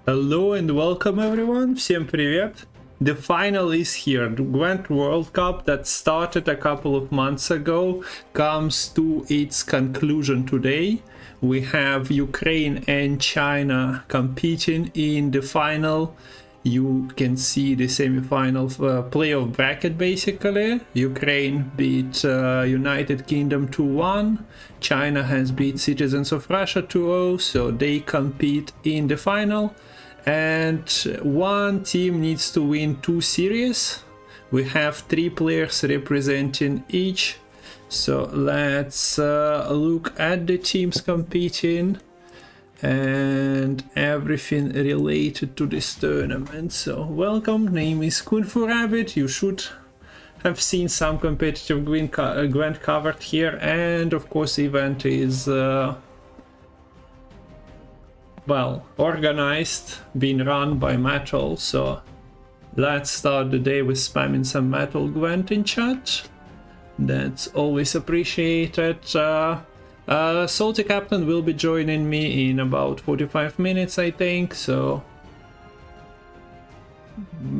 Hello and welcome everyone, всем привет! The final is here. The Gwent World Cup that started a couple of months ago comes to its conclusion today. We have Ukraine and China competing in the final. You can see the semi-final playoff bracket basically. Ukraine beat United Kingdom 2-1. China has beat Citizens of Russia 2-0, so they compete in the final. And one team needs to win 2 series. We have 3 players representing each. So let's look at the teams competing and everything related to this tournament. So welcome, name is Kungfoorabbit. You should have seen some competitive Gwent covered here, and of course event is well organized, being run by Metal. So let's start the day with spamming some Metal Gwent in chat. That's always appreciated. Salty Captain will be joining me in about 45 minutes, I think, so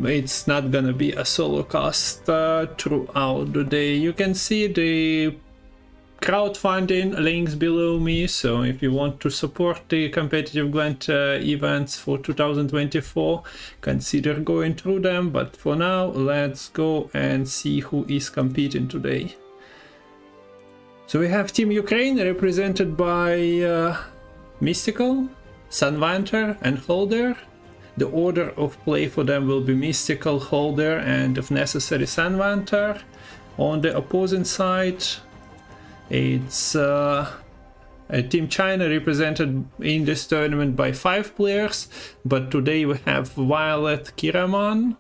it's not gonna be a solo cast throughout the day. You can see the crowdfunding links below me, so if you want to support the competitive Gwent events for 2024, consider going through them. But for now, let's go and see who is competing today. So we have Team Ukraine represented by Mistikal, Sunvanter and Holdyr. The order of play for them will be Mistikal, Holdyr and if necessary Sunvanter. On the opposing side, it's Team China represented in this tournament by 5 players, but today we have Violet.Kiramman,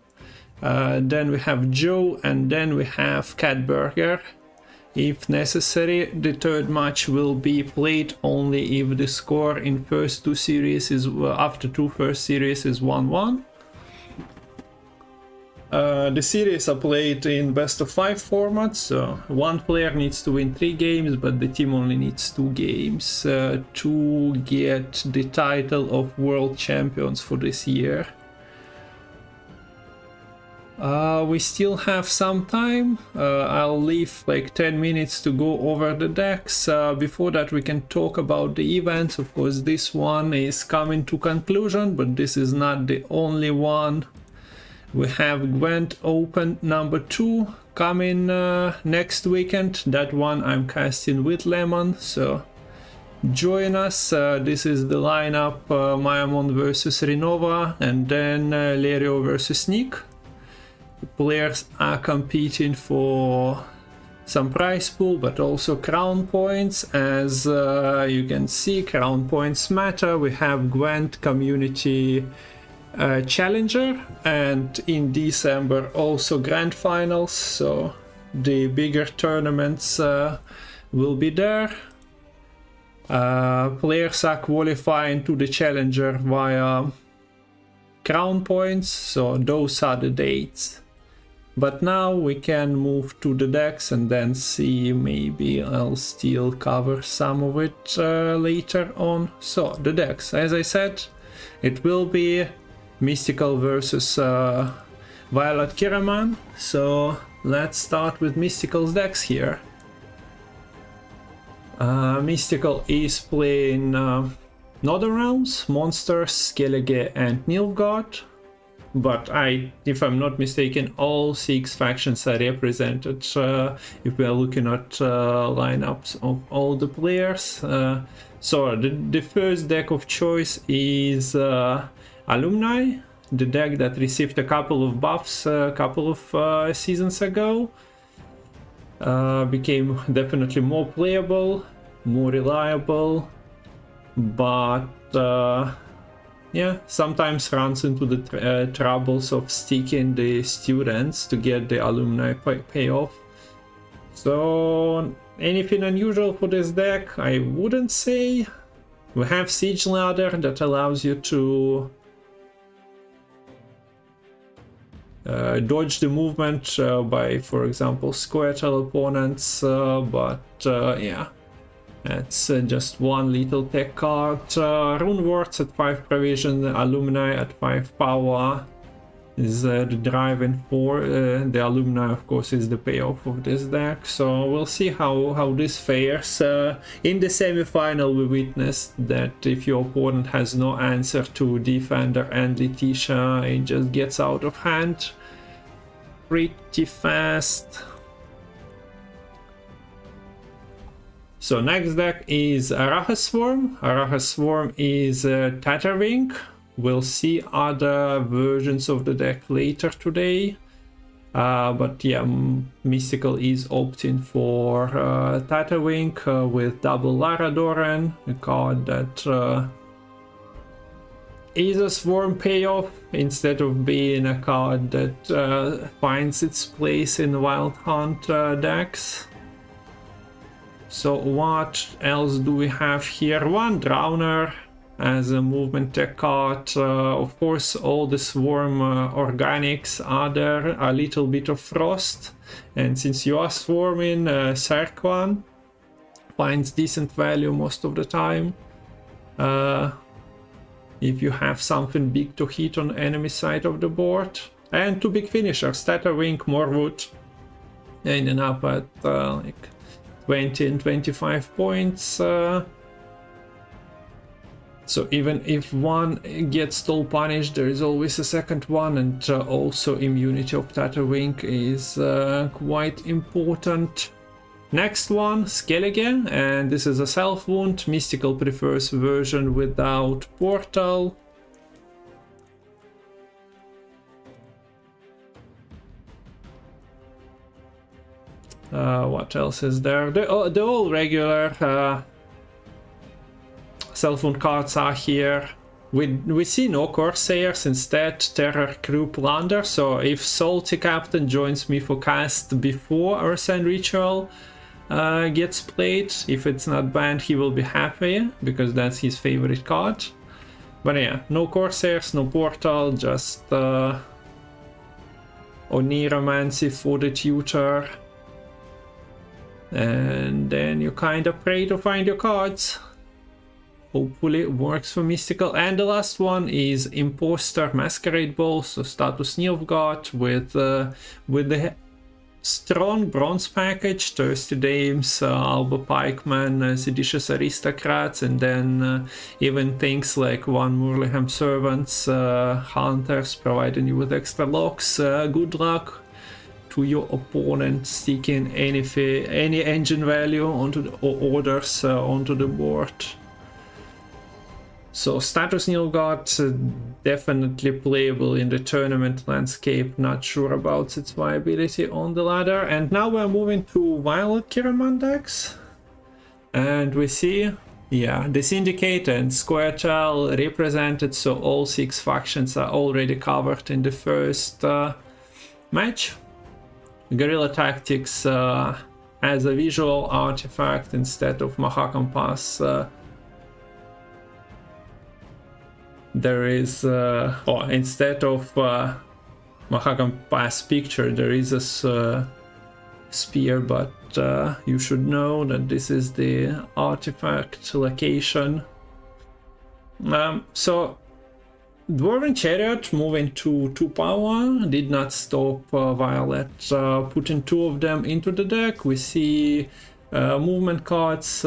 then we have Joe, and then we have Catburger. If necessary, the third match will be played only if the score in first 2 series is after 2 first series is 1-1. The series are played in best of 5 formats, so one player needs to win 3 games, but the team only needs 2 games to get the title of world champions for this year. We still have some time. I'll leave like 10 minutes to go over the decks. Before that we can talk about the events. Of course this one is coming to conclusion, but this is not the only one. We have Gwent Open number 2 coming next weekend. That one I'm casting with Lemon, so join us. This is the lineup: Mayamon versus Renova, and then Lerio versus Nick. Players are competing for some prize pool, but also crown points. As you can see, crown points matter. We have Gwent Community Challenger, and in December also Grand Finals, so the bigger tournaments will be there. Players are qualifying to the Challenger via crown points, so those are the dates. But now we can move to the decks and then see. Maybe I'll still cover some of it later on. So the decks, as I said, it will be Mistikal versus Violet.Kiramman. So let's start with Mistikal's decks here. Mistikal is playing Northern Realms, Monsters, Skellige and Nilfgaard. But if I'm not mistaken, all 6 factions are represented if we are looking at lineups of all the players. So the first deck of choice is Alumni, the deck that received a couple of buffs a couple of seasons ago. Became definitely more playable, more reliable, but yeah, sometimes runs into the troubles of sticking the students to get the alumni payoff. So anything unusual for this deck? I wouldn't say. We have Siege Ladder that allows you to dodge the movement by, for example, square tile opponents, but yeah, That's just one little tech card. Rune Words at 5 provision, Alumni at 5 power is the driving for. The Alumni, of course, is the payoff of this deck. So we'll see how this fares. In the semi-final, we witnessed that if your opponent has no answer to Defender and Letitia, it just gets out of hand pretty fast. So next deck is Araha Swarm. Araha Swarm is Tatterwing. We'll see other versions of the deck later today. But yeah, Mistikal is opting for Tatterwing with double Laradoran, a card that is a Swarm payoff instead of being a card that finds its place in Wild Hunt decks. So what else do we have here? One Drowner as a movement tech card. Of course, all the Swarm organics are there, a little bit of Frost. And since you are swarming, Serquan finds decent value most of the time. If you have something big to hit on enemy side of the board. And two big finishers, Tatterwing, Morwood, ending up at like 20 and 25 points. So even if one gets stall punished, there is always a second one, and also immunity of Tatterwing is quite important. Next one, Skellige, and this is a self wound. Mistikal prefers version without portal. What else is there? The all regular self-wound cards are here. We see no Corsairs, instead Terror Crew Plunder. So if Salty Captain joins me for cast before Ursine Ritual gets played, if it's not banned, he will be happy because that's his favorite card. But yeah, no Corsairs, no portal, just Oniromancy for the tutor. And then you kind of pray to find your cards. Hopefully it works for Mistikal. And the last one is Imposter Masquerade Ball, so status Nilfgaard with the strong bronze package, Thirsty Dames, Alba Pikeman, Seditious Aristocrats, and then even things like one Murleham Servants, Hunters, providing you with extra locks. Good luck to your opponent sticking any engine value onto the orders onto the board. So status Nilfgaard definitely playable in the tournament landscape, not sure about its viability on the ladder. And now we're moving to Violet.Kiramman decks, and we see, yeah, the Syndicate and Squirtle represented, so all 6 factions are already covered in the first match. Guerrilla Tactics as a visual artifact instead of Mahakam Pass. There is, instead of Mahakam Pass picture, there is a spear, but you should know that this is the artifact location. So Dwarven Chariot moving to 2 power did not stop Violet putting 2 of them into the deck. We see movement cards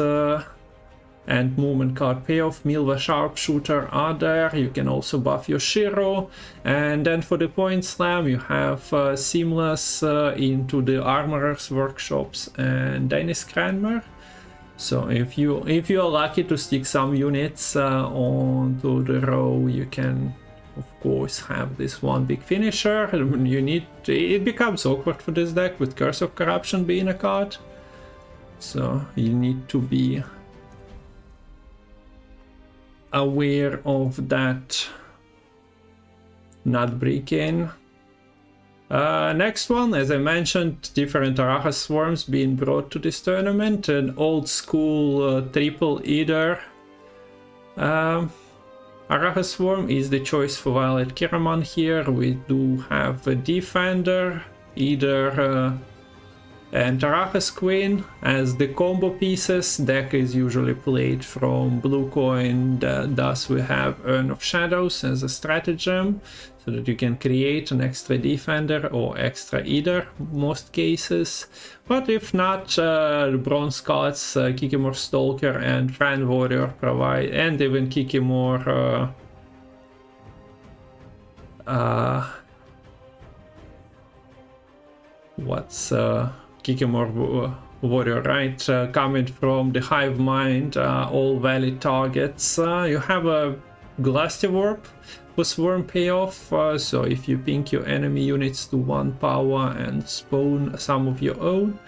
and movement card payoff. Milva Sharpshooter are there. You can also buff your Shiro. And then for the point slam, you have Seamless into the Armorer's Workshops and Dennis Cranmer. So if you are lucky to stick some units onto the row, you can of course have this one big finisher. It becomes awkward for this deck with Curse of Corruption being a card. So you need to be aware of that not breaking. Next one, as I mentioned, different Araha Swarms being brought to this tournament. An old school triple either. Araha Swarm is the choice for Violet.Kiramman here. We do have a Defender, either And Arachas Queen as the combo pieces. Deck is usually played from blue coin, thus we have Urn of Shadows as a stratagem, so that you can create an extra defender or extra either, most cases. But if not, the bronze cards, Kikimor Stalker and Friend Warrior provide, and even Kikimor Kikimor Warrior, right? Coming from the Hive Mind, all valid targets. You have a Glusty Warp for Swarm payoff, so if you ping your enemy units to 1 power and spawn some of your own,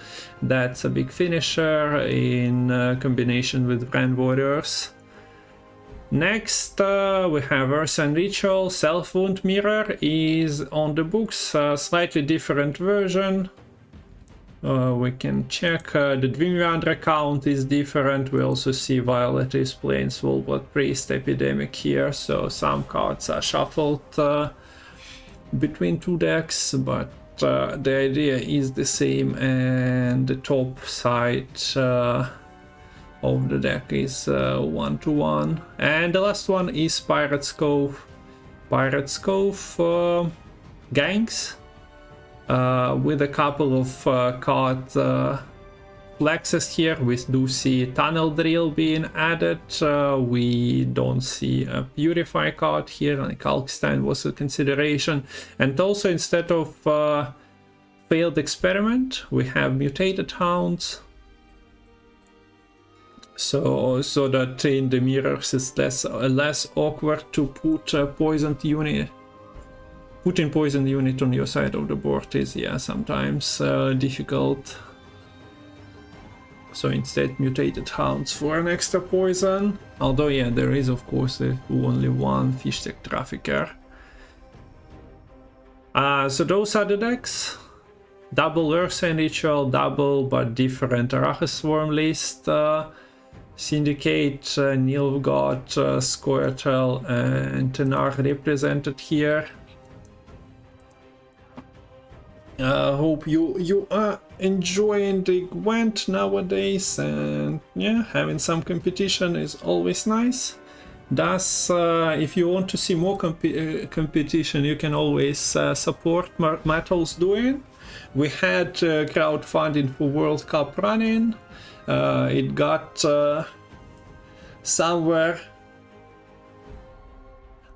that's a big finisher in combination with Friend Warriors. Next, we have Earth and Ritual. Self-Wound Mirror is on the books, slightly different version. We can check, the Dreamweaver account is different. We also see Violet is playing Soulblood Priest Epidemic here, so some cards are shuffled between two decks, but the idea is the same, and the top side of the deck is 1-to-1. And the last one is Pirate's Cove. Pirate's Cove ganks. With a couple of card flexes here. We do see Tunnel Drill being added. We don't see a Purify card here, and Kalkstein was a consideration. And also, instead of Failed Experiment, we have Mutated Hounds. So that in the mirrors it's less awkward to put a poisoned unit. Putting poisoned unit on your side of the board is, yeah, sometimes difficult. So instead, Mutated Hounds for an extra poison. Although, yeah, there is of course only one Fish Tech Trafficker. So those are the decks. Double Earth and Ritual, double but different Arachas Swarm list. Syndicate, Nilfgaard, Squirtle, and Tenar represented here. Hope you are enjoying the Gwent nowadays, and yeah, having some competition is always nice. Thus, if you want to see more competition, you can always support Metal's doing. We had crowdfunding for World Cup running. It got somewhere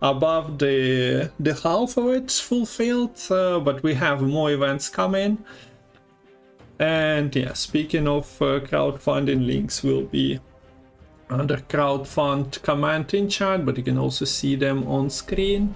above the half of it fulfilled, but we have more events coming. And yeah, speaking of crowdfunding, links will be under crowdfund command in chat, but you can also see them on screen.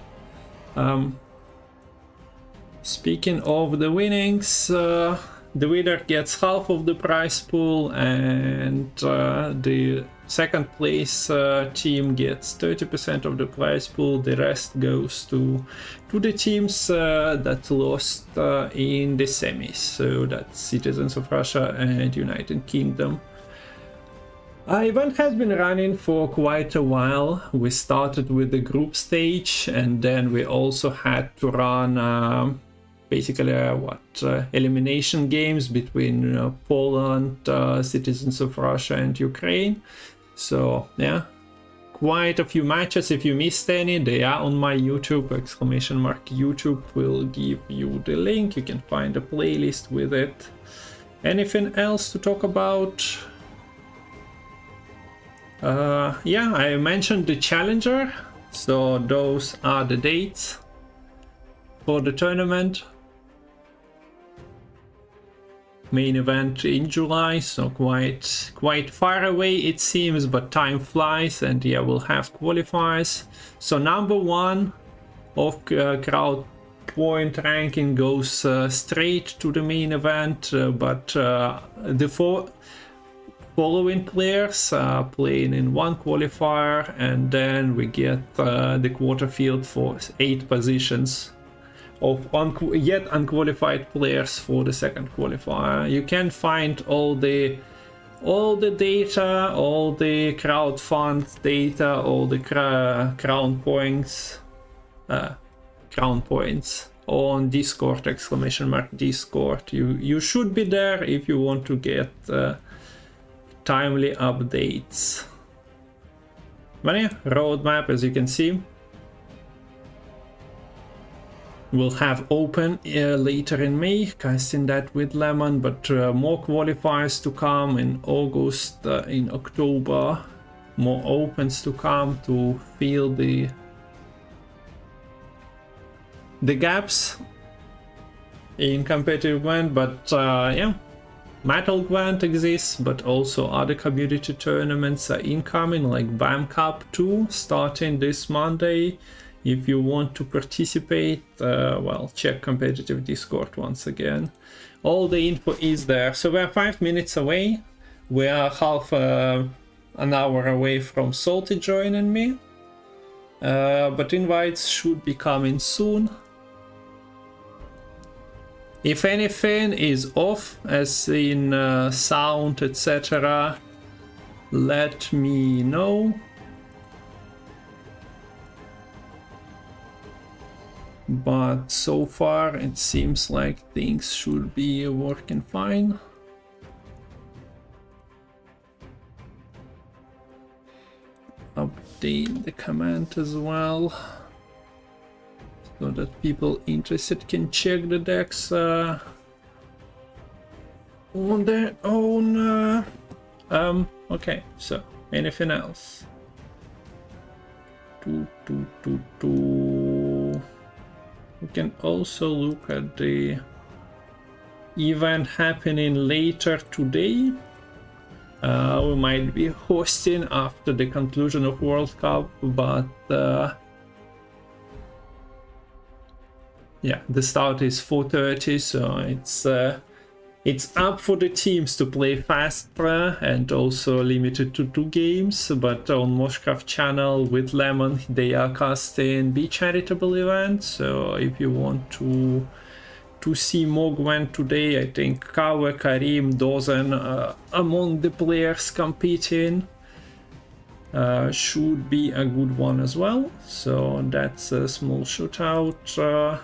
Speaking of the winnings, the winner gets half of the prize pool, and the second place team gets 30% of the prize pool. The rest goes to the teams that lost in the semis. So that's Citizens of Russia and United Kingdom. Event has been running for quite a while. We started with the group stage, and then we also had to run basically elimination games between Poland, Citizens of Russia, and Ukraine. So yeah, quite a few matches. If you missed any, they are on my YouTube, !YouTube will give you the link. You can find a playlist with it. Anything else to talk about? Yeah, I mentioned the Challenger, so those are the dates for the tournament. Main event in July, so quite far away it seems, but time flies, and yeah, we'll have qualifiers. So number one of crowd point ranking goes straight to the main event, but the following players are playing in one qualifier, and then we get the quarter field for 8 positions of yet unqualified players for the second qualifier. You can find all the data, all the crowdfund data, all the crown points on Discord, !Discord. You should be there if you want to get timely updates. But yeah, roadmap, as you can see, we'll have open later in May, casting that with Lemon, but more qualifiers to come in August, in October, more opens to come to fill the gaps in competitive Gwent. But yeah, Metal Gwent exists, but also other community tournaments are incoming, like BAM Cup 2 starting this Monday. If you want to participate, well, check competitive Discord once again. All the info is there. So we're 5 minutes away. We are half an hour away from Salty joining me. But invites should be coming soon. If anything is off, as in sound, etc., let me know. But so far it seems like things should be working fine. Update the command as well, so that people interested can check the decks on their own. Okay, so anything else? We can also look at the event happening later today. We might be hosting after the conclusion of World Cup, but yeah, the start is 4:30, so it's up for the teams to play faster and also limited to 2 games. But on Moshcraft channel with Lemon, they are casting Be Charitable event. So if you want to see more Gwent today, I think Kawe, Karim, Dozen among the players competing should be a good one as well. So that's a small shootout.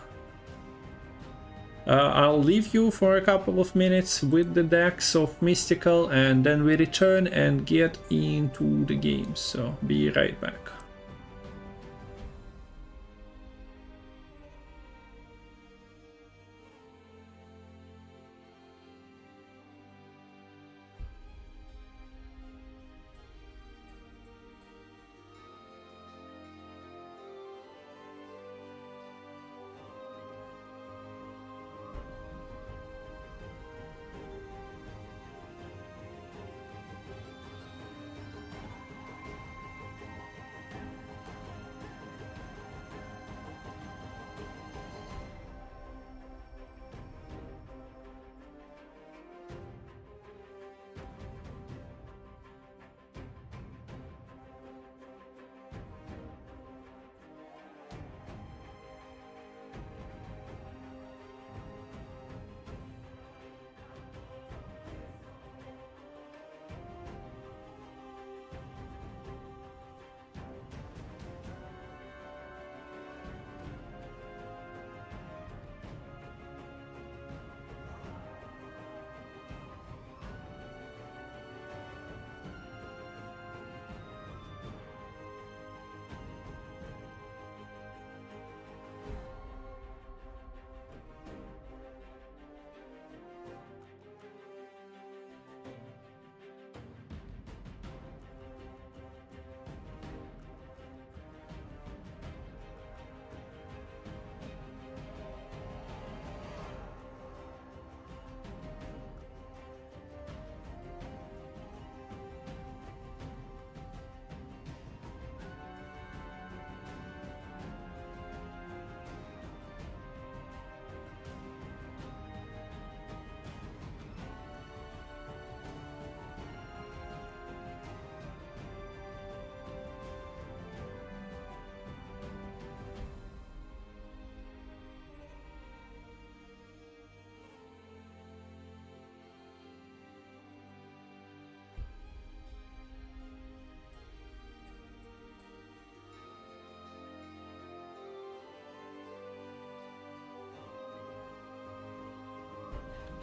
I'll leave you for a couple of minutes with the decks of Mistikal, and then we return and get into the game. So be right back.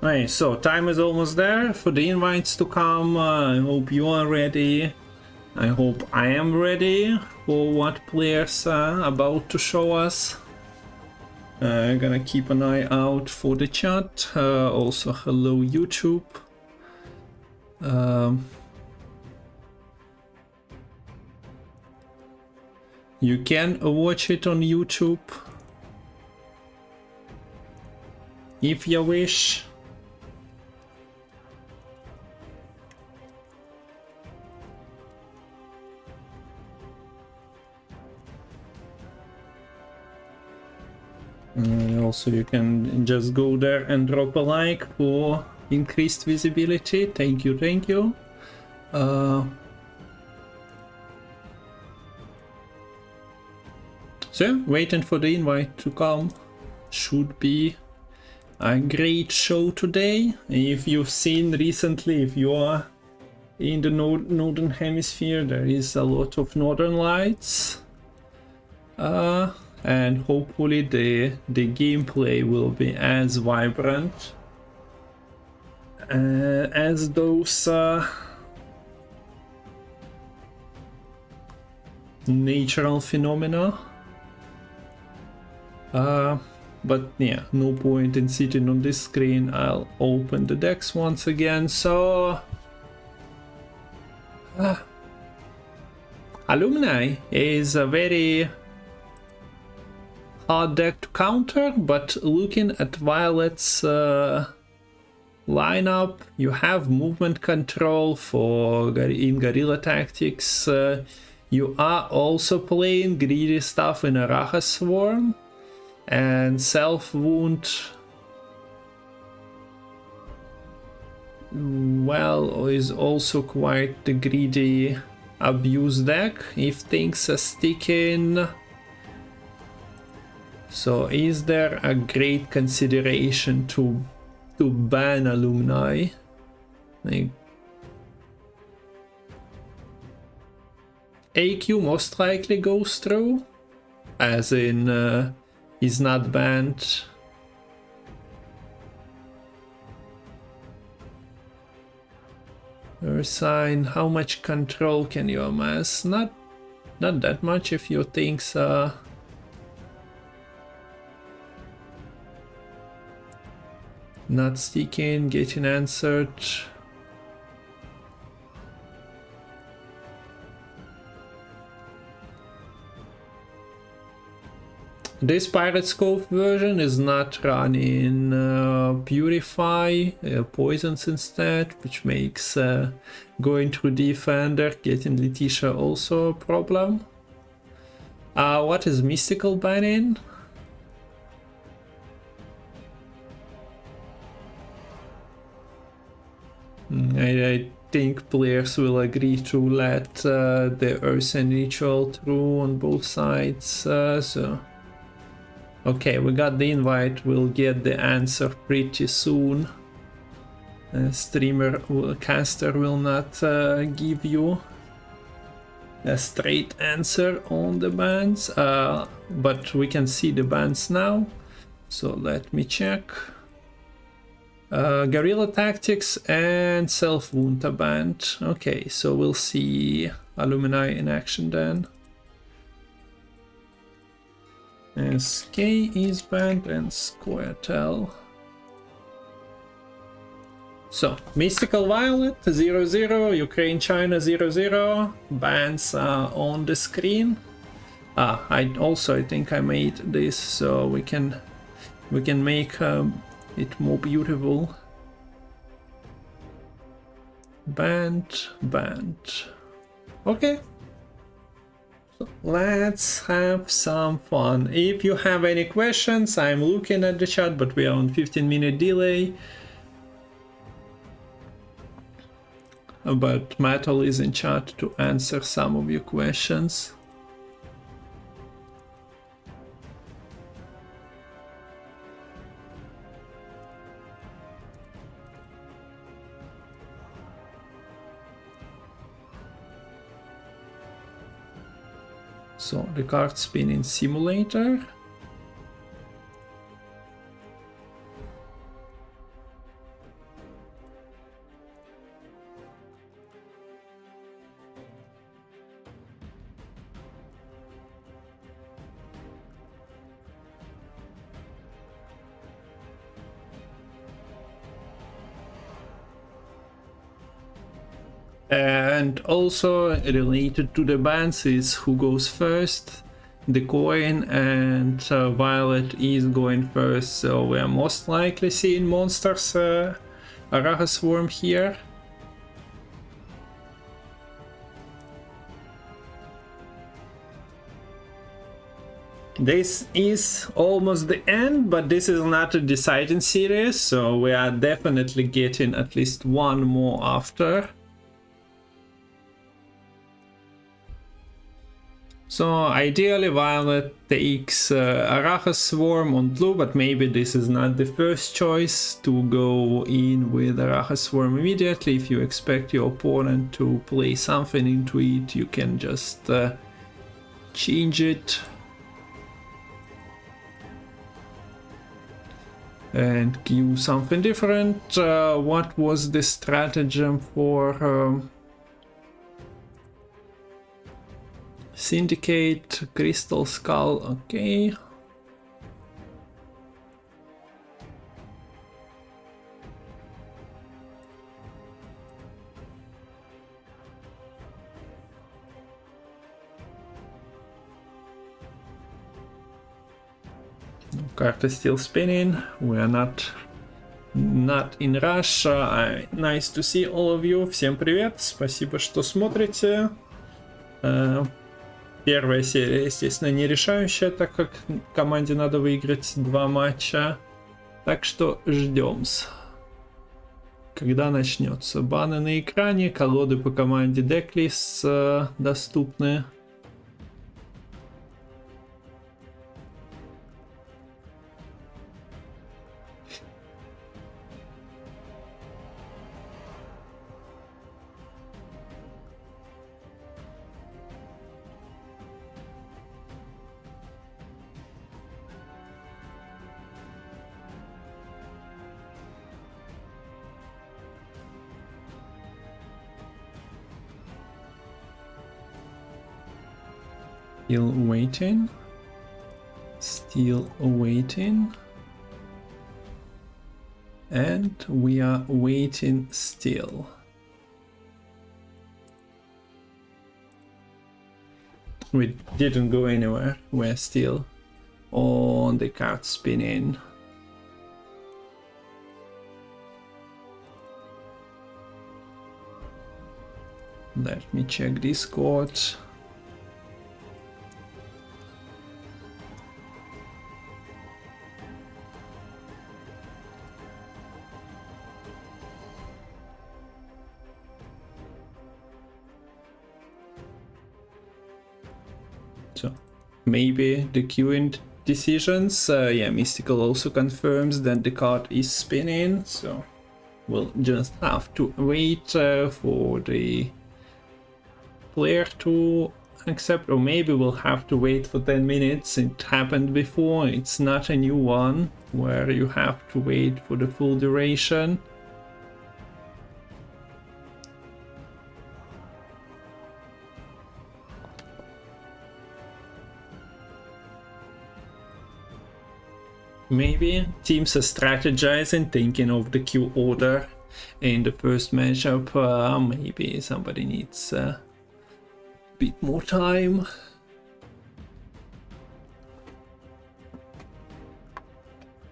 Right, so time is almost there for the invites to come. I hope you are ready. I hope I am ready for what players are about to show us. I'm gonna keep an eye out for the chat. Also, hello YouTube. You can watch it on YouTube if you wish. Also, you can just go there and drop a like for increased visibility. Thank you, thank you. So, waiting for the invite to come. Should be a great show today. If you've seen recently, if you are in the northern hemisphere, there is a lot of northern lights. And hopefully the gameplay will be as vibrant as those natural phenomena. But yeah, no point in sitting on this screen. I'll open the decks once again. So Alumni is a very hard deck to counter, but looking at Violet's lineup, you have movement control in Guerrilla Tactics. You are also playing greedy stuff in a Raha Swarm, and Self Wound, well, is also quite the greedy abuse deck if things are sticking. So is there a great consideration to ban Alumni? Like, AQ most likely goes through, as in is not banned. Sign, how much control can you amass? Not that much if your things are not sticking, getting answered. This Pirate's Cove version is not running Purify, Poisons instead, which makes going through Defender, getting Letitia also a problem. What is Mistikal banning? I think players will agree to let the Earthen Ritual through on both sides, so... Okay, we got the invite, we'll get the answer pretty soon. Caster will not give you a straight answer on the bans, but we can see the bans now, so let me check. Guerrilla Tactics and Self Wound are banned. Okay, so we'll see Alumni in action then. SK is banned and Squirtle. So, Mistikal Violet 0-0, Ukraine China 0-0. Bans are on the screen. I think I made this so we can make it more beautiful. Banned. Okay. So let's have some fun. If you have any questions, I'm looking at the chat, but we are on 15-minute delay. But Metal is in chat to answer some of your questions. So the card spinning simulator. And also related to the bans is who goes first, the coin, and Violet is going first, so we are most likely seeing monsters Araha Swarm here. This is almost the end, but this is not a deciding series, so we are definitely getting at least one more after. So ideally Violet takes Araha Swarm on blue, but maybe this is not the first choice to go in with Araha Swarm immediately. If you expect your opponent to play something into it, you can just change it and queue something different. What was the stratagem for Syndicate? Crystal Skull, okay. Card is still spinning. We are not in rush. Nice to see all of you. Всем привет. Спасибо, что смотрите. Первая серия, естественно, не решающая, так как команде надо выиграть 2 матча. Так что ждем-с. Когда начнется. Баны на экране, колоды по команде Decklist доступны. Still waiting, and we are waiting still. We didn't go anywhere, we're still on the card spinning. Let me check Discord. So maybe the queuing decisions. Yeah, Mistikal also confirms that the card is spinning, so we'll just have to wait for the player to accept, or maybe we'll have to wait for 10 minutes. It happened before, it's not a new one where you have to wait for the full duration. Maybe teams are strategizing, thinking of the queue order in the first matchup. Maybe somebody needs a bit more time.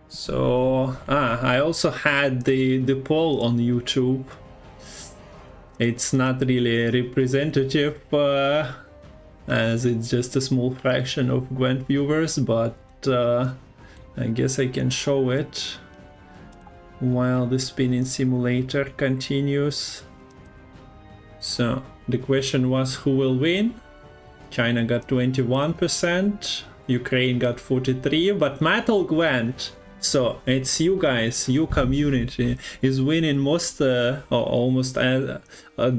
So I also had the poll on YouTube. It's not really representative as it's just a small fraction of Gwent viewers, but I guess I can show it while the spinning simulator continues. So the question was who will win. China got 21%, Ukraine got 43%, but Metal Gwent, so it's you guys, you community, is winning most or almost the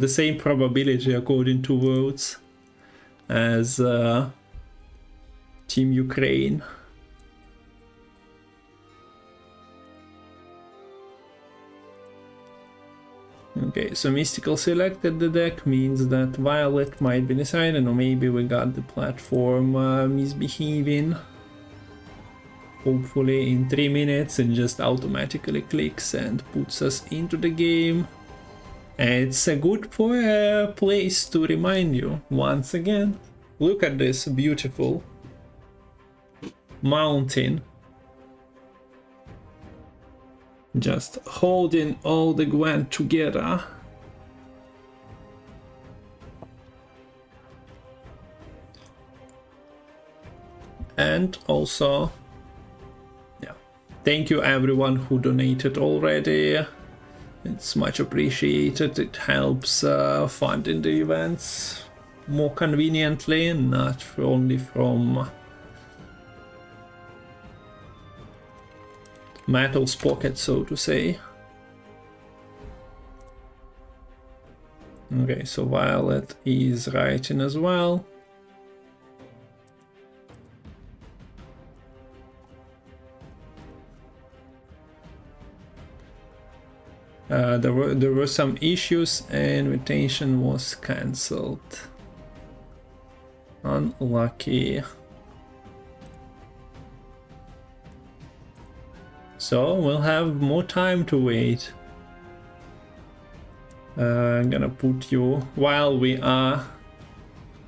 same probability according to votes as Team Ukraine. Okay, so Mistikal selected the deck, means that Violet might be decided, or maybe we got the platform misbehaving. Hopefully in 3 minutes it just automatically clicks and puts us into the game. It's a good place to remind you once again. Look at this beautiful mountain. Just holding all the Gwent together. And also, yeah, thank you everyone who donated already. It's much appreciated. It helps funding the events more conveniently, not only from Metal's pocket, so to say. Okay, so Violet is writing as well. There were some issues and invitation was cancelled. Unlucky. So we'll have more time to wait. I'm gonna put you, while we are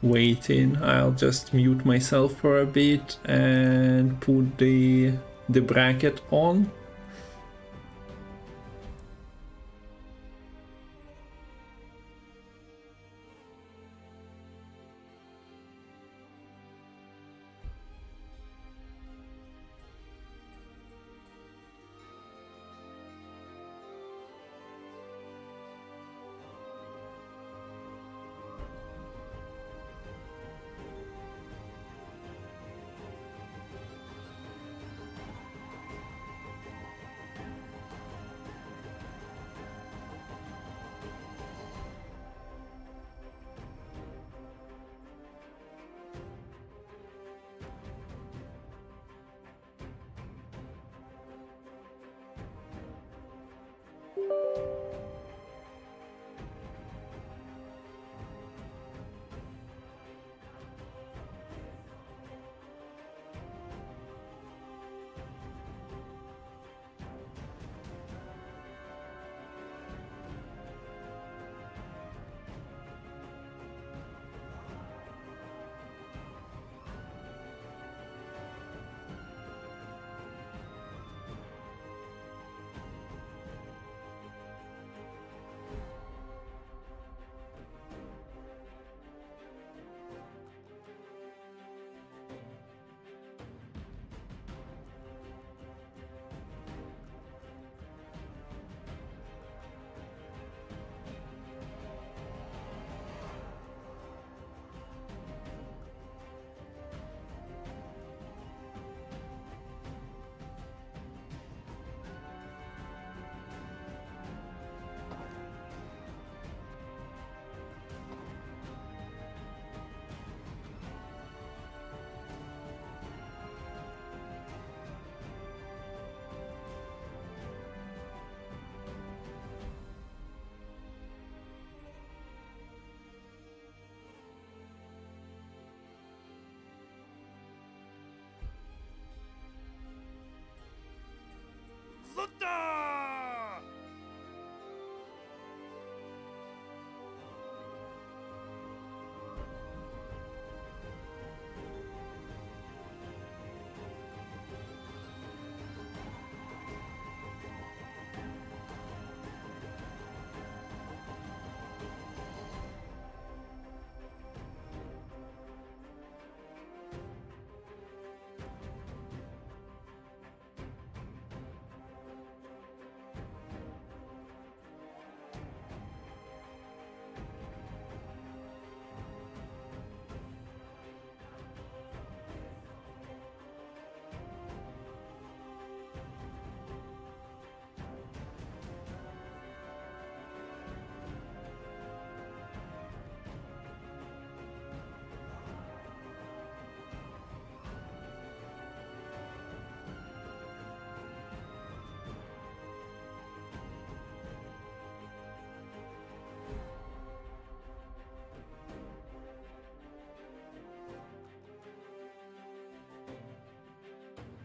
waiting, I'll just mute myself for a bit and put the bracket on.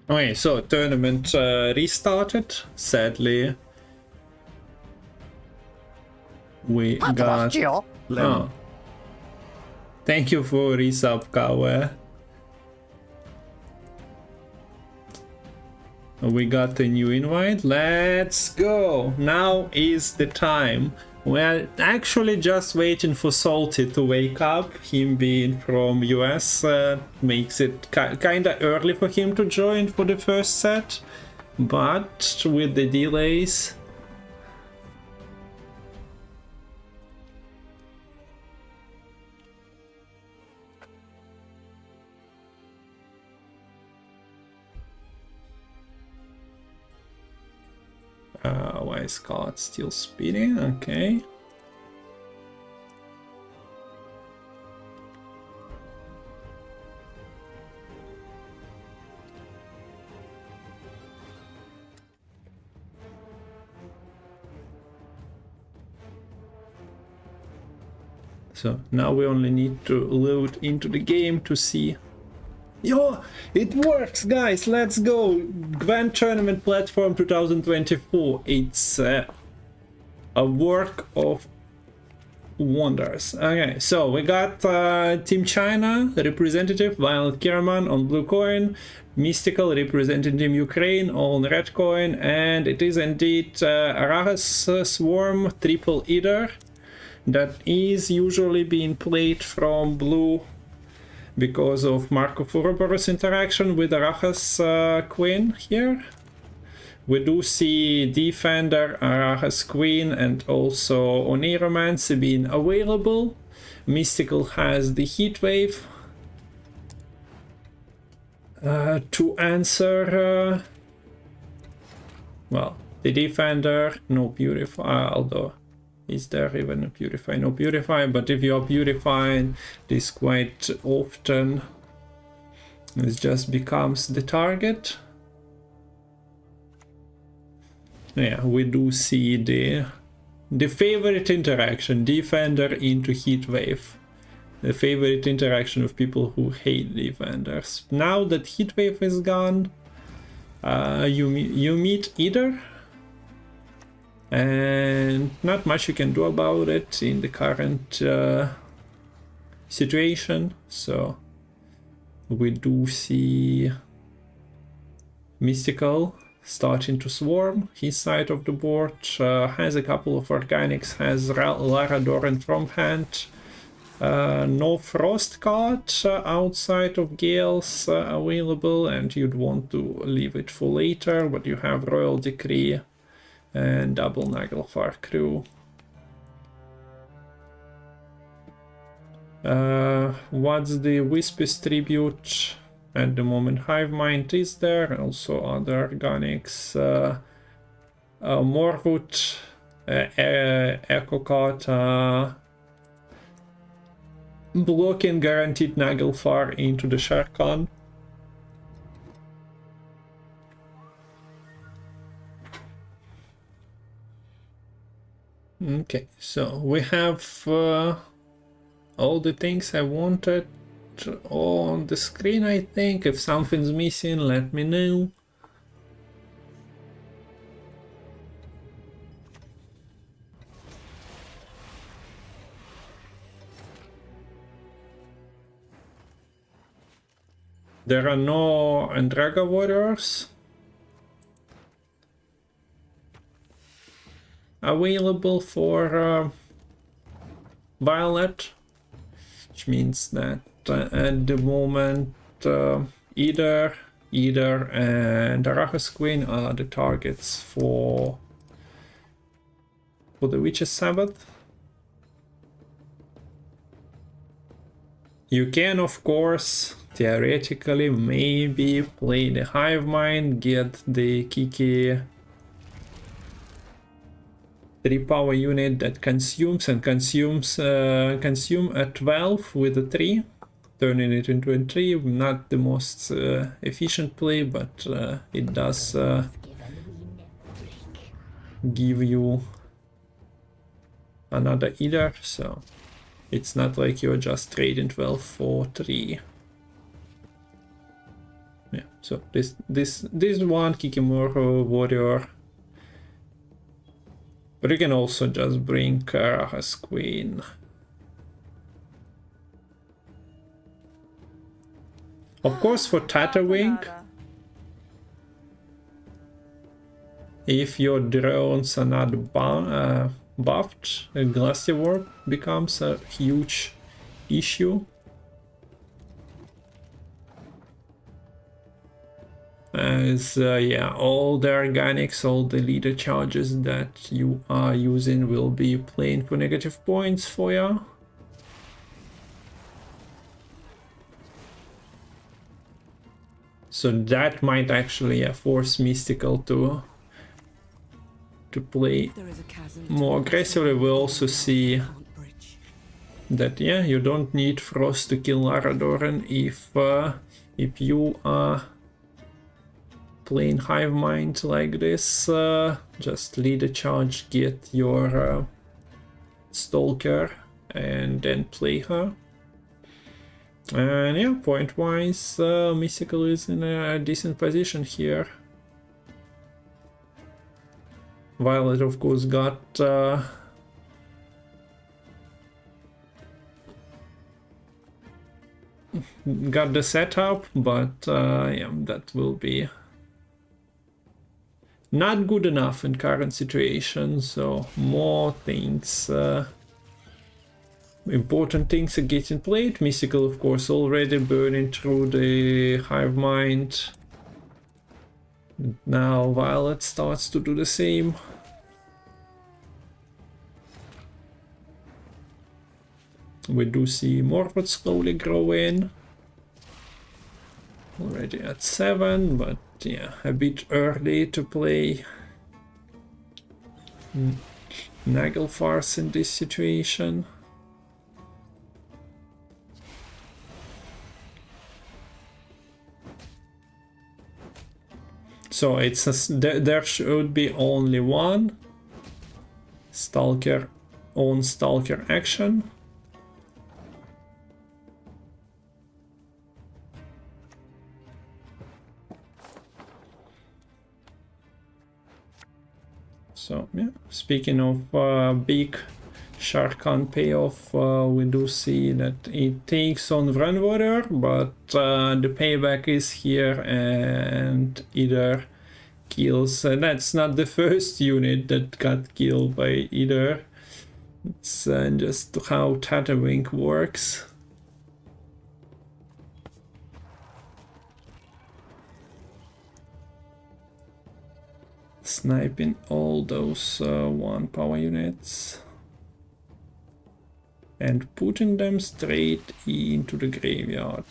Okay, so tournament restarted. Sadly, we got... Oh. Thank you for resub, Kawe. We got a new invite. Let's go! Now is the time. We're actually just waiting for Salty to wake up. Him being from US makes it kinda early for him to join for the first set. But with the delays... why is Scott still speeding? Okay. So now we only need to load into the game to see. Yo, it works, guys. Let's go. Gwent Tournament Platform 2024. It's a work of wonders. Okay, so we got Team China representative Violet.Kiramman on blue coin, Mistikal representing Team Ukraine on red coin, and it is indeed Arahus Swarm Triple Eater that is usually being played from blue because of Kungfoorabbit's interaction with Arahus Queen here. We do see Defender, Arahus Queen, and also Oniromancy being available. Mistikal has the Heatwave to answer. Well, the Defender, no Purify, although is there even a Purify? No Purify, but if you are purifying this quite often, it just becomes the target. Yeah, we do see the favorite interaction, Defender into Heatwave. The favorite interaction of people who hate Defenders. Now that Heatwave is gone, you meet either. And not much you can do about it in the current situation. So we do see Mistikal starting to swarm his side of the board, has a couple of organics, has Lara Doran from hand, no Frost card outside of Gales available, and you'd want to leave it for later, but you have Royal Decree and double Naglfar crew. What's the Wispy's tribute? At the moment Hive Mind is there, also other organics, Morwood, Echo card, blocking guaranteed Naglfar into the Sharkan. Okay, so we have all the things I wanted on the screen, I think. If something's missing, let me know. There are no Andraga warriors available for Violet, which means that at the moment either and Arahus Queen are the targets for the Witch's Sabbath. You can, of course, theoretically maybe play the Hive Mind, get the Kiki 3-power unit that consumes consume a 12 with a 3, turning it into a 3. Not the most efficient play, but it does give you another Eater, so it's not like you're just trading 12 for 3. Yeah, so this one Kikimoro warrior But you can also just bring Kara's queen. Of course, for Tatterwing, if your drones are not buffed, a Glassy Warp becomes a huge issue. As yeah, all the organics, all the leader charges that you are using will be playing for negative points for you. So that might actually force Mistikal to play more aggressively. We also see that yeah, you don't need Frost to kill Laradoran if you are playing Hive Mind like this. Just lead a charge, get your Stalker, and then play her. And yeah, point wise, Mistikal is in a decent position here. Violet, of course, got the setup, but yeah, that will be not good enough in current situation. So more things, important things are getting played. Mistikal, of course, already burning through the Hive Mind. Now Violet starts to do the same. We do see Morphoth slowly growing. Already at 7, but yeah, a bit early to play Nagelfars in this situation. So it's there should be only one Stalker on Stalker action. So yeah, speaking of big Sharkan payoff, we do see that it takes on Run Warrior, but the payback is here and either kills. That's not the first unit that got killed by either. It's just how Tatterwing works. Sniping all those 1 power units and putting them straight into the graveyard.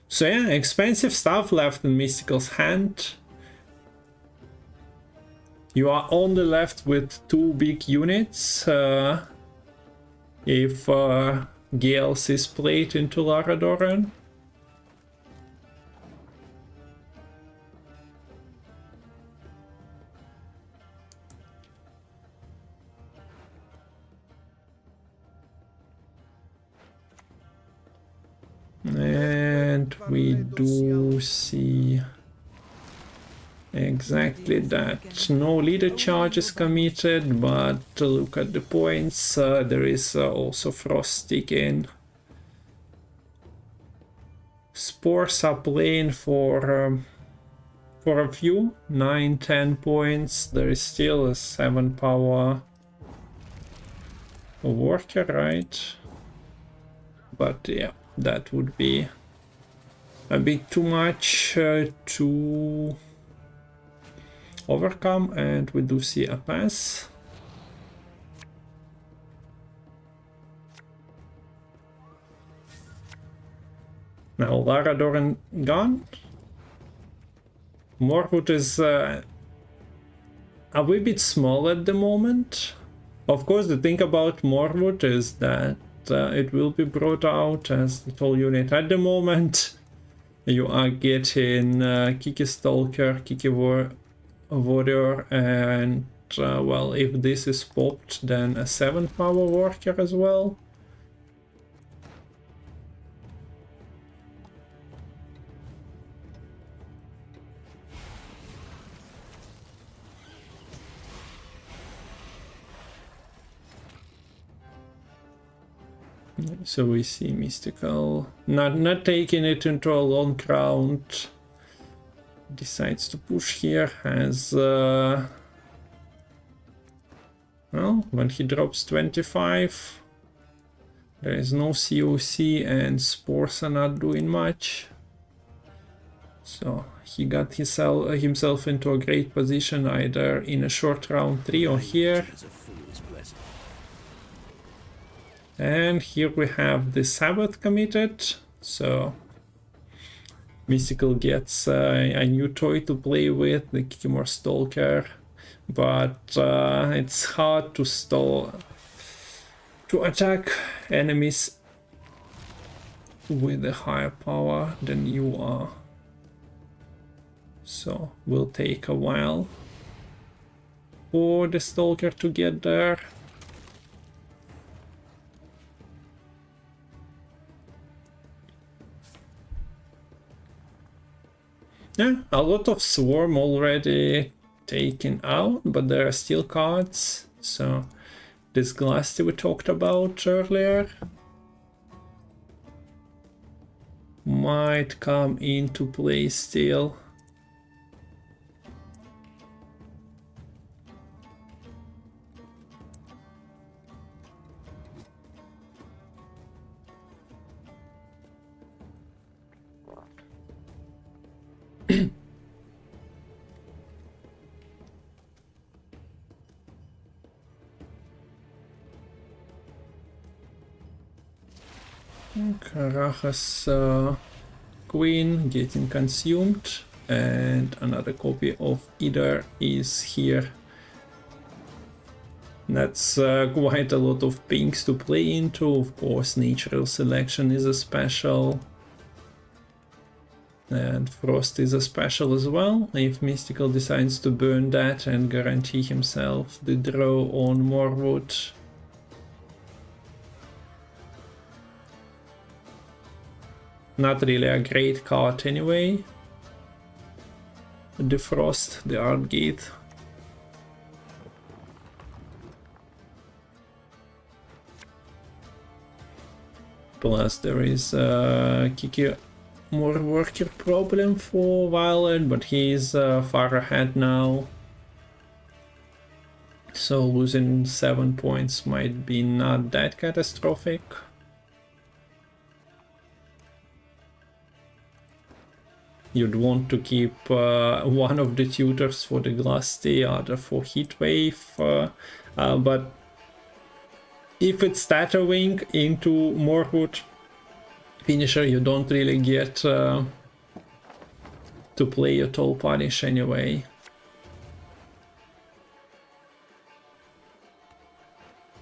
So yeah, expensive stuff left in Mistikal's hand. You are only left with 2 big units. If Gales is played into Laradoran. And we do see exactly that. No leader charge is committed, but look at the points. There is also Frost ticking. Spores are playing for a few, 9-10 points. There is still a 7 power worker, right? But yeah, that would be a bit too much to overcome, and we do see a pass. Now Laradoran gone. Morphoth is a wee bit small at the moment. Of course, the thing about Morphoth is that it will be brought out as the tall unit. At the moment, you are getting Kiki Stalker, Kiki Warrior, and well, if this is popped, then a 7 power worker as well. So we see Mistikal not taking it into a long round. Decides to push here, has well, when he drops 25, there is no COC and spores are not doing much. So he got himself into a great position either in a short round 3 or here. And here we have the Sabbath committed, so Mistikal gets a new toy to play with, the Kikimor Stalker, but it's hard to attack enemies with a higher power than you are. So will take a while for the Stalker to get there. Yeah, a lot of Swarm already taken out, but there are still cards. So this Glasty we talked about earlier might come into play still. Karajas Queen getting consumed, and another copy of Either is here. That's quite a lot of pinks to play into. Of course, Natural Selection is a special, and Frost is a special as well, if Mistikal decides to burn that and guarantee himself the draw on more wood. Not really a great card anyway. The Frost, the Art Gate. Plus there is a Kiki more worker problem for Violet, but he's far ahead now. So losing 7 points might be not that catastrophic. You'd want to keep one of the tutors for the Glasty, other for Heatwave, but if it's Tatterwing into Morwood finisher, you don't really get to play a Toll Punish anyway.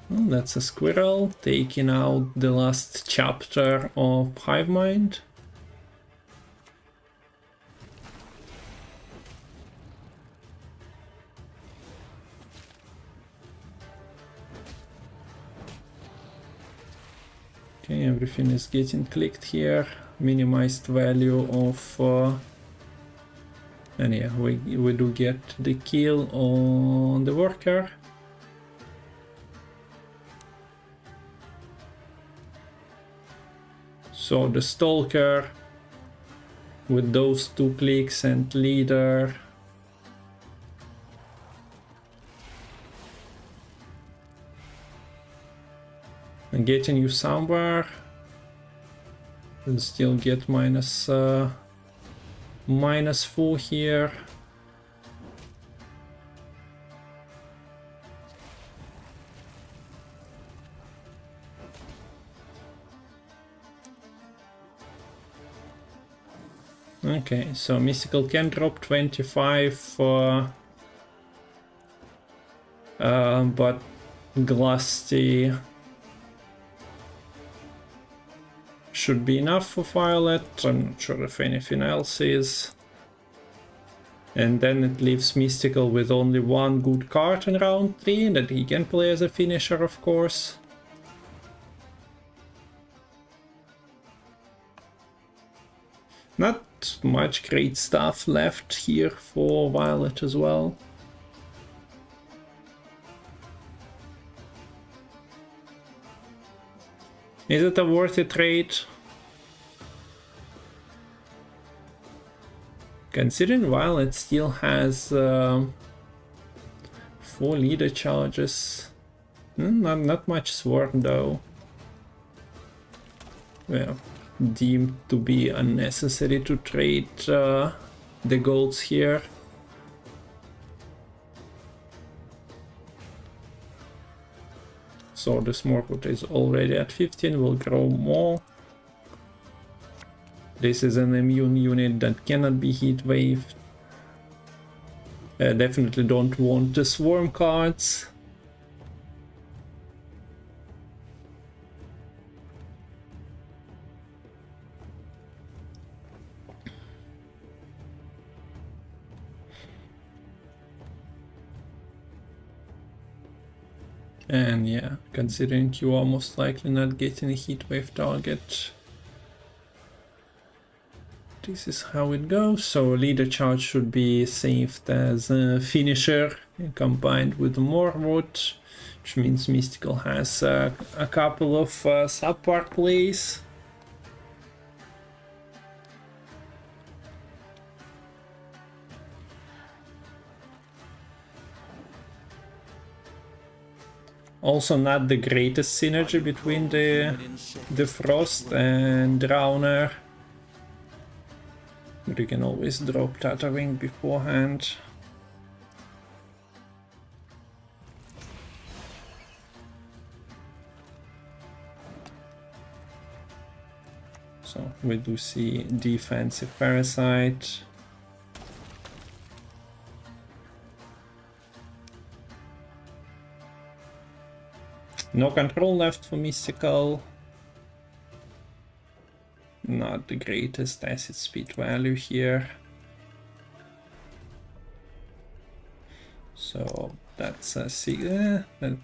Well, that's a Squirrel taking out the last chapter of Hivemind. Okay, everything is getting clicked here. Minimized value of and yeah, we do get the kill on the worker. So the Stalker with those 2 clicks and Leader and getting you somewhere. We'll still get -4 here. Okay, so Mistikal can drop 25, but Glasty should be enough for Violet. I'm not sure if anything else is. And then it leaves Mistikal with only 1 good card in round 3 that he can play as a finisher, of course. Not much great stuff left here for Violet as well. Is it a worthy trade? Considering Violet still has 4 leader charges. Not much sword though. Well, deemed to be unnecessary to trade the golds here. So the Smorkwood is already at 15, will grow more. This is an immune unit that cannot be heat waved. Definitely don't want the swarm cards. And yeah, considering you are most likely not getting a heatwave target, this is how it goes. So leader charge should be saved as a finisher combined with more wood, which means Mistikal has a couple of subpar plays. Also not the greatest synergy between the Frost and Drowner. But you can always drop Tatawing beforehand. So we do see defensive Parasite. No control left for Mistikal. Not the greatest acid speed value here. So that's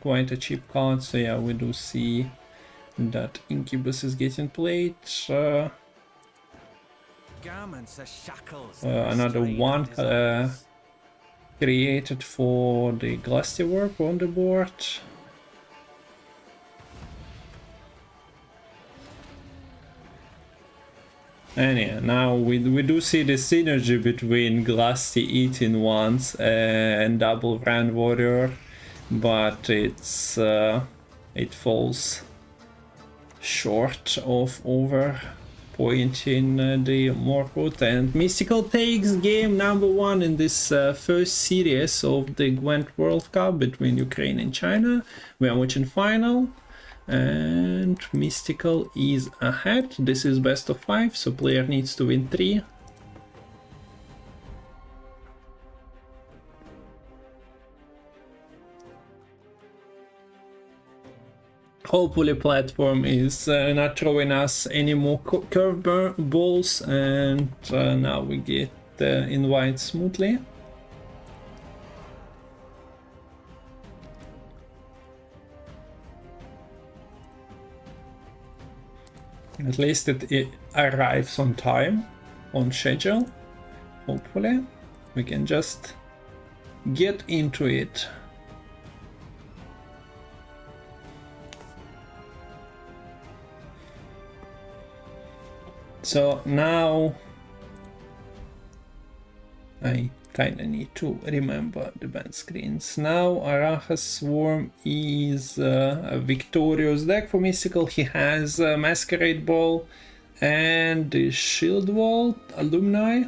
quite a cheap card. So yeah, we do see that Incubus is getting played. Another one created for the Glusty Warp on the board. And yeah, now we do see the synergy between Glusty eating once and Double Brand Warrior, but it's it falls short of overpointing the Morkwood, and Mistikal takes game number 1 in this first series of the Gwent World Cup between Ukraine and China. We are watching final. And Mistikal is ahead. This is best of 5, so player needs to win 3. Hopefully platform is not throwing us any more curve balls, and now we get invite smoothly. At least it arrives on time, on schedule. Hopefully, we can just get into it. So now I kinda need to remember the band screens. Now Arachas Swarm is a victorious deck for Mistikal. He has Masquerade Ball and the Shield Wall Alumni.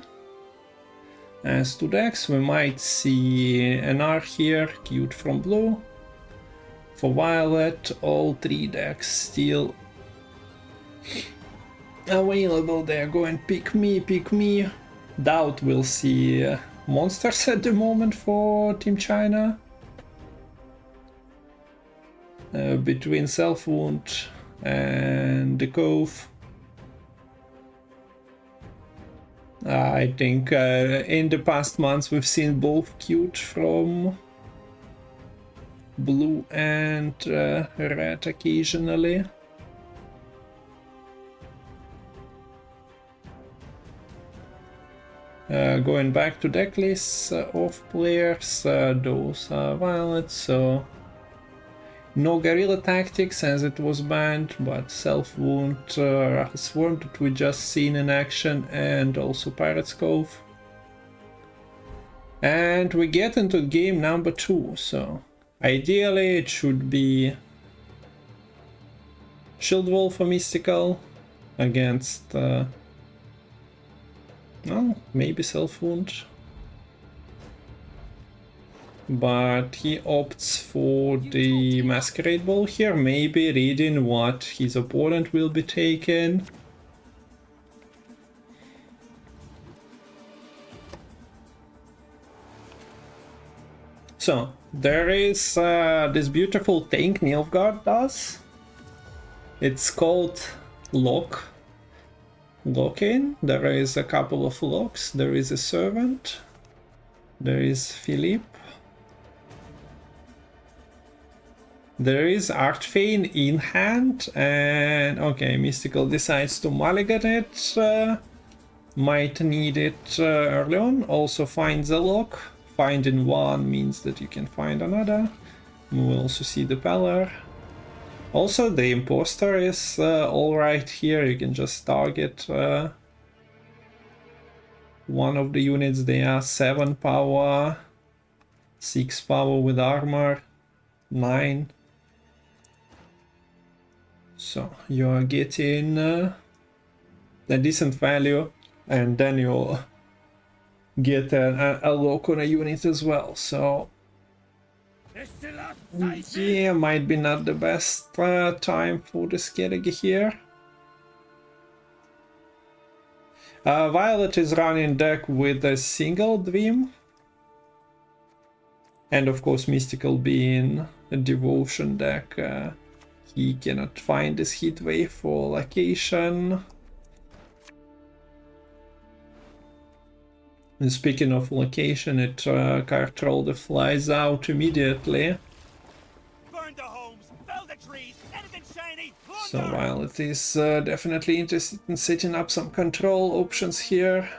As 2 decks, we might see an R here, cute from blue. For Violet, all 3 decks still available. They're going pick me. Doubt we'll see monsters at the moment for Team China. Between Self Wound and the Cove. I think in the past months we've seen both cute from blue and red occasionally. Going back to deck lists of players, those are Violet, so No guerrilla tactics as it was banned, but self-wound, swarm that we just seen in action, and also Pirate's Cove. And we get into game number 2, so ideally it should be Shield Wall for Mistikal against, well, maybe self-wound. But he opts for the Masquerade Ball here, maybe reading what his opponent will be taking. So, there is this beautiful thing Nilfgaard does. It's called Lock-in. There is a couple of locks. There is a servant. There is Philippe. There is Artfane in hand, and okay, Mistikal decides to mulligan it. Might need it early on. Also finds a lock. Finding one means that you can find another. We will also see the Peller. Also, the Imposter is alright here. You can just target one of the units. They are 7 power, 6 power with armor, 9. So you are getting a decent value, and then you get a lock on a unit as well. So yeah, might be not the best time for the Skerriga here. Violet is running deck with a single Dream, and of course Mistikal being a devotion deck, he cannot find this heat wave for location. And speaking of location, it card troll that flies out immediately. So Violet is definitely interested in setting up some control options here.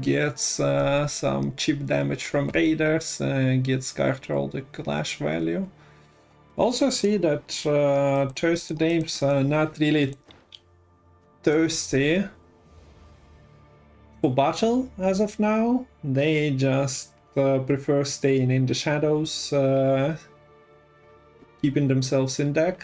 Gets some cheap damage from raiders, gets card troll the clash value. Also see that thirsty dames are not really thirsty for battle as of now. They just prefer staying in the shadows, keeping themselves in deck.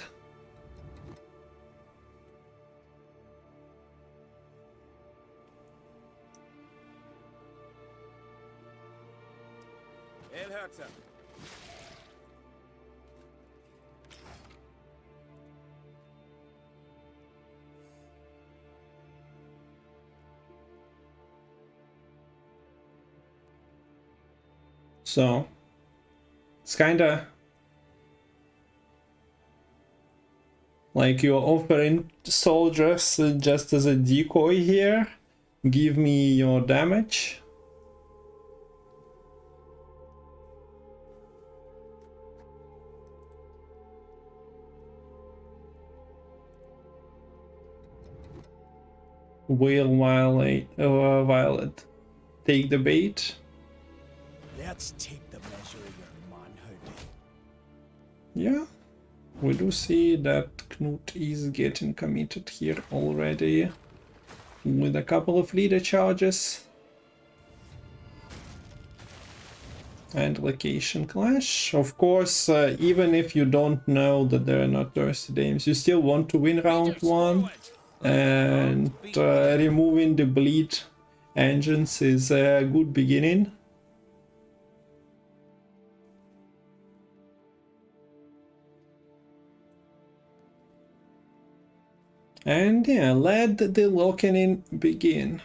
So it's kinda like you're offering soldiers just as a decoy here. Give me your damage. Will Violet take the bait? Let's take the measure of your manhood. Yeah, we do see that Knut is getting committed here already with a couple of leader charges. And location clash. Of course, even if you don't know that there are not thirsty dames, you still want to win round 1. And removing the bleed engines is a good beginning. And yeah, let the locking begin.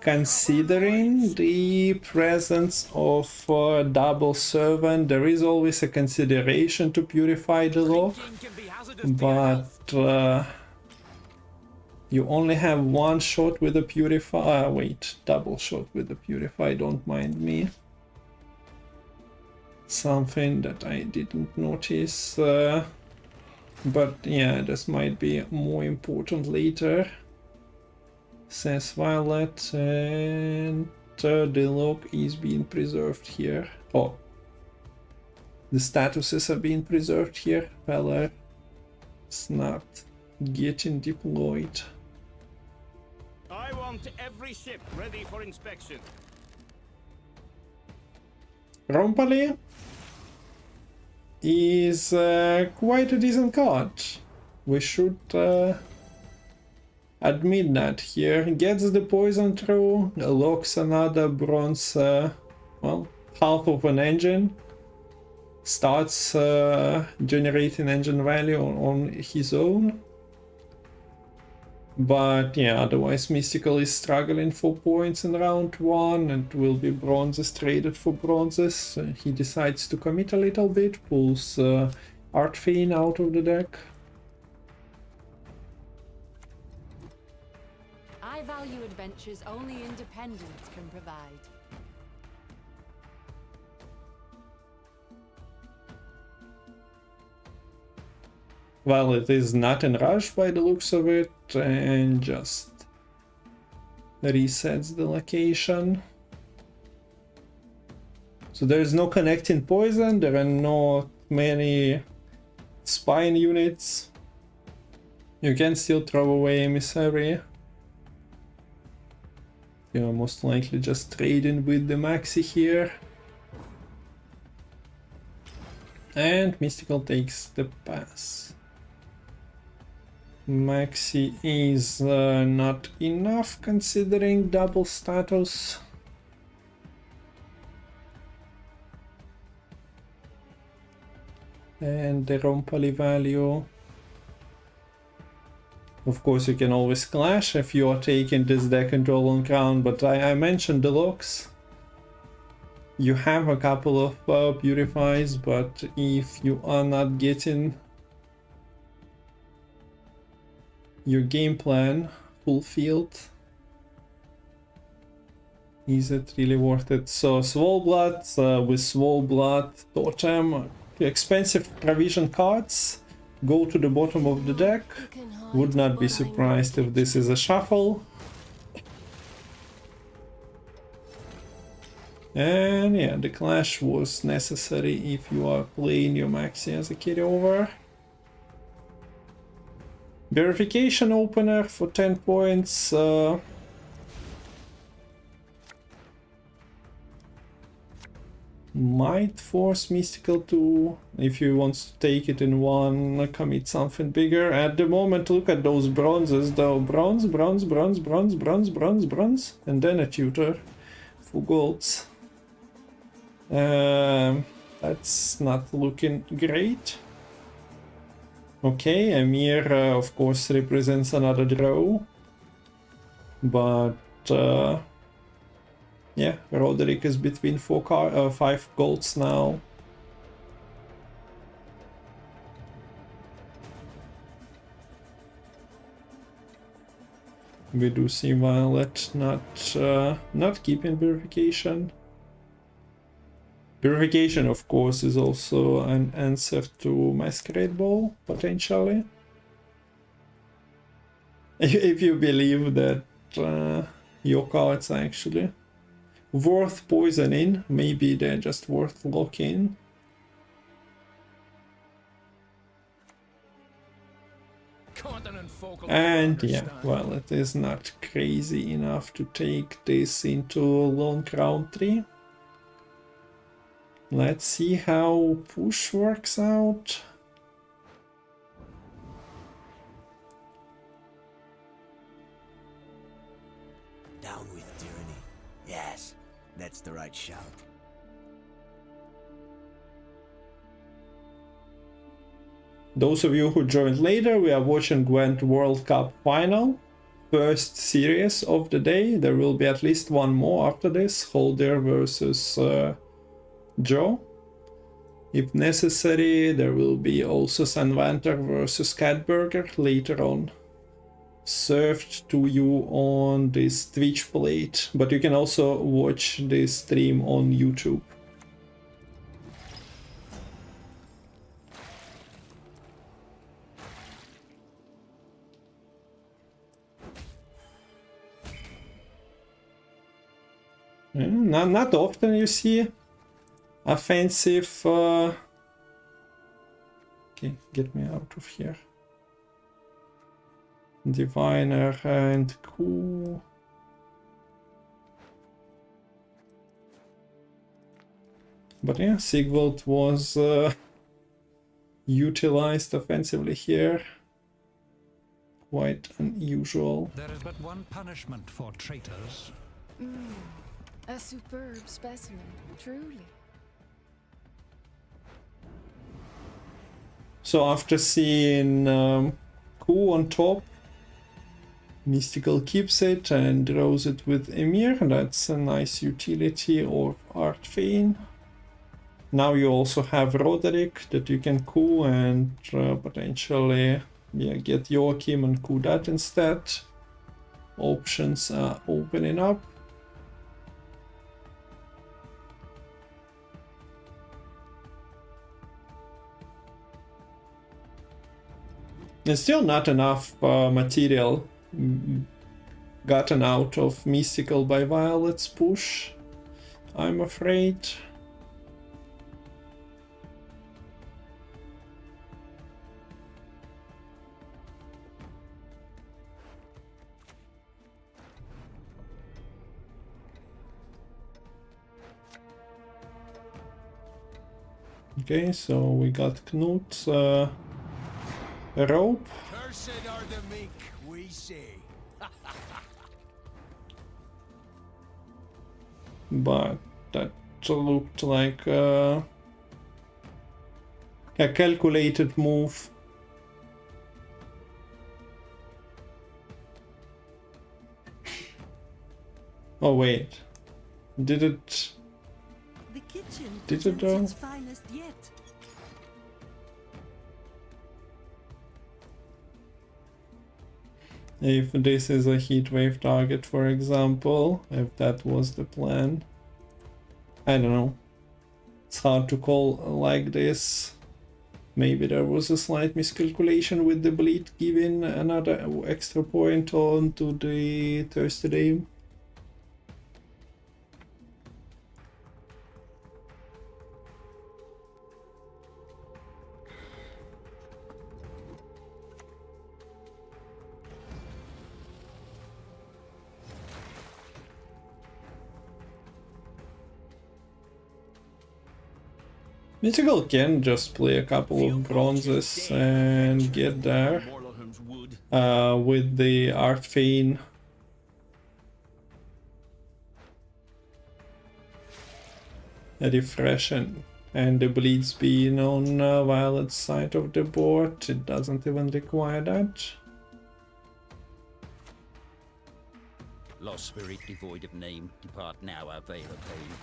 Considering the presence of double servant, there is always a consideration to purify the lock, but you only have one shot with the purify. Wait, double shot with the purify, don't mind me. Something that I didn't notice, but yeah, this might be more important later. Says Violet, and the log is being preserved here. Oh, the statuses are being preserved here. Valor is not getting deployed. I want every ship ready for inspection. Rompali is quite a decent card. We should admit that here. Gets the poison through, locks another bronze, well, half of an engine. Starts generating engine value on his own. But yeah, otherwise Mistikal is struggling for points in round 1 and will be bronzes traded for bronzes. He decides to commit a little bit, pulls Artfane out of the deck. I value adventures only independence can provide. Well, it is not in rush by the looks of it, and just resets the location. So there is no connecting poison, there are not many spine units. You can still throw away Emissary. You're most likely just trading with the Maxi here. And Mistikal takes the pass. Maxi is not enough considering double status. And the Rompali value. Of course, you can always clash if you are taking this deck into a long round, but I mentioned the locks. You have a couple of purifies, but if you are not getting your game plan fulfilled, is it really worth it? So Swole Blood with Swole Blood Totem, expensive provision cards go to the bottom of the deck. Would not be surprised if this is a shuffle. And yeah, the clash was necessary if you are playing your Maxi as a carryover. Verification opener for 10 points. Might force Mistikal to, if he wants to take it in one, commit something bigger. At the moment, look at those bronzes though. Bronze, bronze, bronze, bronze, bronze, bronze, bronze, and then a tutor for golds. That's not looking great. Okay, Amir of course represents another draw, but yeah, Roderick is between 5 golds now. We do see Violet not keeping verification. Purification, of course, is also an answer to Masquerade Ball, potentially. If you believe that your cards are actually worth poisoning, maybe they're just worth locking. And yeah, well, it is not crazy enough to take this into long round 3. Let's see how push works out. Down with tyranny. Yes, that's the right shout. Those of you who joined later, we are watching Gwent World Cup final. First series of the day. There will be at least one more after this. Holdyr versus Joe. If necessary, there will be also Sanvanter versus Catburger later on, served to you on this Twitch plate, but you can also watch this stream on YouTube. Not often you see offensive. Okay, get me out of here. Diviner and Coup. But yeah, Sigvald was utilized offensively here. Quite unusual. There is but one punishment for traitors. A superb specimen, truly. So after seeing Coup on top, Mistikal keeps it and draws it with Emir. That's a nice utility of Artfane. Now you also have Roderick that you can coup and potentially get Joachim and coup that instead. Options are opening up. There's still not enough material gotten out of Mistikal by Violet's push, I'm afraid. Okay, so we got Knut's rope. Cursed are the meek, we say. But that looked like a calculated move. Oh wait, did it? The kitchen Did it though? presents its finest yet. If this is a heatwave target, for example, if that was the plan. I don't know. It's hard to call like this. Maybe there was a slight miscalculation with the bleed giving another extra point on to the Thursday game. Mistikal can just play a couple of bronzes and get there with the Artfane. Refresh and the bleeds being on Violet's side of the board. It doesn't even require that. Lost spirit devoid of name, depart now our veil of pain.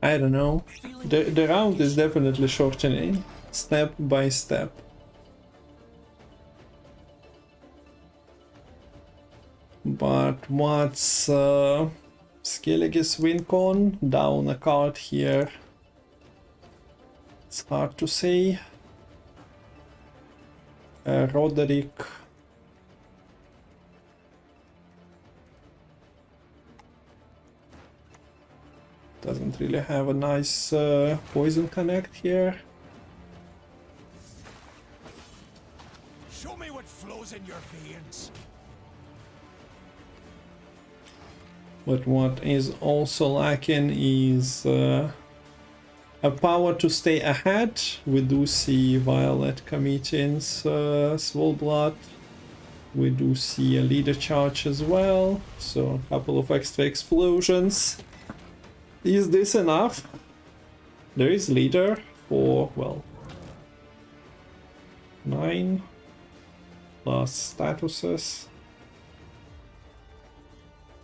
I don't know. The round is definitely shortening, step by step. But what's Skellig's win con? Down a card here. It's hard to say. Roderick. Doesn't really have a nice poison connect here. Show me what flows in your veins. But what is also lacking is a power to stay ahead. We do see Violet committing Swole Blood. We do see a leader charge as well. So a couple of extra explosions. Is this enough? There is leader for, well, 9 plus statuses.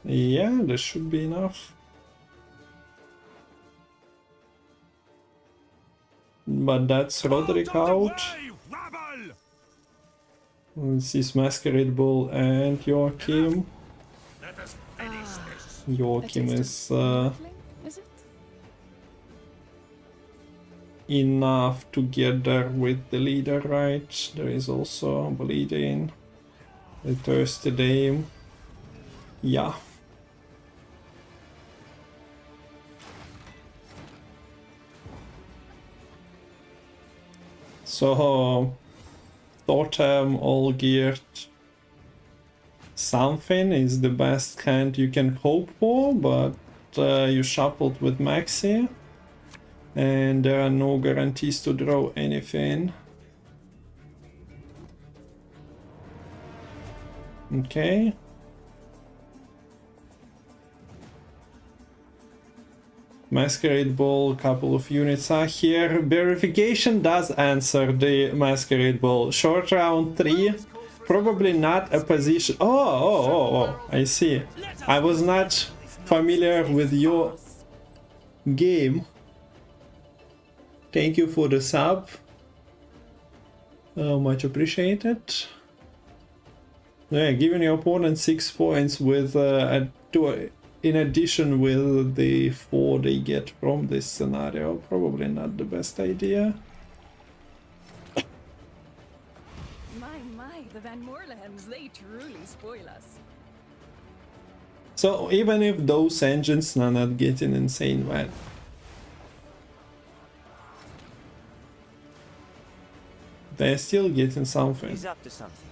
Yeah, this should be enough. But that's Roderick out. This is Masquerade Bull and Joachim. Joachim is Is it? enough to get there with the leader, right? There is also bleeding, the thirsty dame. Yeah. So totem all geared something is the best hand you can hope for, but you shuffled with Maxi and there are no guarantees to draw anything. Okay. Masquerade Ball, couple of units are here. Verification does answer the Masquerade Ball. Short round 3, probably not a position. Oh, I see. I was not familiar with your game. Thank you for the sub. Much appreciated. Yeah, giving your opponent 6 points with in addition with the 4 they get from this scenario, probably not the best idea. My, the Van Moorlands, they truly spoil us. So even if those engines are not getting insane bad, they're still getting something. He's up to something.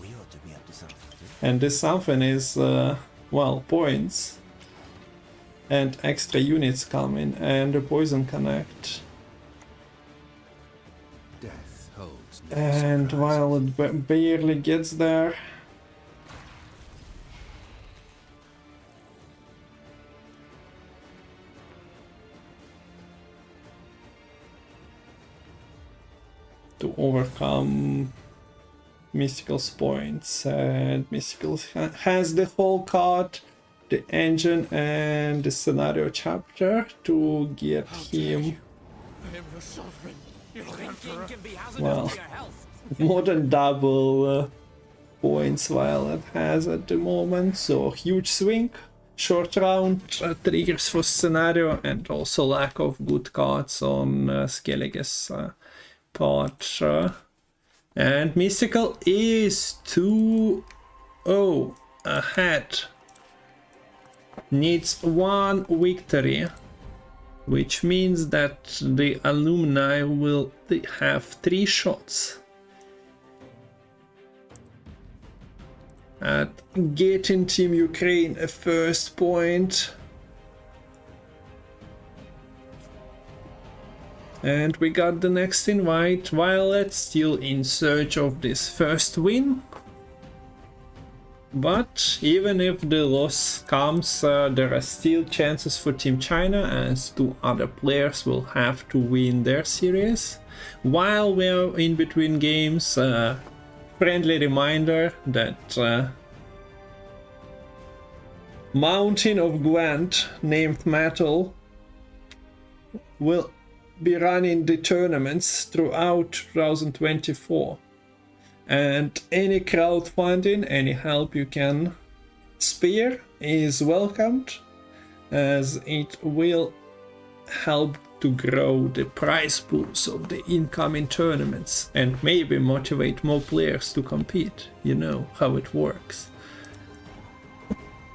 We ought to be up to something too. And this something is, well, points. And extra units coming, and the poison connect. Death holds no And while it barely gets there, to overcome Mystical's points, and Mystical has the whole card, the engine and the scenario chapter to get him, well, more than double points Violet has at the moment. So huge swing, short round triggers for scenario, and also lack of good cards on Skellige's part. And Mistikal is 2-0 ahead. Needs 1 victory, which means that the alumni will have 3 shots at getting Team Ukraine a first point. And we got the next invite. Violet still in search of this first win. But even if the loss comes, there are still chances for Team China, as 2 other players will have to win their series. While we're in between games, friendly reminder that Mountain of Gwent, named Metal, will be running the tournaments throughout 2024. And any crowdfunding, any help you can spare is welcomed, as it will help to grow the prize pools of the incoming tournaments and maybe motivate more players to compete. You know how it works.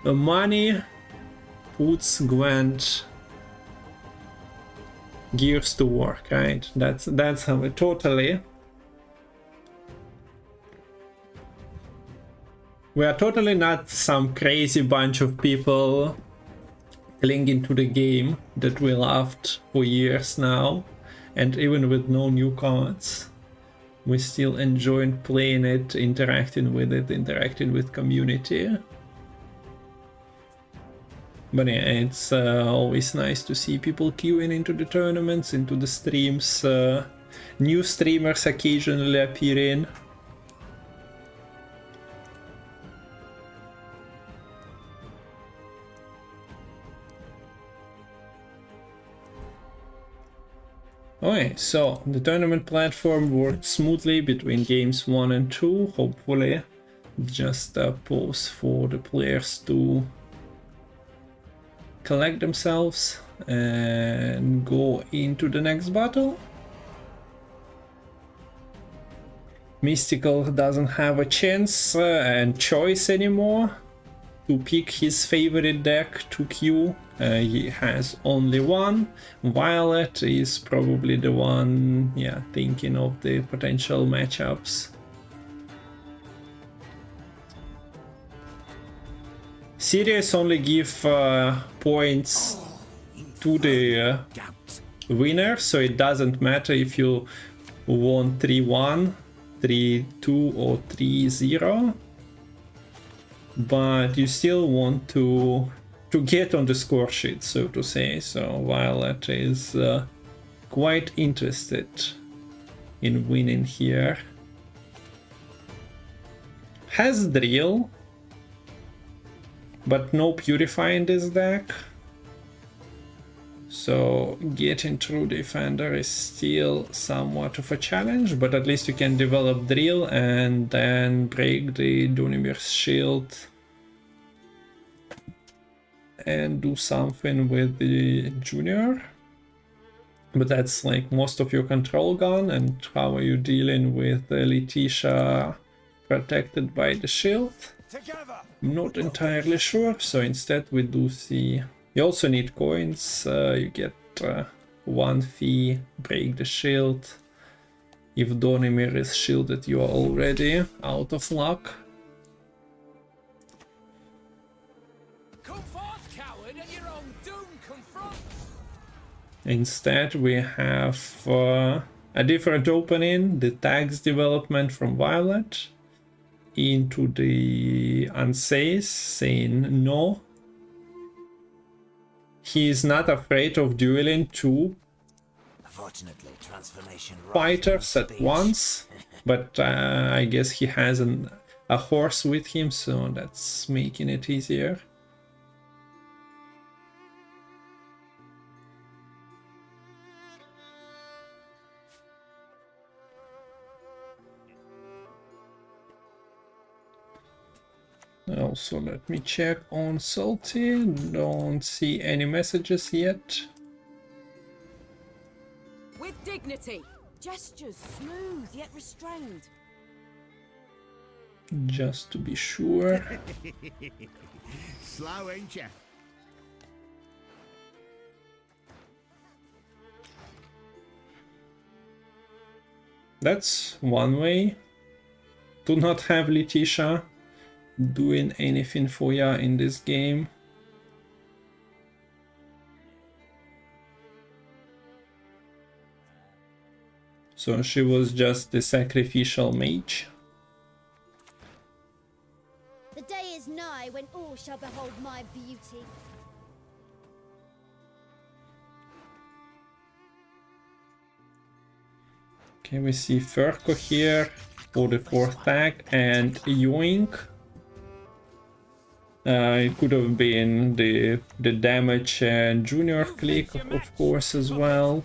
The money puts Gwent gears to work, right? That's how it totally. We are totally not some crazy bunch of people clinging to the game that we loved for years now, and even with no new cards, we still enjoy playing it, interacting with community. But yeah, it's always nice to see people queuing into the tournaments, into the streams, new streamers occasionally appearing. Okay, so the tournament platform worked smoothly between games 1 and 2. Hopefully, just a pause for the players to collect themselves and go into the next battle. Mistikal doesn't have a chance and choice anymore to pick his favorite deck to queue. He has only one. Violet is probably the one, yeah, thinking of the potential matchups. Series only give points to the winner, so it doesn't matter if you won 3-1, 3-2 or 3-0, but you still want to get on the score sheet, so to say. So Violet is quite interested in winning here. Has Drill, but no Purify in this deck. So getting through Defender is still somewhat of a challenge, but at least you can develop Drill and then break the Dunimir's shield and do something with the Junior. But that's like most of your control gone, and how are you dealing with Letitia protected by the shield? I'm not entirely sure, so instead we do see... You also need coins, you get 1 fee, break the shield. If Donimir is shielded, you are already out of luck. Come forth, coward, and your own doom confront. Instead we have a different opening, the tags development from Violet into the Unsays, saying no. He is not afraid of dueling two fighters at once, but I guess he has a horse with him, so that's making it easier. Also, let me check on Salty. Don't see any messages yet. With dignity. Gestures smooth yet restrained. Just to be sure. Slow, ain't ya? That's one way to not have Letitia doing anything for ya in this game. So she was just the sacrificial mage. The day is nigh when all shall behold my beauty. Okay, we see Furko here for the 4th tag and Yoink. It could have been the damage and Junior click, of course, as well.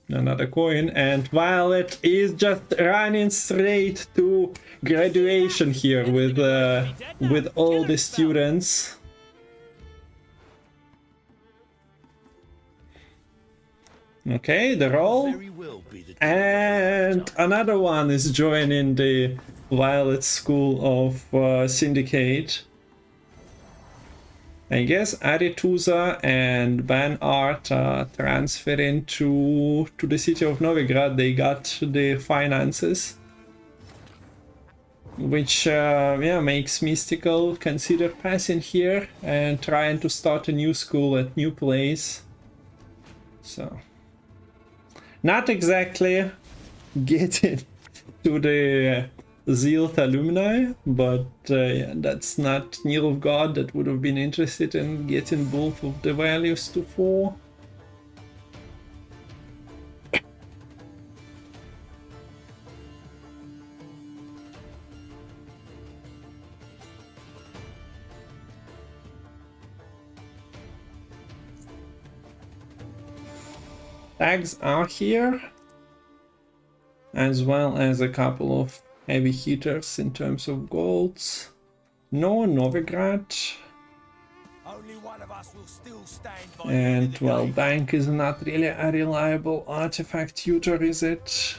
Another coin, and Violet is just running straight to graduation here with all the students. Okay, the roll, and another one is joining the Violet School of Syndicate. I guess Aretusa and Ban Art are transferring to the city of Novigrad. They got the finances, which yeah, makes Mistikal consider passing here and trying to start a new school at new place. So not exactly getting to the Zealth alumni, but yeah, that's not Kneel of God that would have been interested in getting both of the values to 4. Tags are here, as well as a couple of heavy hitters in terms of golds. No Novigrad. Only one of us will still stand by And the well, game. Bank is not really a reliable artifact tutor, is it?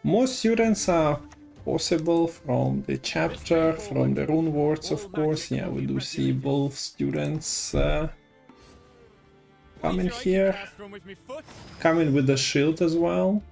More students are possible from the chapter, from the rune words, of course. Yeah, we do see both students coming here, coming with the shield as well.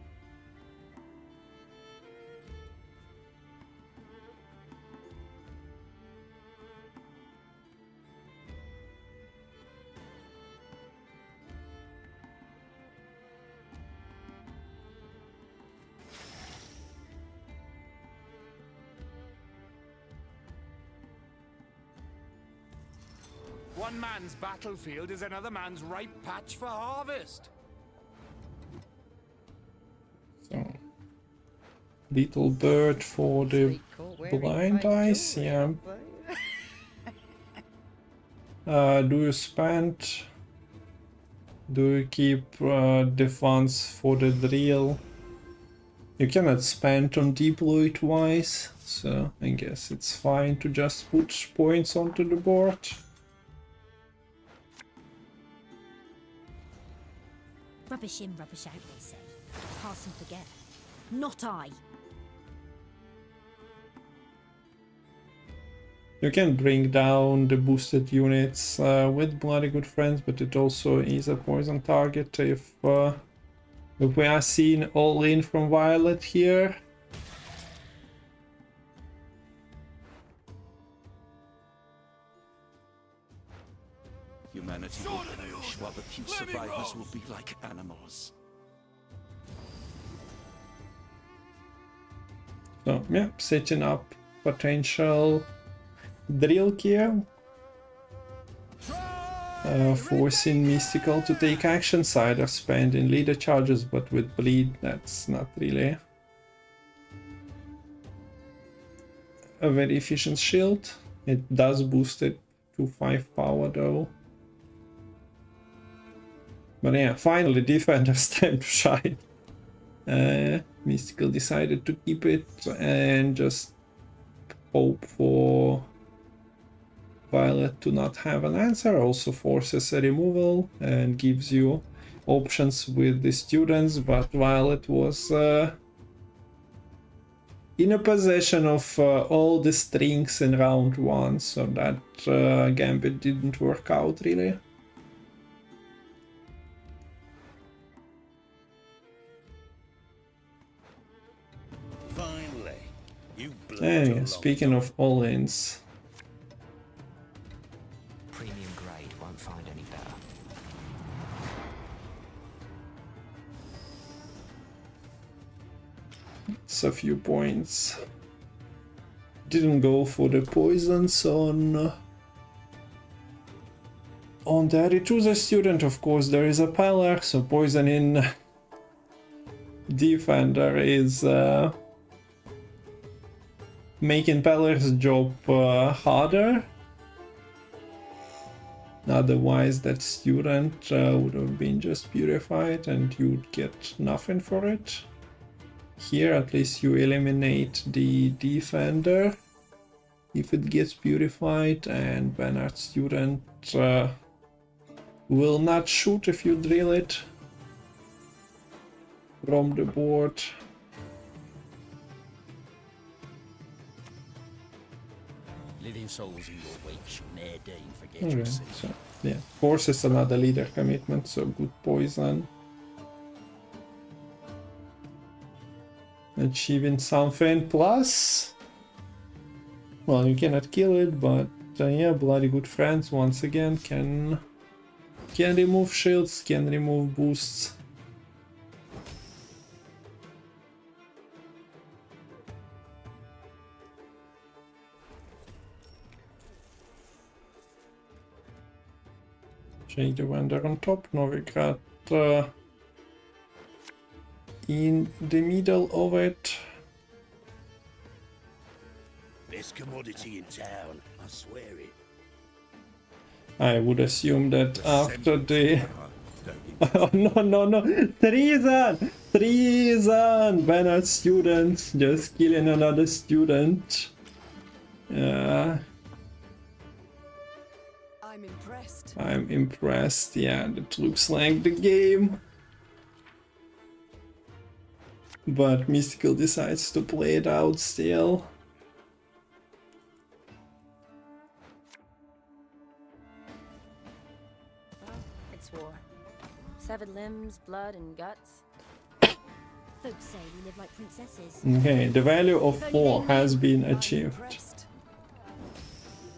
One man's battlefield is another man's ripe patch for harvest. So, little bird for the blind eyes, yeah. Do you spend? Do you keep the funds for the drill? You cannot spend on deploy twice, so I guess it's fine to just put points onto the board. Rubbish in, rubbish out, they say. Pass and forget. Not I. You can bring down the boosted units with Bloody Good Friends, but it also is a poison target if we are seeing all in from Violet here. Humanity will perish while the few survivors will be like animals. So yeah, setting up potential drill kill. Forcing Mistikal to take action, either spending leader charges, but with bleed that's not really a very efficient shield. It does boost it to 5 power though. But yeah, finally defenders time to shine. Mistikal decided to keep it and just hope for Violet to not have an answer. Also forces a removal and gives you options with the students, but Violet was in a possession of all the strings in round 1, so that gambit didn't work out really. Finally, you And yeah, speaking of all-ins, Premium grade won't find any better. it's a few points. Didn't go for the poisons on that. It was a student, of course. There is a Pillar, so poisoning defender is making Peller's job harder. Otherwise that student would have been just purified and you'd get nothing for it. Here at least you eliminate the defender if it gets purified, and Bernard student will not shoot if you drill it from the board. Living souls in your wake shall ne'er deign forget Okay, your sin. so yeah, force is another leader commitment, so good poison. Achieving something plus, well, you cannot kill it, but yeah, Bloody Good Friends once again can remove shields, can remove boosts. Change the vendor on top. Novigrad in the middle of it. Best commodity in town, I swear it. I would assume that after the Don't be Oh, no. Treason! Treason! Banned student just killing another student. I'm impressed. I'm impressed. Yeah, that looks like the game. But Mistikal decides to play it out still. Well, it's war. Severed limbs, blood, and guts. Folks say we live like princesses. Okay, the value of 4 has been achieved.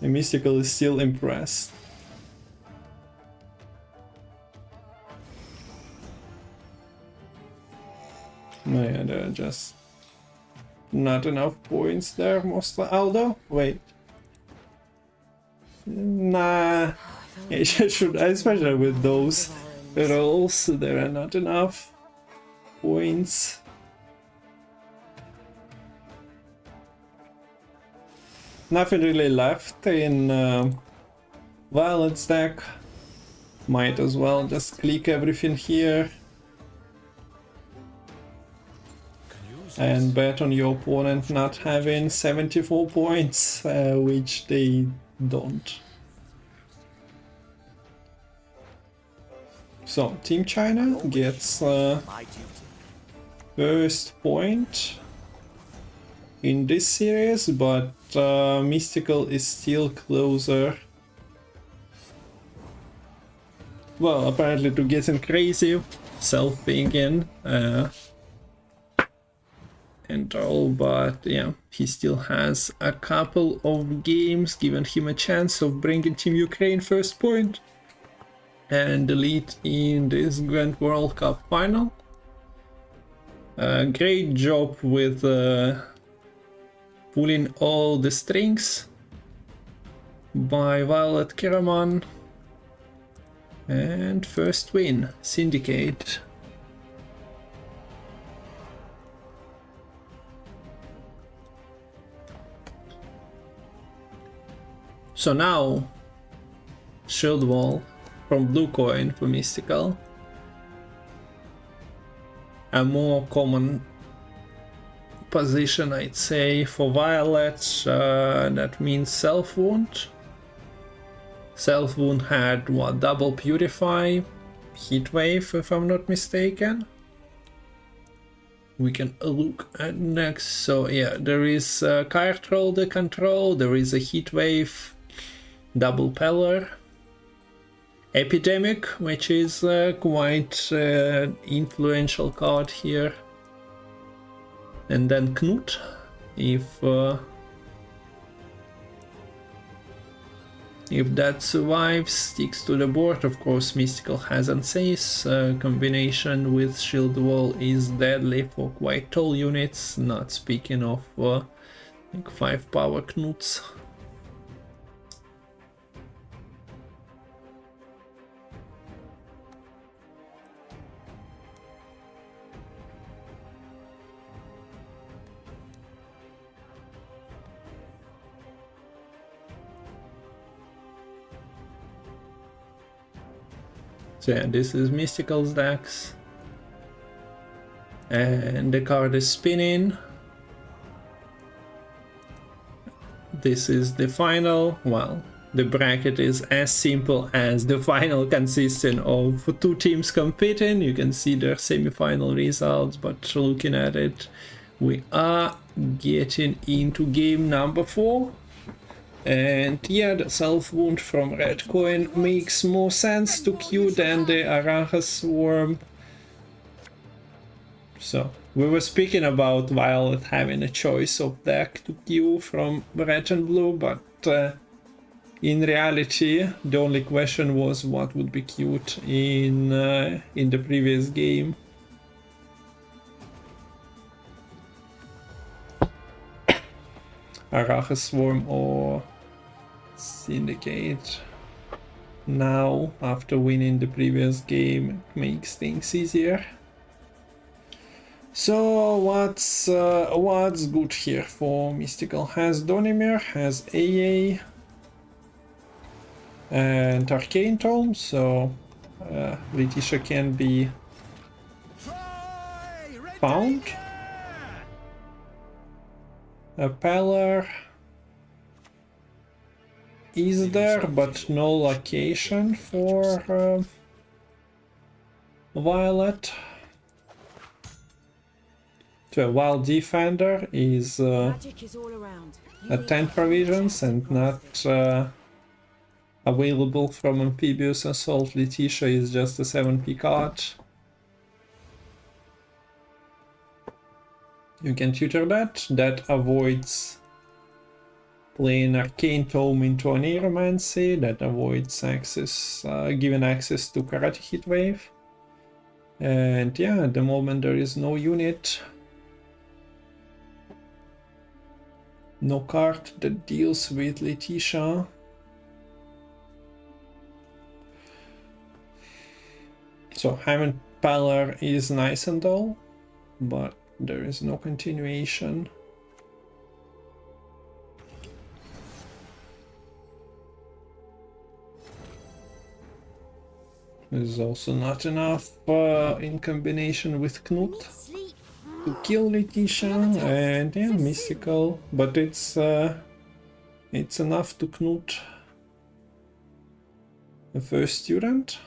And Mistikal is still impressed. No, yeah, there are just not enough points there, mostly. Although, wait. Nah, I should, especially with those rolls, there are not enough points. Nothing really left in Violet's deck. Might as well just click everything here. And bet on your opponent not having 74 points, which they don't. So, Team China gets first point in this series, but Mistikal is still closer. Well, apparently to getting crazy, self-pinging, and all, but yeah, he still has a couple of games giving him a chance of bringing Team Ukraine first point and the lead in this Gwent World Cup final. Great job with pulling all the strings by Violet.Kiramman, and first win, Syndicate. So now, Shield Wall from blue coin for Mistikal. A more common position, I'd say, for Violet, that means Self Wound. Self Wound had what, double Purify, Heat Wave if I'm not mistaken. We can look at next. So yeah, there is Card Roll the control, there is a Heat Wave, Double Peller, Epidemic, which is quite influential card here, and then Knut, if that survives, sticks to the board. Of course, Mistikal has Unsafe. Combination with Shield Wall is deadly for quite tall units, not speaking of like 5 power Knuts. So yeah, this is Mistikal's decks, and the card is spinning. This is the final. Well, the bracket is as simple as the final, consisting of 2 teams competing. You can see their semi-final results, but looking at it, we are getting into game number 4. And yeah, the Self Wound from red coin makes more sense to queue than the Arachas Worm. So, we were speaking about Violet having a choice of deck to queue from red and blue, but in reality, the only question was what would be queued in the previous game. Arachas Swarm or Syndicate. Now, after winning the previous game, it makes things easier. So what's good here for Mistikal? Has Donimir, has AA, and Arcane Tome, so Letitia can be found. A Peller is there, but no location for Violet. So while Defender is Magic is all around. at 10 provisions and not available from Amphibious Assault, Letitia is just a 7p card. You can tutor that. That avoids playing Arcane Tome into an Aeromancy. That avoids access, given access to Karate Hit Wave. And yeah, at the moment there is no unit, no card that deals with Letitia. So having Peller is nice and all, but there is no continuation. There's also not enough in combination with Knut to kill Letitia, and yeah, Mistikal, but it's enough to Knut the first student.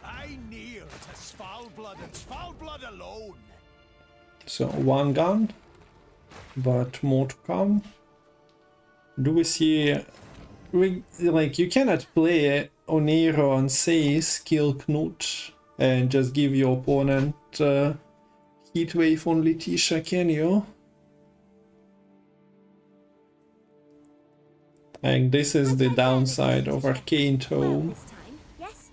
I kneel to Svalblood and Svalblood alone. So one gun, but more to come. Do we see, like, you cannot play Oniro and say kill Knut and just give your opponent Heat Wave on Letitia, can you? Like, this is the downside of Arcane Tome. Yes?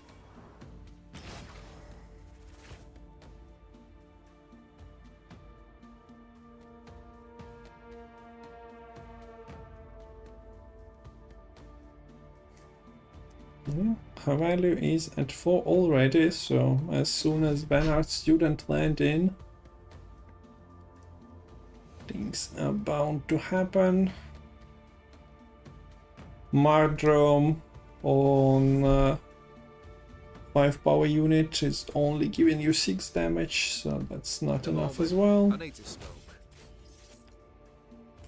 Yeah, her value is at 4 already, so as soon as Bernard's student land in, things are bound to happen. Mardrome on 5 power unit is only giving you 6 damage, so that's not enough as well.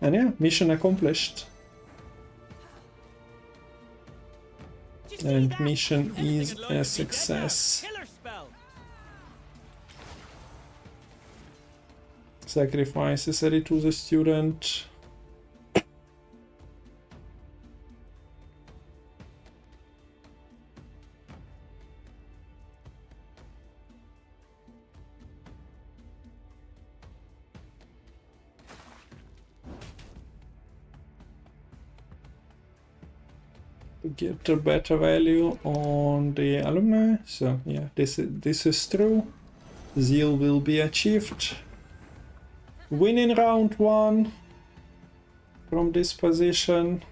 And yeah, mission accomplished. And mission is a success. Sacrifice necessary to the student. To get a better value on the alumni. So yeah, this is true. Zeal will be achieved. Winning round 1 from this position.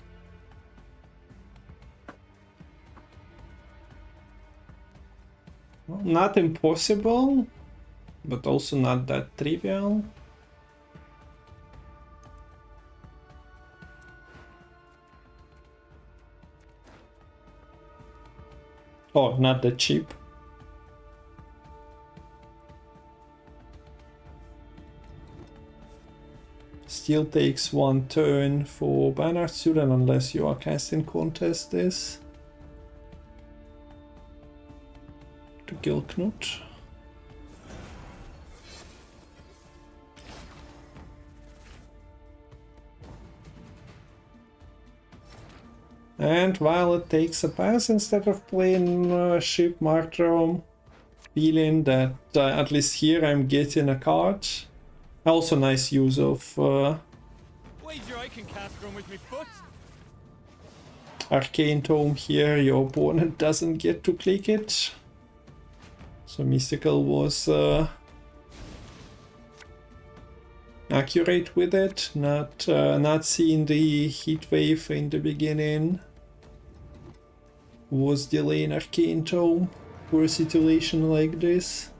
Well, not impossible, but also not that trivial. Oh, not that cheap. Still takes 1 turn for Bernard student unless you are casting contest this to kill Knut. And Violet takes a pass instead of playing Ship Martrom, feeling that at least here I'm getting a card. Also nice use of Arcane Tome here, your opponent doesn't get to click it. So Mistikal was accurate with it, not seeing the heat wave in the beginning was delaying Arcane Tome for a situation like this.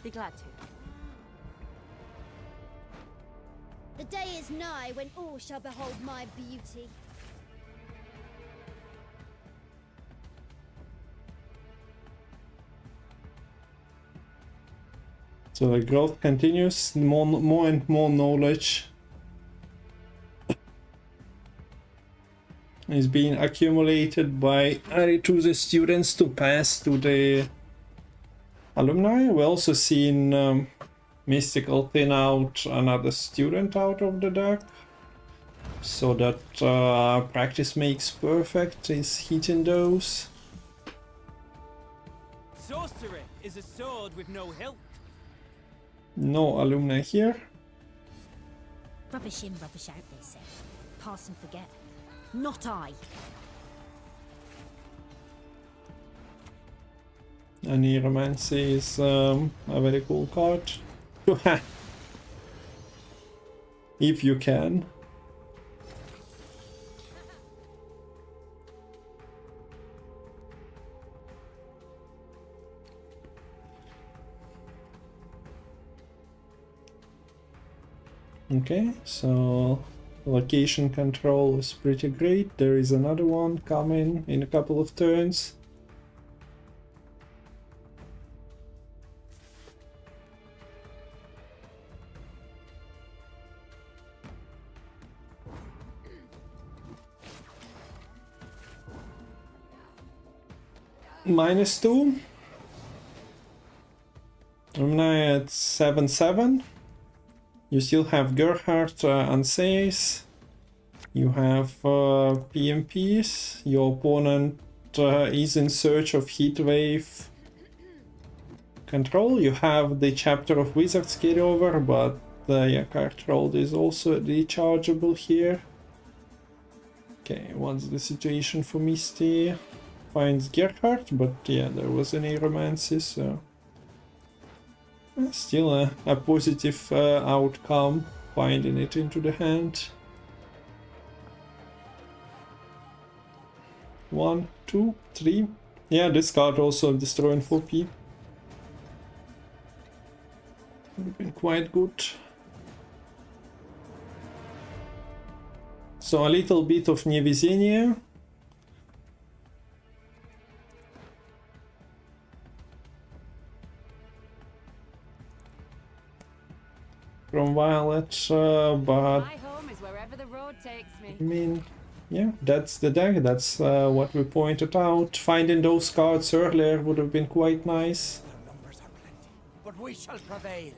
Be glad to. The day is nigh when all shall behold my beauty. So the growth continues, more and more knowledge is being accumulated to the students to pass to the alumni. We also seen Mistikal thin out another student out of the deck, so that practice makes perfect is hitting those. Sorcery is a sword with no hilt. No alumni here. Rubbish in, rubbish out, they say. Pass and forget. Not I. And Neuromancy is a very cool card to have. If you can. Okay, so location control is pretty great. There is another one coming in a couple of turns. -2. I'm now at 7-7. You still have Gerhardt and Says. You have PMPs. Your opponent is in search of Heatwave control. You have the chapter of Wizards carryover, but the card rolled is also rechargeable here. Okay, what's the situation for Misty? Finds Gerhardt, but yeah, there was an Aeromancy, so still a positive outcome, finding it into the hand. 1, 2, 3. Yeah, this card also destroying 4P. Would have been quite good. So a little bit of невезение. From Violet, but My home is wherever the road takes me. I mean, yeah, that's the deck, that's what we pointed out. Finding those cards earlier would have been quite nice. Their numbers are plenty, but we shall prevail.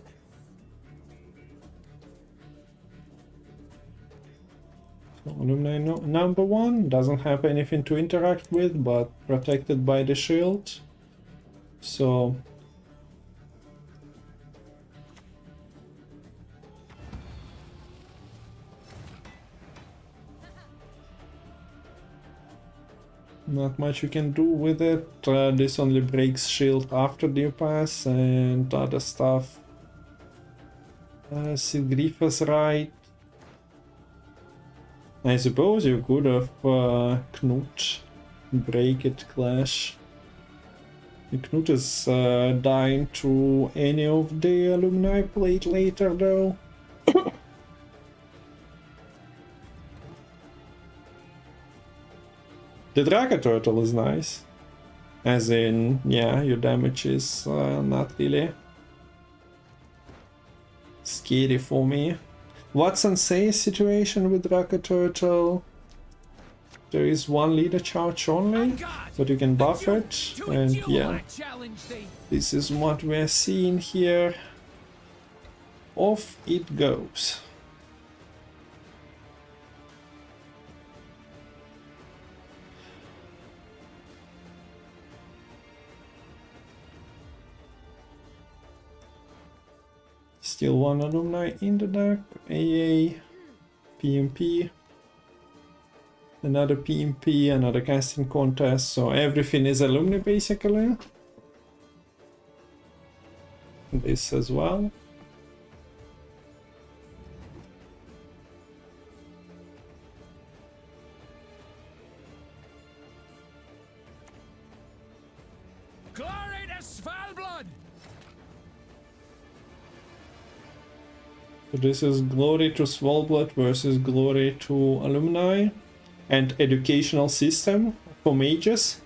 So Alumni number 1 doesn't have anything to interact with, but protected by the shield. So not much you can do with it. This only breaks shield after the pass and other stuff. Sigrifa's right. I suppose you could have Knut break it, clash. Knut is dying to any of the alumni played later though. The Dragon Turtle is nice. As in, yeah, your damage is not really scary for me. Watson says situation with Dragon Turtle. There is one leader charge only, but you can buff it, and yeah, this is what we are seeing here. Off it goes. Still one alumni in the deck, AA, PMP, another PMP, another casting contest, so everything is alumni basically. This as well. Glory to Svalbard! So this is Glory to Svalbard versus Glory to Alumni and Educational System for mages.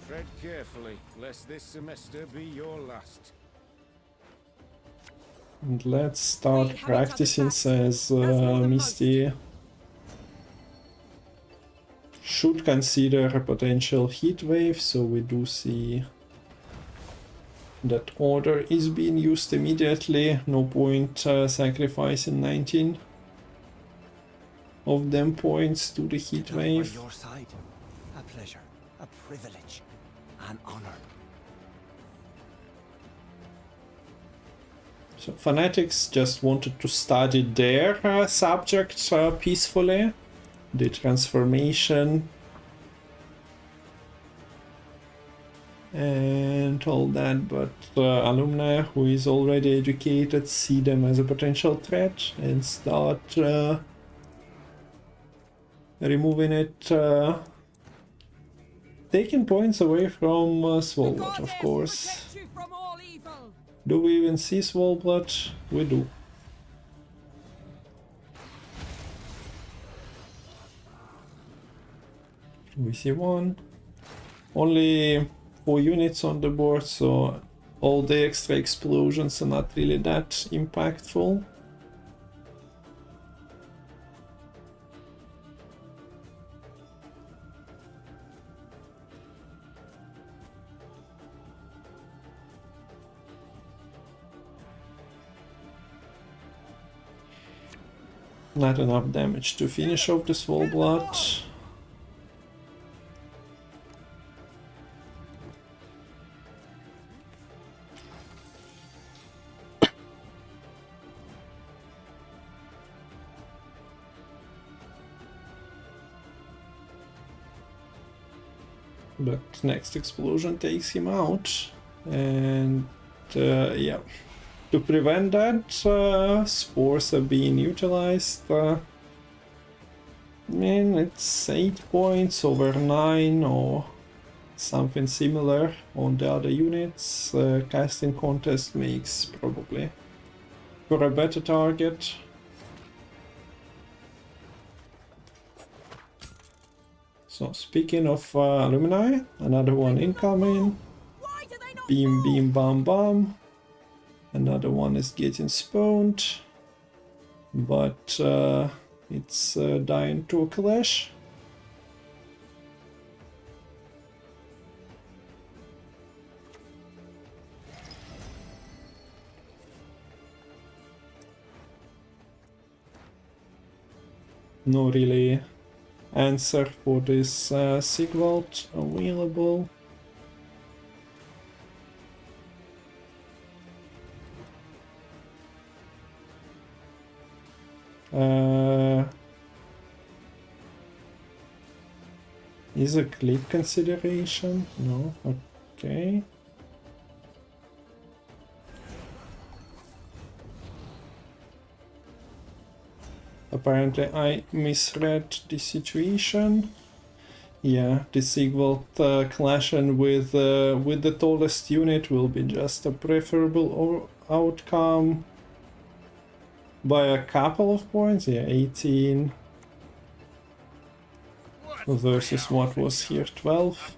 Tread carefully, lest this semester be your last. And let's start practicing, says Misty. Should consider a potential heat wave, so we do see that order is being used immediately. No point sacrificing 19 of them points to the heat wave. By your side, a pleasure, a privilege, an honor. So fanatics just wanted to study their subject peacefully. The transformation and all that, but alumni who is already educated see them as a potential threat and start removing it, taking points away from Svalbard, of course. Do we even see Svalbard? We do. We see one. Only 4 units on the board, so all the extra explosions are not really that impactful. Not enough damage to finish off the Svalbard. But next explosion takes him out, and yeah, to prevent that, spores are being utilized. I mean, it's 8 points over 9 or something similar on the other units. Casting contest makes probably for a better target. So speaking of alumni, another one incoming. Beam, beam, bam, bam. Another one is getting spawned, but it's dying to a clash. No really answer for this Sigvald available. Is a clip consideration? No, okay. Apparently I misread the situation. Yeah, the Sigvald clashing with the tallest unit will be just a preferable outcome by a couple of points. Yeah, 18 versus what was here, 12.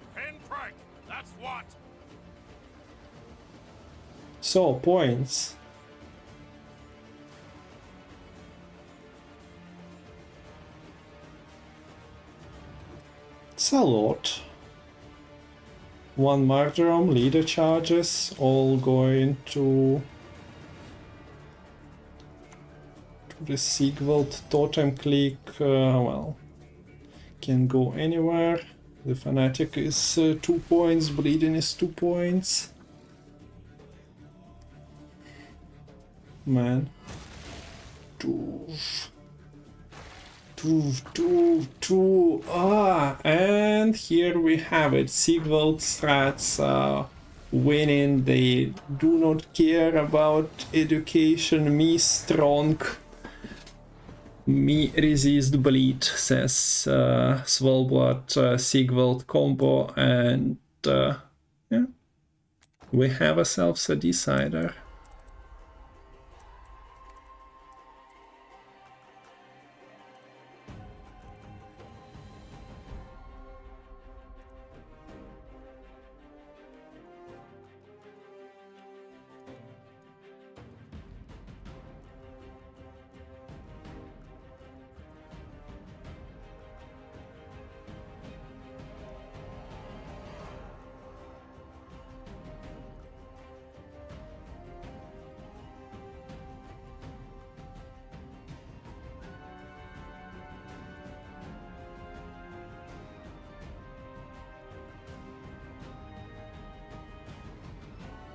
So, points. It's a lot. 1 martyrdom, leader charges, all going to the Sigvald totem click. Well, can go anywhere. The fanatic is 2 points, bleeding is 2 points. Man. And here we have it. Sigvald strats winning. They do not care about education. Me strong. Me resist bleed, says Svalbard Sigvald combo, and yeah. We have ourselves a decider.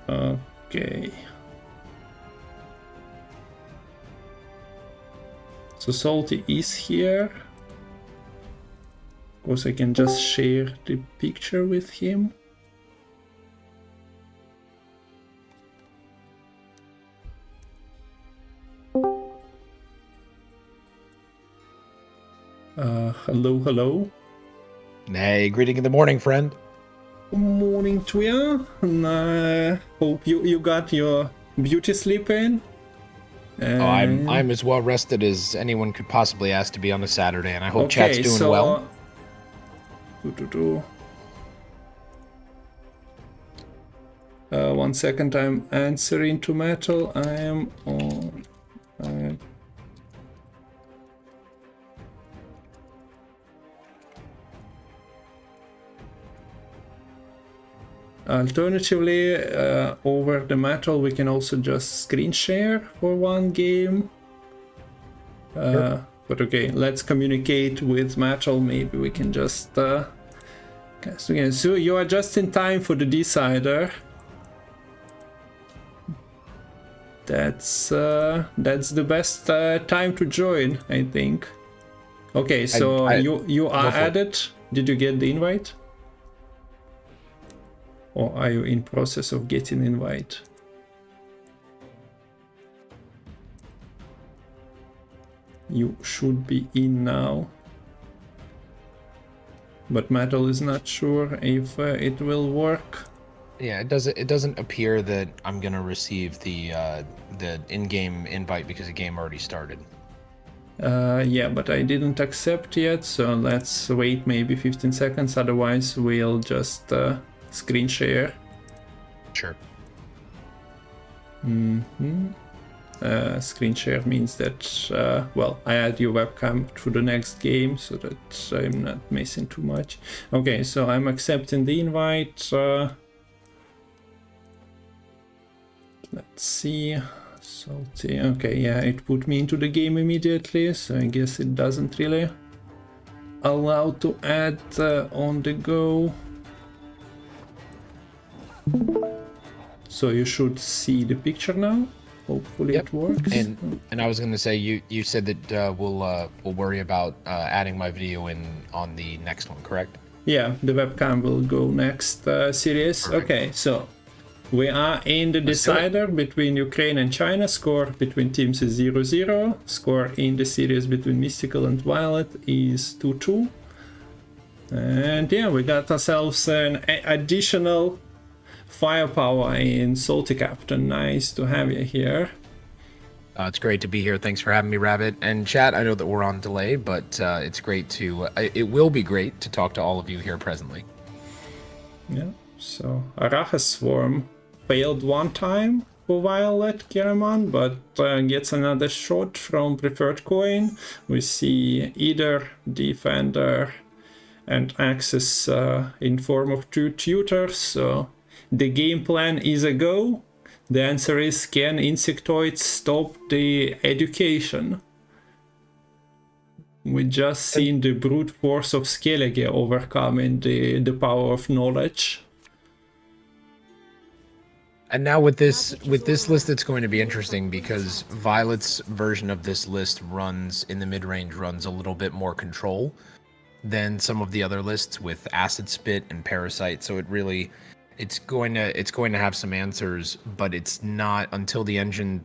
Okay. So Salty is here. Of course, I can just share the picture with him. Hello, hello. Hey, greeting in the morning, friend. Morning to you. And, hope you got your beauty sleep in. Oh, I'm as well rested as anyone could possibly ask to be on a Saturday, and I hope chat's doing well. 1 second, I'm answering to Metal. I am on. Alternatively, over the Metal, we can also just screen share for one game. Sure. But okay, let's communicate with Metal. Maybe we can just. So you are just in time for the decider. That's the best time to join, I think. Okay, so you are added. Did you get the invite? Or are you in process of getting invite? You should be in now. But Metal is not sure if it will work. Yeah, it doesn't appear that I'm gonna receive the in-game invite because the game already started. Yeah, but I didn't accept yet, so let's wait maybe 15 seconds, otherwise we'll just screen share. Sure. Screen share means that, well, I add your webcam to the next game so that I'm not missing too much. Okay, so I'm accepting the invite. Let's see. Salty. Okay, yeah, it put me into the game immediately, so I guess it doesn't really allow to add on the go. So you should see the picture now. Hopefully it works. And I was going to say, you said that we'll worry about adding my video in on the next one, correct? Yeah, the webcam will go next series. Perfect. Okay, so we are in the decider between Ukraine and China. Score between teams is 0-0. Score in the series between Mistikal and Violet is 2-2. And yeah, we got ourselves an additional firepower in Salty Captain. Nice to have you here. It's great to be here. Thanks for having me, Rabbit. And chat, I know that we're on delay, but it's great to... it will be great to talk to all of you here presently. Yeah, so Arachas Swarm failed one time for Violet.Kiramman, but gets another shot from Preferred Coin. We see either Defender and Access in form of 2 tutors, so the game plan is a go. The answer is, can insectoids stop the education? We just seen the brute force of Skellige overcoming the power of knowledge. And now with this list, it's going to be interesting because Violet's version of this list runs in the mid-range, runs a little bit more control than some of the other lists with Acid Spit and Parasite. So it really, it's going to have some answers, but it's not until the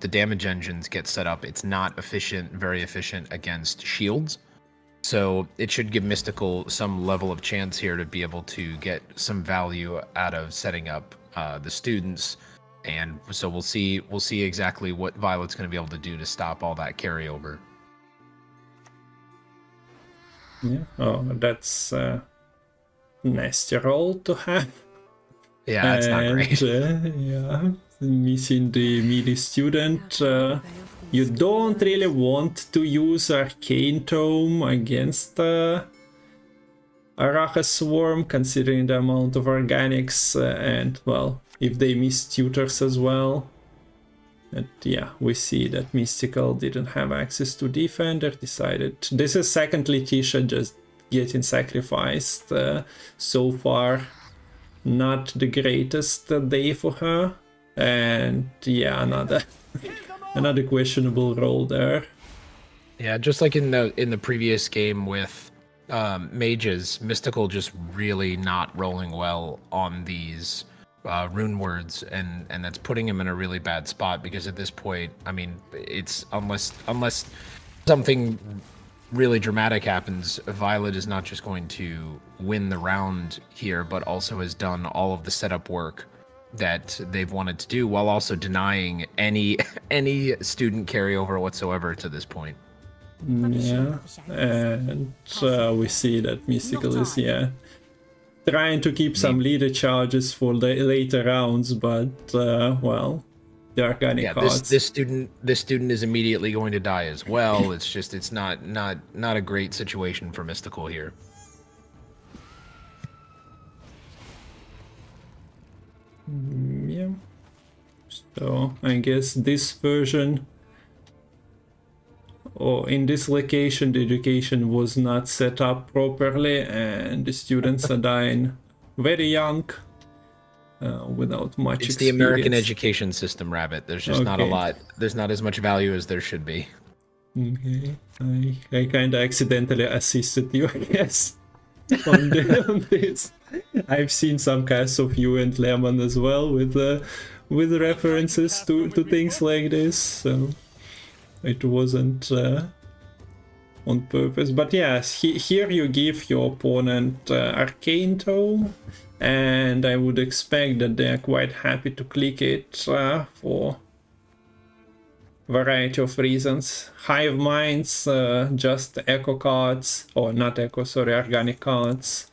damage engines get set up. It's not very efficient against shields. So it should give Mistikal some level of chance here to be able to get some value out of setting up the students, and so we'll see exactly what Violet's going to be able to do to stop all that carryover. Yeah. Oh, that's a nasty roll to have. Yeah, that's not great. Yeah, missing the melee student. You don't really want to use Arcane Tome against Arachas Swarm, considering the amount of organics, and well, if they miss tutors as well. And yeah, we see that Mistikal didn't have access to Defender, decided... This is second Letitia just getting sacrificed. So far, not the greatest day for her. And yeah, another questionable role there. Yeah, just like in the previous game with mages, Mistikal just really not rolling well on these rune words, and that's putting him in a really bad spot, because at this point, I mean, it's unless something really dramatic happens, Violet is not just going to win the round here, but also has done all of the setup work that they've wanted to do, while also denying any student carryover whatsoever to this point. Yeah, and we see that Mistikal is trying to keep some leader charges for the later rounds, but well, the organic cards. This student is immediately going to die as well. It's not a great situation for Mistikal here. Yeah. So I guess this version, or in this location, the education was not set up properly, and the students are dying very young, without much experience. It's the American education system, Rabbit. There's just not a lot. There's not as much value as there should be. Okay, I kind of accidentally assisted you, I guess, on this. I've seen some casts of you and Lemon as well with references to things like this, so it wasn't on purpose. But yes, here you give your opponent Arcane Tome, and I would expect that they are quite happy to click it for variety of reasons. Hive Minds, just Echo cards, or not Echo, sorry, organic cards.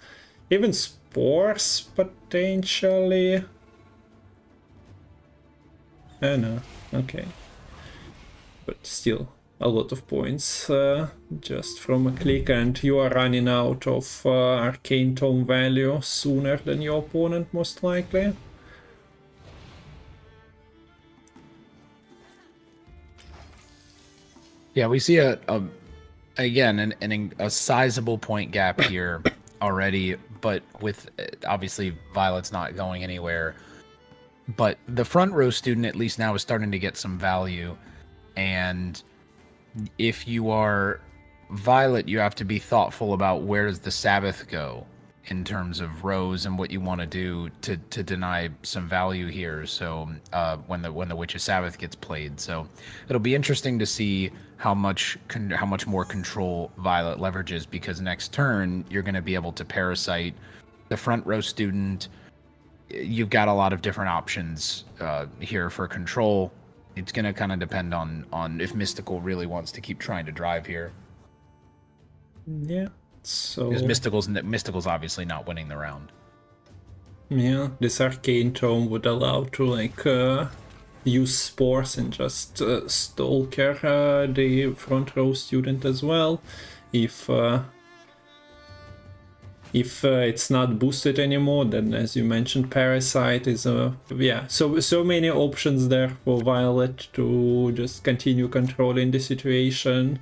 Even Spores, potentially. No, okay. But still, a lot of points just from a click, and you are running out of Arcane Tome value sooner than your opponent, most likely. Yeah, we see again a sizable point gap here already, but with obviously Violet's not going anywhere. But the front row student at least now is starting to get some value, and if you are Violet, you have to be thoughtful about where does the Sabbath go in terms of rows and what you want to do to deny some value here. So when the Witch's Sabbath gets played, so it'll be interesting to see how much more control Violet leverages, because next turn you're going to be able to parasite the front row student. You've got a lot of different options here for control. It's going to kind of depend on if Mistikal really wants to keep trying to drive here. Yeah. So because Mistical's obviously not winning the round. Yeah, this Arcane Tome would allow to use Spores and just stalker the front row student as well, if it's not boosted anymore. Then, as you mentioned, Parasite is so many options there for Violet to just continue controlling the situation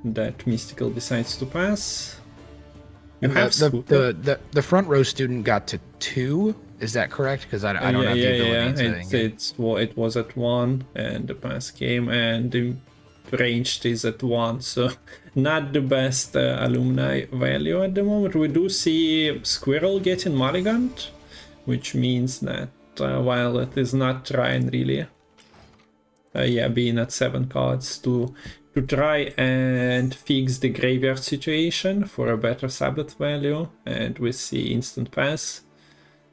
that Mistikal decides to pass. You have the front row student got to 2. Is that correct? Because I don't have the ability to. It was at 1, and the pass came, and the ranged is at 1. So not the best alumni value at the moment. We do see Squirrel getting Mulligant, which means that Violet is not trying really. Being at 7 cards to try and fix the graveyard situation for a better Sabbath value, and we see instant pass.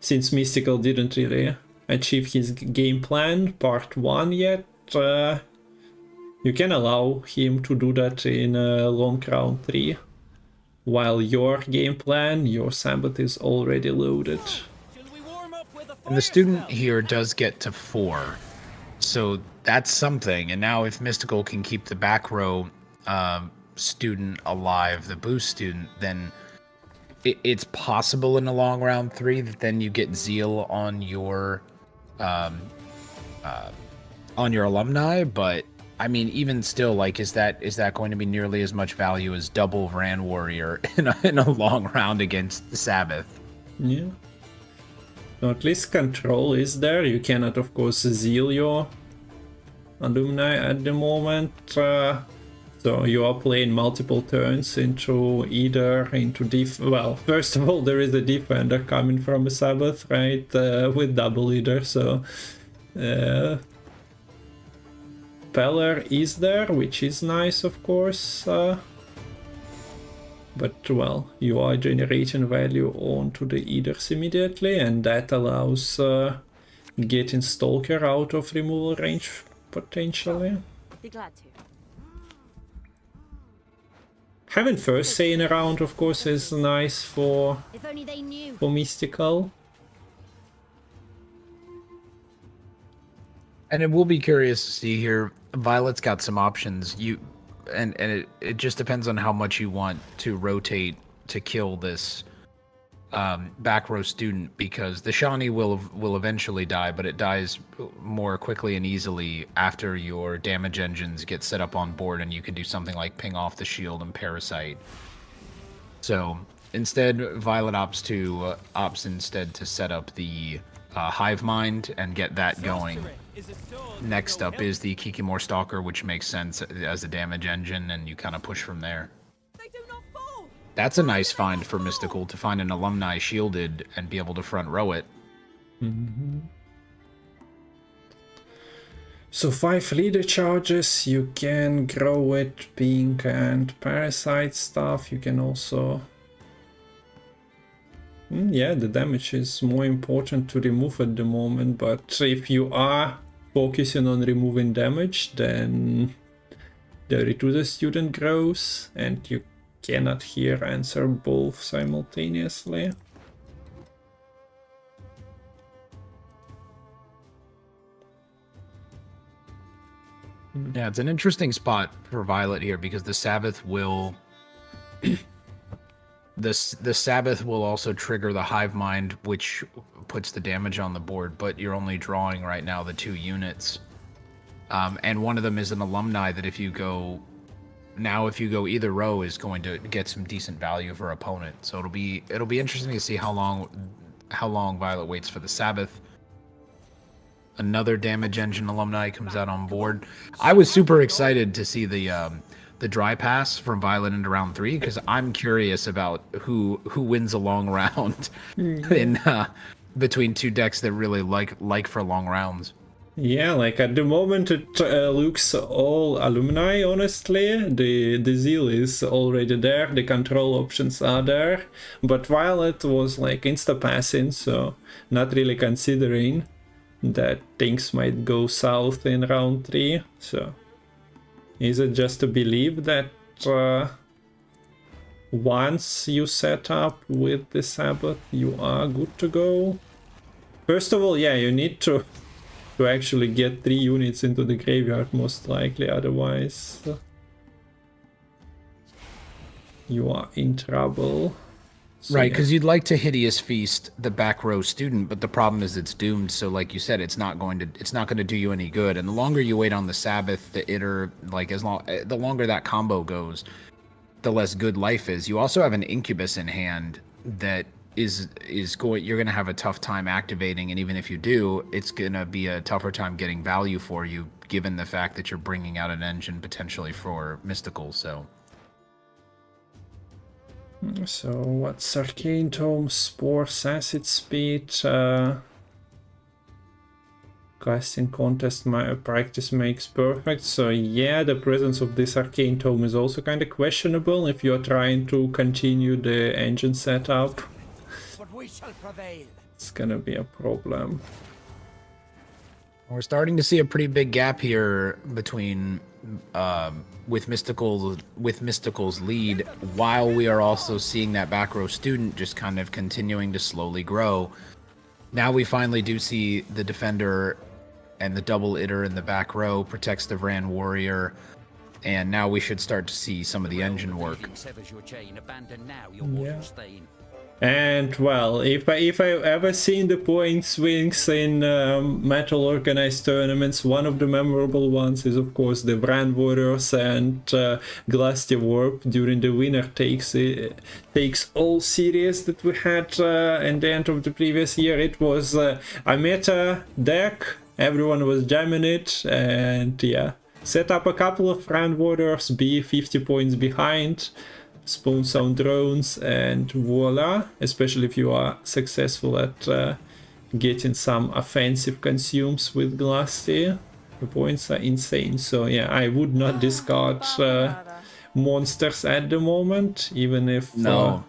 since Mistikal didn't really achieve his game plan part 1 yet, you can allow him to do that in long round 3, while your game plan, your Sabbath, is already loaded. And the student here does get to 4, so that's something. And now if Mistikal can keep the back row student alive, the boost student, then it's possible in a long round 3 that then you get Zeal on your alumni. But I mean, even still, like, is that going to be nearly as much value as double Vran Warrior in a long round against the Sabbath? Yeah. So at least control is there. You cannot, of course, Zeal your alumni at the moment. So you are playing multiple turns into well, first of all, there is a defender coming from a Sabbath, right, with double leader, so Peller is there, which is nice, of course, but, well, you are generating value onto the Eaters immediately, and that allows getting Stalker out of removal range, potentially. Be glad to. Having first say in a round, of course, is nice for Mistikal. And it will be curious to see here. Violet's got some options. And it just depends on how much you want to rotate to kill this back row student, because the Shawnee will eventually die, but it dies more quickly and easily after your damage engines get set up on board, and you can do something like ping off the shield and parasite. So instead, Violet opts instead to set up the Hive Mind and get that going. Next up is the Kikimor Stalker, which makes sense as a damage engine, and you kind of push from there. That's a nice find for Mistikal, to find an alumni shielded and be able to front row it. Mm-hmm. So 5 leader charges, you can grow it, pink and parasite stuff. You can also... yeah, the damage is more important to remove at the moment, but if you are focusing on removing damage, then the student grows, and you cannot here answer both simultaneously. Yeah, it's an interesting spot for Violet here, because the Sabbath will... the Sabbath will also trigger the Hive Mind, which puts the damage on the board, but you're only drawing right now the 2 units. And one of them is an alumni that if you go either row is going to get some decent value for opponent. So it'll be interesting to see how long Violet waits for the Sabbath. Another damage engine alumni comes out on board. I was super excited to see the dry pass from Violet into round 3, because I'm curious about who wins a long round in between 2 decks that really like for long rounds. Yeah, like at the moment it looks all alumni, honestly. The Zeal is already there, the control options are there, but Violet was like insta-passing, so not really considering that things might go south in round 3. So is it just to believe that once you set up with the Sabbath, you are good to go? First of all, yeah, you need to actually get 3 units into the graveyard, most likely, otherwise you are in trouble. So, right, because you'd like to Hideous Feast the back row student, but the problem is it's doomed. So, like you said, it's not going to do you any good. And the longer you wait on the Sabbath, the Itter, like the longer that combo goes, the less good life is. You also have an Incubus in hand that you're gonna have a tough time activating, and even if you do, it's gonna be a tougher time getting value for you, given the fact that you're bringing out an engine potentially for Mistikal. So what's Arcane Tome, Spores, Acid Speed, casting contest, my practice makes perfect. So yeah, the presence of this Arcane Tome is also kind of questionable if you're trying to continue the engine setup. But we shall prevail. it's gonna be a problem. We're starting to see a pretty big gap here between with Mistical's lead, while we are also seeing that back row student just kind of continuing to slowly grow. Now we finally do see the defender and the double itter in the back row protects the Vran warrior, and now we should start to see some of the engine work. Yeah. And well, if I've ever seen the point swings in metal organized tournaments, one of the memorable ones is of course the Vran Warriors and Glasty Warp during the winner takes all series that we had in the end of the previous year. It was a meta deck, everyone was jamming it, and yeah, set up a couple of Vran Warriors, be 50 points behind, spawn some drones, and voila, especially if you are successful at getting some offensive consumes with Glasty, the points are insane. So yeah, I would not discard monsters at the moment, even if the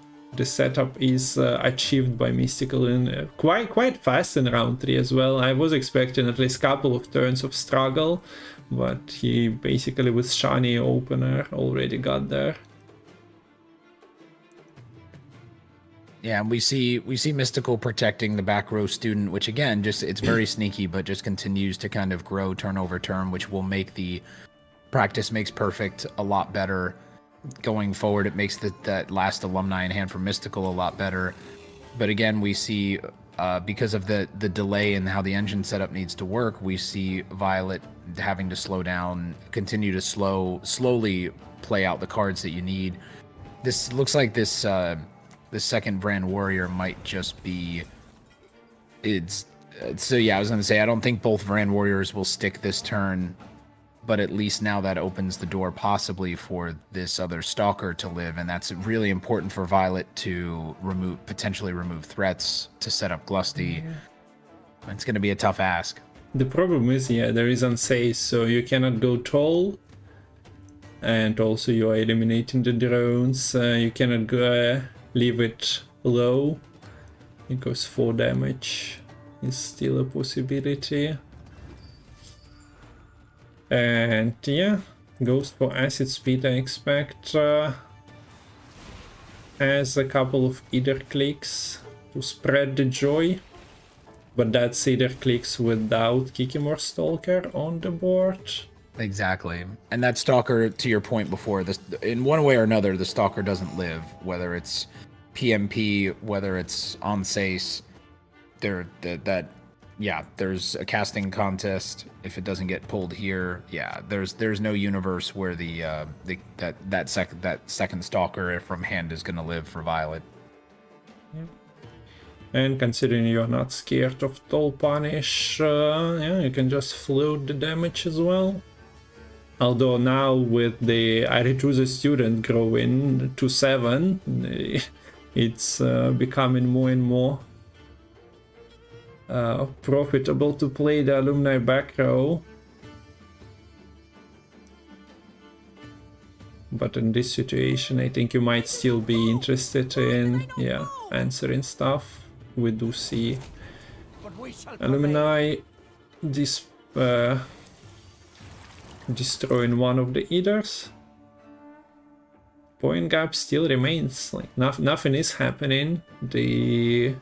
setup is achieved by Mistikal in quite fast in round 3 as well. I was expecting at least a couple of turns of struggle, but he basically with Shiny opener already got there. Yeah, and we see Mistikal protecting the back row student, which again, just it's very sneaky, but just continues to kind of grow turn over turn, which will make the practice makes perfect a lot better going forward. It makes that last alumni in hand for Mistikal a lot better. But again, we see because of the delay in how the engine setup needs to work, we see Violet having to slow down, continue to slowly play out the cards that you need. This looks like this. The second Vran Warrior might just be... So yeah, I was going to say, I don't think both Vran Warriors will stick this turn, but at least now that opens the door possibly for this other Stalker to live, and that's really important for Violet to potentially remove threats to set up Glusty. Yeah. It's going to be a tough ask. The problem is, yeah, there is unsafe, so you cannot go tall, and also you are eliminating the drones. You cannot go... leave it low, because 4 damage is still a possibility. And yeah, goes for acid speed, I expect. Has a couple of either clicks to spread the joy, but that's either clicks without kicking more Stalker on the board. Exactly. And that Stalker, to your point before, this in one way or another, the Stalker doesn't live, whether it's PMP, whether it's on Sace. There's a casting contest. If it doesn't get pulled here, yeah, there's no universe where that second Stalker from hand is going to live for Violet. Yeah. And considering you're not scared of Toll Punish, yeah, you can just float the damage as well. Although now with the Aretusa student growing to 7, it's becoming more and more profitable to play the alumni back row. But in this situation, I think you might still be interested in, yeah, answering stuff. We do see alumni destroying one of the eaters. Point gap still remains, like nothing is happening. The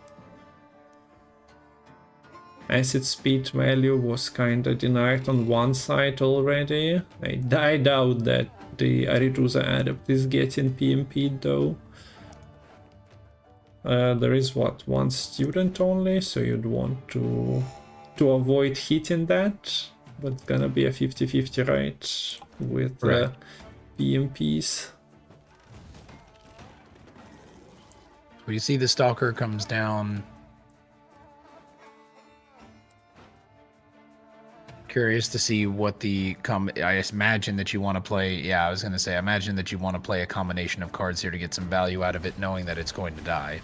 acid speed value was kinda denied on one side already. I doubt that the Aretusa adept is getting PMP'd though. There is one student only, so you'd want to avoid hitting that, but it's gonna be a 50-50 right with PMPs. We see the Stalker comes down. Curious to see what I imagine that you want to play. Yeah, I was going to say, I imagine that you want to play a combination of cards here to get some value out of it, knowing that it's going to die.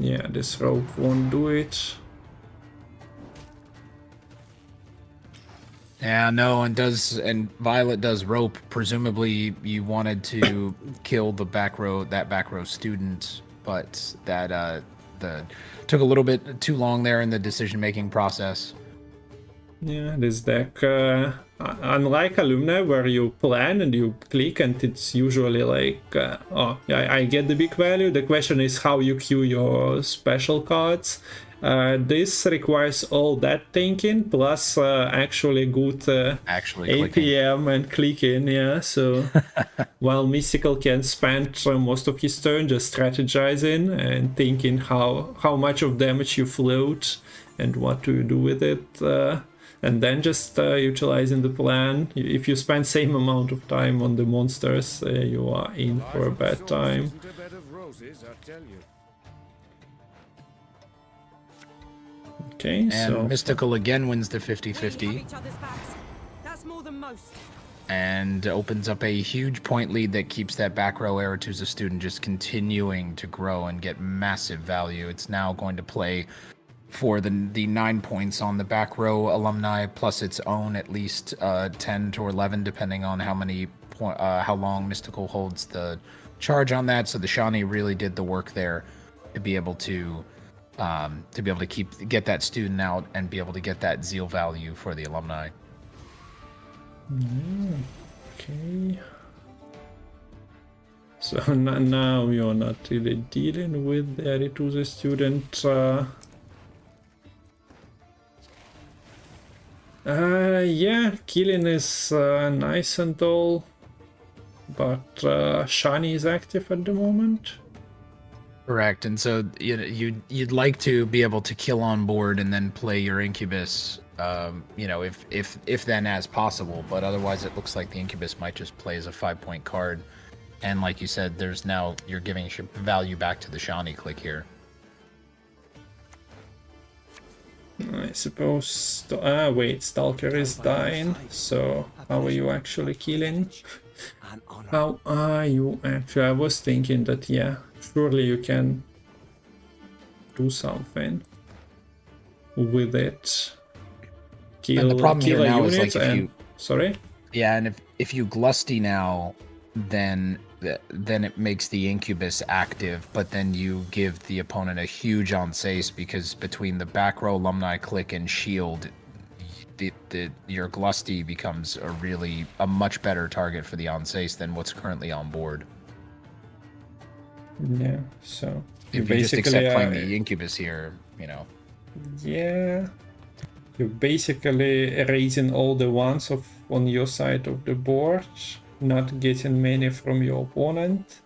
Yeah, this rope won't do it. Yeah, no, and Violet does rope. Presumably, you wanted to kill the back row student, but that took a little bit too long there in the decision-making process. Yeah, this deck, unlike Alumni, where you plan and you click and it's usually like, oh, yeah, I get the big value. The question is how you queue your special cards. This requires all that thinking, plus actually good APM and clicking, yeah. So while Mistikal can spend most of his turn just strategizing and thinking how much of damage you float and what do you do with it. And then just utilizing the plan. If you spend same amount of time on the monsters, you are in for a bad time. Okay, and so Mistikal again wins the 50-50. That's more than most. And opens up a huge point lead that keeps that back row Aretusa student just continuing to grow and get massive value. It's now going to play for the 9 points on the back row alumni, plus its own at least 10 to 11, depending on how long Mistikal holds the charge on that. So the Shani really did the work there to be able to get that student out and be able to get that zeal value for the alumni. Okay. So now you're not really dealing with the Aretusa student. Yeah, killing is nice and all, but Shani is active at the moment. Correct, and so you'd like to be able to kill on board and then play your Incubus, if then as possible. But otherwise, it looks like the Incubus might just play as a 5-point card, and like you said, you're giving value back to the Shani click here. I suppose. Wait, Stalker is dying. So how are you actually killing? How are you actually? I was thinking that, yeah, surely you can do something with it. And the problem here now is like if you sorry. Yeah, and if you Glusty now, then it makes the Incubus active, but then you give the opponent a huge onsace because between the back row alumni click and shield, your Glusty becomes a much better target for the onsace than what's currently on board. Yeah, so if you just accept playing the Incubus here, Yeah, you're basically erasing all the ones on your side of the board, not getting many from your opponent,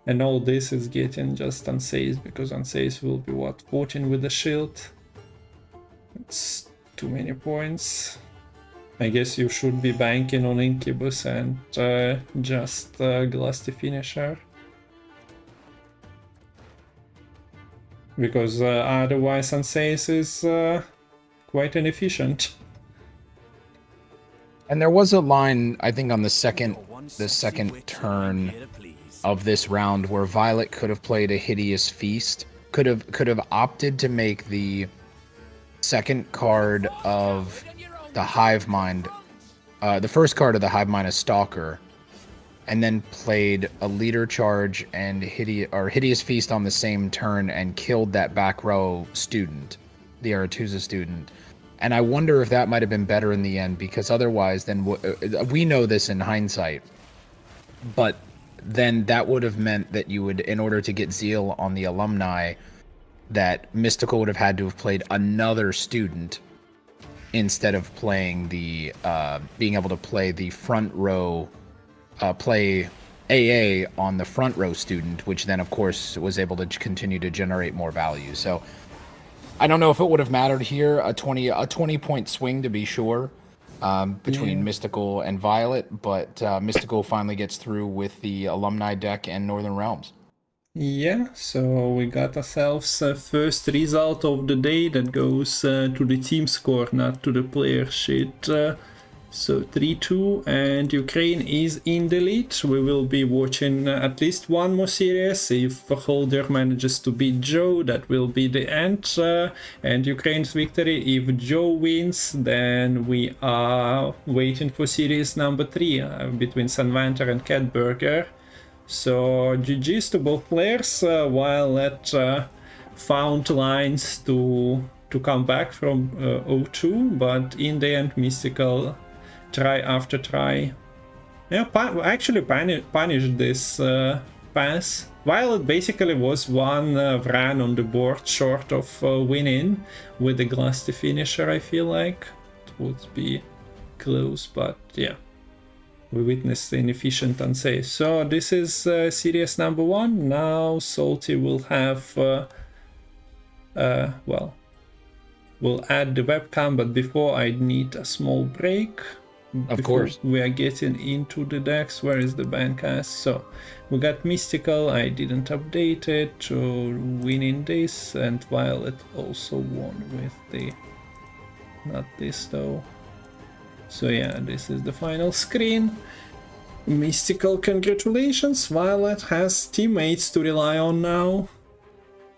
and all this is getting just unsafe because unsafe will be 14 with the shield. It's too many points. I guess you should be banking on Incubus and just Glusty finisher, because otherwise unsafe is quite inefficient. And there was a line, I think, on the second turn of this round where Violet could have played a Hideous Feast, could have opted to make the second card of the Hive Mind, the first card of the Hive Mind, a Stalker, and then played a Leader Charge and Hideous Feast on the same turn and killed that back row student, the Aretusa student. And I wonder if that might have been better in the end, because otherwise, then we know this in hindsight, but then that would have meant that you would, in order to get Zeal on the alumni, that Mistikal would have had to have played another student instead of playing the, being able to play the front row, play AA on the front row student, which then, of course, was able to continue to generate more value. So I don't know if it would have mattered here, a 20-point swing to be sure, between Mistikal and Violet, but Mistikal finally gets through with the alumni deck and Northern Realms. Yeah, so we got ourselves a first result of the day that goes to the team score, not to the player sheet. So 3-2, and Ukraine is in the lead. We will be watching at least one more series. If Holdyr manages to beat Joe, that will be the end. And Ukraine's victory. If Joe wins, then we are waiting for series number 3 between Sanvanter and Catburger. So GG's to both players, while that found lines to come back from 0-2, but in the end Mistikal try after try, yeah, actually punished this pass. Violet basically was one run on the board short of winning with the Glusty finisher. I feel like it would be close, but yeah, we witnessed the inefficient unsave. So this is series number 1. Now Salty will have well, we'll add the webcam, but before I need a small break. Of course. We are getting into the decks. Where is the bandcast? So we got Mistikal. I didn't update it to winning this, and Violet also won with the, not this though. So yeah, this is the final screen. Mistikal, congratulations. Violet has teammates to rely on now.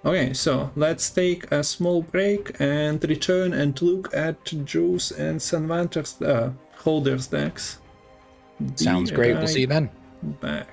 Okay, so let's take a small break and return and look at Joe's and Sanvanter's Holdyr's decks. Sounds great. We'll see you then. Back.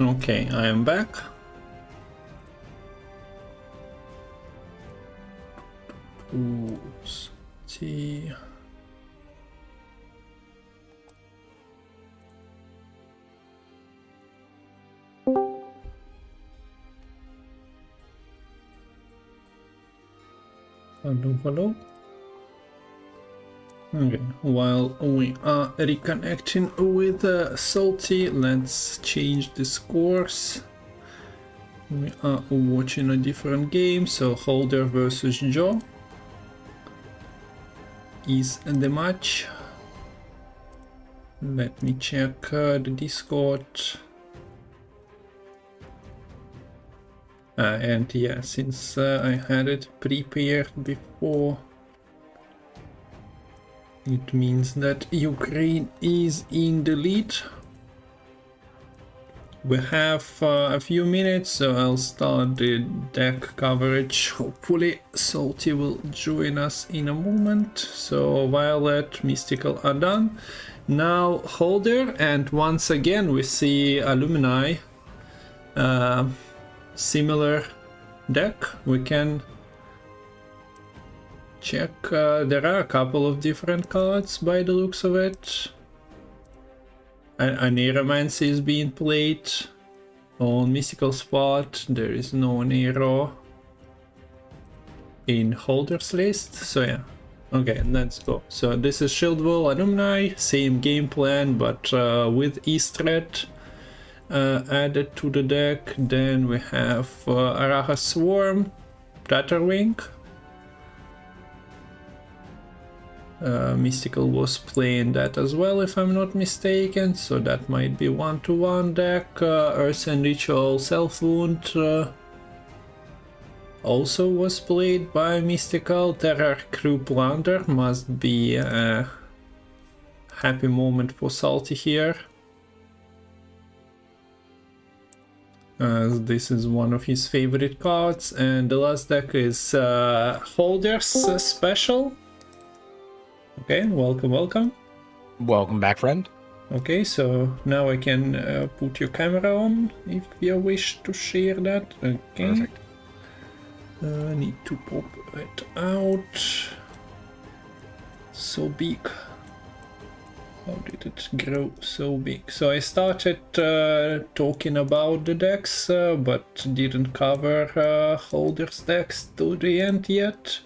Okay, I am back. Ooh, see. Hello. Okay, while we are reconnecting with Salty, let's change this course. We are watching a different game, so Holdyr versus Joe is the match. Let me check the Discord. And yeah, since I had it prepared before, it means that Ukraine is in the lead. We have a few minutes, so I'll start the deck coverage. Hopefully Salty will join us in a moment. So Violet, Mistikal are done. Now Holdyr, and once again we see Alumni. Similar deck. We can check. There are a couple of different cards by the looks of it. Necromancy is being played on mystical spot. There is no Nero in Holdyr's list. So yeah. Okay, let's go. So this is Shieldwall Alumni, same game plan, but with Eastred added to the deck. Then we have Araha Swarm, Tatterwing. Mistikal was playing that as well, if I'm not mistaken, so that might be 1-to-1 deck. Earth and Ritual Self-Wound also was played by Mistikal. Terror Crew Plunder must be a happy moment for Salty here, as this is one of his favorite cards. And the last deck is Holdyr's Special. Okay, welcome. Welcome back, friend. Okay, so now I can put your camera on if you wish to share that. Okay. Perfect. Need to pop it out. So big. How did it grow so big? So I started talking about the decks, but didn't cover Holdyr's decks to the end yet.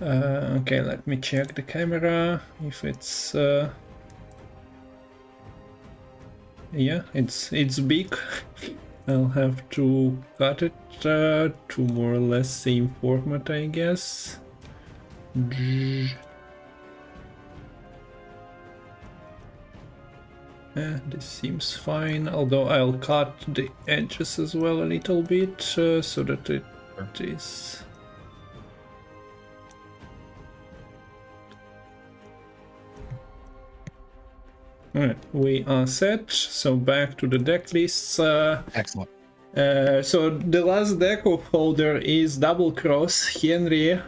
Okay, let me check the camera if it's yeah, it's big. I'll have to cut it to more or less same format, I guess. This seems fine, although I'll cut the edges as well a little bit so that it is. Alright, we are set, so back to the deck lists. Excellent. So the last deck of Holdyr is Double Cross Henry,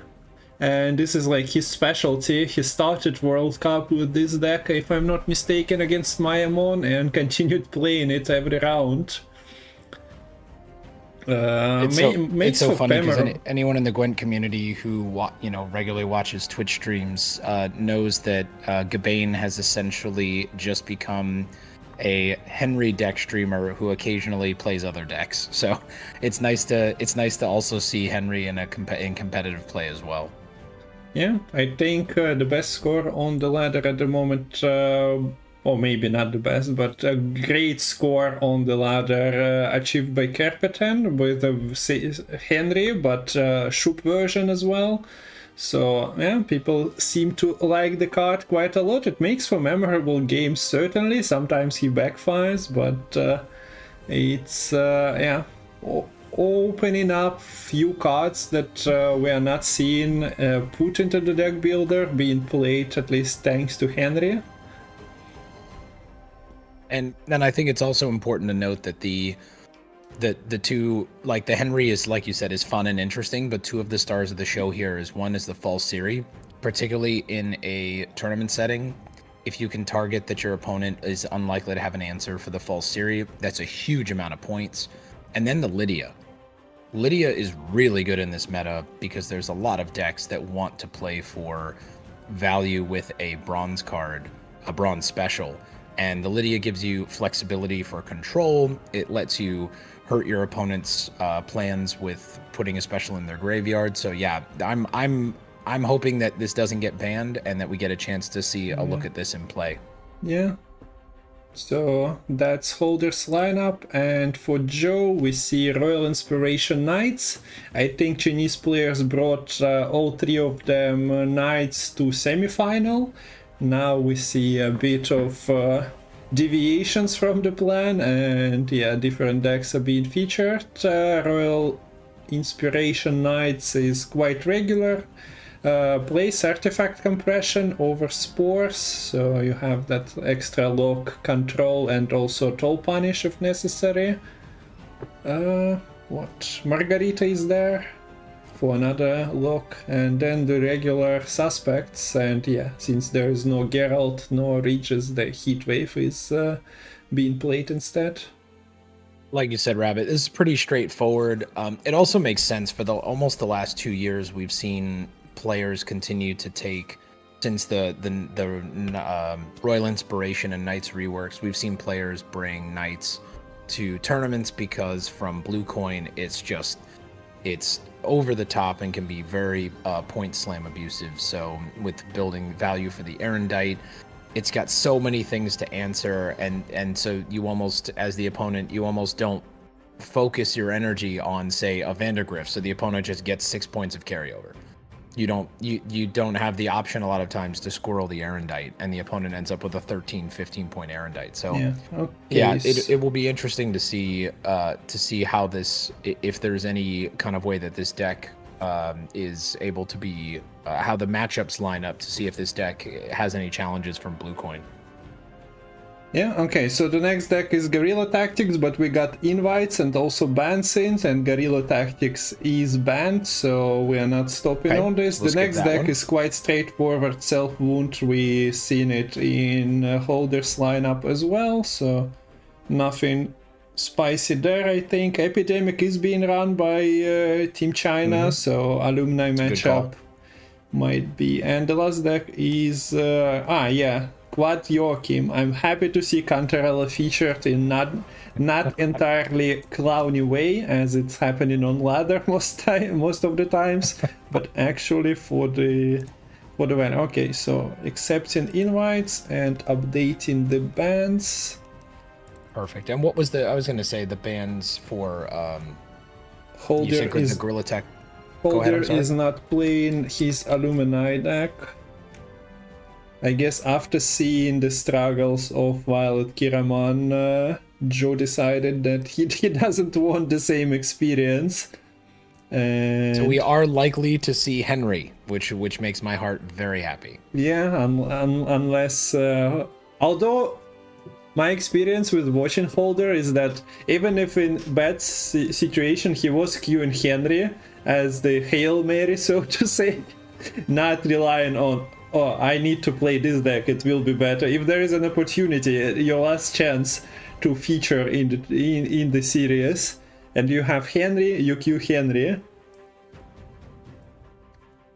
and this is like his specialty. He started World Cup with this deck, if I'm not mistaken, against Mayamon, and continued playing it every round. It's so funny because anyone in the Gwent community who regularly watches Twitch streams knows that Gabane has essentially just become a Henry deck streamer who occasionally plays other decks. So it's nice to also see Henry in competitive play as well. Yeah, I think the best score on the ladder at the moment, or maybe not the best, but a great score on the ladder achieved by Kerpeten with Henry, but Shoop version as well. So yeah, people seem to like the card quite a lot. It makes for memorable games, certainly. Sometimes he backfires, but it's yeah, opening up few cards that we are not seeing put into the deck builder being played, at least thanks to Henry. And then I think it's also important to note that the two, like the Henry is, like you said, is fun and interesting, but two of the stars of the show here is one is the False Siri, particularly in a tournament setting. if you can target that your opponent is unlikely to have an answer for the false Siri, that's a huge amount of points. And then the Lydia. Lydia is really good in this meta because there's a lot of decks that want to play for value with a bronze card, a bronze special. And the Lydia gives you flexibility for control. It lets you hurt your opponent's plans with putting a special in their graveyard. So yeah, I'm hoping that this doesn't get banned and that we get a chance to see a look at this in play. Yeah. So that's Holdyr's lineup, and for Joe we see Royal Inspiration Knights. I think Chinese players brought all three of them Knights to semi-final. Now we see a bit of deviations from the plan, and yeah, different decks are being featured. Royal Inspiration Knights is quite regular. Place artifact compression over spores, so you have that extra lock control and also toll punish if necessary. What? Margarita is there for another lock, and then the regular suspects, and yeah, since there is no Geralt nor Regis, the Heatwave is being played instead. Like you said, Rabbit, this is pretty straightforward. It also makes sense for almost the last 2 years we've seen players continue to take, since the Royal Inspiration and Knights reworks, we've seen players bring Knights to tournaments because from Blue Coin it's over the top and can be very point slam abusive. So with building value for the Erendite, it's got so many things to answer, and so you almost, as the opponent, you almost don't focus your energy on, say, a Vandergrift, so the opponent just gets 6 points of carryover. You don't have the option a lot of times to squirrel the Erendite, and the opponent ends up with a 13-15 point Erendite. So yeah, it will be interesting to see how this, if there's any kind of way that this deck is able to be, how the matchups line up, to see if this deck has any challenges from Blue Coin. Yeah, okay, so the next deck is Guerrilla Tactics, but we got invites and also ban sins, and Guerrilla Tactics is banned, so we are not stopping on this. The next deck is quite straightforward, Self-Wound. We've seen it in Holdyr's lineup as well, so nothing spicy there, I think. Epidemic is being run by Team China, so alumni matchup might be. And the last deck is, Quad Joachim. I'm happy to see Cantarella featured in not entirely clowny way, as it's happening on ladder most of the times, but actually for the win. Okay, so accepting invites and updating the bans. Perfect. And what was I was going to say the bans for Holdyr is the Guerrilla Tech. Holdyr is not playing his alumni deck. I guess after seeing the struggles of Violet.Kiramman, Joe decided that he doesn't want the same experience. And so we are likely to see Henry, which makes my heart very happy. Yeah, unless... although my experience with watching Holdyr is that even if in bad situation he was queuing Henry as the Hail Mary, so to say, not relying on, oh, I need to play this deck, it will be better. If there is an opportunity, your last chance to feature in the series, and you have Henry, you queue Henry.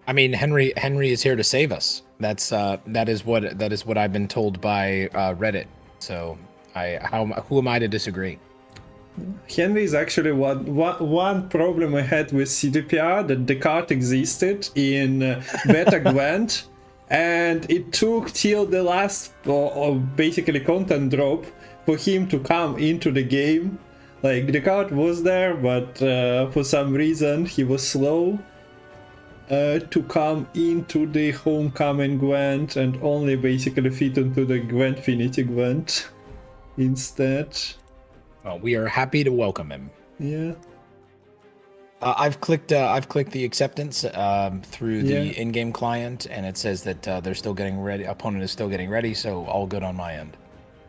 I mean, Henry is here to save us. That is what I've been told by Reddit. So who am I to disagree? Henry is actually one problem I had with CDPR, that the card existed in beta Gwent, and it took till the last or basically content drop for him to come into the game. Like, the card was there, but for some reason he was slow to come into the homecoming Gwent, and only basically fit into the Gwentfinity Gwent instead. Well, we are happy to welcome him. Yeah. I've clicked the acceptance through the in-game client, and it says that they're still getting ready. Opponent is still getting ready, so all good on my end.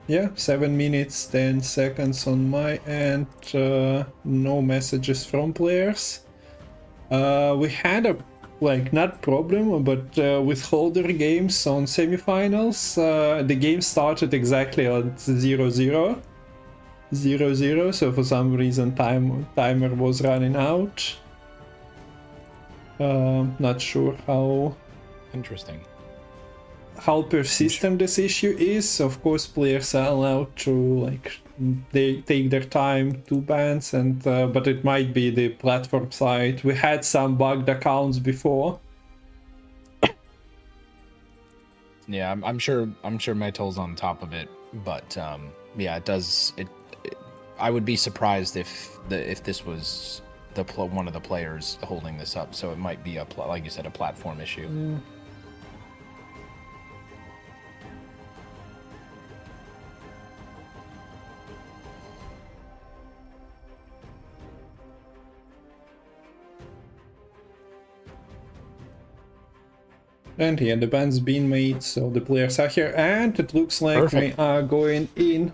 Yeah, 7 minutes 10 seconds on my end. No messages from players. We had a like not problem, but with Holdyr games on semifinals, the game started exactly on 0-0. 0-0, so for some reason timer was running out. Not sure how Interesting. How persistent this issue is. Of course, players are allowed to like they take their time to bans, and but it might be the platform side. We had some bugged accounts before. Yeah, I'm sure Metal's on top of it, but yeah, it does. I would be surprised if this was one of the players holding this up. So it might be like you said, a platform issue. Yeah. And here the ban's been made, so the players are here, and it looks like Perfect. we are going in.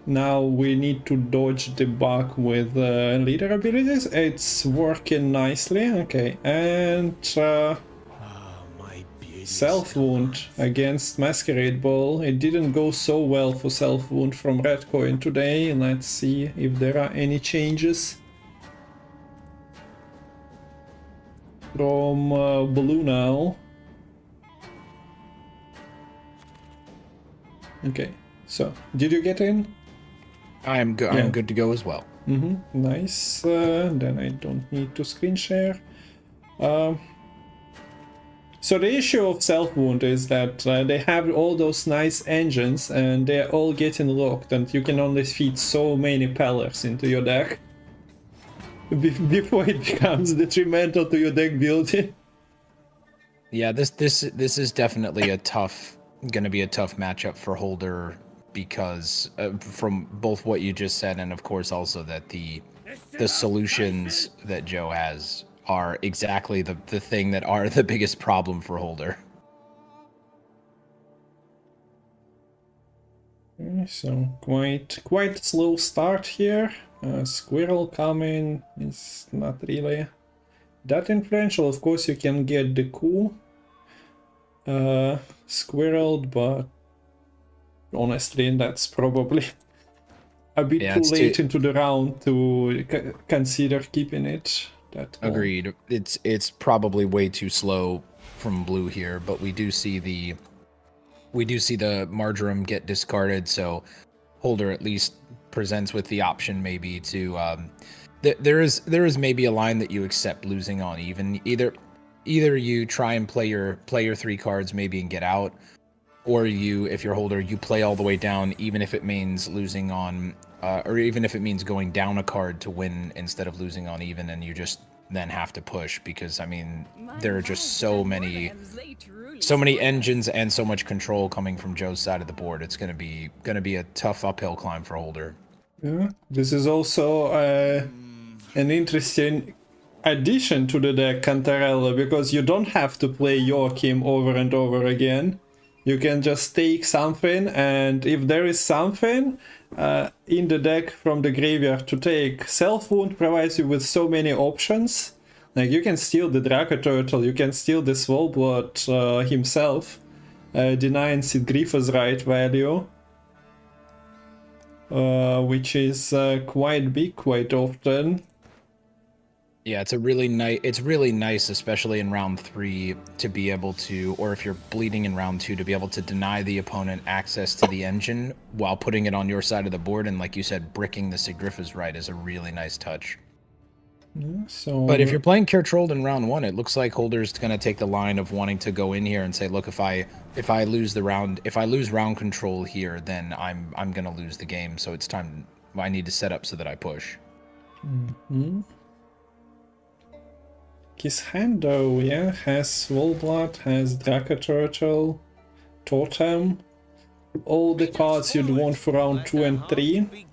Now we need to dodge the bug with leader abilities. It's working nicely. Okay, and self-wound against Masquerade Ball. It didn't go so well for self-wound from Red Coin today. Let's see if there are any changes. From Blue now. Okay, so did you get in? I am good. Yeah. I'm good to go as well. Nice. Then I don't need to screen share. So the issue of self-wound is that they have all those nice engines and they're all getting locked, and you can only feed so many pellers into your deck before it becomes detrimental to your deck building. Yeah, this is definitely going to be a tough matchup for Holdyr, because from both what you just said and of course also that the solutions that Joe has are exactly the thing that are the biggest problem for Holdyr. Okay, so quite slow start here. Squirrel coming is not really that influential. Of course you can get the coup squirreled, but honestly that's probably a bit too late into the round to consider keeping it. Agreed. It's probably way too slow from blue here, but we do see the Marjoram get discarded, so Holdyr at least presents with the option maybe to there is maybe a line that you accept losing on even. Either you try and play your 3 cards maybe and get out, or you, if you're Holdyr, you play all the way down even if it means losing on or even if it means going down a card to win instead of losing on even, and you just then have to push, because I mean there are just so many engines and so much control coming from Joe's side of the board. It's gonna be a tough uphill climb for Holdyr. Yeah, this is also an interesting addition to the deck, Cantarella, because you don't have to play Joachim over and over again. You can just take something, and if there is something in the deck from the graveyard to take, Self-Wound provides you with so many options. Like you can steal the Draco Turtle, you can steal the Swoleblood himself, denying Sidgrifa's right value, which is quite big quite often. Yeah, it's really nice, especially in round 3, to be able to, or if you're bleeding in round 2, to be able to deny the opponent access to the engine while putting it on your side of the board, and like you said, bricking the Sigrifa's right is a really nice touch. Yeah, so but if you're playing Caretrolled in round 1, it looks like Holdyr's going to take the line of wanting to go in here and say, look, if I lose round control here, then I'm going to lose the game. So it's time. I need to set up so that I push. His hand though, yeah, has Swoleblood, has Draco Turtle, Totem, all the cards you'd want for round 2 and 3.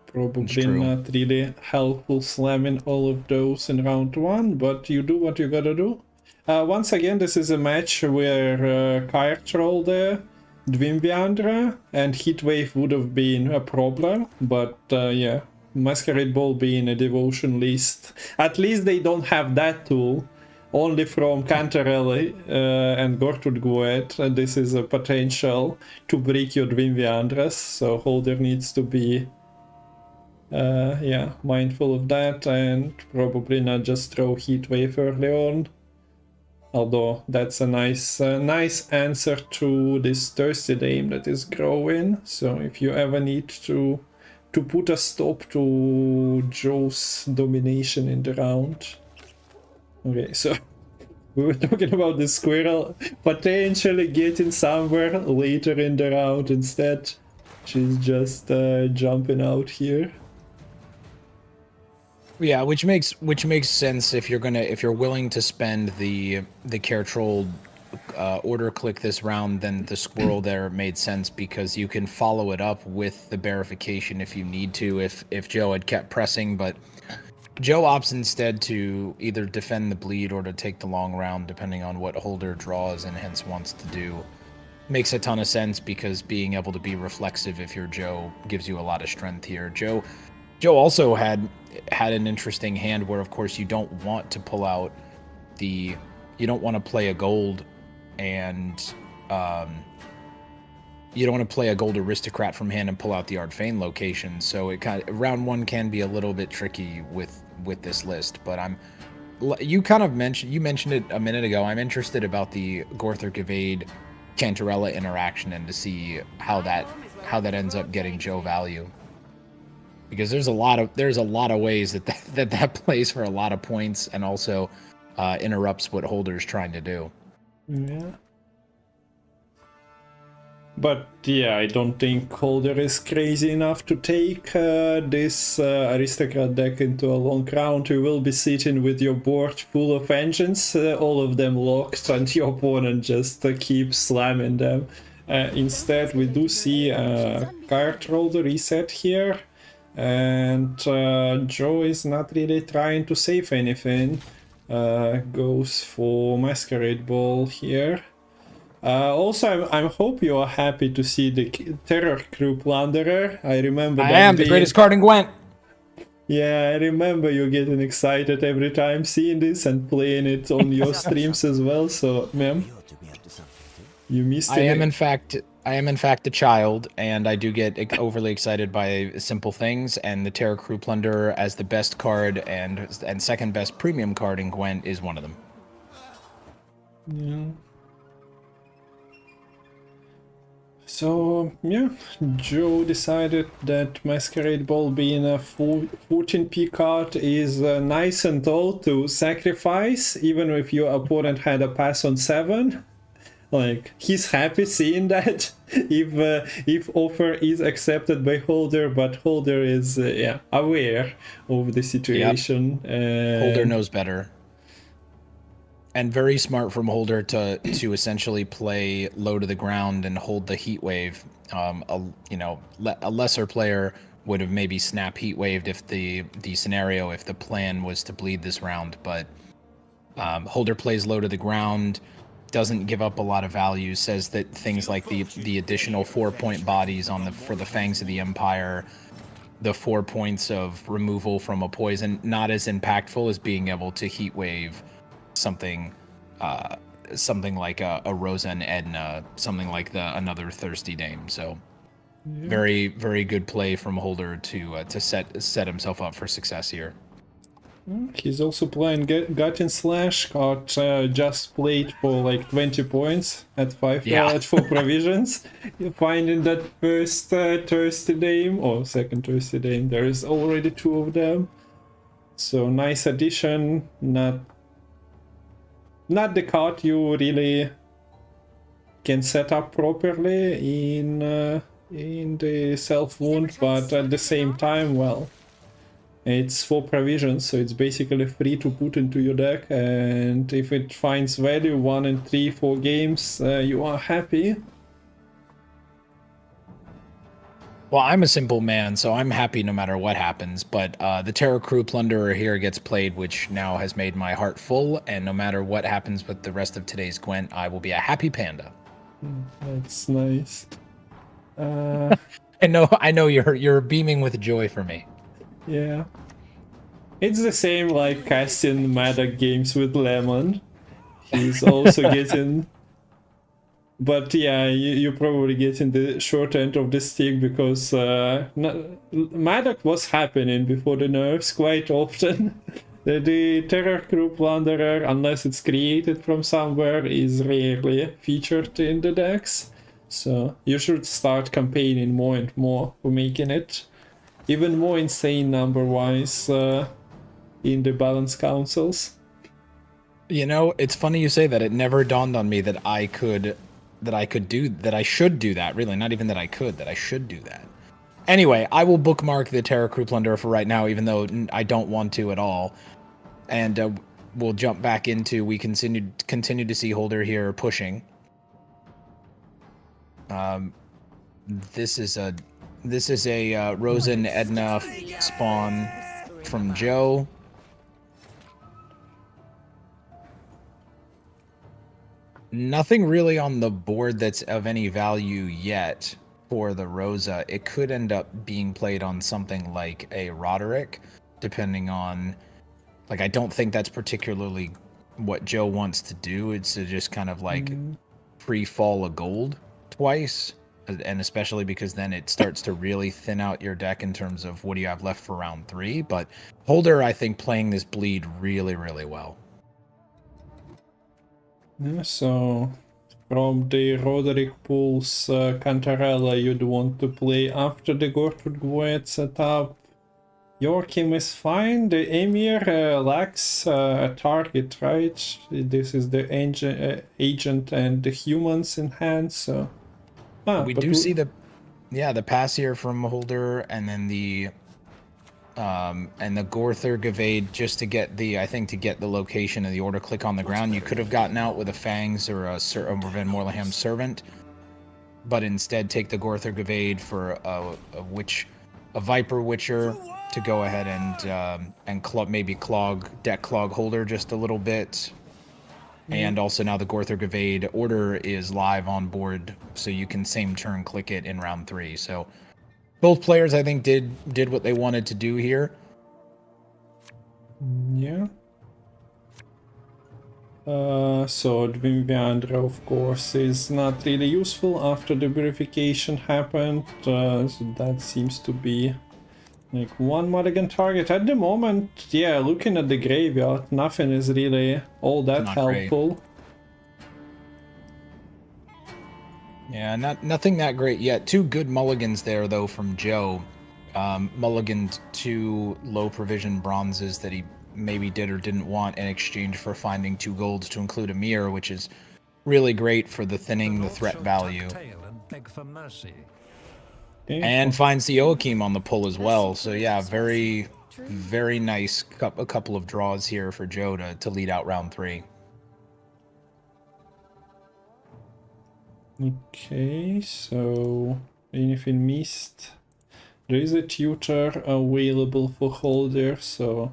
Probably not really helpful slamming all of those in round 1, but you do what you gotta do. Once again, this is a match where Caretroll there, Dwimbiandra, and Heatwave would have been a problem, but yeah, Masquerade Ball being a devotion list. At least they don't have that tool. Only from Cantarelli and Gortud Gwent. This is a potential to break your Dwin Viandras, so Holdyr needs to be mindful of that and probably not just throw Heatwave early on. Although that's a nice answer to this Thirsty Dame that is growing. So if you ever need to put a stop to Joe's domination in the round. Okay, so we were talking about the squirrel potentially getting somewhere later in the round. Instead, she's just jumping out here. Yeah, which makes sense if you're willing to spend the care troll order click this round, then the squirrel there made sense because you can follow it up with the bearification if you need to. If Joe had kept pressing, but Joe opts instead to either defend the bleed or to take the long round, depending on what Holdyr draws and hence wants to do. Makes a ton of sense because being able to be reflexive if you're Joe gives you a lot of strength here. Joe also had an interesting hand where, of course, you don't want to pull out you don't want to play a gold and you don't want to play a gold aristocrat from hand and pull out the Ardfane location. So it round one can be a little bit tricky with this list. But you mentioned it a minute ago. I'm interested about the Gorthric Evade Cantarella interaction and to see how that ends up getting Joe value. Because there's a lot of ways that plays for a lot of points and also interrupts what Holdyr's trying to do. Yeah. But yeah, I don't think Holdyr is crazy enough to take this aristocrat deck into a long round. You will be sitting with your board full of engines, all of them locked, and your opponent just keeps slamming them. Instead, we do see a card roll the reset here. And Joe is not really trying to save anything. Goes for Masquerade Ball here. Also, I hope you are happy to see the Terror Crew Plunderer. I remember. I am the greatest card in Gwent. Yeah, I remember you getting excited every time seeing this and playing it on your streams as well. So, ma'am, you missed it. I am in fact a child, and I do get overly excited by simple things. And the Terror Crew Plunderer, as the best card and second best premium card in Gwent, is one of them. Yeah. So, yeah, Joe decided that Masquerade Ball being a 14p card is nice and all to sacrifice, even if your opponent had a pass on 7. Like, he's happy seeing that if offer is accepted by Holdyr, but Holdyr is aware of the situation. Yep. Holdyr knows better. And very smart from Holdyr to essentially play low to the ground and hold the heat wave. A lesser player would have maybe snap heat waved if the plan was to bleed this round, but Holdyr plays low to the ground, doesn't give up a lot of value, says that things like the additional 4-point bodies for the Fangs of the Empire, the 4 points of removal from a poison, not as impactful as being able to heat wave something like a Rosa and Edna, something like another Thirsty Dame. So very, very good play from Holdyr to set himself up for success here. He's also playing Gutting Slash, card just played for like 20 points at 4 provisions. Finding that first Thirsty Dame or second Thirsty Dame, there is already 2 of them. So nice addition. Not the card you really can set up properly in the self wound, but at the same time, well, it's 4 provisions, so it's basically free to put into your deck, and if it finds value 1 in 3, 4 games, you are happy. Well, I'm a simple man, so I'm happy no matter what happens, but the Terror Crew Plunderer here gets played, which now has made my heart full, and no matter what happens with the rest of today's Gwent, I will be a happy panda. That's nice. I know you're beaming with joy for me. Yeah. It's the same like casting Maddox games with Lemon. He's also getting... But yeah, you're probably getting the short end of the stick because Maddox was happening before the nerfs quite often. The Terror Crew Plunderer, unless it's created from somewhere, is rarely featured in the decks. So you should start campaigning more and more for making it even more insane number-wise in the balance councils. You know, it's funny you say that. It never dawned on me that I should do that. Really, not even that I should do that. Anyway, I will bookmark the Terror Crew Plunderer for right now, even though I don't want to at all. And we'll jump back into, we continue to see Holdyr here pushing. This is a Rosa and Edna spawn from Joe. Nothing really on the board that's of any value yet for the Rosa. It could end up being played on something like a Roderick, depending on... Like, I don't think that's particularly what Joe wants to do. It's to just kind of like pre-fall a gold twice. And especially because then it starts to really thin out your deck in terms of what do you have left for round 3. But Holdyr, I think, playing this bleed really, really well. Yeah, so from the Roderick pools, Cantarella you'd want to play after the Gortwood Gwent setup. Joachim is fine. The Emir lacks a target, right? This is the agent and the humans in hand, so... we do see the pass here from Holdyr, and then the Gorthur Gavade just to get the, I think, to get the location of the order click on the ground. You could have gotten out with a Fangs or a Van Morleham Servant, but instead take the Gorthur Gavade for a Viper Witcher to go ahead and maybe deck clog Holdyr just a little bit. And also now the Gorthur Gavade order is live on board, so you can same turn click it in round 3. So both players, I think, did what they wanted to do here. Yeah. So Dwimviandra, of course, is not really useful after the purification happened. So that seems to be like one mulligan target at the moment. Yeah, looking at the graveyard, nothing is really all that helpful. Great. Yeah, nothing that great yet. 2 good mulligans there though from Joe. Mulliganed 2 low provision bronzes that he maybe did or didn't want in exchange for finding 2 golds to include a mirror, which is really great for the thinning the threat value. And finds the Joachim on the pull as well. So yeah, very, very nice a couple of draws here for Joe to lead out round 3. Okay, so anything missed? There is a tutor available for Holdyr, so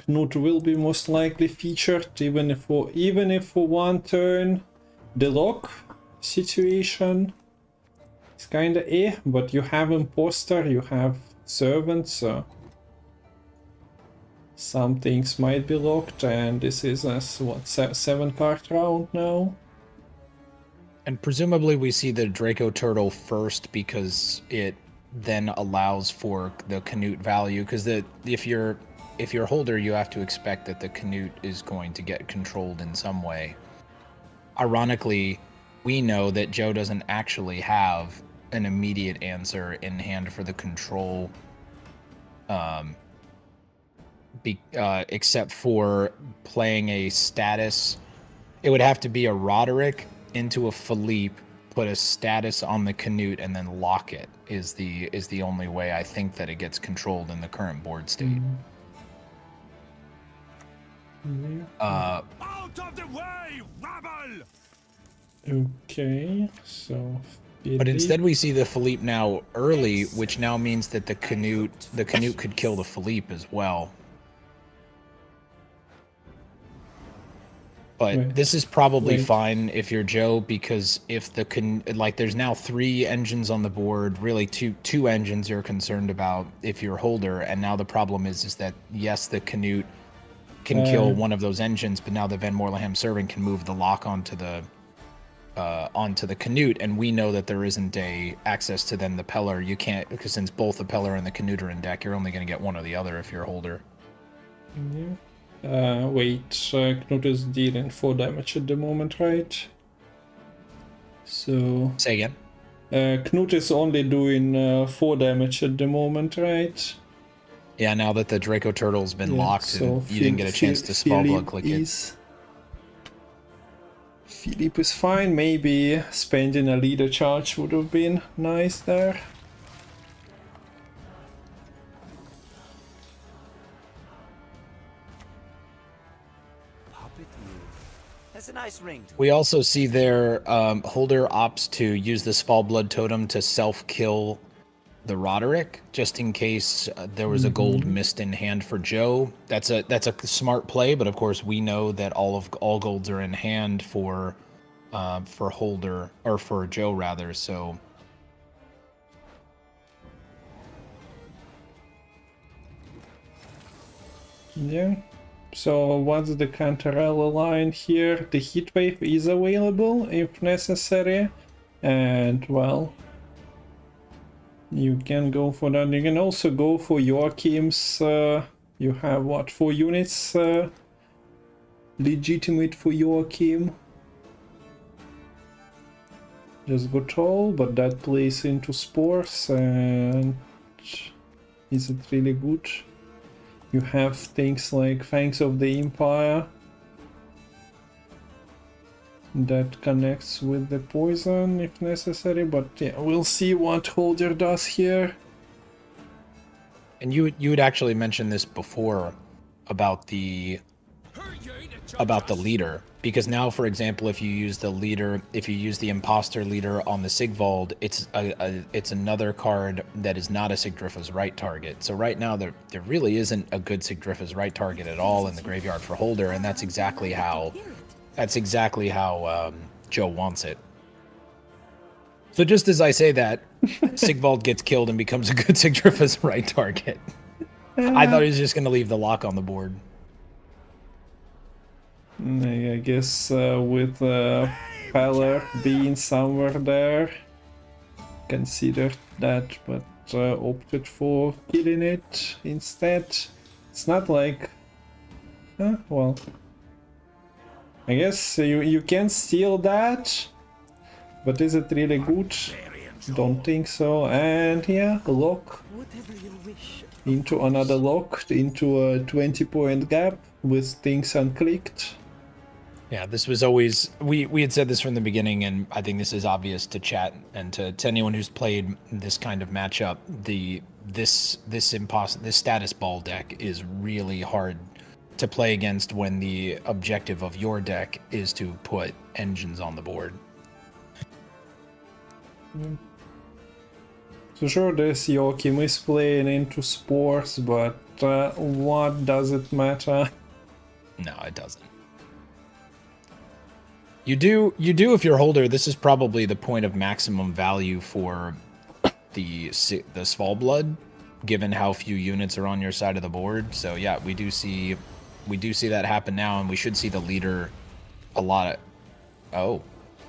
Knut will be most likely featured, even if for one turn the lock situation is kinda but you have Imposter, you have Servant, so some things might be locked, and this is a 7-card round now. And presumably we see the Draco Turtle first because it then allows for the Canute value, because if you're Holdyr, you have to expect that the Canute is going to get controlled in some way. Ironically, we know that Joe doesn't actually have an immediate answer in hand for the control, except for playing a status. It would have to be a Roderick into a Philippe, put a status on the Canute, and then lock it is the only way I think that it gets controlled in the current board state. Out of the way, rabble! Okay, so but instead we see the Philippe now early, which now means that the Canute could kill the Philippe as well. But Wait. this is probably Wait. fine if you're Joe, because if there's now 3 engines on the board, really two engines you're concerned about if you're Holder, and now the problem is that yes, the Canute can kill one of those engines, but now the Van Morleham servant can move the lock onto the Canute, and we know that there isn't a access to then the Peller. You can't, because since both the Peller and the Canute are in deck, you're only going to get one or the other if you're Holder. Yeah. Wait, Knut is dealing 4 damage at the moment, right? So... Say again? Knut is only doing 4 damage at the moment, right? Yeah, now that the Draco Turtle's been locked, so and you didn't get a chance to small blood click it. Philippe is fine, maybe spending a leader charge would have been nice there. That's a nice ring. We also see there Holder opts to use the Small Blood Totem to self-kill the Roderick, just in case there was a gold missed in hand for Joe. That's a smart play, but of course we know that all golds are in hand for Holder, or for Joe rather. So yeah. So what's the Cantarella line here? The Heatwave is available if necessary, and well, you can go for that. You can also go for Joachim's. You have what, 4 units legitimate for Joachim. Just go tall, but that plays into spores, and is it really good? You have things like Fangs of the Empire that connects with the poison if necessary, but yeah, we'll see what Holder does here. And you had actually mentioned this before about the leader, because now, for example, if you use the imposter leader on the Sigvald, it's another card that is not a Sigdrifa's right target. So right now there really isn't a good Sigdrifa's right target at all in the graveyard for Holder, and that's exactly how Joe wants it. So just as I say that, Sigvald gets killed and becomes a good Sigdrifa's right target. I thought he was just going to leave the lock on the board. I guess with Peller being somewhere there, considered that, but opted for killing it instead. It's not like... well... I guess you can steal that, but is it really good? Don't think so. And yeah, lock into another lock, into a 20-point gap with things unclicked. Yeah, this was always, we had said this from the beginning, and I think this is obvious to chat and to anyone who's played this kind of matchup. This status ball deck is really hard to play against when the objective of your deck is to put engines on the board. So sure, this Joachim is playing into spores, but what does it matter? No, it doesn't. You do if you're Holder. This is probably the point of maximum value for the Svalblood, given how few units are on your side of the board. So yeah, we do see that happen now, and we should see the leader a lot of... Oh,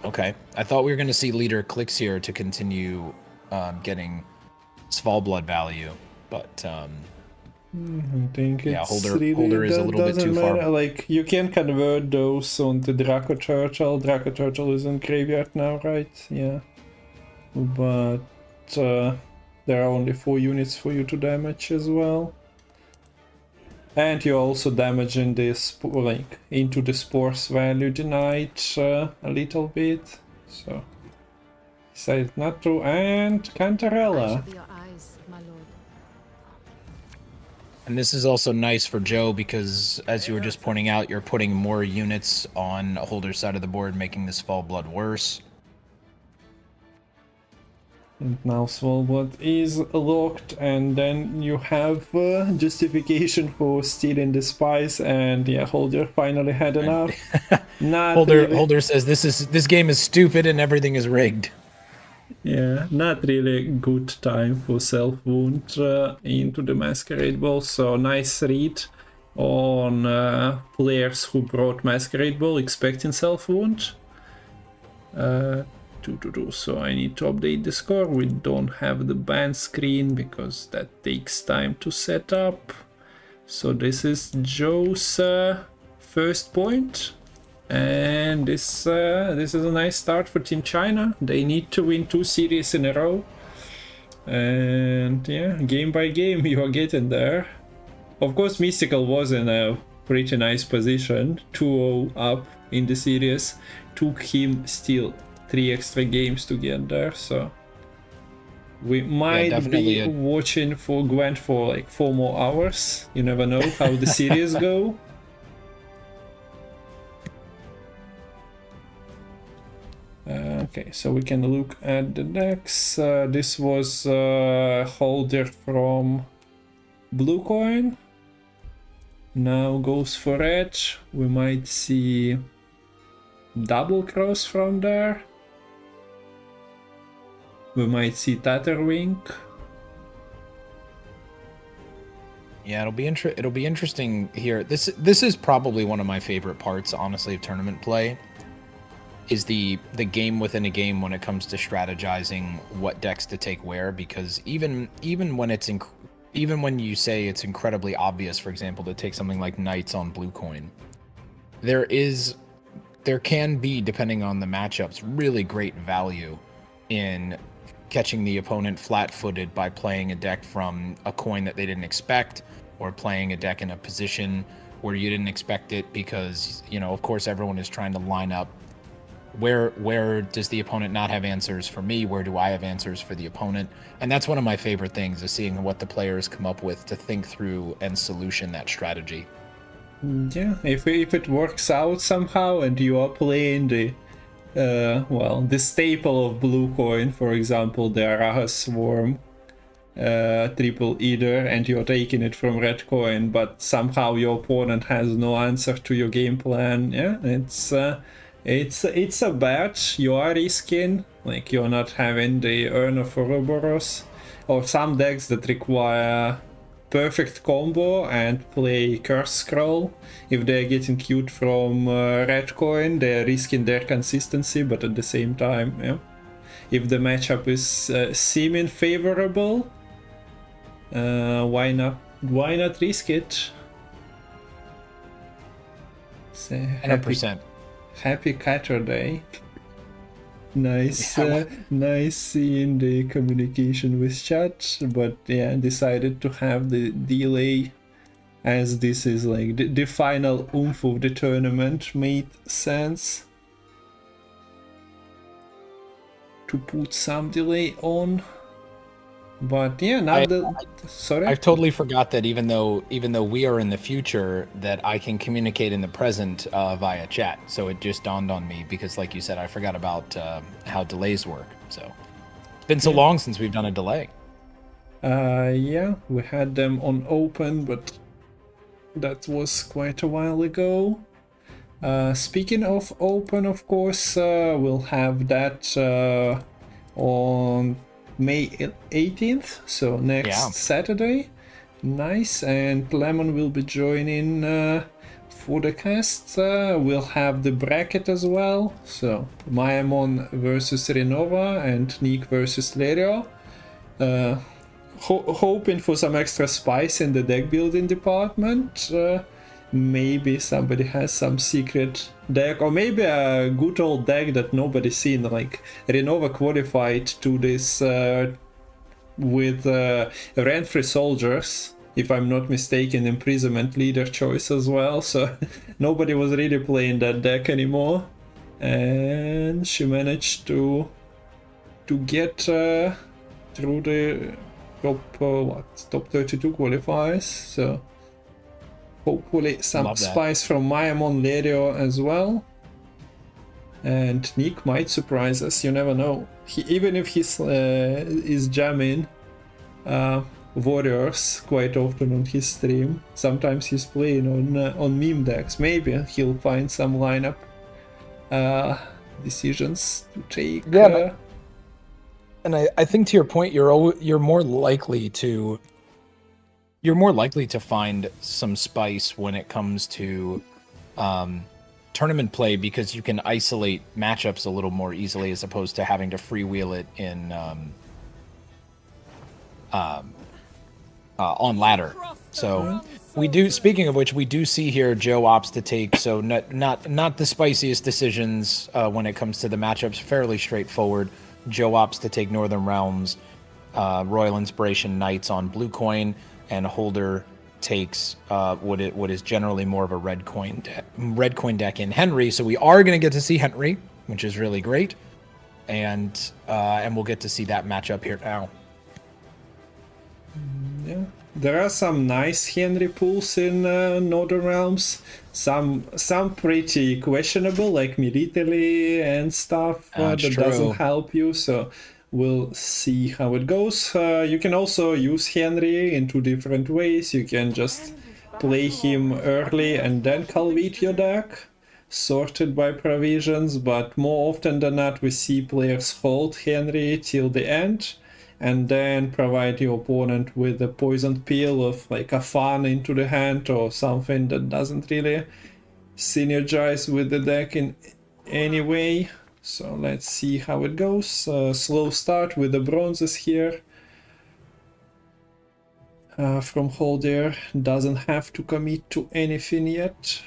okay. I thought we were going to see leader clicks here to continue getting Svalblood value, but I think it's Holder is a little bit too far. Like, you can convert those on the Draco Turtle. Draco Turtle is in graveyard now, right? Yeah. But there are only 4 units for you to damage as well. And you're also damaging this, like, into the spores value denied a little bit. So, decided not to. And Cantarella. And this is also nice for Joe because, as you were just pointing out, you're putting more units on Holder's side of the board, making this Svalblood worse. And now Svalbard is locked, and then you have justification for stealing the spice, and yeah, Holder finally had enough. Not Holdyr really. Holdyr says this game is stupid and everything is rigged. Yeah, not really good time for self-wound into the Masquerade Ball, so nice read on players who brought Masquerade Ball expecting self-wound. So I need to update the score. We don't have the ban screen because that takes time to set up. So this is Joe's first point. And this is a nice start for Team China. They need to win 2 series in a row. And yeah, game by game you are getting there. Of course, Mistikal was in a pretty nice position, 2-0 up in the series. Took him still 3 extra games to get there, so we might be watching for Gwent for like 4 more hours. You never know how the series go. Okay, so we can look at the decks. This was Holdyr from Blue Coin. Now goes for red. We might see double cross from there. We might see Tatterwink. Yeah, it'll be interesting here. This is probably one of my favorite parts, honestly, of tournament play. Is the game within a game when it comes to strategizing what decks to take where, because even when you say it's incredibly obvious, for example, to take something like Knights on Blue Coin, there can be, depending on the matchups, really great value in catching the opponent flat-footed by playing a deck from a coin that they didn't expect, or playing a deck in a position where you didn't expect it, because, you know, of course everyone is trying to line up where does the opponent not have answers for me, where do I have answers for the opponent. And that's one of my favorite things, is seeing what the players come up with to think through and solution that strategy. Yeah, if it works out somehow and you are playing the the staple of Blue Coin, for example, the Araha Swarm triple either, and you're taking it from Red Coin, but somehow your opponent has no answer to your game plan, yeah, it's a bet you are risking, like you're not having the Urn of Ouroboros, or some decks that require perfect combo and play Curse Scroll. If they're getting cute from Red Coin, they're risking their consistency, but at the same time, yeah, if the matchup is seeming favorable, why not risk it? So, 100%. Happy Saturday. Nice, nice seeing the communication with chat, but yeah, decided to have the delay, as this is like the final oomph of the tournament. Made sense to put some delay on. But yeah, sorry, I've totally forgot that even though we are in the future, that I can communicate in the present via chat. So it just dawned on me, because like you said, I forgot about how delays work. So it's been so long since we've done a delay. Yeah, we had them on open, but that was quite a while ago. Speaking of open, of course, we'll have that on May 18th, so next Saturday. Nice, and Lemon will be joining for the cast. We'll have the bracket as well, so Mayamon versus Renova and Nick versus Lerio. Hoping for some extra spice in the deck building department. Maybe somebody has some secret deck, or maybe a good old deck that nobody's seen, like Renova qualified to this with Rent-Free Soldiers, if I'm not mistaken, Imprisonment leader choice as well, so nobody was really playing that deck anymore, and she managed to get through the top 32 qualifiers, so hopefully some spice from Mayamon Lerio as well. And Nick might surprise us, you never know. Even if he's is jamming Warriors quite often on his stream, sometimes he's playing on meme decks. Maybe he'll find some lineup decisions to take. Yeah, and I think to your point, you're more likely to find some spice when it comes to tournament play, because you can isolate matchups a little more easily as opposed to having to freewheel it in on ladder. So we do. Speaking of which, we do see here Joe opts to take. So not the spiciest decisions when it comes to the matchups. Fairly straightforward. Joe opts to take Northern Realms, Royal Inspiration Knights on blue coin, and Holdyr takes what is generally more of a red coin deck in Henry. So we are going to get to see Henry, which is really great, and we'll get to see that matchup here now. Yeah, there are some nice Henry pulls in Northern Realms. Some pretty questionable, like Military and stuff that doesn't help you. So we'll see how it goes. You can also use Henry in two different ways. You can just play him early and then cultivate your deck, sorted by provisions, but more often than not we see players hold Henry till the end and then provide your opponent with a poisoned pill of like a Fan into the hand or something that doesn't really synergize with the deck in any way. So let's see how it goes. Slow start with the bronzes here. From Holdyr, doesn't have to commit to anything yet.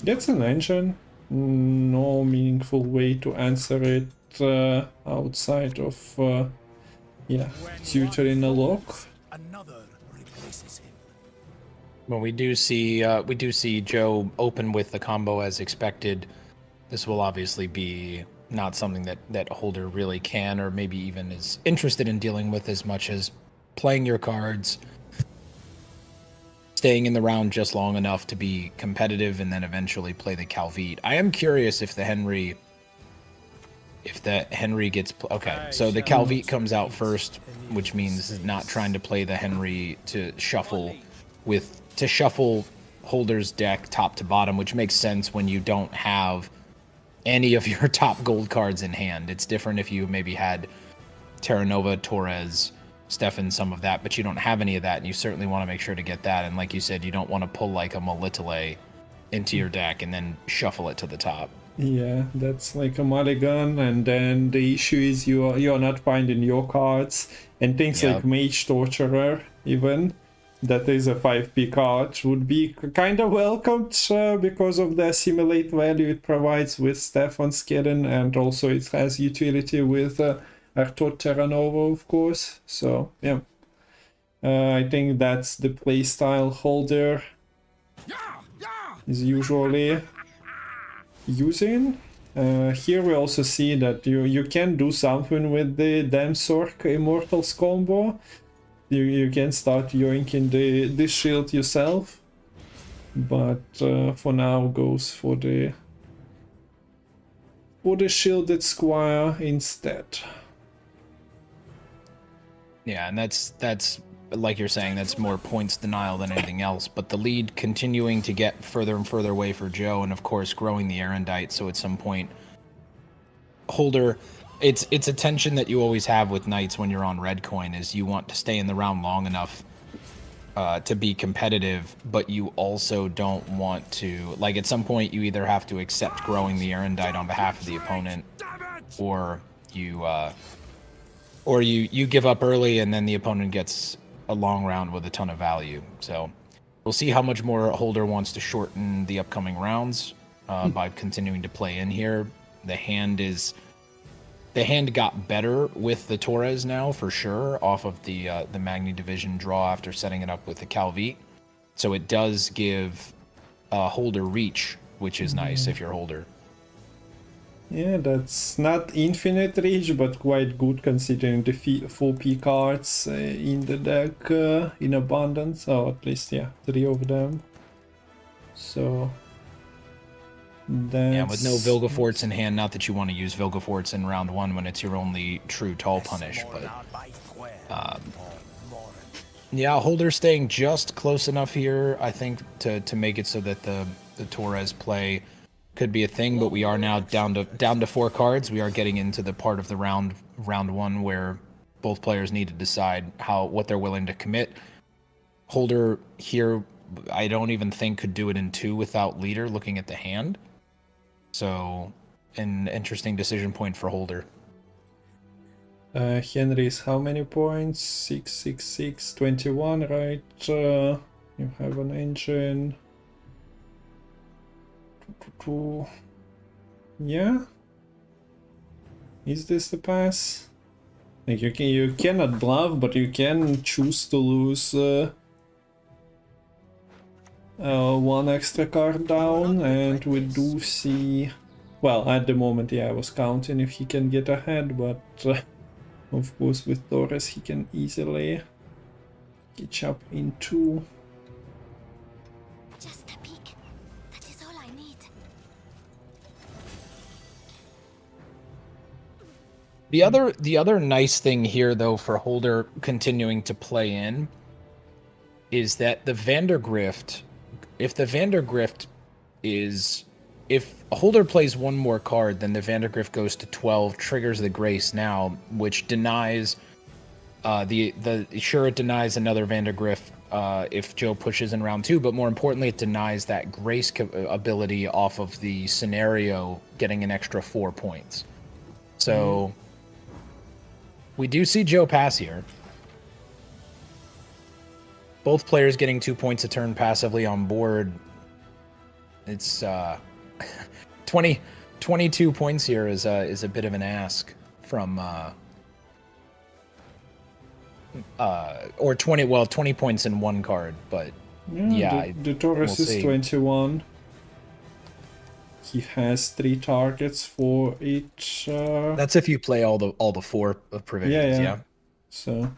That's an engine. No meaningful way to answer it outside of tutoring a lock. Well, we do see Joe open with the combo as expected. This will obviously be not something that Holdyr really can or maybe even is interested in dealing with as much as playing your cards, staying in the round just long enough to be competitive, and then eventually play the Calvite. I am curious if the Henry gets... Okay, so the Calvite comes out first, which means not trying to play the Henry to shuffle Holdyr's deck top to bottom, which makes sense when you don't have any of your top gold cards in hand. It's different if you maybe had Terra Nova, Torres, Stefan, some of that, but you don't have any of that, and you certainly want to make sure to get that. And like you said, you don't want to pull like a Melitele into your deck and then shuffle it to the top. Yeah, that's like a mulligan, and then the issue is you are not finding your cards, and things like Mage Torturer even, that is a 5p card, would be kind of welcomed because of the assimilate value it provides with Stefan Skellen, and also it has utility with Arthur Terra Nova, of course. So yeah, I think that's the playstyle Holdyr is usually using. Here we also see that you can do something with the Damsork Immortals combo. You can start yoinking the shield yourself, but for now goes for the shielded squire instead. Yeah, and that's like you're saying, that's more points denial than anything else. But the lead continuing to get further and further away for Joe, and of course growing the Erendite. So at some point, Holdyr, it's a tension that you always have with Knights when you're on red coin, is you want to stay in the round long enough to be competitive, but you also don't want to, like, at some point you either have to accept growing the Erendite on behalf of the opponent, or you give up early and then the opponent gets a long round with a ton of value. So we'll see how much more Holdyr wants to shorten the upcoming rounds by continuing to play in here. The hand got better with the Torres now, for sure, off of the Magni Division draw after setting it up with the Calvite. So it does give Holdyr reach, which is nice if you're Holdyr. Yeah, that's not infinite reach, but quite good considering the 4p cards in the deck in abundance, or at least, yeah, 3 of them. So yeah, with no Vilgefortz in hand, not that you want to use Vilgefortz in round 1 when it's your only true tall punish, but Yeah, Holder staying just close enough here, I think, to make it so that the Torres play could be a thing. But we are now down to 4 cards. We are getting into the part of the round one where both players need to decide what they're willing to commit. Holder here, I don't even think could do it in 2 without leader. Looking at the hand, so an interesting decision point for Holder. Henry's how many points? 6, 6, 6, 21, right? You have an engine. Yeah. Is this the pass? Like you cannot bluff, but you can choose to lose 1 extra card down, and we do see. Well, at the moment, yeah, I was counting if he can get ahead, but. Of course, with Torres, he can easily catch up in 2. Just a peek. That is all I need. The other nice thing here, though, for Holder continuing to play in, is that the Vandergrift, if Holder plays 1 more card, then the Vandergrift goes to 12, triggers the Grace now, which denies it denies another Vandergrift if Joe pushes in round 2, but more importantly, it denies that Grace ability off of the scenario getting an extra 4 points. So we do see Joe pass here. Both players getting 2 points a turn passively on board. It's 22 points here is a bit of an ask from or 20 points in 1 card, but yeah, the Torres is 21. He has 3 targets for each. That's if you play all the 4 provisions. Yeah. So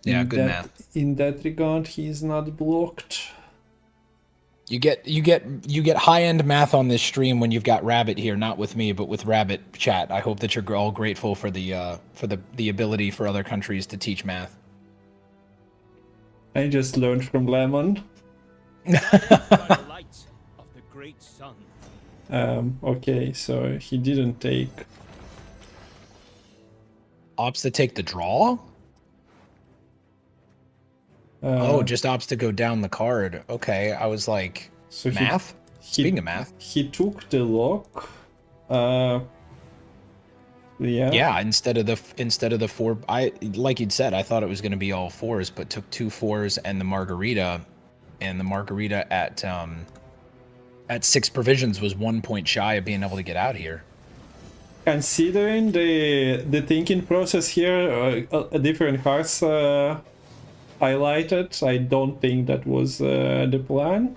yeah, good math. In that regard, he's not blocked. You get high-end math on this stream when you've got Rabbit here, not with me, but with Rabbit chat. I hope that you're all grateful for the ability for other countries to teach math. I just learned from Lemon. Okay, so he didn't take. Opts to take the draw? Just opts to go down the card. Okay, I was like, so math? Speaking of math. He took the lock. Yeah. Yeah, instead of the 4, like you'd said, I thought it was going to be all 4s, but took 2 4s and the margarita, at 6 provisions was 1 point shy of being able to get out here. Considering the thinking process here, different cards highlighted, I don't think that was the plan.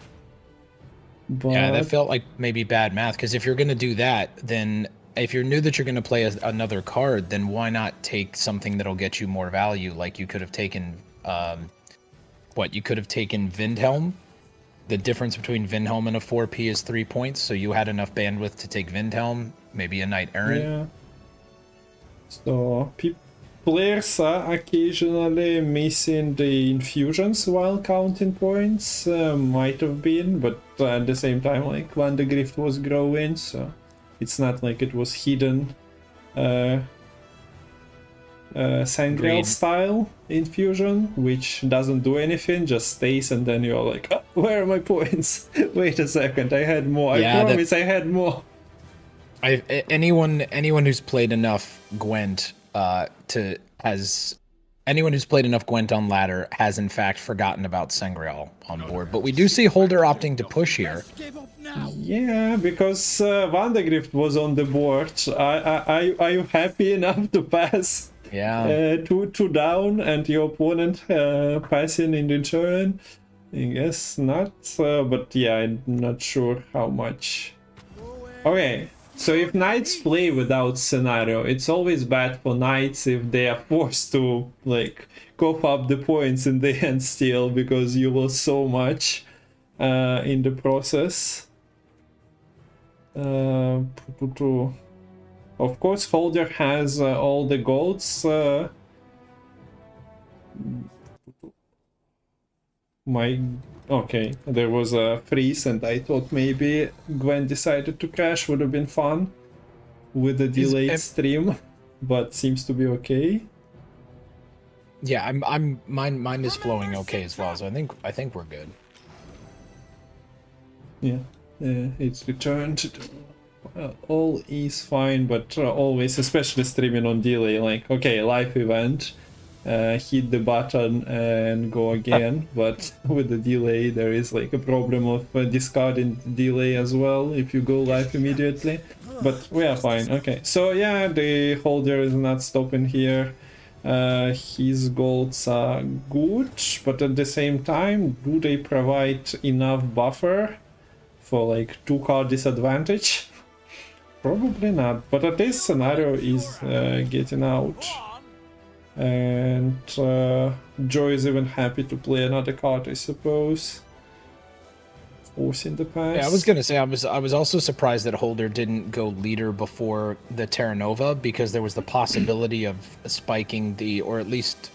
But... yeah, that felt like maybe bad math, because if you're going to do that, then if you knew that you're going to play another card, then why not take something that'll get you more value? Like you could have taken, you could have taken Windhelm. The difference between Windhelm and a 4P is 3 points, so you had enough bandwidth to take Windhelm, maybe a Knight Errant. Yeah. So players are occasionally missing the infusions while counting points, might have been, but at the same time, like, Vandegrift was growing, so it's not like it was hidden Sangreal style infusion, which doesn't do anything, just stays, and then you're like, oh, where are my points? Wait a second, I had more. Yeah, I promise I had more. Anyone who's played enough Gwent anyone who's played enough Gwent on ladder has in fact forgotten about Sangreal on board. But we do see Holder opting to push here. Yeah, because Vandegrift was on the board. Are you happy enough to pass? Yeah. Two down and your opponent passing in the turn? I guess not. But yeah, I'm not sure how much. Okay. So if knights play without scenario, it's always bad for knights if they are forced to like cough up the points in the end still, because you lost so much in the process. Of course, Holdyr has all the golds. My... Okay, there was a freeze and I thought maybe Gwent decided to crash, would have been fun with the delayed stream, but seems to be okay. Yeah, mine is flowing okay as well, so I think we're good. Yeah, it's returned. All is fine, but always, especially streaming on delay, like, okay, live event, hit the button and go again, but with the delay there is like a problem of discarding delay as well if you go live immediately, but we are fine. Okay, so yeah, the Holdyr is not stopping here. His golds are good, but at the same time, do they provide enough buffer for like 2-card disadvantage? Probably not, but at least scenario is getting out. And Joe is even happy to play another card, I suppose. Forcing the pass. Yeah, I was gonna say I was also surprised that Holdyr didn't go leader before the Terra Nova, because there was the possibility of spiking the, or at least,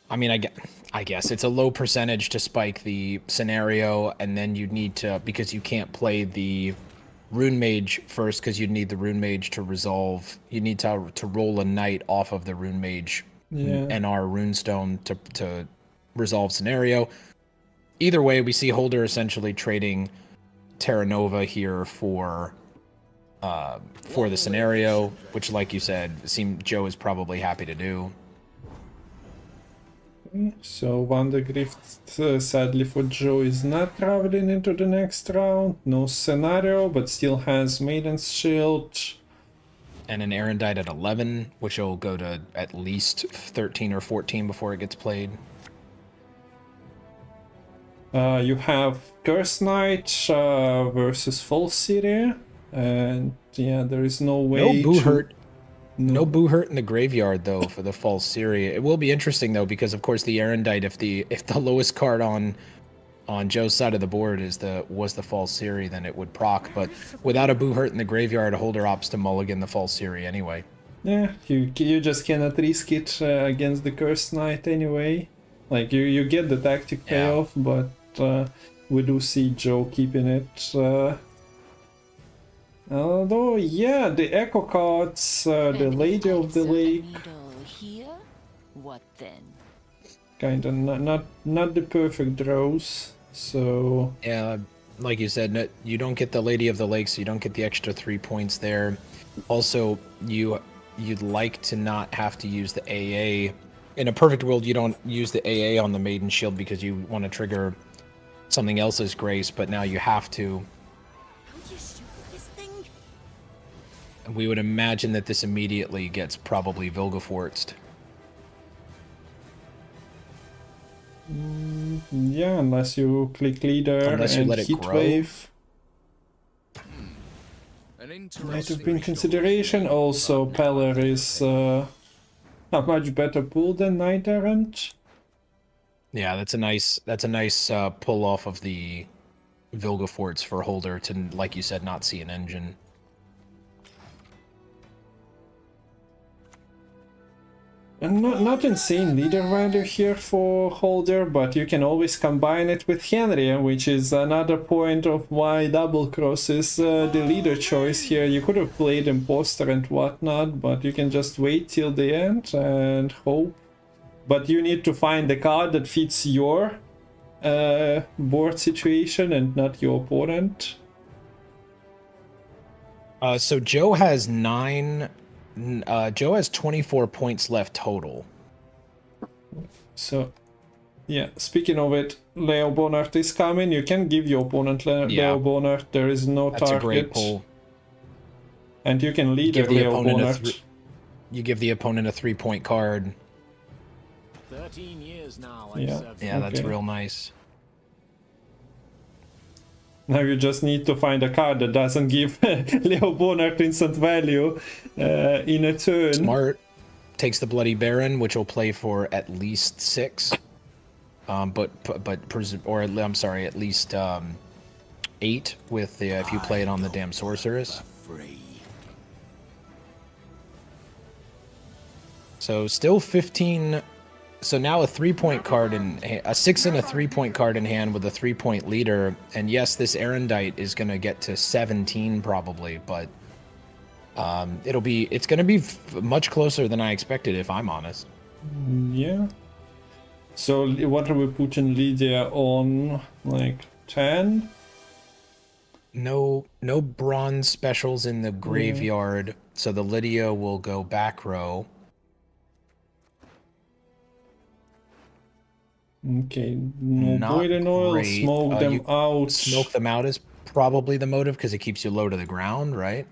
I mean, I guess it's a low percentage to spike the scenario, and then you'd need to, because you can't play the Rune Mage first, because you'd need the Rune Mage to resolve. You need to roll a knight off of the Rune Mage NR Runestone to resolve scenario. Either way, we see Holdyr essentially trading Terra Nova here for the scenario, which, like you said, Joe is probably happy to do. So Vandergrift, sadly for Joe, is not traveling into the next round. No scenario, but still has Maiden's Shield. And an Erendite at 11, which will go to at least 13 or 14 before it gets played. You have Curse Knight versus False City, and yeah, there is no way No boo hurt in the graveyard though for the False City. It will be interesting though, because of course the Erendite, if the lowest card on Joe's side of the board was the False City, then it would proc. But without a boo hurt in the graveyard, Holdyr opts to mulligan the False City anyway. Yeah, you just cannot risk it against the Curse Knight anyway. Like you get the tactic payoff, but we do see Joe keeping it. Although, yeah, the Echo cards, the Lady of the Lake. Here? What then? Kinda not the perfect draws. So yeah, like you said, you don't get the Lady of the Lake, so you don't get the extra 3 points there. Also, you'd like to not have to use the AA. In a perfect world, you don't use the AA on the Maiden Shield because you want to trigger something else's grace, but now you have to. We would imagine that this immediately gets probably Vilgefortzed. Yeah, unless you click leader and heat wave. Might have been consideration. Also, Peller is a much better pool than Knight Errant. Yeah, that's a nice pull off of the Vilgefortz for Holdyr to, like you said, not see an engine. And not insane leader value here for Holdyr, but you can always combine it with Henry, which is another point of why double cross is the leader choice here. You could have played Imposter and whatnot, but you can just wait till the end and hope. But you need to find the card that fits your board situation and not your opponent. So Joe has 24 points left total. So, yeah, speaking of it, Leo Bonart is coming. You can give your opponent Leo Bonart. There is no target. That's a great pull. And you can lead Leo Bonart. You give the opponent a 3-point card. 13 years now. Yeah, that's real nice. Now you just need to find a card that doesn't give Leo Bonart instant value in a turn. Smart. Takes the Bloody Baron, which will play for at least 6. At least 8 with the if you play it on the damn Sorceress. So still 15 So now a 3-point card a 6 and a 3-point card in hand with a 3-point leader, and yes, this Erendite is gonna get to 17 probably, but it's gonna be much closer than I expected, if I'm honest. Yeah. So what are we putting Lydia on? Like 10? No bronze specials in the graveyard, so the Lydia will go back row. Okay, no boiling oil, smoke them out. Smoke them out is probably the motive because it keeps you low to the ground, right?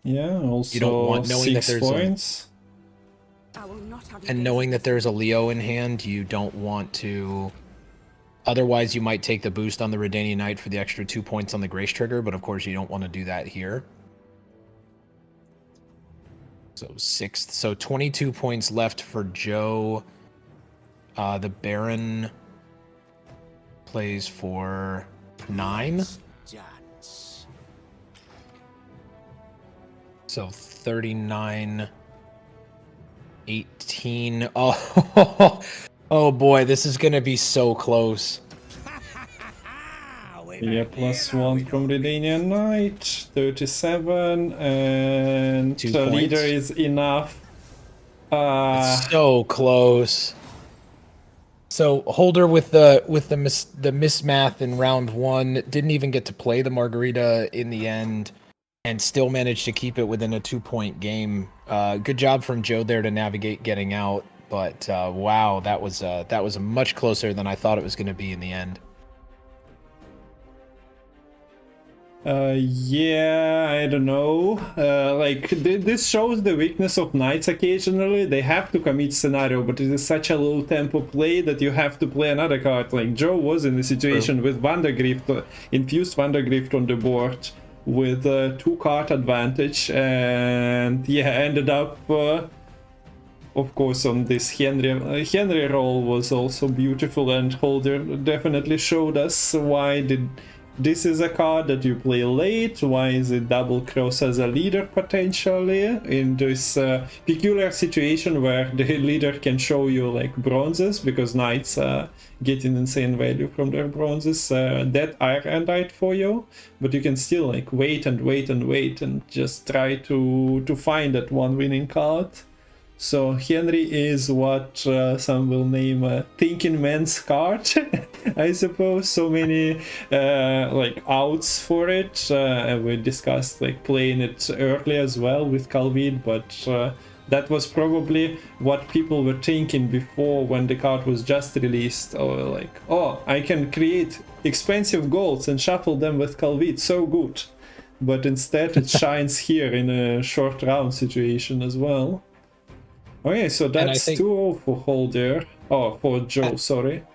Yeah, also you don't want, knowing 6 that there's points. And knowing that there's a Leo in hand, you don't want to... Otherwise, you might take the boost on the Redanian Knight for the extra 2 points on the Grace trigger, but of course you don't want to do that here. So 6th. So 22 points left for Joe. The Baron plays for 9. So 39, 18. Oh, oh boy, this is gonna be so close. Yeah, +1 from Redanian Knight, 37, and 2 the points. leader is enough. It's so close. So Holdyr with the mismath in round 1 didn't even get to play the Margarita in the end, and still managed to keep it within a 2-point game. Good job from Joe there to navigate getting out, but wow, that was much closer than I thought it was going to be in the end. Yeah, I don't know. Like, this shows the weakness of knights occasionally. They have to commit scenario, but it is such a low tempo play that you have to play another card. Like, Joe was in the situation with Vandergrift, infused Vandergrift on the board with 2-card advantage, and yeah, ended up, of course, on this Henry roll was also beautiful, and Holdyr definitely showed us why this is a card that you play late. Why is it double cross as a leader potentially in this peculiar situation where the leader can show you like bronzes because knights getting insane value from their bronzes. That Erendite for you, but you can still like wait and just try to find that one winning card. So Henry is what some will name a thinking man's card, I suppose. So many like outs for it. And we discussed like playing it early as well with Calvid, but that was probably what people were thinking before when the card was just released. Or like, oh, I can create expensive golds and shuffle them with Calvid, so good. But instead it shines here in a short round situation as well. Okay, so that's 2-0 for Holdyr. Oh, for Joe, sorry.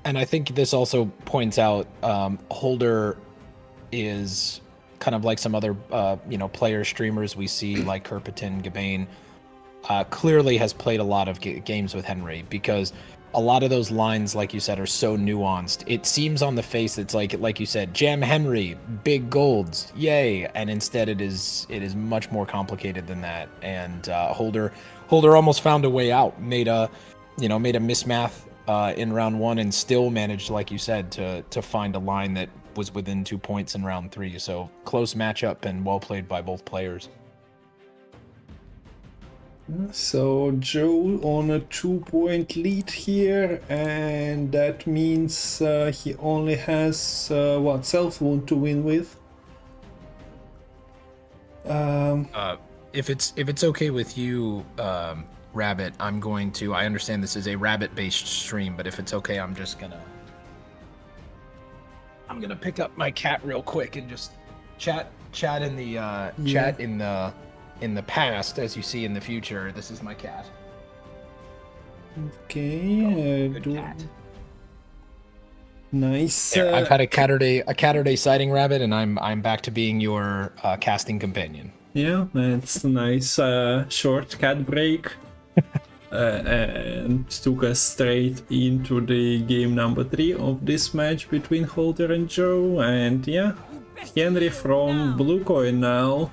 And I think this also points out Holdyr is kind of like some other player streamers we see like Kerpitin, Gabane, clearly has played a lot of games with Henry, because a lot of those lines, like you said, are so nuanced. It seems on the face it's like you said, jam Henry, big golds, yay, and instead it is much more complicated than that. And Holdyr almost found a way out, made a mismath in round 1, and still managed, like you said, to find a line that was within 2 points in round 3. So close matchup and well played by both players. So Joe on a 2-point lead here, and that means he only has self wound to win with. If it's okay with you, Rabbit, I'm going to. I understand this is a rabbit-based stream, but if it's okay, I'm gonna pick up my cat real quick and just chat in the chat in the past, as you see in the future. This is my cat. Okay, good cat. Nice. There, I've had a Catterday sighting, Rabbit, and I'm back to being your casting companion. Yeah, that's a nice short cat break. And took us straight into the game number 3 of this match between Holdyr and Joe. And yeah, Henry from Blue Coin now.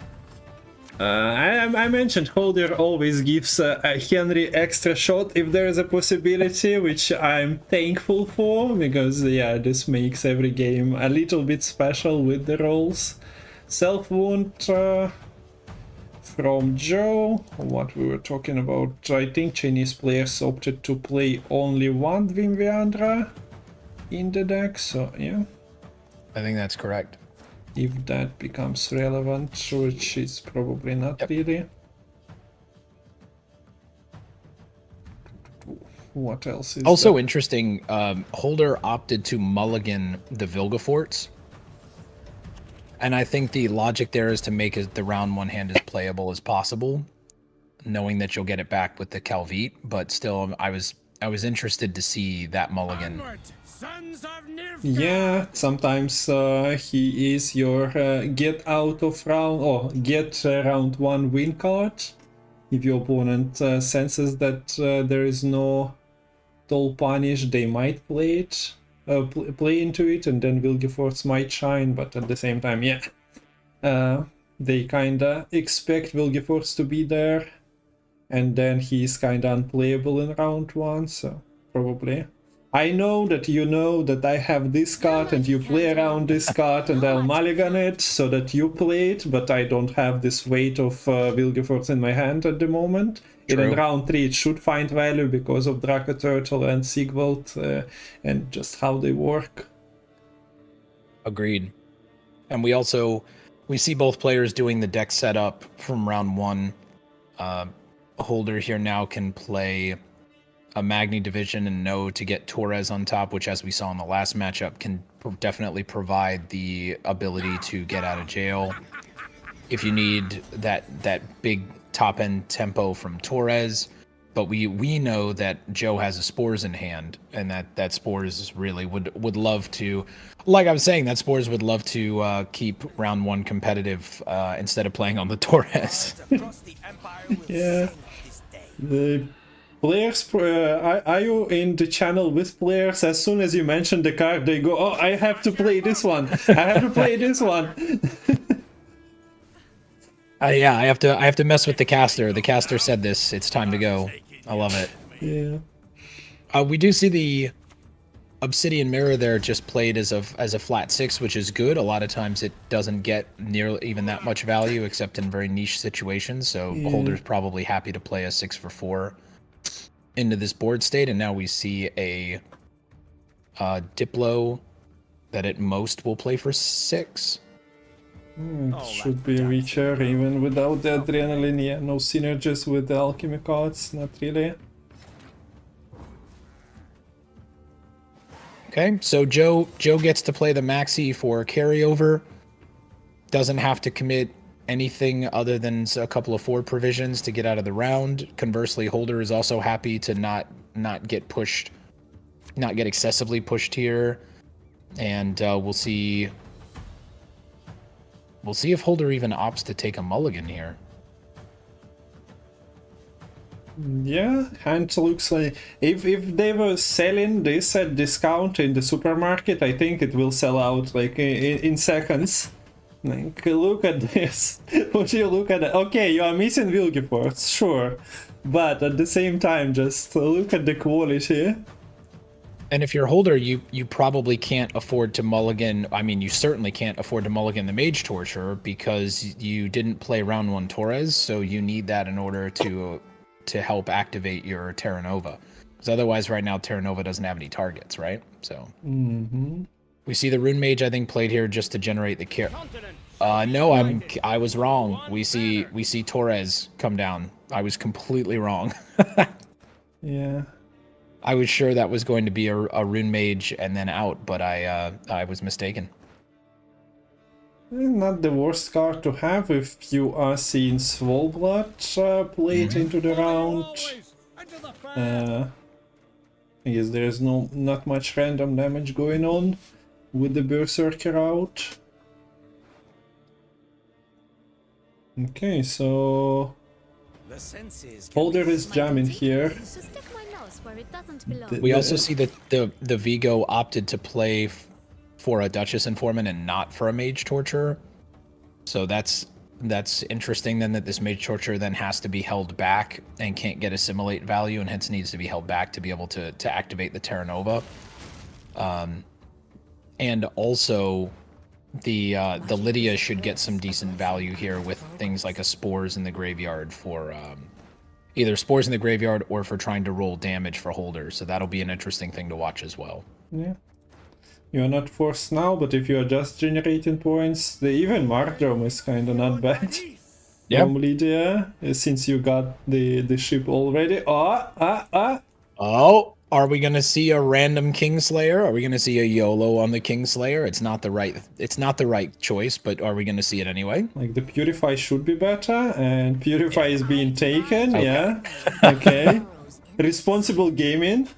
I mentioned Holdyr always gives Henry extra shot if there is a possibility, which I'm thankful for, because yeah, this makes every game a little bit special with the rolls. Self-wound from Joe, what we were talking about. I think Chinese players opted to play only one Gwynviandra in the deck, so yeah. I think that's correct. If that becomes relevant, which is probably not really. What else is also there? interesting? Holdyr opted to mulligan the Vilgefortz, and I think the logic there is to make the round one hand as playable as possible, knowing that you'll get it back with the Calvite. But still, I was interested to see that mulligan. Yeah, sometimes he is your get out of round or get round one win card. If your opponent senses that there is no toll punish, they might play it, play into it, and then Vilgefortz might shine. But at the same time, yeah, they kinda expect Vilgefortz to be there, and then he's kinda unplayable in round one. So probably. I know that you know that I have this card and you play around this card and I'll mulligan it so that you play it, but I don't have this weight of Vilgefortz in my hand at the moment. And in round 3 it should find value because of Draco Turtle and Sigvald and just how they work. Agreed. And we see both players doing the deck setup from round 1. Holdyr here now can play a Magni Division and know to get Torres on top, which, as we saw in the last matchup, can definitely provide the ability to get out of jail. If you need that big top-end tempo from Torres, but we know that Joe has a Spores in hand, and that Spores really would love to, like I was saying, that Spores would love to keep round 1 competitive instead of playing on the Torres. Yeah. The players, are you in the channel with players? As soon as you mention the card, they go, oh, I have to play this one. I have to play this one. Yeah, I have to mess with the caster. The caster said this. It's time to go. I love it. Yeah. We do see the Obsidian Mirror there just played as a flat 6, which is good. A lot of times it doesn't get nearly even that much value, except in very niche situations. So Holdyr's probably happy to play a 6 for 4 into this board state, and now we see a Diplo that at most will play for 6. It should be richer even without the adrenaline. Yeah, no synergies with the alchemy cards, not really. Okay, so Joe gets to play the Maxi for carryover. Doesn't have to commit anything other than a couple of 4 provisions to get out of the round. Conversely, Holdyr is also happy to not get pushed, not get excessively pushed here, and we'll see if Holdyr even opts to take a mulligan here. Yeah, and looks like if they were selling this at discount in the supermarket, I think it will sell out like in seconds. Like, look at this. Would you look at it? Okay, you are missing Vilgefortz, sure. But at the same time, just look at the quality. And if you're Holdyr, you probably can't afford to mulligan. I mean, you certainly can't afford to mulligan the Mage Torture because you didn't play round 1 Torres, so you need that in order to help activate your Terra Nova. Because otherwise, right now, Terra Nova doesn't have any targets, right? So... We see the Rune Mage, I think, played here just to generate the care. No, I was wrong. We see Torres come down. I was completely wrong. Yeah. I was sure that was going to be a Rune Mage and then out, but I was mistaken. Not the worst card to have if you are seeing Svolblood played into the round. I guess there's not much random damage going on with the Berserker out. Okay, so Holdyr is jamming here. We also see that the Vigo opted to play for a Duchess Informant and not for a Mage Torturer. So that's That's interesting then that this Mage Torture then has to be held back and can't get assimilate value and hence needs to be held back to be able to activate the Terra Nova. And also the Lydia should get some decent value here with things like a Spores in the graveyard for either Spores in the graveyard or for trying to roll damage for Holdyr. So that'll be an interesting thing to watch as well. Yeah. You're not forced now, but if you're just generating points, even Markdom is kind of not bad. Yep. From Lydia, since you got the ship already. Oh, are we gonna see a random Kingslayer? Are we gonna see a YOLO on the Kingslayer? It's not the right choice, but are we gonna see it anyway? Like the Purify should be better, and Purify is being taken. Okay. Yeah. Okay. Responsible gaming.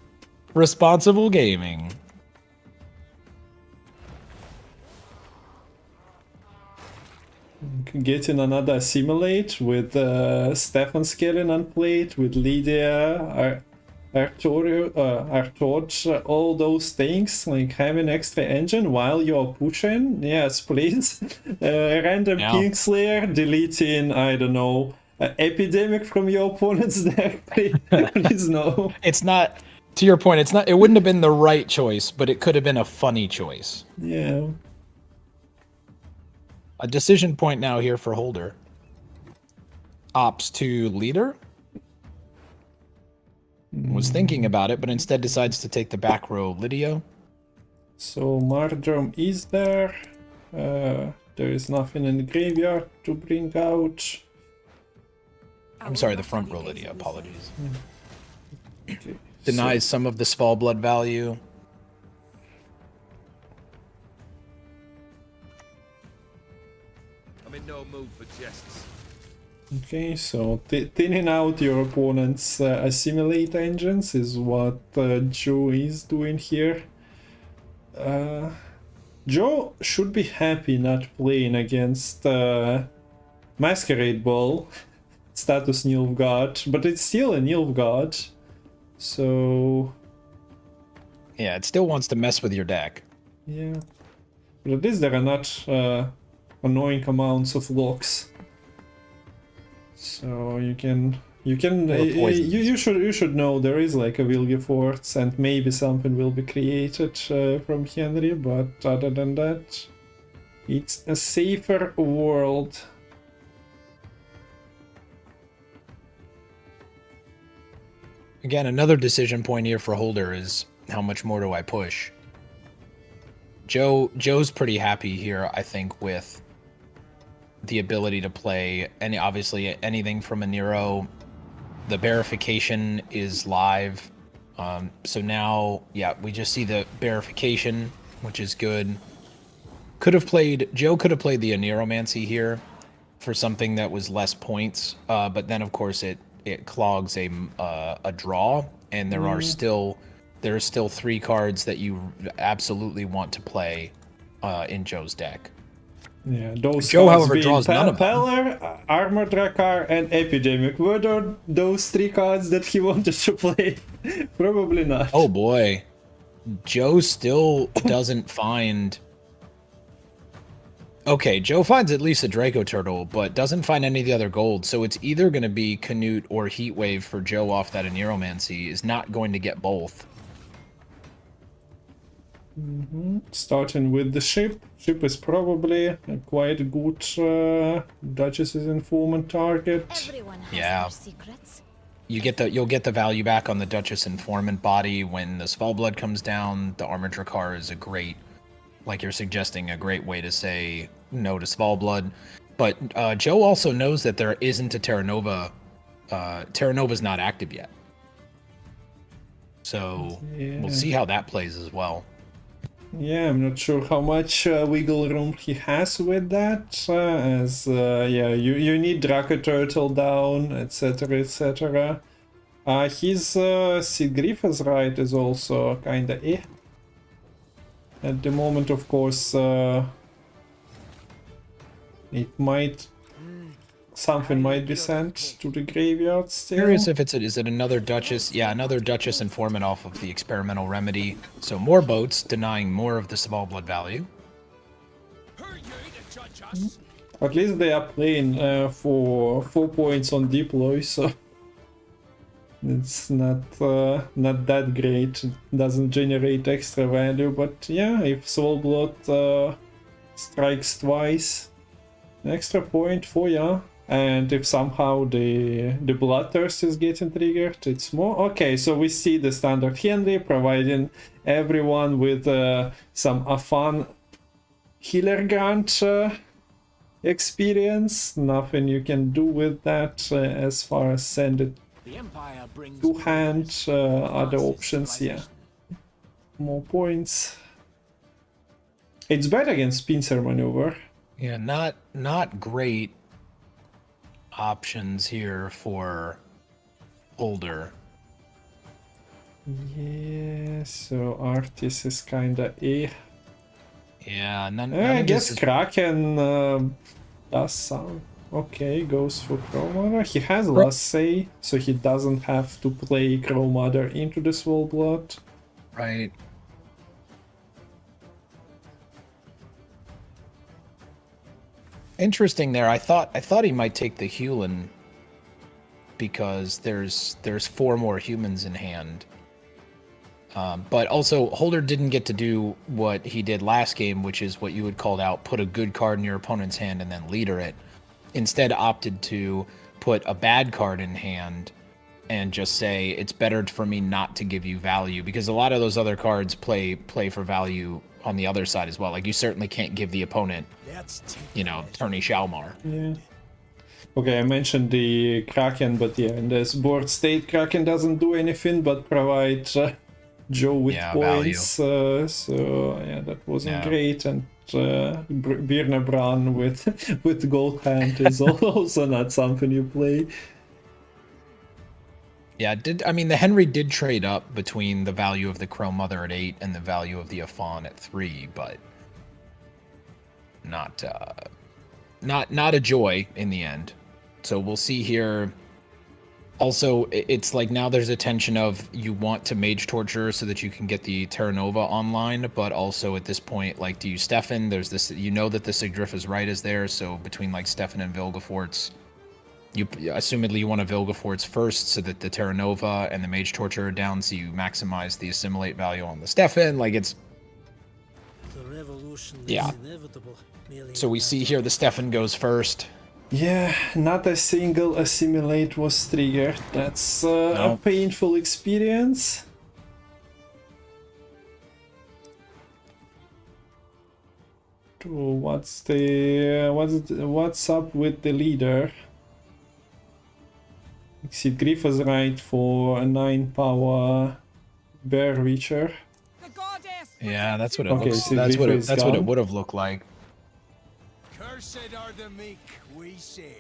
Responsible gaming. Getting another assimilate with Stefan Skellen unplayed, with Lydia, Artorch, all those things, like having extra engine while you're pushing. Yes, please. Random Kingslayer, deleting, I don't know, Epidemic from your opponent's deck. Please no. It's not, to your point, it's not, it wouldn't have been the right choice, but it could have been a funny choice. Yeah. A decision point now here for Holdyr. Opts to leader. Was thinking about it, but instead decides to take the back row Lydia. So Mardrum is there. There is nothing in the graveyard to bring out. I'm sorry, the front row Lydia, apologies. Okay, Denies some of the Small Blood value. I'm in no mood for jests. Okay, so thinning out your opponent's assimilate engines is what Joe is doing here. Joe should be happy not playing against Masquerade Ball, status Nilfgaard, but it's still a Nilfgaard, so... Yeah, it still wants to mess with your deck. Yeah, but at least there are not annoying amounts of locks. So you should know there is like a Wilgefortz and maybe something will be created from Henry, but other than that, it's a safer world. Again, another decision point here for Holdyr is how much more do I push? Joe's pretty happy here, I think, with the ability to play obviously anything from a Nero. The Bearification is live, so now we just see the Bearification, which is good. Joe could have played the Aneromancy here for something that was less points, but then of course it clogs a draw, and there are still 3 cards that you absolutely want to play in Joe's deck. Yeah, those Joe, cards however, being draws none of them. Peller, Armored Drakkar, and Epidemic. Were those 3 cards that he wanted to play? Probably not. Oh boy. Joe still doesn't find... Okay, Joe finds at least a Draco Turtle, but doesn't find any of the other gold, so it's either going to be Canute or Heatwave for Joe off that Aneromancy. Is not going to get both. Starting with the ship. Ship is probably a quite good Duchess's Informant target. Everyone has Yeah. their secrets. You'll get the value back on the Duchess Informant body when the Svalblood comes down. The Armored Drakkar is a great, like you're suggesting, a great way to say no to Svalblood. But Joe also knows that there isn't a Terra Nova. Terra Nova's not active yet. So we'll see how that plays as well. Yeah, I'm not sure how much wiggle room he has with that, as you need Draco Turtle down, etc, etc. His Sigrifa's Right is also kinda at the moment, of course. Something might be sent to the graveyard still. Curious if is it another Duchess? Yeah, another Duchess Informant off of the Experimental Remedy. So more boats, denying more of the Svalblood value. At least they are playing for 4 points on deploy, so it's not that great. It doesn't generate extra value, but yeah, if Soulblood strikes twice, an extra point for ya. And if somehow the Bloodthirst is getting triggered, it's more. Okay, so we see the standard Henry providing everyone with some fun healer grant experience. Nothing you can do with that as far as send it to hand. Other options, yeah. More points. It's bad against pincer maneuver. Yeah, not great options here for Holdyr. Yeah, so Artis is kinda eh. Yeah, I guess Kraken does sound okay, goes for Crowmother. He has last say, so he doesn't have to play Crowmother into the Soulblood. Right. Interesting there. I thought he might take the Hewlin because there's 4 more humans in hand. But also Holdyr didn't get to do what he did last game, which is what you had called out, put a good card in your opponent's hand and then leader it. Instead opted to put a bad card in hand and just say it's better for me not to give you value, because a lot of those other cards play for value on the other side as well. Like, you certainly can't give the opponent, you know, Tourney Shalmar. Yeah. Okay, I mentioned the Kraken, but yeah, in this board state, Kraken doesn't do anything but provide Joe with points. So yeah, that wasn't great. And Birna Bran with gold hand is also not something you play. Yeah, I mean, the Henry did trade up between the value of the Crow Mother at 8 and the value of the Afon at 3, but not a joy in the end. So we'll see here. Also, it's like now there's a tension of you want to Mage Torture so that you can get the Terra Nova online, but also at this point, like, do you Stefan? There's this, you know that the Sigdriff is right is there, so between like Stefan and Vilgefortz, you assumedly you want to Vilgefortz first so that the Terra Nova and the Mage Torture are down, so you maximize the assimilate value on the Stefan. Like, it's yeah. So we see here the Stefan goes first. Yeah, not a single assimilate was triggered. That's a painful experience. What's up with the leader? Griff is right for a 9 power Bear Reacher. Yeah, that's what it looks. That's what it would have looked like. Cursed are the meek, we say.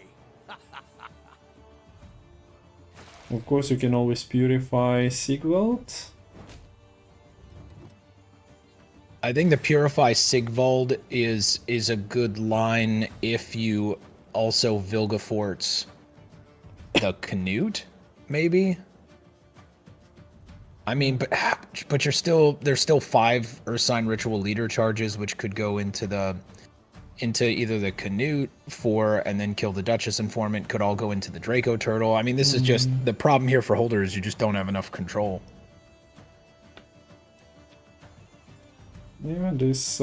Of course, you can always purify Sigvald. I think the Purify Sigvald is a good line if you also Vilgefortz the Canute, maybe. I mean, but there's still 5 Ursine Ritual Leader charges, which could go into either the Canute and then kill the Duchess Informant, could all go into the Draco Turtle. I mean, this is just the problem here for Holdyr is you just don't have enough control. Yeah, this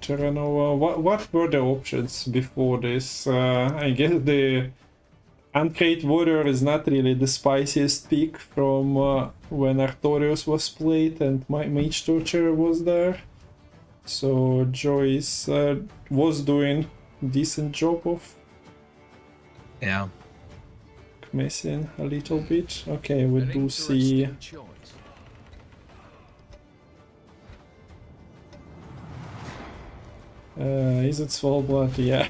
Terra Nova. What were the options before this? I guess the Uncreate Warrior is not really the spiciest pick from when Artorius was played and Mage Torture was there. So Joyce was doing decent job of messing a little bit. Okay, we do see is it Soulblood? Yeah.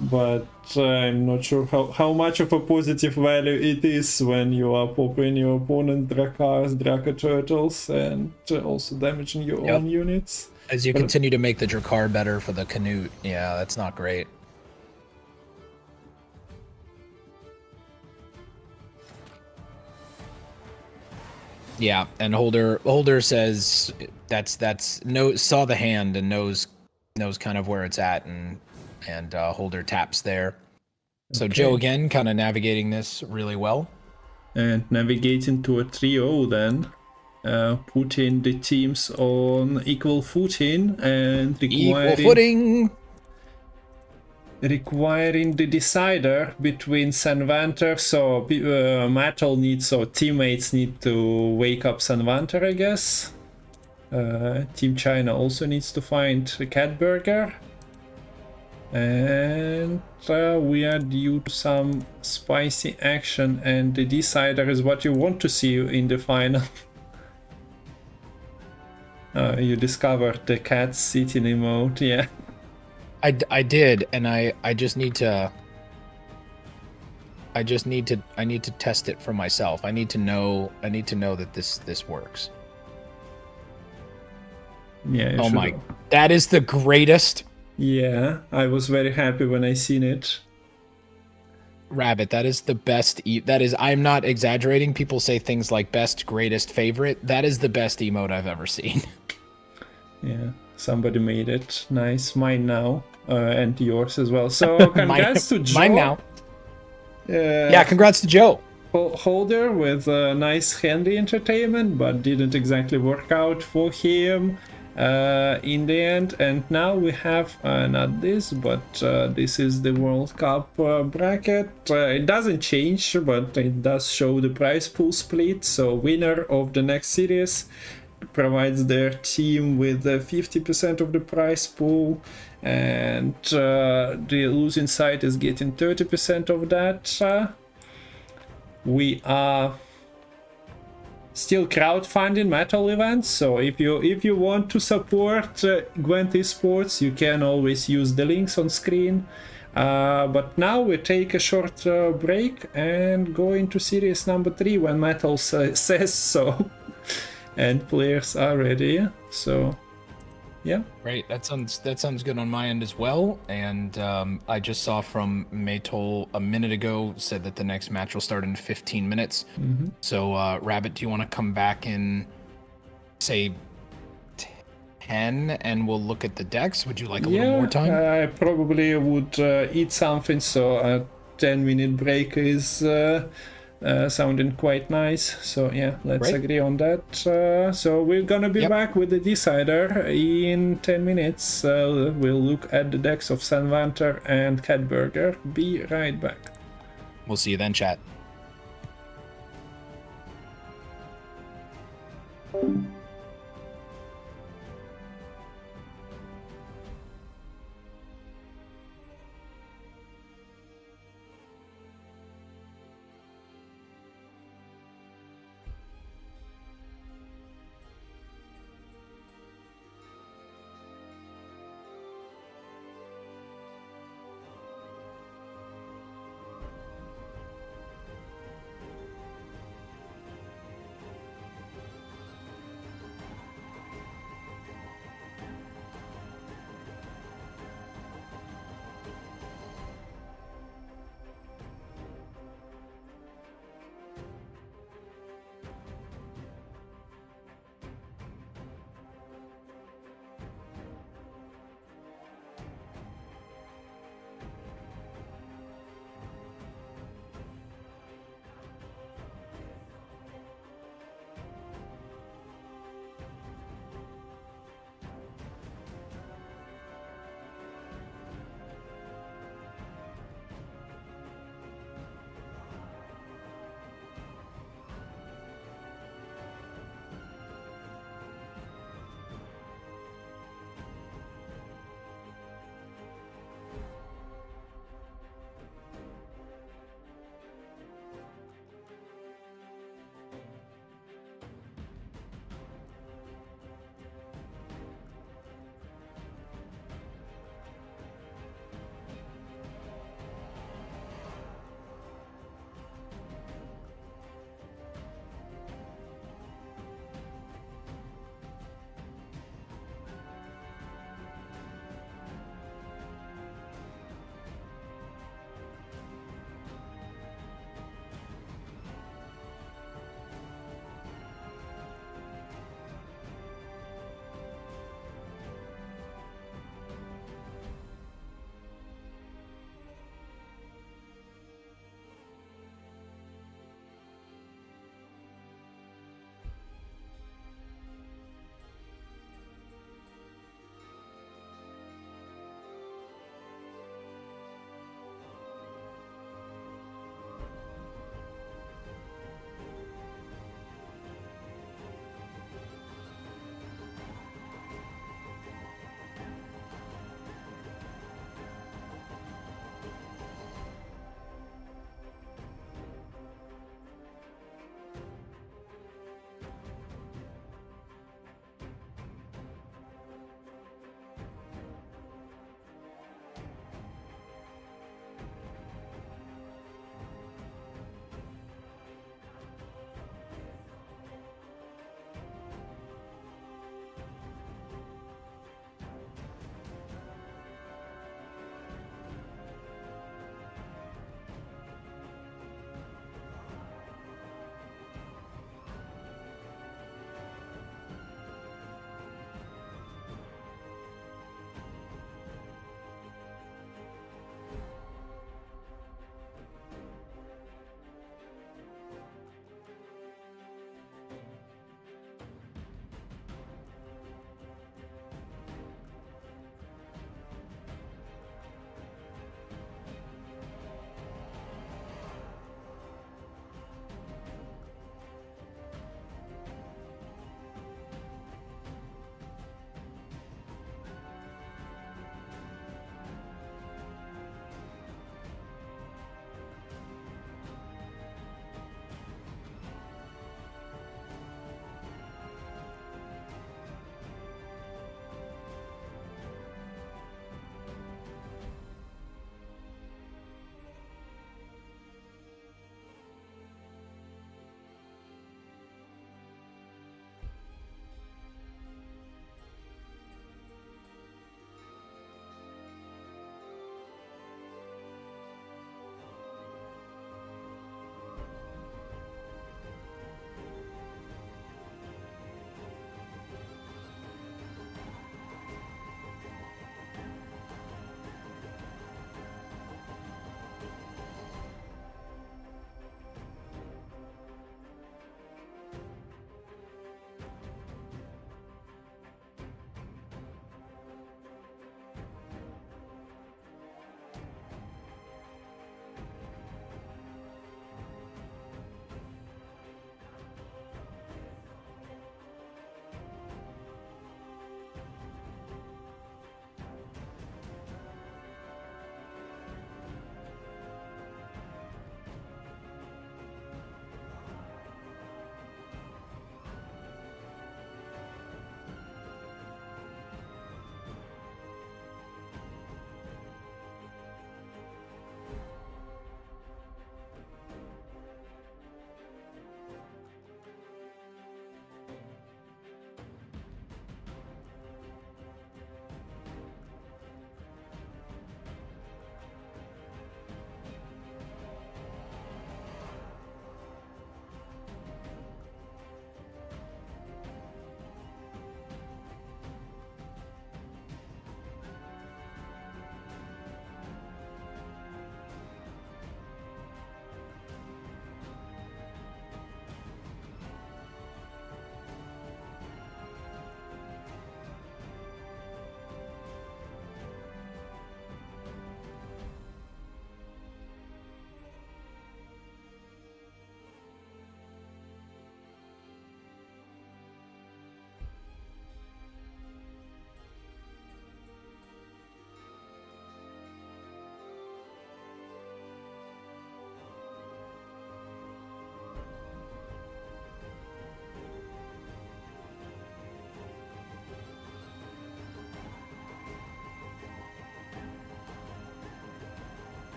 But I'm not sure how much of a positive value it is when you are popping your opponent Drakars, Draco Turtles, and also damaging your own units. As you continue to make the Drakar better for the Canute, yeah, that's not great. Yeah, and Holdyr says saw the hand and knows kind of where it's at, and and Holdyr taps there. So Okay. Joe again, kind of navigating this really well. And navigating to a 3-0 then. Putting the teams on equal footing and requiring the decider between Sanvanter. So Metal needs, so teammates need to wake up Sanvanter, I guess. Team China also needs to find a cat burger. And we are due to some spicy action, and the decider is what you want to see in the final. You discovered the cat sitting emote, yeah. I did, and I need to test it for myself. I need to know that this works. Yeah. Oh my, that is the greatest. Yeah, I was very happy when I seen it. Rabbit, that is the best. That is, I'm not exaggerating. People say things like best, greatest, favorite. That is the best emote I've ever seen. Yeah, somebody made it. Nice. Mine now. And yours as well. So congrats to Joe. Mine now. Yeah, congrats to Joe. Holdyr with a nice handy entertainment, but didn't exactly work out for him in the end. And now we have not this, but this is the World Cup bracket. It doesn't change, but it does show the prize pool split. So winner of the next series provides their team with 50% of the prize pool, and the losing side is getting 30% of that. We are still crowdfunding metal events, so if you want to support Gwent Esports, you can always use the links on screen. But now we take a short break and go into series number 3 when metal says so. And players are ready, so yeah. Great, that sounds good on my end as well. And I just saw from Maytol a minute ago said that the next match will start in 15 minutes. Mm-hmm. So Rabbit, do you want to come back in, say, 10, and we'll look at the decks? Would you like a little more time? I probably would eat something, so a 10-minute break is sounding quite nice. So yeah, let's agree on that. So we're gonna be back with the decider in 10 minutes. We'll look at the decks of Sanvanter and Catburger. Be right back. We'll see you then, chat.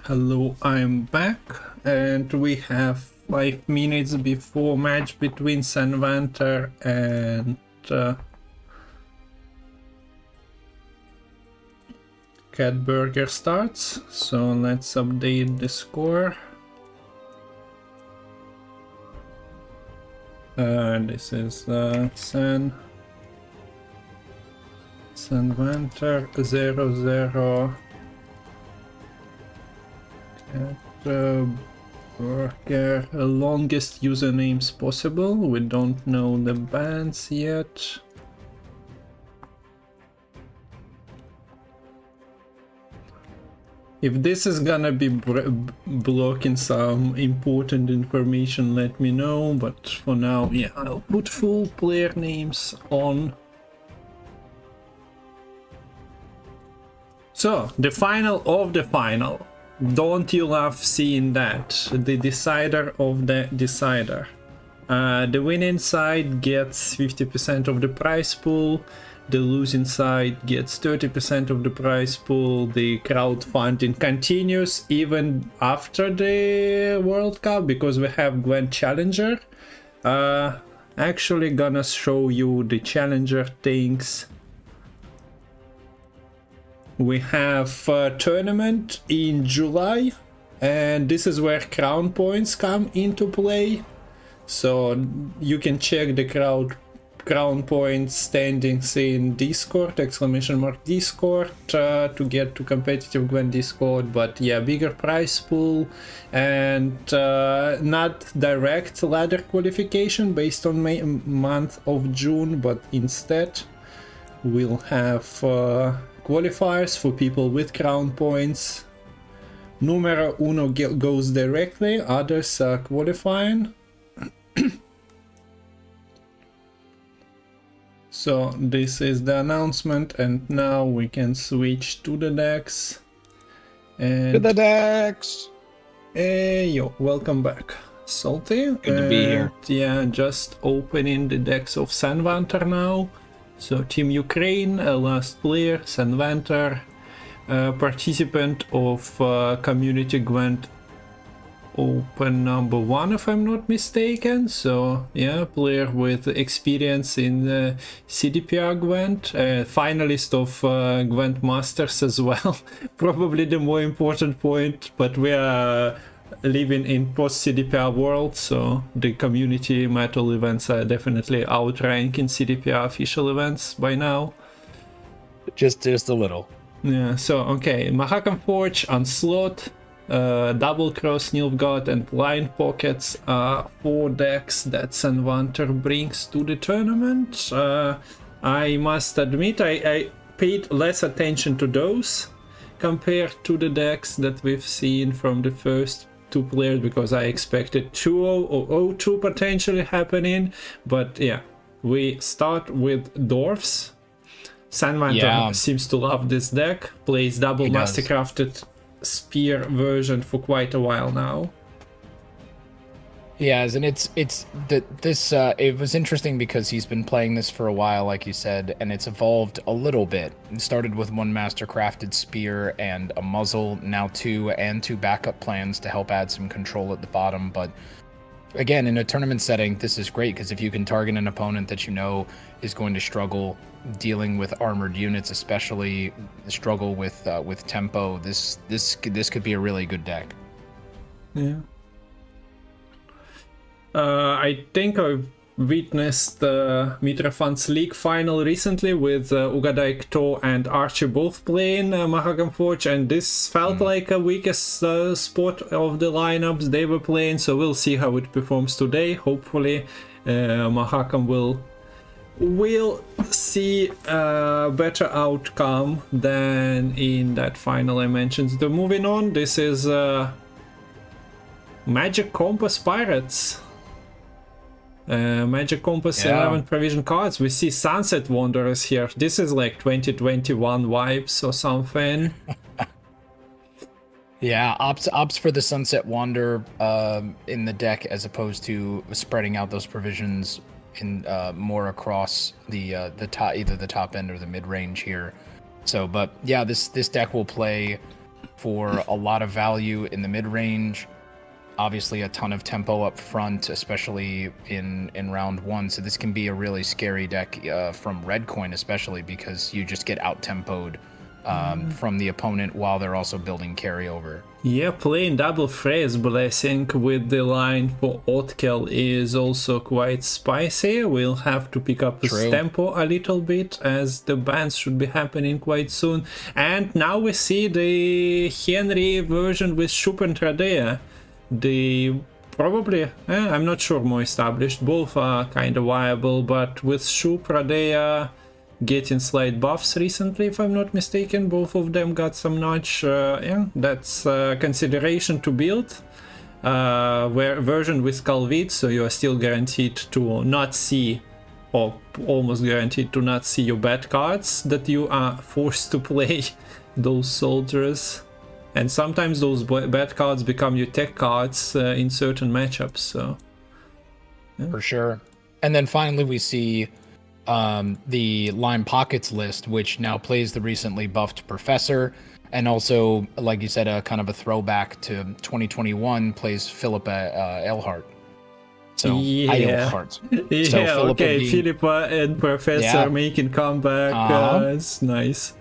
Hello, I'm back, and we have 5 minutes before match between Sanvanter and Catburger starts. So let's update the score. This is Sanvanter 0-0. Burger, longest usernames possible. We don't know the bans yet. If this is gonna be blocking some important information, let me know, but for now, yeah, I'll put full player names on. So, the final of the final. Don't you love seeing that? The decider of the decider. The winning side gets 50% of the prize pool. The losing side gets 30% of the prize pool. The crowdfunding continues even after the World Cup because we have Gwent Challenger. Actually gonna show you the Challenger things. We have a tournament in July, and this is where crown points come into play. So you can check the crown points standings in Discord, !Discord, to get to competitive Gwent Discord. But yeah, bigger prize pool and not direct ladder qualification based on month of June, but instead we'll have qualifiers for people with crown points. Numero uno goes directly, others are qualifying. So this is the announcement, and now we can switch to the decks. And to the decks! Hey, yo, welcome back, Salty. Good to be here. Yeah, just opening the decks of Sanvanter now. So Team Ukraine, last player, Sanvanter, participant of Community Gwent Open number 1, if I'm not mistaken. So yeah, player with experience in CDPR Gwent, finalist of Gwent Masters as well. Probably the more important point, but we are living in post-CDPR world, so the community metal events are definitely outranking CDPR official events by now. Just a little. Yeah, so okay, Mahakam Forge, Onslaught, Double Cross, Nilfgaard, and Line Pockets are 4 decks that Sanvanter brings to the tournament. I must admit I paid less attention to those compared to the decks that we've seen from the first 2 players, because I expected 2-0 or 0-2 potentially happening. But yeah, we start with Dwarfs. Sanvanter seems to love this deck, plays double mastercrafted spear version for quite a while now. Yes, and it was interesting because he's been playing this for a while, like you said, and it's evolved a little bit. It started with 1 mastercrafted spear and a muzzle, now 2, and 2 backup plans to help add some control at the bottom. But again, in a tournament setting, this is great because if you can target an opponent that you know is going to struggle dealing with armored units, especially struggle with tempo, this could be a really good deck. Yeah. I think I've witnessed the Mitrafan's League final recently with Ugadai Kto and Archie both playing Mahakam Forge, and this felt like a weakest spot of the lineups they were playing, so we'll see how it performs today. Hopefully Mahakam will see a better outcome than in that final I mentioned. So moving on, this is Magic Compass Pirates. Magic Compass 11 provision cards. We see Sunset Wanderers here. This is like 2021 vibes or something. Yeah, opts for the Sunset Wander in the deck as opposed to spreading out those provisions in more across the top, either the top end or the mid range here. So, but yeah, this deck will play for a lot of value in the mid range. Obviously, a ton of tempo up front, especially in round 1. So this can be a really scary deck from red coin, especially because you just get out tempoed from the opponent while they're also building carryover. Yeah, playing double phrase blessing with the line for Otkel is also quite spicy. We'll have to pick up his tempo a little bit, as the bans should be happening quite soon. And now we see the Henry version with Shup and Radea. The probably, I'm not sure, more established. Both are kind of viable, but with Shup, Radea getting slight buffs recently, if I'm not mistaken, both of them got some notch. Yeah, that's consideration to build. Where version with Calvit, so you are still guaranteed to not see, or almost guaranteed to not see your bad cards that you are forced to play those soldiers. And sometimes those bad cards become your tech cards in certain matchups, so... Yeah. For sure. And then finally we see the Line Pockets list, which now plays the recently buffed Professor, and also, like you said, a kind of a throwback to 2021, plays Philippa Eilhart. So, yeah. Eilhart. Yeah, So Philippa okay, being... Philippa and Professor making comeback, it's nice.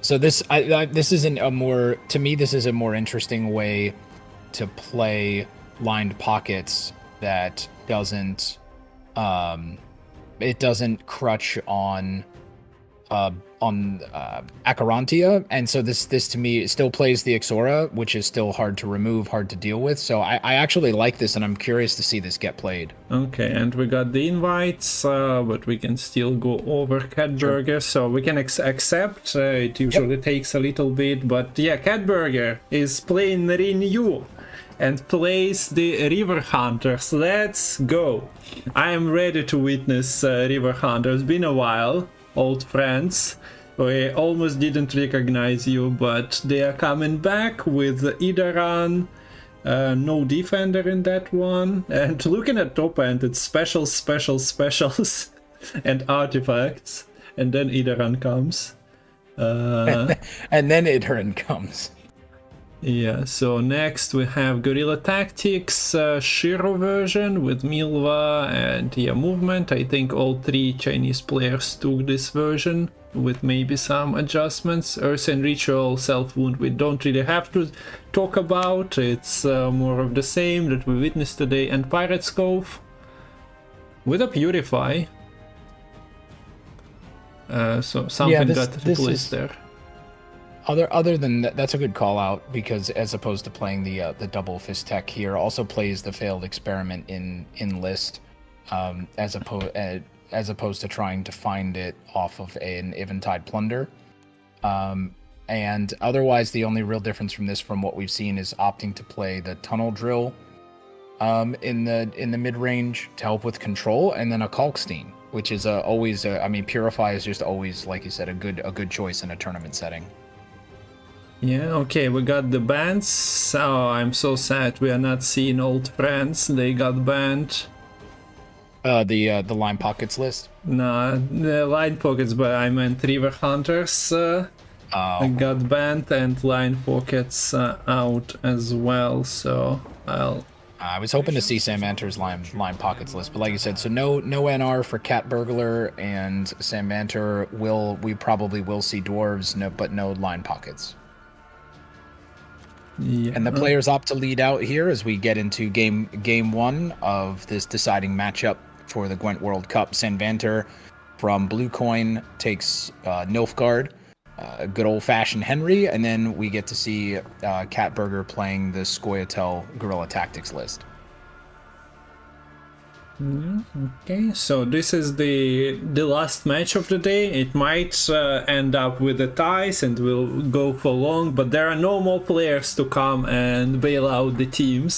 So this isn't a more, to me, this is a more interesting way to play lined pockets that doesn't, it doesn't crutch on Acherontia, and so this to me still plays the Ixora, which is still hard to remove, hard to deal with. So I actually like this, and I'm curious to see this get played. Okay, and we got the invites, but we can still go over Catburger, so we can accept. It usually takes a little bit, but yeah, Catburger is playing Renew and plays the River Hunters. Let's go. I am ready to witness River Hunters. Been a while, old friends. We almost didn't recognize you, but they are coming back with Idaran. No defender in that one. And looking at top end, it's specials and artifacts. And then Idaran comes. And then Idaran comes. Yeah, so next we have Guerrilla Tactics, Shiro version with Milva and movement. I think all 3 Chinese players took this version with maybe some adjustments. Earth and Ritual, Self-Wound we don't really have to talk about. It's more of the same that we witnessed today. And Pirate's Cove with a Purify. So something got replaced there. Other than that, that's a good call out, because as opposed to playing the double fist tech here, also plays the failed experiment in list, as opposed to trying to find it off of an Eventide Plunder. And otherwise, the only real difference from this, from what we've seen, is opting to play the Tunnel Drill in the mid range to help with control, and then a Kalkstein, which is always I mean, Purify is just always, like you said, a good choice in a tournament setting. Yeah, okay, we got the bans. Oh, I'm so sad we are not seeing old friends. They got banned. The Line Pockets list? Nah, the Line Pockets, but I meant River Hunters got banned, and Line Pockets out as well, so I was hoping to see Sam Manter's line pockets list, but like you said, so no NR for Cat Burglar and Sam Manter. We probably will see dwarves, but no line pockets. Yeah. And the players opt to lead out here as we get into game 1 of this deciding matchup for the Gwent World Cup. Sam Manter from Blue Coin takes Nilfgaard, a good old-fashioned Henry, and then we get to see Cat Burger playing the Scoia'tael Guerrilla Tactics list. Okay, so this is the last match of the day. It might end up with a ties and will go for long, but there are no more players to come and bail out the teams.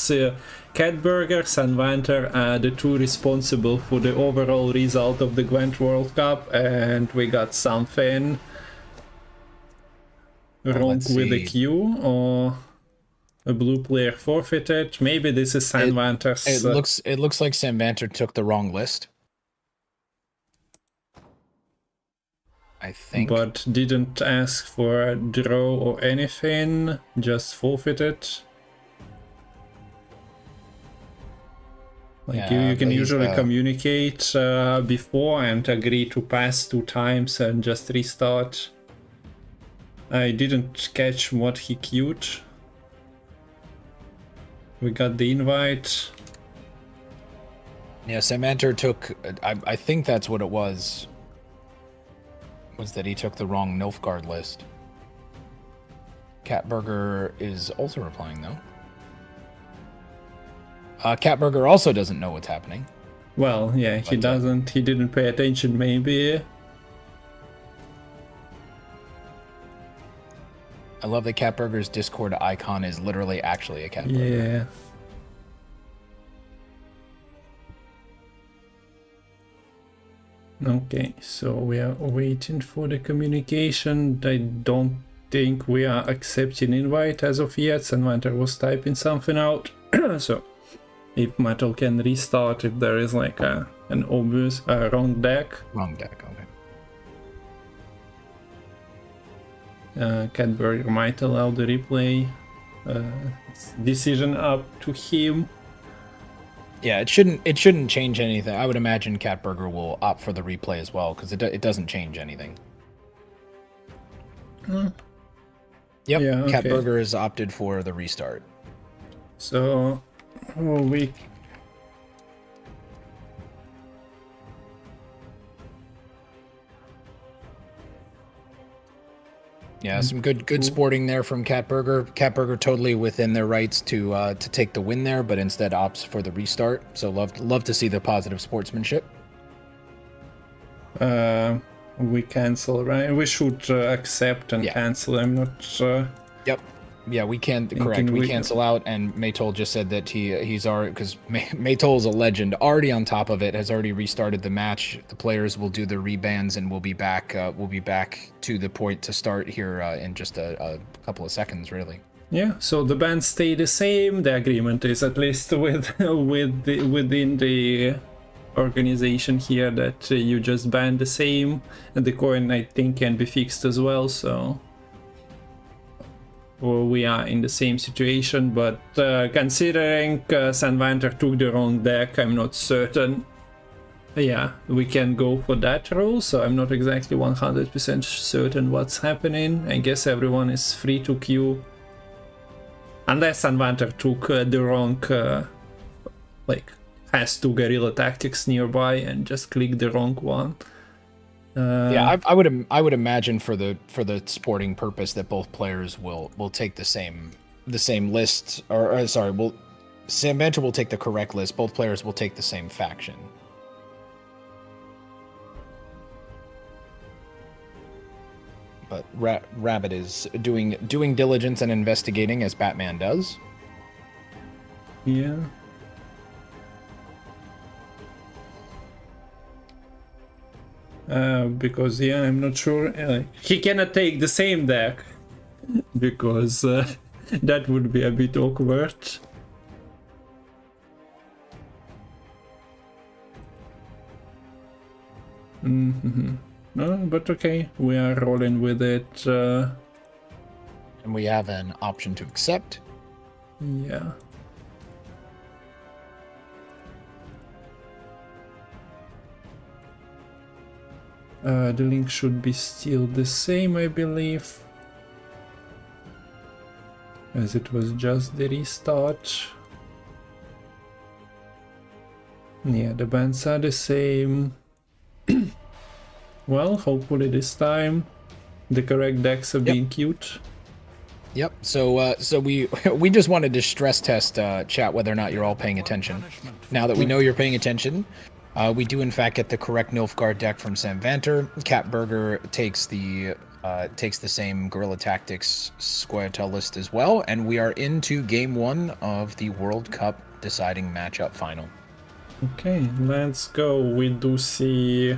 Catburger, Sanvanter are the 2 responsible for the overall result of the Gwent World Cup, and we got something wrong with the queue, or a blue player forfeited. Maybe this is Sanvanter's. It looks like Sanvanter took the wrong list. I think. But didn't ask for a draw or anything, just forfeited. Like Yeah, you can but he's, usually communicate before and agree to pass 2 times and just restart. I didn't catch what he queued. We got the invite. Yeah, Samantha took, I think that's what it was that he took the wrong Nilfgaard list. Catburger is also replying, though. Catburger also doesn't know what's happening. Well, yeah, he doesn't. He didn't pay attention, maybe. I love that Catburger's Discord icon is literally actually a Catburger. Yeah. Okay, so we are waiting for the communication. I don't think we are accepting invite as of yet. Sanvanter was typing something out. So if Metal can restart if there is like an obvious wrong deck. Wrong deck, okay. Catburger might allow the replay. Decision up to him. Yeah, it shouldn't change anything. I would imagine Catburger will opt for the replay as well because it doesn't change anything. Yep, Yeah, okay. Catburger has opted for the restart. So we Yeah, some good sporting there from Catburger. Catburger totally within their rights to take the win there, but instead opts for the restart. So love to see the positive sportsmanship. We cancel, right? We should accept and cancel. I'm not. Yep. Yeah, we can. Correct. We cancel out, and Maytol just said that he's already, because Maytol is a legend. Already on top of it, has already restarted the match. The players will do the rebans, and we'll be back. We'll be back to the point to start here in just a couple of seconds, really. Yeah. So the bans stay the same. The agreement is at least within the organization here that you just ban the same, and the coin I think can be fixed as well. So. Well, we are in the same situation, but considering Sanvanter took the wrong deck, I'm not certain. Yeah, we can go for that rule, so I'm not exactly 100% certain what's happening. I guess everyone is free to queue. Unless Sanvanter took the wrong, has 2 guerrilla tactics nearby and just clicked the wrong one. Yeah, I would imagine for the sporting purpose that both players will take the same list, or sorry, Sanvanter will take the correct list. Both players will take the same faction. But Rabbit is doing diligence and investigating as Batman does. Yeah. Because I'm not sure he cannot take the same deck because that would be a bit awkward. But okay, we are rolling with it. And we have an option to accept. Yeah. The link should be still the same, I believe, as it was just the restart. Yeah, the bans are the same. Well, hopefully this time the correct decks are being queued. Yep. So we just wanted to stress test chat whether or not you're all paying attention. Now that we know you're paying attention. We do in fact get the correct Nilfgaard deck from Sanvanter. Catburger takes the same Guerrilla Tactics Squaretel list as well, and we are into Game 1 of the World Cup deciding matchup final. Okay, let's go. We do see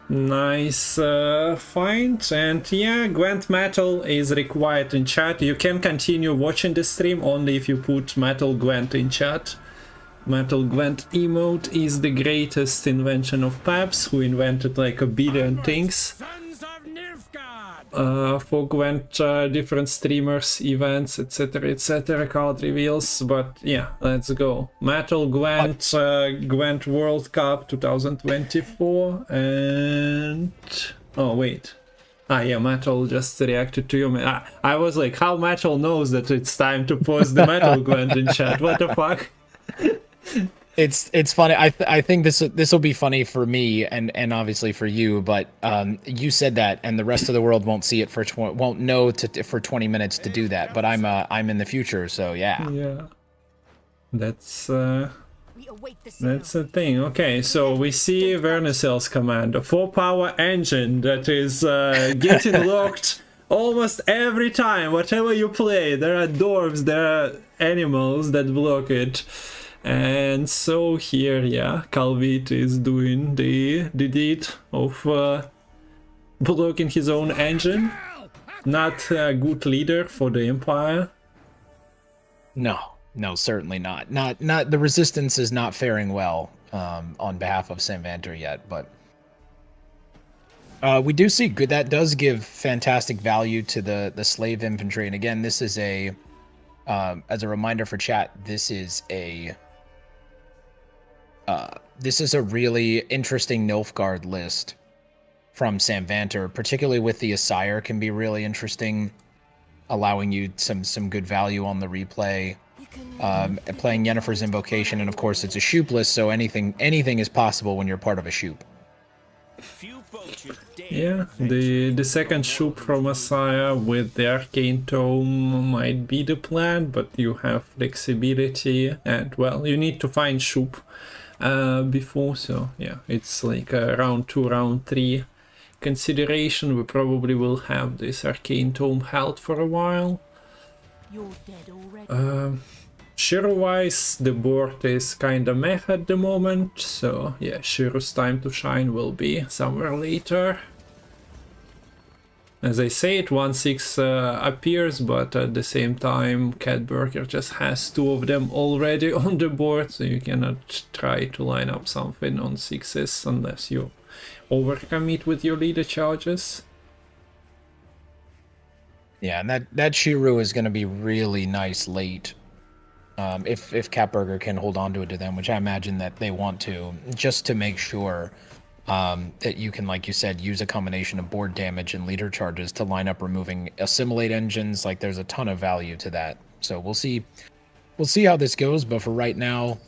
nice find, and yeah, Gwent Metal is required in chat. You can continue watching the stream only if you put Metal Gwent in chat. Metal Gwent emote is the greatest invention of Paps, who invented like a billion things for Gwent, different streamers, events, etc, card reveals. But yeah, let's go. Metal Gwent, Gwent World Cup 2024, and oh wait. Ah yeah, Metal just reacted to you. I was like, how Metal knows that it's time to post the Metal Gwent in chat? What the fuck? It's funny. I think this will be funny for me and obviously for you. But you said that, and the rest of the world won't see it for won't know for 20 minutes to do that. But I'm in the future, so yeah. Yeah, that's the thing. Okay, so we see Vernacel's command, a 4-power engine that is getting locked almost every time. Whatever you play, there are dwarves, there are animals that block it. And so here, yeah, Calvit is doing the deed of blocking his own engine. Not a good leader for the Empire. No, certainly not. Not the resistance is not faring well on behalf of Sanvanter yet, but we do see good. That does give fantastic value to the slave infantry. And again, this is a as a reminder for chat, this is a really interesting Nilfgaard list from Sanvanter, particularly with the Asire can be really interesting, allowing you some good value on the replay. Playing Yennefer's Invocation, and of course it's a shoop list, so anything is possible when you're part of a shoop. Yeah, the second shoop from Asire with the Arcane Tome might be the plan, but you have flexibility, and well, you need to find shoop before, so yeah, it's like a round 2, round 3 consideration. We probably will have this Arcane Tome held for a while. You're dead already. Shiro-wise, the board is kinda meh at the moment, so yeah, Shiro's time to shine will be somewhere later. As I say, it 1/6 appears, but at the same time, Catburger just has 2 of them already on the board, so you cannot try to line up something on 6s unless you overcommit with your leader charges. Yeah, and that Shiro is going to be really nice late. If Catburger can hold on to it to them, which I imagine that they want to, just to make sure that you can, like you said, use a combination of board damage and leader charges to line up removing assimilate engines. Like, there's a ton of value to that. So we'll see how this goes, but for right now...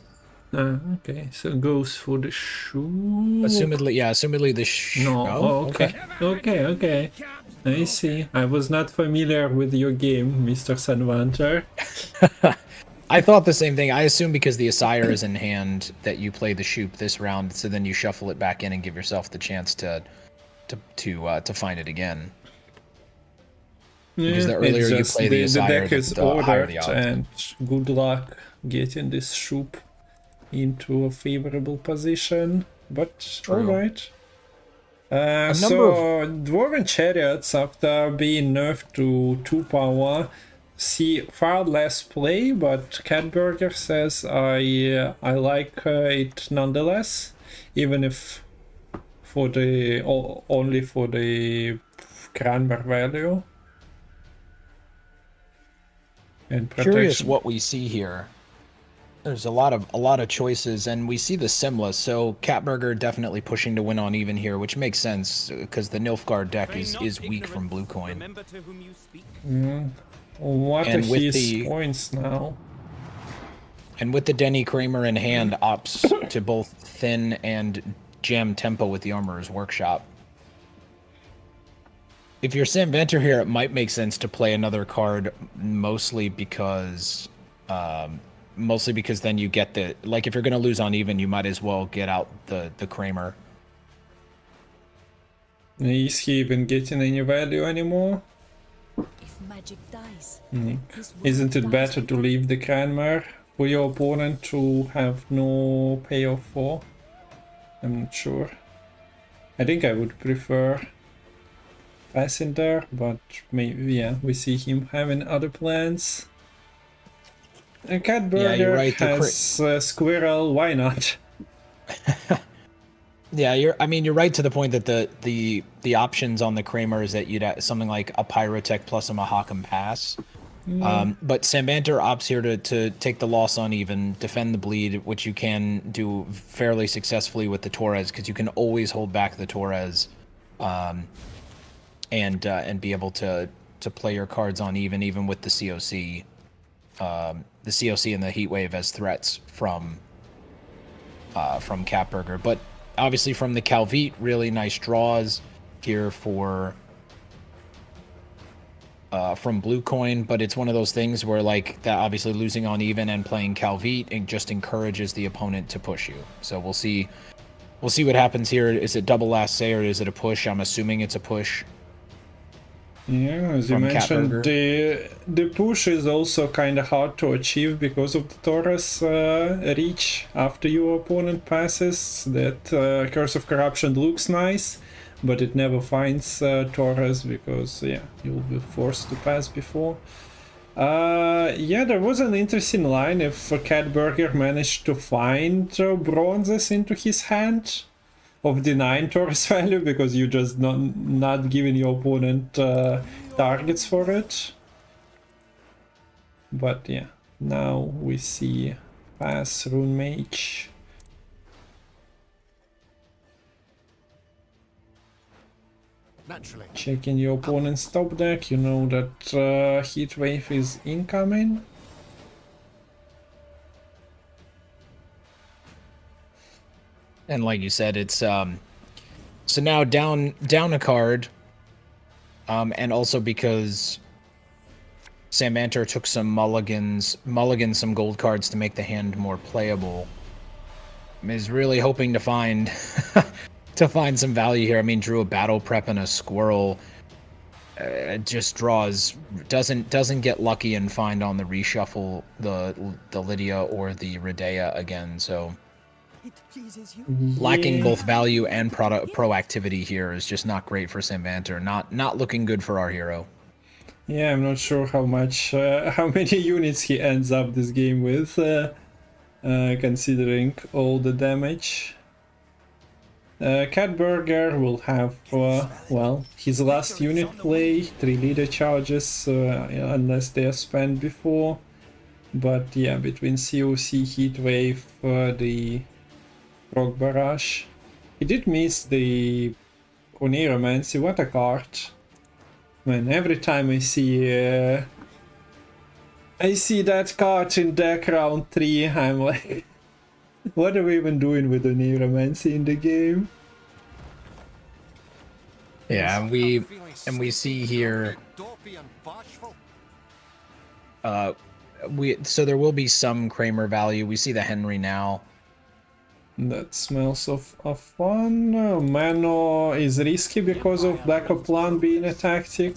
okay, so it goes for the shoe. Assumedly the shoe. No, okay. I see. I was not familiar with your game, Mr. Sanvanter. I thought the same thing. I assume because the Asire is in hand that you play the shoop this round, so then you shuffle it back in and give yourself the chance to find it again. Because the earlier you play the Asire, the higher the odds. And good luck getting this shoop into a favorable position. But alright. So Dwarven Chariots, after being nerfed to 2-power, see far less play, but Catburger says I like it nonetheless, even if for the only for the Cranmer value. And protection. Curious what we see here. There's a lot of choices, and we see the Simla, so Catburger definitely pushing to win on even here, which makes sense because the Nilfgaard deck is weak from blue coin. What are his points now? And with the Denny Kramer in hand, opts to both thin and jam tempo with the Armorer's Workshop. If you're Sanvanter here, it might make sense to play another card, mostly because then you get the, like, if you're going to lose on even, you might as well get out the Kramer. Is he even getting any value anymore? Magic dies. Isn't it better to leave the Cranmer for your opponent to have no payoff for? I'm not sure. I think I would prefer passing there, but maybe, yeah, we see him having other plans. Cat Burger right, has Squirrel, why not? Yeah, you're right to the point that the options on the Kramer is that you'd have something like a Pyrotech plus a Mahakam Pass. But Sambanter opts here to take the loss uneven, defend the bleed, which you can do fairly successfully with the Torres, because you can always hold back the Torres, and be able to play your cards on even with the COC, and the Heatwave as threats from Catburger. But obviously from the Calvite, really nice draws here for from Blue Coin, but it's one of those things where like that obviously losing on even and playing Calvite, it just encourages the opponent to push you. So we'll see what happens here. Is it double last say or is it a push? I'm assuming it's a push. Yeah, as you mentioned, the push is also kind of hard to achieve because of the Taurus reach after your opponent passes. That Curse of Corruption looks nice, but it never finds Taurus because, yeah, you'll be forced to pass before. Yeah, there was an interesting line if Catburger managed to find bronzes into his hand of denying Taurus value because you just not giving your opponent targets for it. But yeah, now we see pass Rune Mage. Naturally. Checking your opponent's top deck, you know that Heatwave is incoming. And like you said, it's so now down a card, and also because Sambanter took some mulligans some gold cards to make the hand more playable, is really hoping to find some value here. I mean, drew a battle prep and a squirrel. Just doesn't get lucky and find on the reshuffle the Lydia or the Redea again. So lacking both value and proactivity here is just not great for Sambanter. Not looking good for our hero. Yeah, I'm not sure how many units he ends up this game with, considering all the damage. Catburger will have, well, his last unit play, 3 leader charges, unless they are spent before. But yeah, between COC, Heatwave, the Rock Barrage. He did miss the Oniromancy, what a card. Man, every time I see that card in deck round 3, I'm like, what are we even doing with Oniromancy in the game? Yeah, and we see here so there will be some Kramer value. We see the Henry now. That smells of fun. Mano is risky because of Black Plan being a tactic.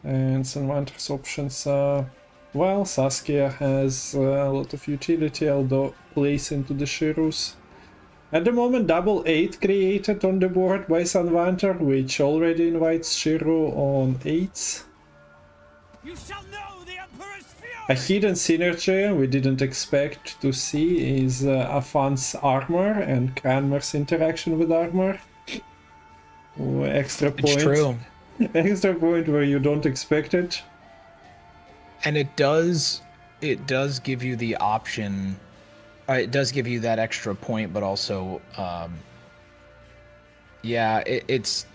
And Sanvanter's options are, well, Saskia has a lot of utility, although plays into the Shirus. At the moment, double 8 created on the board by Sanvanter, which already invites Shiru on 8s. You shall know the Emperor's fury! A hidden synergy we didn't expect to see is Afan's armor and Cranmer's interaction with armor. Extra point. It's true. Extra point where you don't expect it. And it does give you the option. It does give you that extra point, but also, yeah, it's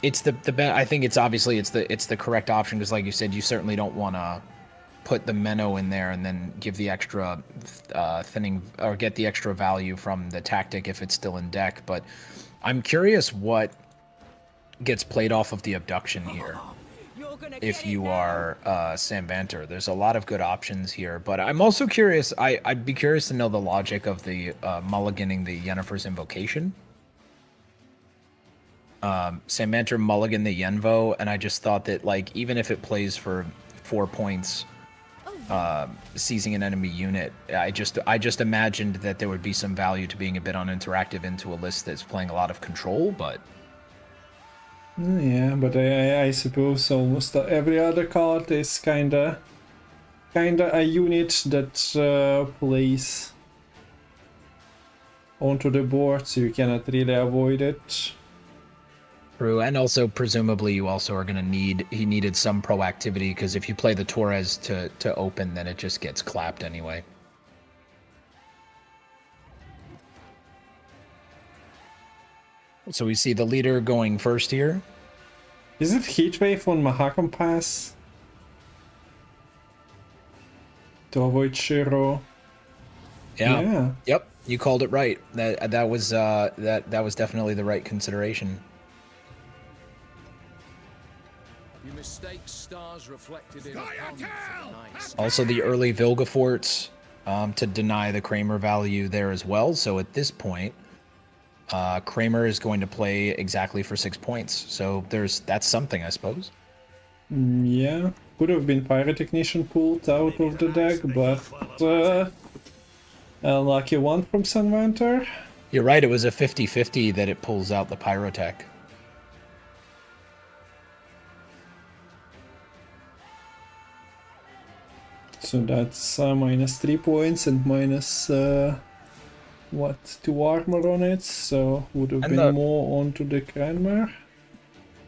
the best. I think it's obviously it's the correct option because, like you said, you certainly don't want to put the Menno in there and then give the extra thinning or get the extra value from the tactic if it's still in deck. But I'm curious what gets played off of the abduction here. If you are Sambanter, there's a lot of good options here, but I'm also curious. I'd be curious to know the logic of the mulliganing the Yennefer's Invocation. Sambanter mulligan the Yenvo, and I just thought that, like, even if it plays for 4 points, seizing an enemy unit, I just imagined that there would be some value to being a bit uninteractive into a list that's playing a lot of control, but Yeah, but I suppose almost every other card is kinda a unit that plays onto the board, so you cannot really avoid it. True, and also presumably you also are gonna he needed some proactivity, because if you play the Torres to open, then it just gets clapped anyway. So we see the leader going first here. Is it Heatwave on Mahakam Pass? To avoid Shiro? Yeah. Yep. You called it right. That was definitely the right consideration. You mistake stars reflected in Also, the early Vilgeforts to deny the Kramer value there as well. So at this point, Kramer is going to play exactly for 6 points. So that's something, I suppose. Yeah, could have been Pirate Technician pulled out of the deck, but a lucky one from Sunvanter. You're right, it was a 50-50 that it pulls out the Pyrotech. So that's minus 3 points and minus 2 armor on it, so would have been more onto the Kramer.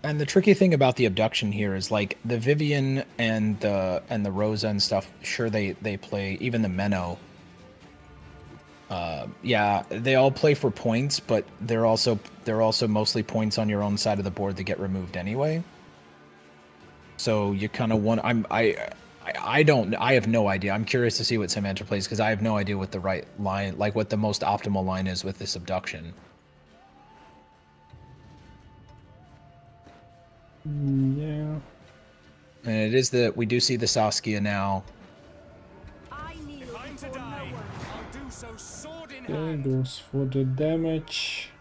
And the tricky thing about the abduction here is, like, the Vivian and the Rosa and stuff, sure they play, even the Menno. Yeah, they all play for points, but they're also mostly points on your own side of the board that get removed anyway. So you kind of want I have no idea. I'm curious to see what Samantha plays, because I have no idea what the right line, like what the most optimal line is with this abduction. Yeah. And it is we do see the Saskia now. Okay, goes for the damage.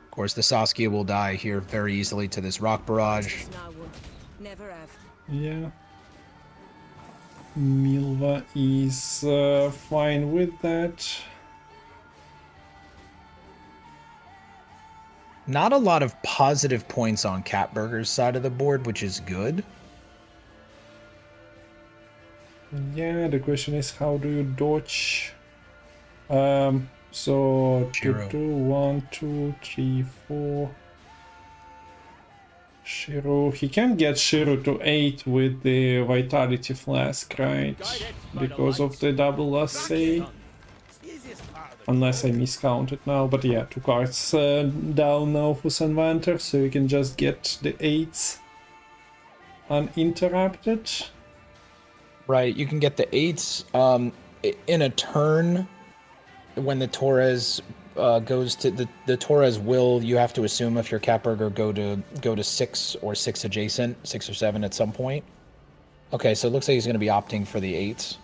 Of course, the Saskia will die here very easily to this Rock Barrage. Never have. Yeah. Milva is fine with that. Not a lot of positive points on Catburger's side of the board, which is good. Yeah, the question is, how do you dodge? So Shiro. 1, 2, 3, 4. Shiro, he can get Shiro to 8 with the Vitality Flask, right? Because of the double assay. Unless I miscounted now, but yeah, 2 cards down now for Sunvanter, so you can just get the 8s uninterrupted. Right, you can get the 8s in a turn. When the Torres goes to the Torres will, you have to assume if your Catburger go to 6 or 6 adjacent, 6 or 7 at some point. Okay, so it looks like he's going to be opting for the 8s.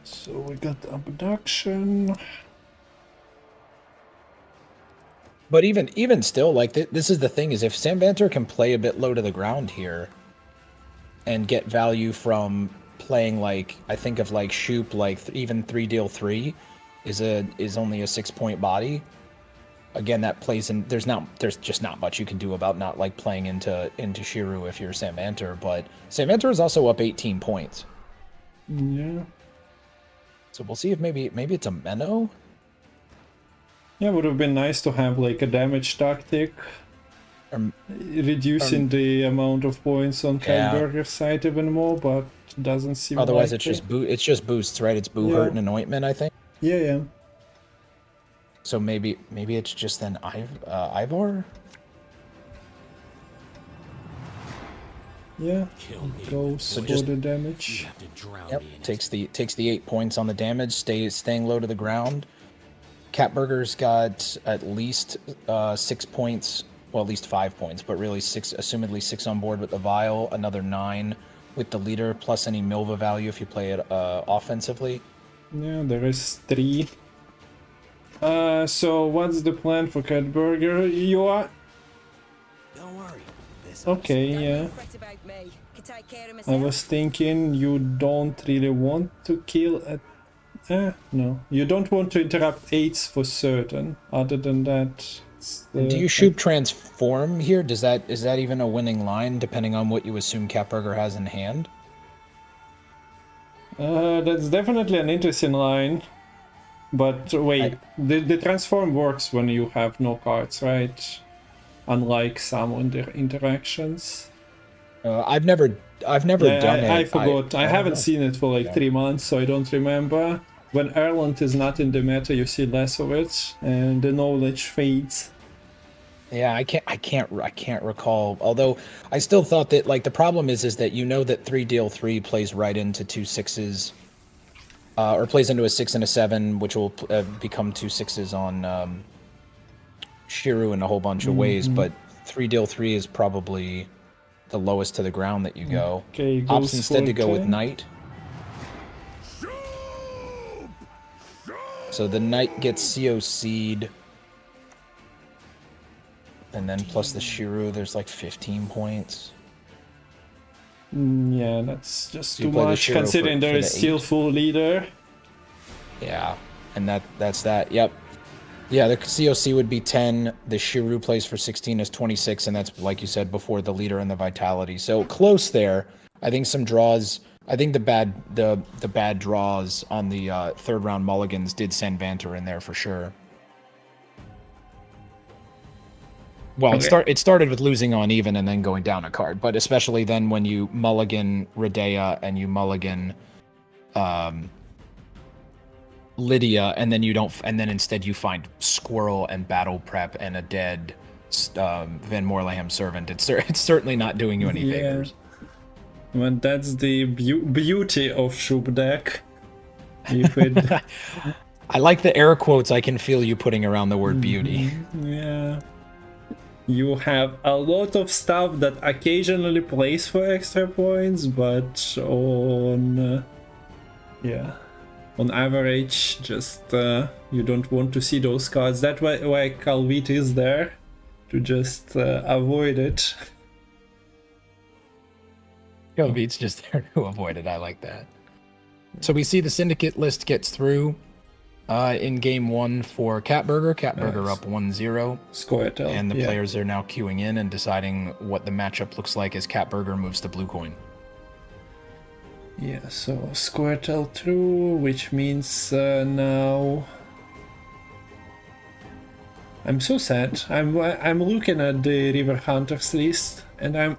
So we got the abduction. But even still, like, this is the thing, is if Samvanter can play a bit low to the ground here and get value from playing, like, I think of like Shoop, like even 3 deal 3 is only a 6-point body. Again, that plays in, there's just not much you can do about not like playing into Shiru if you're Samvanter, but Samvanter is also up 18 points. Yeah. So we'll see if maybe it's a Menno. Yeah, would have been nice to have like a damage tactic, reducing the amount of points on Catburger's side even more, but doesn't seem. Otherwise, like it's just boosts, right? It's Boo Hurt and Anointment, I think. Yeah. So maybe it's just then Ivor. Yeah, goes for the damage. Yep, takes the 8 points on the damage, staying low to the ground. Catburger's got at least 6 points, well, at least 5 points, but really 6, assumedly 6 on board with the Vial, another 9 with the leader, plus any Milva value if you play it offensively. Yeah, there is 3. So what's the plan for Catburger? You are... Don't worry. Okay, yeah. I was thinking you don't really want to kill No. You don't want to interrupt 8s for certain. Other than that... Do you shoot transform here? Is that even a winning line, depending on what you assume Catburger has in hand? That's definitely an interesting line. But wait, the transform works when you have no cards, right? Unlike some of their interactions. I've never done it. I forgot. I haven't seen it for like 3 months, so I don't remember. When Erland is not in the meta, you see less of it, and the knowledge fades. Yeah, I can't recall. Although I still thought that, like, the problem is that you know that 3 deal 3 plays right into 2 6s, or plays into a 6 and a 7, which will become 2 6s on Shiru in a whole bunch of ways. But 3 deal 3 is probably the lowest to the ground that you go. Okay, Opts instead to go with Knight. So the Knight gets COC'd. And then plus the Shiru, there's like 15 points. Yeah, that's just too much, considering there is still full leader. Yeah, and that's that. Yep. Yeah, the COC would be 10. The Shiru plays for 16 is 26, and that's, like you said, before the leader and the vitality. So close there. I think some draws. I think the bad draws on the third round mulligans did send Vanter in there for sure. Well, it started with losing on even and then going down a card, but especially then when you mulligan Radea and you mulligan Lydia, and then instead you find Squirrel and Battle Prep and a dead Van Morleham servant. It's certainly not doing you any favors. Well, that's the beauty of Shub deck. If it... I like the air quotes I can feel you putting around the word beauty. Yeah. You have a lot of stuff that occasionally plays for extra points, but on average, just you don't want to see those cards. That's why Calvit is there, to just avoid it. Calvit's just there to avoid it. I like that. So we see the Syndicate list gets through. In game 1 for Catburger. Catburger up 1-0. Squirtle. And the players are now queuing in and deciding what the matchup looks like as Catburger moves to blue coin. Yeah, so Squirtle through, which means now... I'm so sad. I'm looking at the River Hunters list, and I'm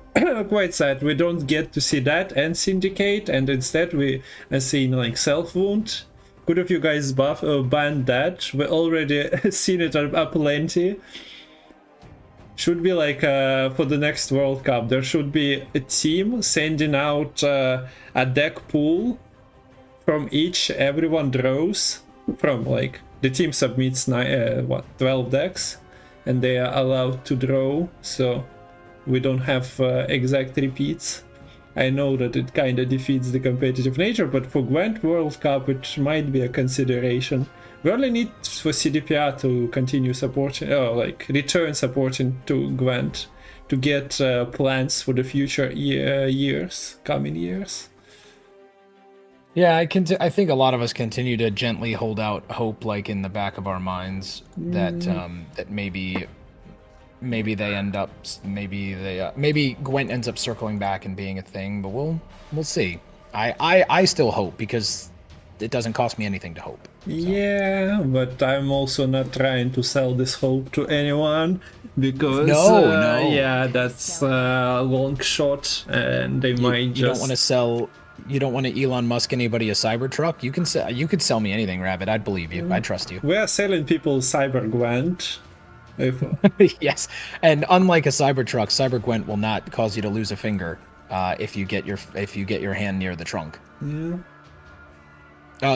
quite sad we don't get to see that and Syndicate, and instead we are seeing like Self-Wound. Could have you guys banned that? We already seen it aplenty. Should be like for the next World Cup, there should be a team sending out a deck pool from each. Everyone draws from, like, the team submits 12 decks, and they are allowed to draw. So we don't have exact repeats. I know that it kind of defeats the competitive nature, but for Gwent World Cup it might be a consideration. We only need for CDPR to continue supporting, return supporting to Gwent, to get plans for the future coming years. Yeah, I think a lot of us continue to gently hold out hope, like in the back of our minds, that that maybe they end up, maybe Gwent ends up circling back and being a thing, but we'll see. I still hope, because it doesn't cost me anything to hope. So. Yeah, but I'm also not trying to sell this hope to anyone, because no. Yeah, that's a long shot, and they might just... You don't want to sell. You don't want to Elon Musk anybody a Cybertruck. You could sell me anything, Rabbit. I'd believe you. I trust you. We are selling people Cyber Gwent. Yes, and unlike a Cybertruck, Cyber Gwent will not cause you to lose a finger if you get your hand near the trunk. Yeah.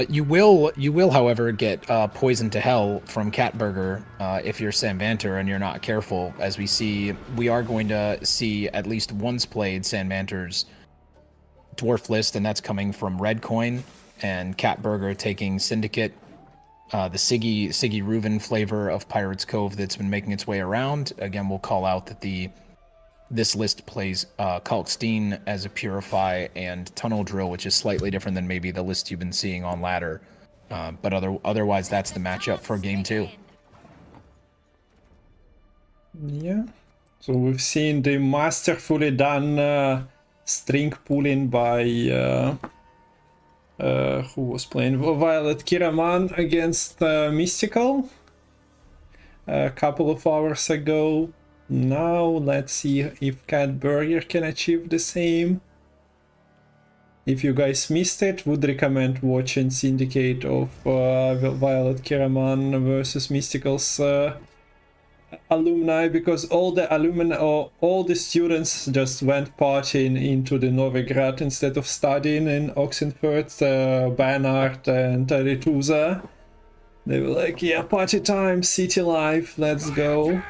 You will, however, get poison to hell from Catburger if you're Sanvanter and you're not careful. As we are going to see at least once played Sanvanter's dwarf list, and that's coming from Red Coin, and Catburger taking Syndicate. The Siggy Reuven flavor of Pirate's Cove that's been making its way around. Again, we'll call out that this list plays Kalkstein as a Purify and Tunnel Drill, which is slightly different than maybe the list you've been seeing on ladder But otherwise, that's the matchup for game 2. Yeah. So we've seen the masterfully done string pulling by who was playing Violet.Kiramman against Mistikal a couple of hours ago. Now let's see if Catburger can achieve the same. If you guys missed it, would recommend watching Syndicate of Violet.Kiramman versus Mystikal's alumni, because all the students just went partying into the Novigrad instead of studying in Oxenfurt, Bernard and Rituza. They were like, yeah, party time, city life, let's go.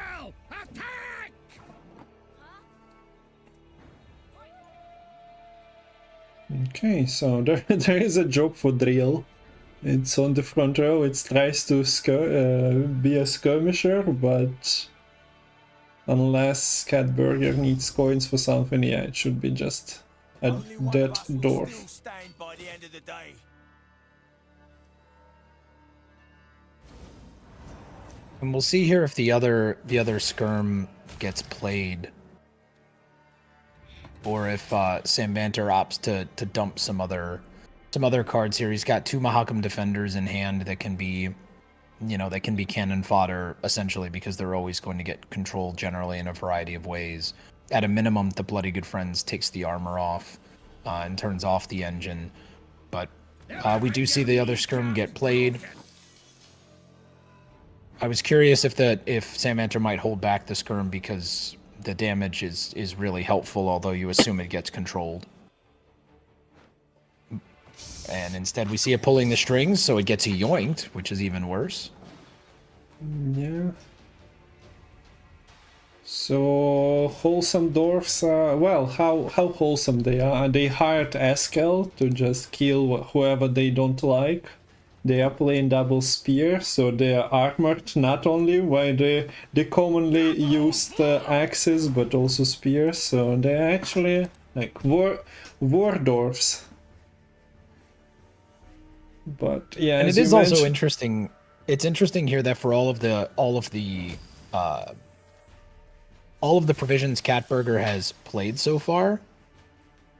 Okay, so there is a job for Drill. It's on the front row. It tries to be a skirmisher, but unless Catburger needs coins for something, yeah, it should be just a dead dwarf. And we'll see here if the other skirm gets played, or if Sambanter opts to dump some other cards here. He's got 2 Mahakam Defenders in hand that can be, that can be cannon fodder essentially, because they're always going to get controlled generally in a variety of ways. At a minimum, the Bloody Good Friends takes the armor off and turns off the engine, but we do see the other skirm get played. I was curious if Sambanter might hold back the skirm because the damage is really helpful, although you assume it gets controlled. And instead we see it pulling the strings, so it gets yoinked, which is even worse. Yeah. So wholesome dwarfs, well, how wholesome they are. They hired Eskel to just kill whoever they don't like. They are playing double spear, so they are armored not only by the commonly used axes, but also spears. So they're actually like war dwarfs. But yeah, and it is also interesting. It's interesting here that for all of the provisions Catburger has played so far,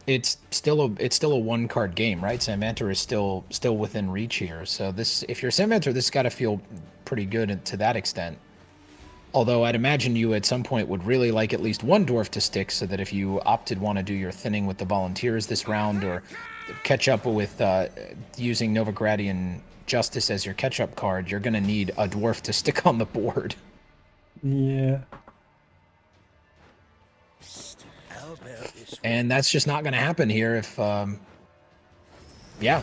it's still a 1-card game, right? Sambanter is still within reach here. So this, if you're Sambanter, this has got to feel pretty good to that extent. Although I'd imagine you at some point would really like at least 1 dwarf to stick, so that if you want to do your thinning with the volunteers this round, or catch up with using Novigradian Justice as your catch-up card, you're going to need a dwarf to stick on the board. Yeah. And that's just not going to happen here if... yeah,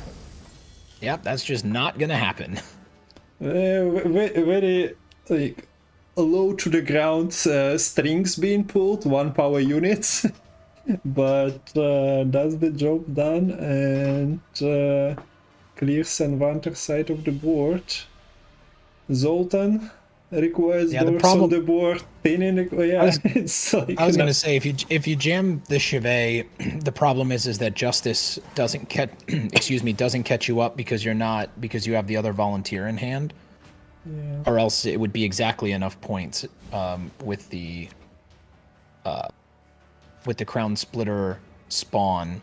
that's just not going to happen. Very, like, low to the ground strings being pulled, 1 power units. But does the job done and clears Sambanter's side of the board. Zoltan requires dwarfs on the board, pinning the... it's like... I was going to say, if you jam the Chevet, the problem is that Justice doesn't catch doesn't catch you up because you have the other volunteer in hand. Yeah. Or else it would be exactly enough points with the Crown Splitter spawn,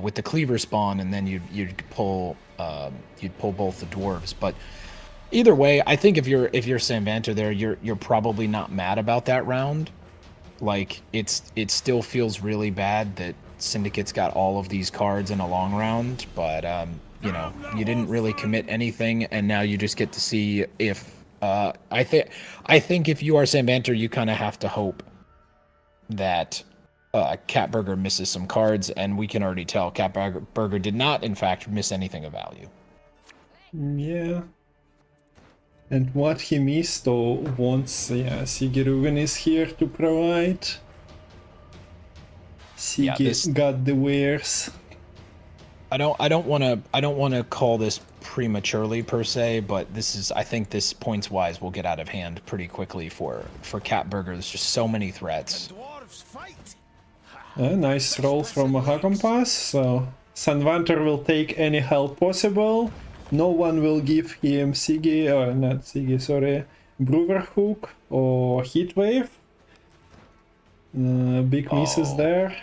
with the Cleaver spawn, and then you'd pull both the dwarves. But either way, I think if you're Sambanter there, you're probably not mad about that round. Like, it still feels really bad that Syndicate's got all of these cards in a long round, but you didn't really commit anything, and now you just get to see if I think if you are Sambanter, you kind of have to hope that Catburger misses some cards, and we can already tell Catburger did not, in fact, miss anything of value. Yeah. And what he missed or wants, yeah, Sigiruven is here to provide. Sigi got the wares. I don't want to call this prematurely per se, but I think this points wise will get out of hand pretty quickly for Catburger. There's just so many threats. A nice roll from Hakampas, so Sambanter will take any help possible. no one will give him Sigi, or not Sigi, sorry, Brewer Hook or Heatwave. Big misses there.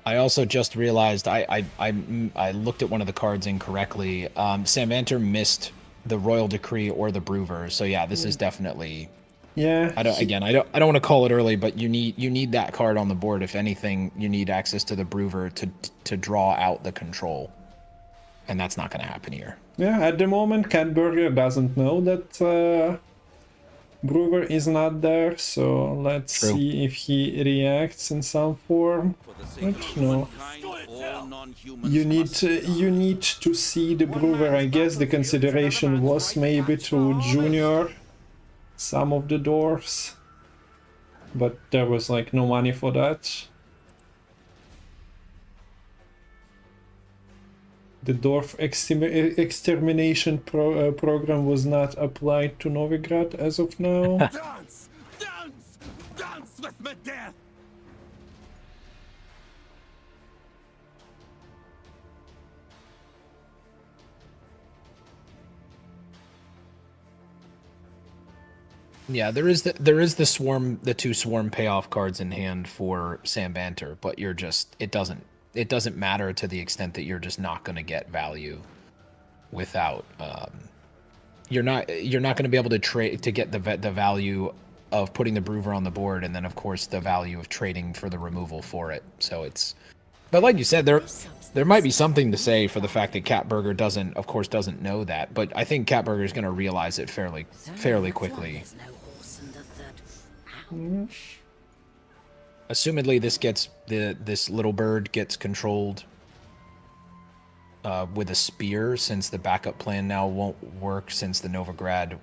I also just realized I looked at one of the cards incorrectly. Samvanter missed the Royal Decree or the Brewer, so yeah, this is definitely. Yeah. I don't want to call it early, but you need that card on the board. If anything, you need access to the Brewer to draw out the control, and that's not going to happen here. Yeah, at the moment, Catburger doesn't know that Brewer is not there, so let's see if he reacts in some form. But no. You need to see the Brewer. I guess the consideration was maybe to junior some of the dwarfs, but there was like no money for that. The dwarf extermination program was not applied to Novigrad as of now. Dance! Dance! Dance with my death! Yeah, there is the swarm, the 2 swarm payoff cards in hand for Samvanter, but you're just it doesn't matter to the extent that you're just not going to get value without you're not going to be able to trade to get the value of putting the Brewer on the board, and then of course the value of trading for the removal for it. So it's, but like you said, there might be something to say for the fact that Catburger doesn't know that, but I think Catburger is going to realize it fairly quickly. Assumedly, this little bird gets controlled with a spear, since the backup plan now won't work since the Novigrad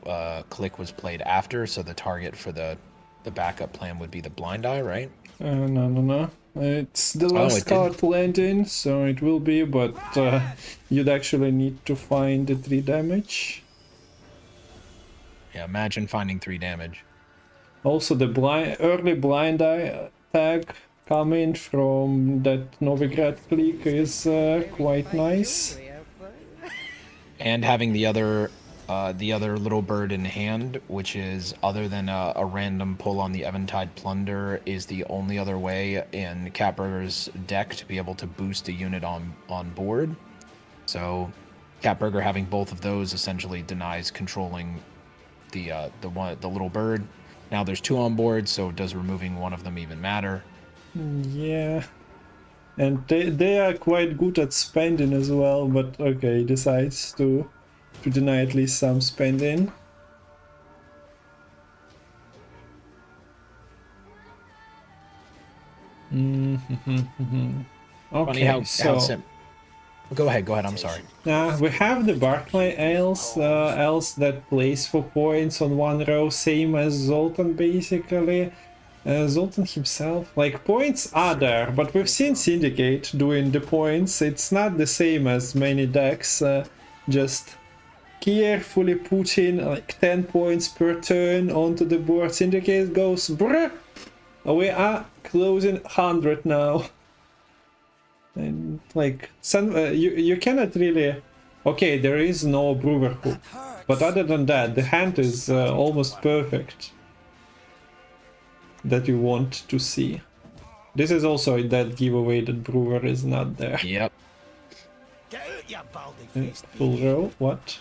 click was played after. So the target for the backup plan would be the Blind Eye, right? No. It's the last card to land in, so it will be, but you'd actually need to find the 3 damage. Yeah, imagine finding 3 damage. Also, the early Blind Eye tag coming from that Novigrad click is quite nice. And having the other little bird in hand, which is, other than a random pull on the Eventide Plunder, is the only other way in Catburger's deck to be able to boost a unit on board. So Catburger having both of those essentially denies controlling the little bird. Now there's 2 on board, so does removing one of them even matter? Yeah. And they are quite good at spending as well, but okay, decides to deny at least some spending. Okay, so go ahead, I'm sorry. We have the Barclay Elves that plays for points on 1 row, same as Zoltan basically. Zoltan himself, like, points are there, but we've seen Syndicate doing the points. It's not the same as many decks, just carefully putting like 10 points per turn onto the board. Syndicate goes, brr! We are closing 100 now. And like, you cannot really... Okay, there is no Brewer Hook, but other than that, the hand is almost perfect that you want to see. This is also that giveaway that Brewer is not there. Yep. Full row, what?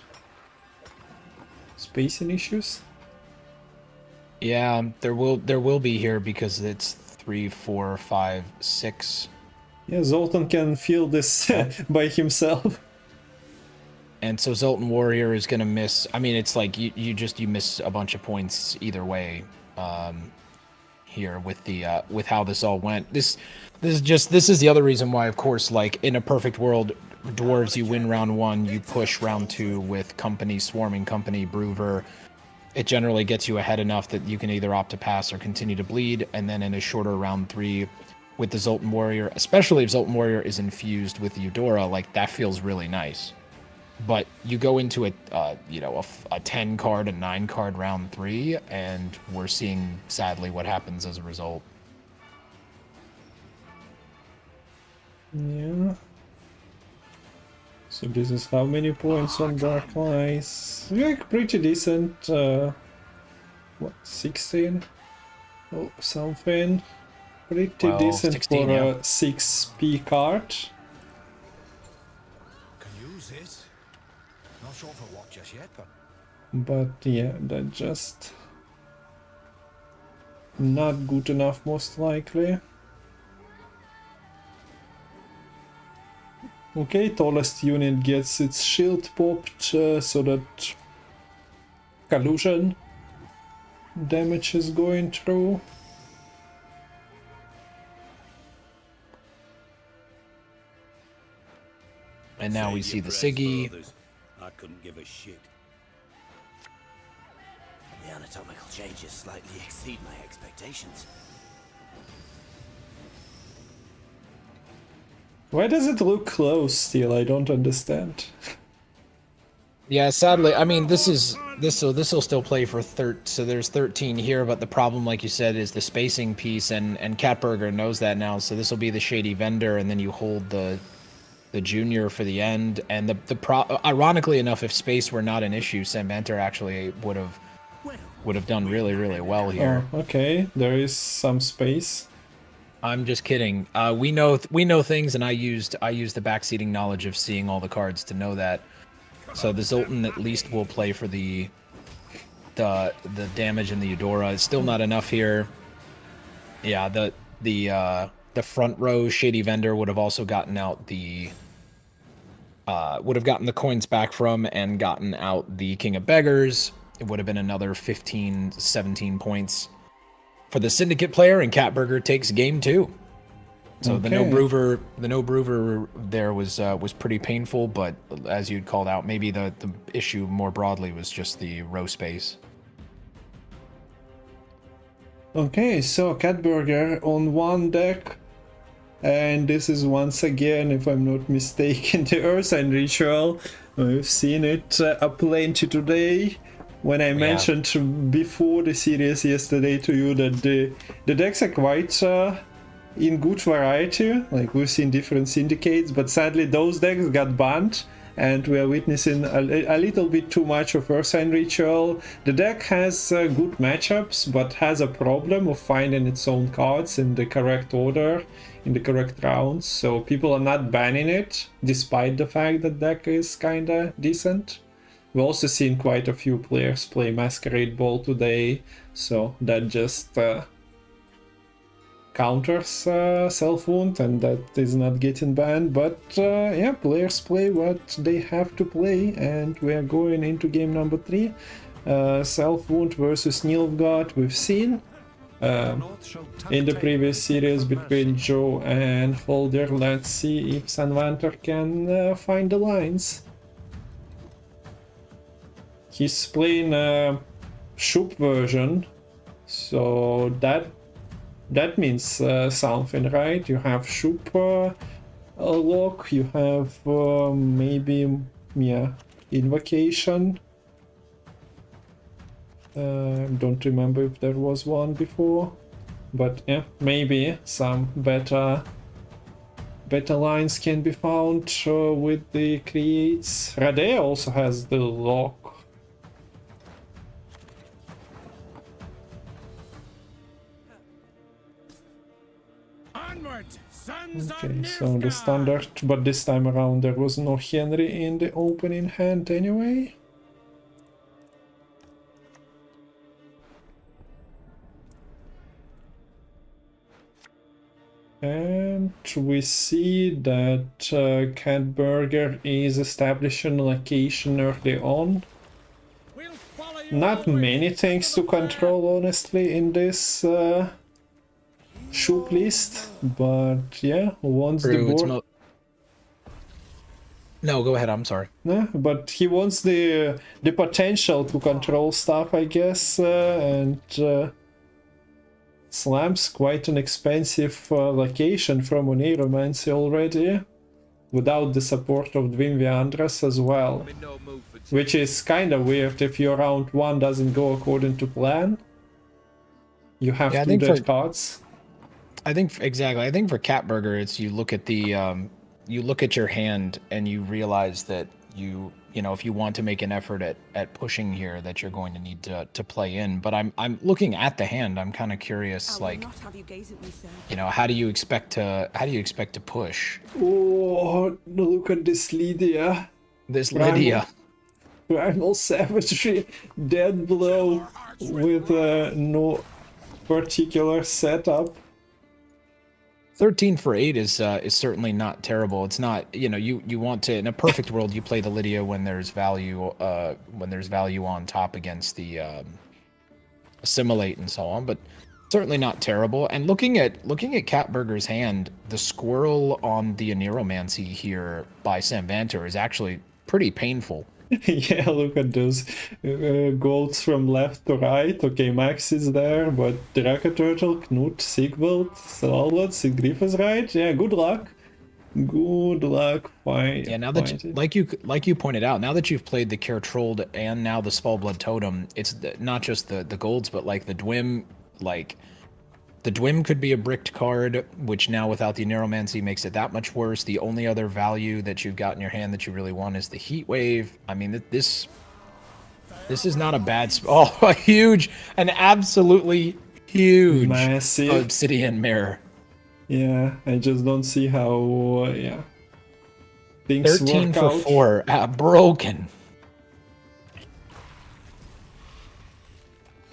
Spacing issues? Yeah, there will be here because it's 3, 4, 5, 6. Yeah, Zoltan can feel this by himself. And so Zoltan Warrior is gonna miss. I mean, it's like you miss a bunch of points either way. Here with with how this all went. This is the other reason why, of course, like in a perfect world, dwarves, you win round 1, you push round 2 with company, swarming company, Brewer. It generally gets you ahead enough that you can either opt to pass or continue to bleed, and then in a shorter round 3 with the Zoltan Warrior, especially if Zoltan Warrior is infused with Eudora, like that feels really nice. But you go into a 10 card and 9 card round 3, and we're seeing sadly what happens as a result. Yeah. So this is how many points on Dark Eyes. Like pretty decent. What, 16? Oh, something. Pretty decent 16, for yeah. a 6p card. Can use it. Not sure for what just yet, but But yeah, that just not good enough most likely. Okay, tallest unit gets its shield popped so that collusion damage is going through. And now we see the Siggy. I couldn't give a shit. The anatomical changes slightly exceed my expectations. Why does it look close still? I don't understand. Yeah, sadly, I mean, this will still play for so there's 13 here, but the problem, like you said, is the spacing piece, and Catburger knows that now, so this will be the shady vendor, and then you hold the junior for the end, and ironically enough, if space were not an issue, Sambanter actually would have done really well here. Oh, okay, there is some space. I'm just kidding. We know things, and I used the backseating knowledge of seeing all the cards to know that. So the Zoltan at least will play for the damage in the Eudora. It's still not enough here. Yeah, the front row shady vendor would have also gotten out the gotten the coins back from and gotten out the King of Beggars. It would have been another 15, 17 points for the Syndicate player, and Catburger takes game 2. So okay. the no Broover there was pretty painful, but as you'd called out, maybe the issue more broadly was just the row space. Okay, so Catburger on one deck, and this is once again, if I'm not mistaken, the Earthsign Ritual. We've seen it aplenty today. When I mentioned before the series yesterday to you that the decks are quite in good variety, like we've seen different syndicates, but sadly those decks got banned, and we are witnessing a little bit too much of Earthsign Ritual. The deck has good matchups, but has a problem of finding its own cards in the correct order, in the correct rounds, so people are not banning it, despite the fact that deck is kinda decent. We've also seen quite a few players play Masquerade Ball today, so that just counters Self-Wound, and that is not getting banned. But yeah, players play what they have to play, and we are going into game number 3. Self-Wound versus Nilfgaard, we've seen in the previous series between Joe and Holdyr. Let's see if Sanvanter can find the lines. He's playing a Shoop version, so that means something, right? You have Shoop lock, you have maybe, yeah, Invocation. Don't remember if there was one before, but yeah, maybe some better lines can be found with the creates. Radea also has the lock. Okay, so the standard, but this time around there was no Henry in the opening hand anyway. And we see that Catburger is establishing location early on. Not many things to control, honestly, in this Shoop list, but yeah, once the board... No, go ahead, I'm sorry. Yeah, but he wants the potential to control stuff, I guess, and slams quite an expensive location from Oniromancy already, without the support of Dwin Andras as well, which is kinda weird. If your round 1 doesn't go according to plan, you have two dead cards. I think exactly. I think for Catburger, it's you look at the you look at your hand and you realize that you know, if you want to make an effort at pushing here, that you're going to need to play in. But I'm looking at the hand. I'm kind of curious, like, you know, how do you expect to push? Oh, look at this Lydia. This Lydia. Primal savagery, dead blow with no particular setup. 13 for 8 is certainly not terrible. It's not, you know, you want to, in a perfect world, you play the Lydia when there's value on top against the assimilate and so on, but certainly not terrible. And looking at Catburger's hand, the squirrel on the Aneromancy here by Sam Vanter is actually pretty painful. Yeah, look at those golds from left to right. Okay, Max is there, but Drakaturtle, Knut, Sigvald, Salvat, Sigdriff is right. Yeah, good luck. Good luck. Fine. Yeah, now that like you pointed out, now that you've played the Kertrold and now the Svalblood Totem, it's not just the golds, but like the Dwim, like the Dwim could be a bricked card, which now without the Neuromancy makes it that much worse. The only other value that you've got in your hand that you really want is the Heat Wave. I mean, this is not a bad a huge, an absolutely huge massive obsidian mirror. Yeah, I just don't see how things 13 work for out. 4, broken.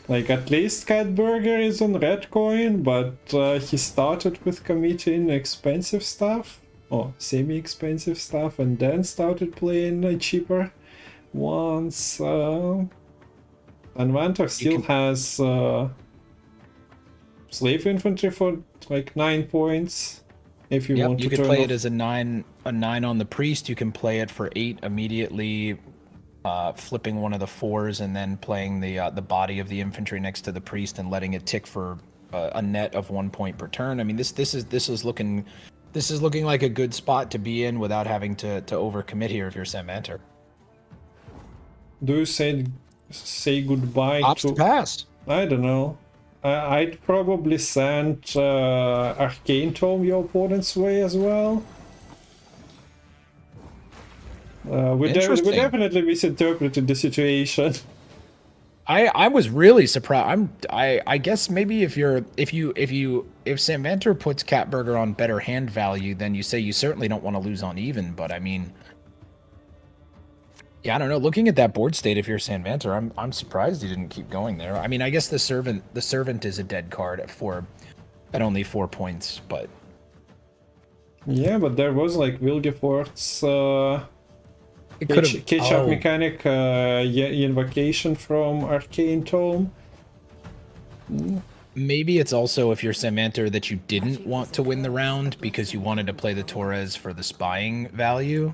Like, at least Catburger is on red coin, but he started with committing expensive stuff, or semi-expensive stuff, and then started playing cheaper ones. And Vanter still has Slave Infantry for like 9 points. If you want to you could turn play off... it as a 9 on the Priest. You can play it for 8 immediately. Flipping one of the 4s and then playing the body of the infantry next to the priest and letting it tick for a net of 1 point per turn. I mean, this is looking like a good spot to be in without having to overcommit here if you're Sam Vanter. Do you say goodbye Ops to pass? I don't know. I'd probably send Arcane Tome your opponent's way as well. We definitely misinterpreted the situation. I was really surprised. I guess maybe if Sam Vanter puts Catburger on better hand value, then you say you certainly don't want to lose on even. But I mean, yeah, I don't know. Looking at that board state, if you're Sam Vanter, I'm surprised he didn't keep going there. I mean, I guess the servant is a dead card at only 4 points, but yeah, but there was like Wilgefort's catch-up mechanic invocation from Arcane Tome. Maybe it's also, if you're Sam Vanter, that you didn't want to win the round because you wanted to play the Torres for the spying value,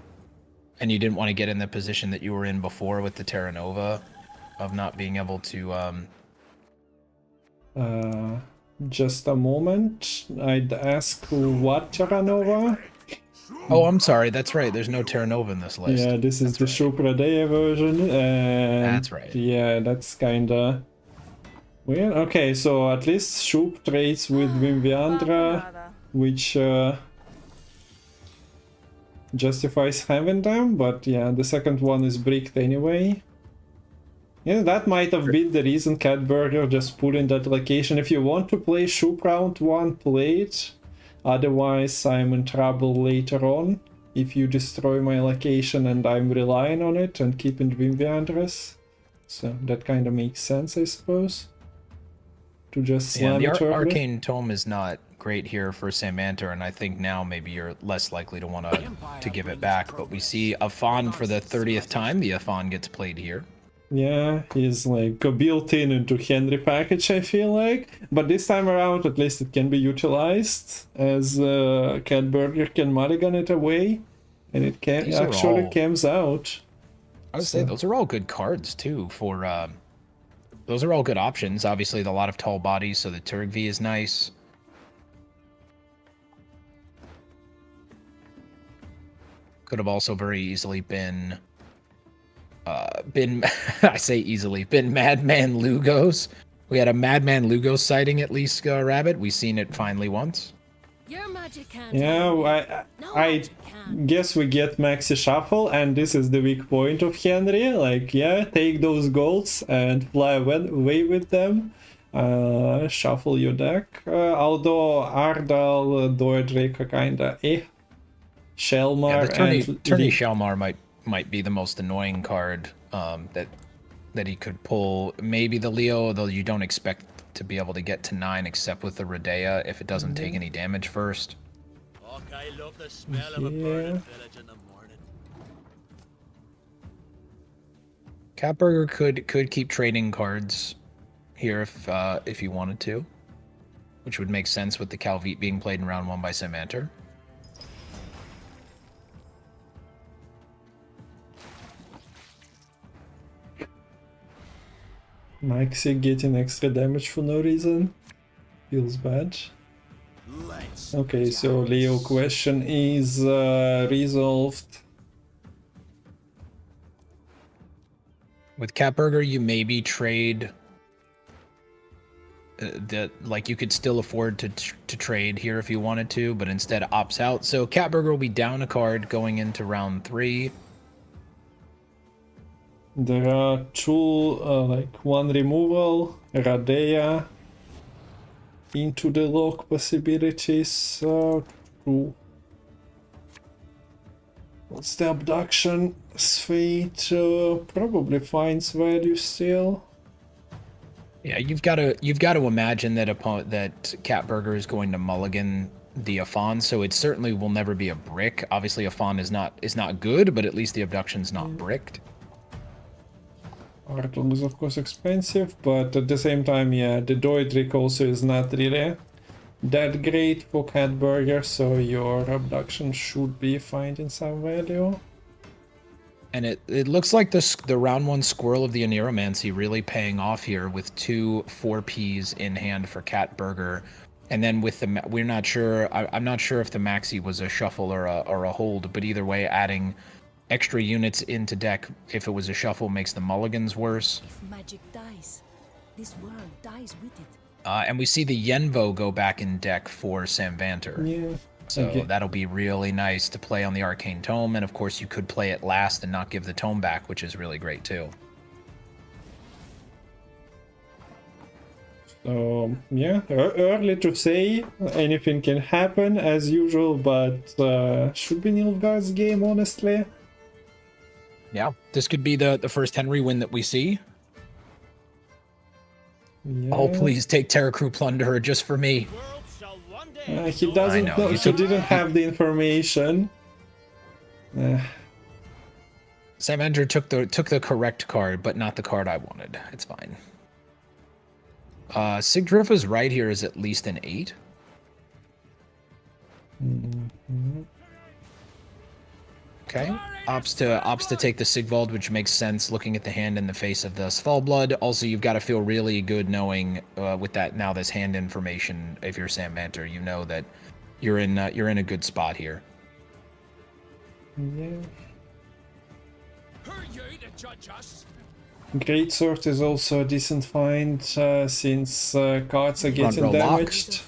and you didn't want to get in the position that you were in before with the Terra Nova of not being able to... Just a moment. I'd ask what Terra Nova? Oh, I'm sorry. That's right. There's no Terra Nova in this list. Yeah, this is the Shupradea version. And that's right. Yeah, that's kinda weird. Okay, so at least Shup trades with Wimviandra, which justifies having them, but yeah, the second one is bricked anyway. Yeah, that might have been the reason Catburger just put in that location. If you want to play Shup round 1, play it. Otherwise, I'm in trouble later on if you destroy my location and I'm relying on it and keeping Wimviandras. So that kind of makes sense, I suppose. To just slam it early. Arcane Tome is not great here for Sam Vanter, and I think now maybe you're less likely to want to give it back. But we see Afan for the 30th time. The Afan gets played here. Yeah, he's like built in into Henry package, I feel like. But this time around, at least it can be utilized, as Catburger can mulligan it away, and it can actually comes out. I would say those are all good cards too. For those are all good options. Obviously, a lot of tall bodies, so the Turgvi is nice. Could have also very easily been I say easily, been Madman Lugos. We had a Madman Lugos sighting at least, Rabbit. We've seen it finally once. Your magic can't Yeah, harm me. I guess we get Maxi Shuffle, and this is the weak point of Henry. Like, yeah, take those golds and fly away with them. Shuffle your deck. Although Ardal, Doedric kinda Shelmar, Yeah, the tourney and Shelmar might be the most annoying card that he could pull. Maybe the Leo, though you don't expect to be able to get to 9 except with the Rodea if it doesn't take any damage first. I love the smell of a burning village in the morning. Catburger could keep trading cards here if he wanted to, which would make sense with the Calvite being played in round 1 by Samanter. Maxi getting extra damage for no reason. Feels bad. Okay, so Leo question is resolved. With Catburger, you maybe trade that, like, you could still afford to trade here if you wanted to, but instead opts out. So Catburger will be down a card going into round 3. There are 2, like 1 removal, Radea, into the lock possibilities. What's the abduction? Fate probably finds value still. Yeah, you've got to imagine that Catburger is going to mulligan the Afon, so it certainly will never be a brick. Obviously, Afon is not good, but at least the abduction's not bricked. Artlong is of course expensive, but at the same time, yeah, the Doedric also is not really that great for Catburger, so your abduction should be finding some value. And it looks like the round 1 Squirrel of the Aneromancy really paying off here with 2 4Ps in hand for Catburger. And then with the, we're not sure, I'm not sure if the Maxi was a shuffle or a hold, but either way, adding extra units into deck, if it was a shuffle, makes the mulligans worse. If magic dies, this world dies with it. And we see the Yenvo go back in deck for Samvanter. Yeah. So Okay. that'll be really nice to play on the Arcane Tome, and of course you could play it last and not give the Tome back, which is really great too. So yeah, early to say, anything can happen as usual, but should be Nilfgaard's game, honestly. Yeah, this could be the first Henry win that we see. Yeah. Oh, please take Terra Crew Plunderer just for me. He doesn't know, he didn't have the information. Samandra took the correct card, but not the card I wanted. It's fine. Sigdrifa's right here is at least an 8. Mm-hmm. Okay. Opts to take the Sigvald, which makes sense looking at the hand in the face of the Svalblood. Also, you've got to feel really good knowing with that now this hand information, if you're Sam Manter, you know that you're in a good spot here. Yeah. Who are you to judge us? Greatsword is also a decent find since cards are getting row lock. damaged.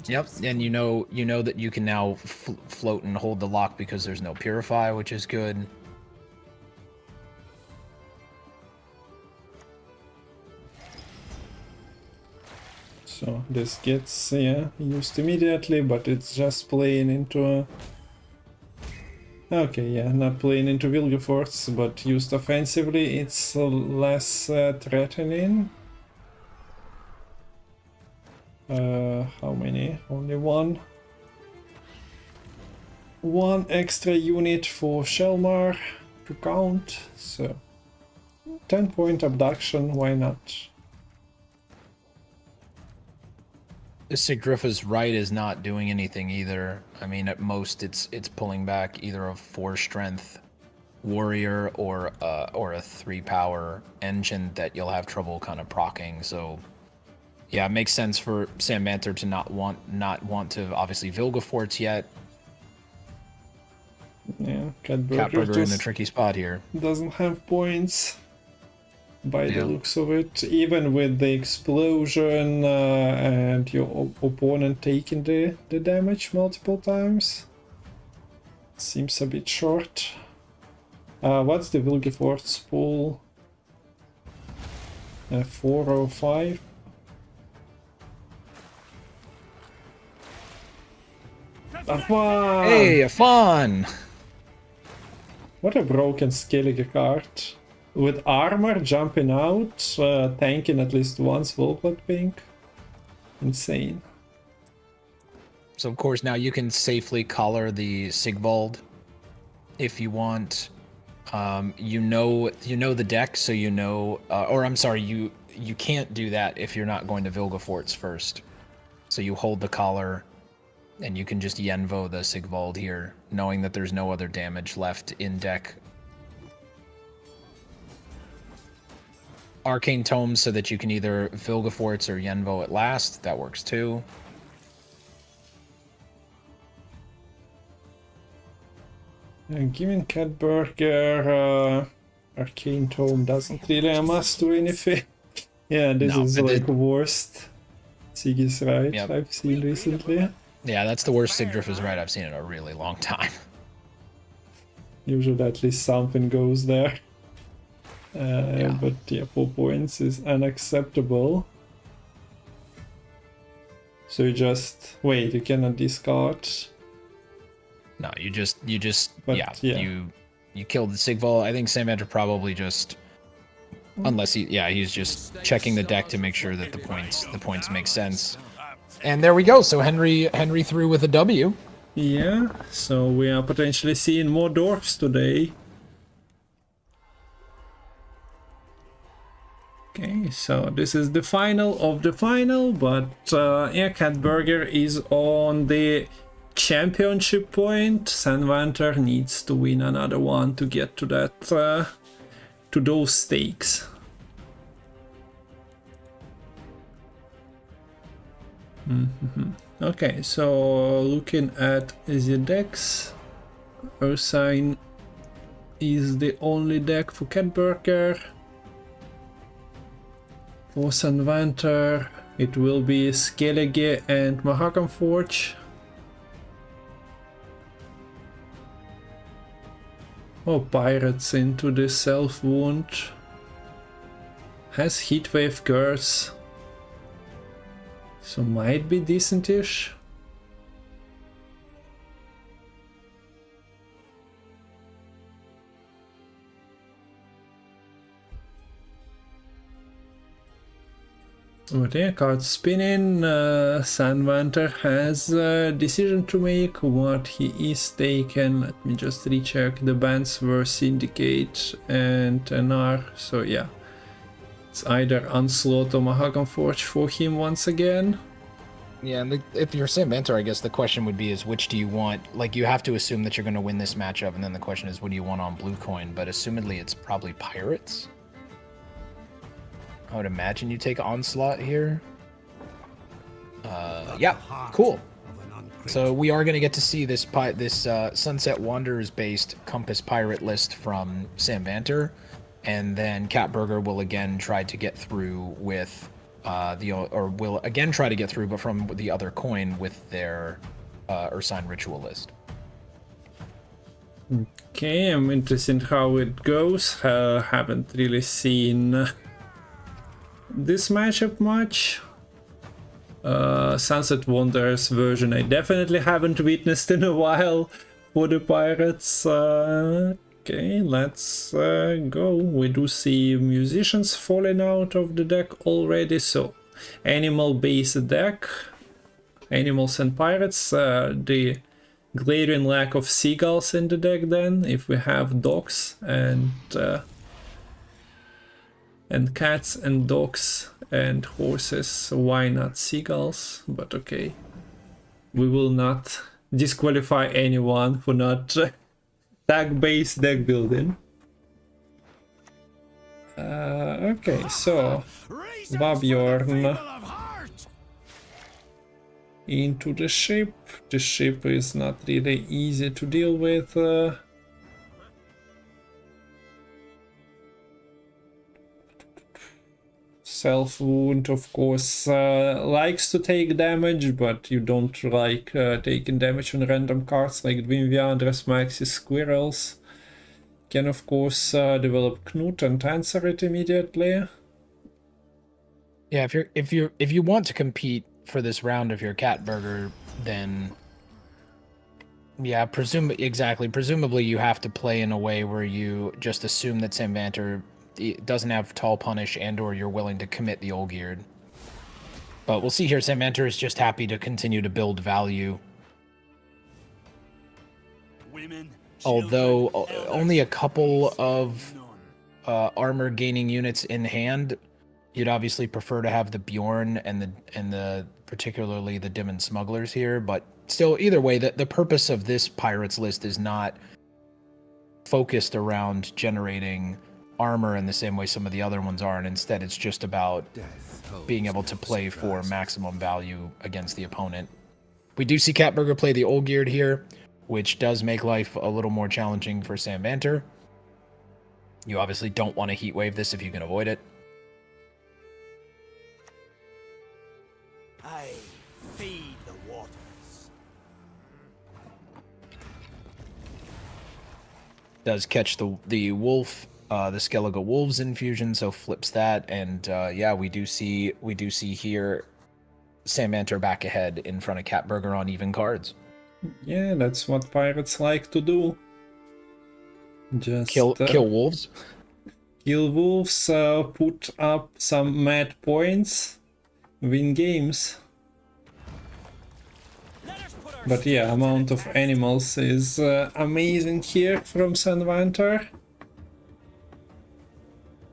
Yep, and you know that you can now float and hold the lock because there's no Purify, which is good. So this gets used immediately, but it's just playing into a... Okay, yeah, not playing into Vilgefortz, but used offensively, it's less threatening. How many? Only one. One extra unit for Shelmar to count, so 10-point abduction, why not? The Sigdrifa's right is not doing anything either. I mean, at most it's pulling back either a 4-strength warrior or a 3-power engine that you'll have trouble kind of proccing. So yeah, it makes sense for Sam Manter to not want to obviously Vilgefortz yet. Yeah, Catburger in a tricky spot here. Doesn't have points. by the looks of it. Even with the explosion and your opponent taking the damage multiple times. Seems a bit short. What's the Vilgefort's pool? 4 or 5? Fun! Hey, fun! What a broken Skellige card. With armor, jumping out, tanking at least once Volklat Pink. Insane. So of course now you can safely collar the Sigvald if you want. You know the deck, so you know, or I'm sorry, you can't do that if you're not going to Vilgefortz first. So you hold the collar, and you can just Yenvo the Sigvald here, knowing that there's no other damage left in deck. Arcane Tomes so that you can either Vilgefortz or Yenvo at last. That works too. Given Catburger, Arcane Tome doesn't really a must do anything. Yeah, this is like worst Siggy's right I've seen recently. Yeah, that's the worst Sigdriff right I've seen in a really long time. Usually at least something goes there. But yeah, 4 points is unacceptable. So you just wait, you cannot discard. No, you just you killed the Sigvald. I think Sam Vanter probably just, unless he's just checking the deck to make sure that the points make sense. And there we go. So Henry through with a W. Yeah, so we are potentially seeing more dwarfs today. Okay, so this is the final of the final, but Catburger is on the championship point. Sandvanter needs to win another one to get to that to those stakes. Okay, so looking at the decks, Ursine is the only deck for Catburger. For Sandvanter it will be Skellige and Mahakam Forge. Oh, Pirates into the self-wound. Has Heatwave Curse. So might be decent-ish. But yeah, card spinning. Sandvanter has a decision to make what he is taken. Let me just recheck. The bans were Syndicate and NR. So yeah, it's either Onslaught or Mahakam Forge for him once again. Yeah, and if you're Sandvanter, I guess the question would be is which do you want? Like, you have to assume that you're going to win this matchup, and then the question is what do you want on blue coin? But assumedly it's probably Pirates. I would imagine you take Onslaught here. Yeah, cool. So we are going to get to see this Sunset Wanderers based Compass Pirate list from Sandvanter, and then Catburger will again try to get through with will again try to get through, but from the other coin with their Ursine Ritual list. Okay, I'm interested in how it goes. Haven't really seen this matchup much. Sunset Wanderers version I definitely haven't witnessed in a while for the Pirates. Okay, let's go. We do see musicians falling out of the deck already, so animal based deck, animals and pirates. The glaring lack of seagulls in the deck then, if we have dogs and cats and dogs and horses, why not seagulls? But okay, we will not disqualify anyone for not tag-based deck building. Okay, so Vabjorn into the ship. The ship is not really easy to deal with. Self-wound, of course, likes to take damage, but you don't like taking damage on random cards like Gwynviandras, Maxis, Squirrels. Can, of course, develop Knut and answer it immediately. Yeah, if you want to compete for this round of your cat burger, then yeah, presumably you have to play in a way where you just assume that Sam Vanter doesn't have tall punish and or you're willing to commit the Olgierd. But we'll see here. Sam Vanter is just happy to continue to build value. Although only a couple of armor gaining units in hand, you'd obviously prefer to have the Bjorn and the particularly the Demon Smugglers here. But still, either way, the purpose of this pirates list is not focused around generating armor in the same way some of the other ones are, and instead it's just about being able to play for maximum value against the opponent. We do see Catburger play the Olgierd here, which does make life a little more challenging for Sam Vanter. You obviously don't want to heat wave this if you can avoid it. I feed the waters. Does catch the wolf, the Skellige Wolves infusion, so flips that, and yeah, we do see here Sam Vanter back ahead in front of Catburger on even cards. Yeah, that's what pirates like to do. Just kill wolves. Kill wolves, put up some mad points, win games. But yeah, amount of animals is amazing here from Sam Vanter.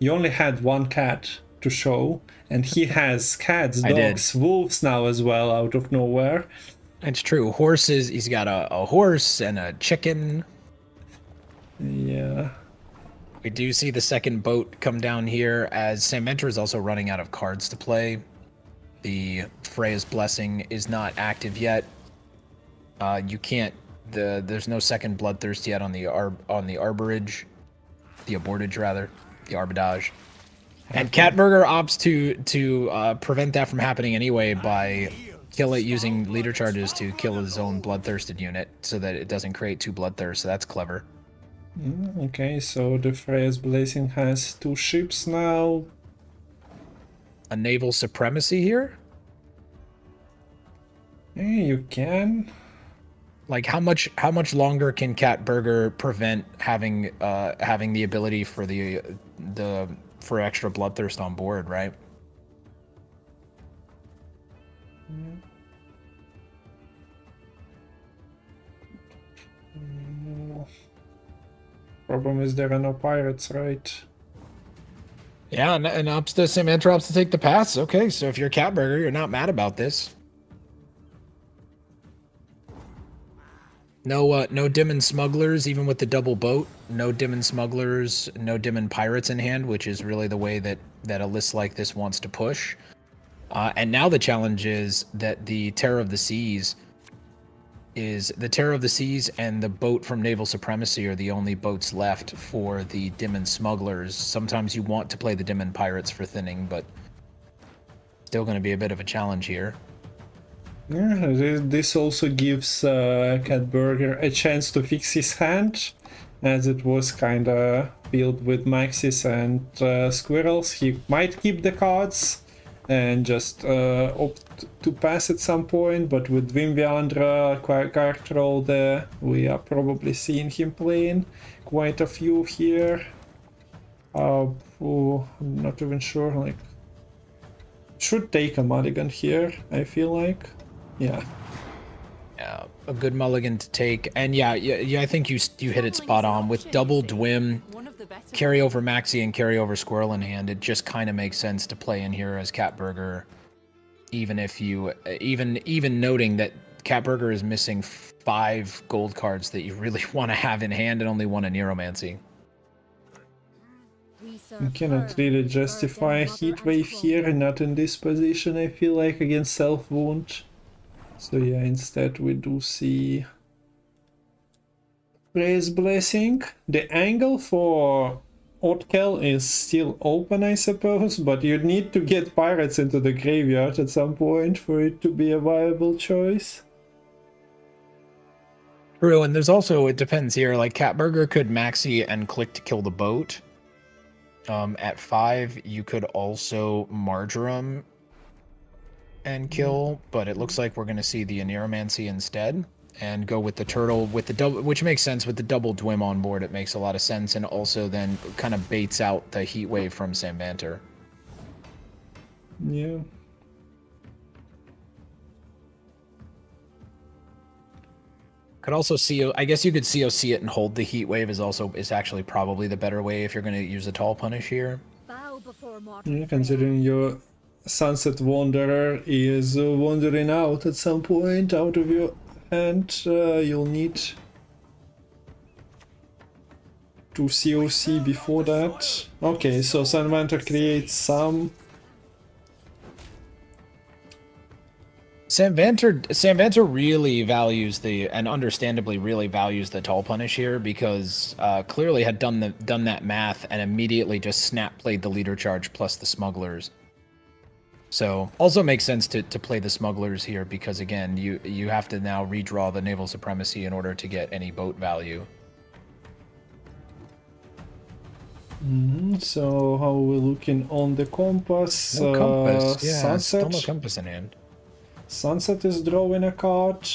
You only had one cat to show, and he has cats, dogs, wolves now as well out of nowhere. It's true. Horses, he's got a horse and a chicken. Yeah. We do see the second boat come down here as Sam Vanter is also running out of cards to play. The Freya's Blessing is not active yet. You can't. There's no second Bloodthirst yet on the Arborage, the Abortage rather, the Arbidage. And Catburger opts to prevent that from happening anyway by using leader charges to kill his own Bloodthirsted unit so that it doesn't create two Bloodthirsts. So that's clever. Okay, so the Freya's Blessing has two ships now. A naval supremacy here? Yeah, you can. Like how much longer can Catburger prevent having the ability for for extra Bloodthirst on board, right? Problem is there are no pirates, right? Yeah, and Sam Vanter opts to take the pass. Okay, so if you're Catburger, you're not mad about this. No Demon Smugglers, even with the double boat. No Demon Smugglers, no Demon Pirates in hand, which is really the way that a list like this wants to push. And now the challenge is that the Terror of the Seas and the boat from Naval Supremacy are the only boats left for the Demon Smugglers. Sometimes you want to play the Demon Pirates for thinning, but still going to be a bit of a challenge here. Yeah, this also gives Catburger a chance to fix his hand, as it was kinda filled with Maxis and Squirrels. He might keep the cards and just opt to pass at some point, but with Gwynviandra card roll there, we are probably seeing him playing quite a few here. I'm not even sure, like, should take a mulligan here, I feel like. Yeah, a good mulligan to take, and yeah, I think you hit it spot on with double Dwim, carry over Maxi and carry over Squirrel in hand. It just kind of makes sense to play in here as Catburger, even if you even noting that Catburger is missing 5 gold cards that you really want to have in hand and only one in Neuromancy. You cannot really justify a heat wave here, not in this position, I feel like, against self-wound. So yeah, instead we do see Freya's Blessing. The angle for Odkel is still open, I suppose, but you need to get pirates into the graveyard at some point for it to be a viable choice. True, and there's also, it depends here, like Catburger could maxi and click to kill the boat. At 5, you could also Marjoram and kill, but it looks like we're going to see the Aniromancy instead and go with the turtle with the double, which makes sense with the double Dwim on board. It makes a lot of sense, and also then kind of baits out the heat wave from Samvanter. Yeah. Could also see, I guess you could COC it and hold the heat wave is actually probably the better way if you're going to use a tall punish here. Yeah, considering your Sunset Wanderer is wandering out at some point out of your hand, you'll need to COC before that. Okay, so Samvanter creates some. Samvanter really values and understandably really values the tall punish here, because clearly had done that math and immediately just snap played the leader charge plus the smugglers. So also makes sense to play the smugglers here, because again you have to now redraw the naval supremacy in order to get any boat value. So how are we looking on the compass? No compass, yeah, Sunset. still no compass in hand. Sunset is drawing a card.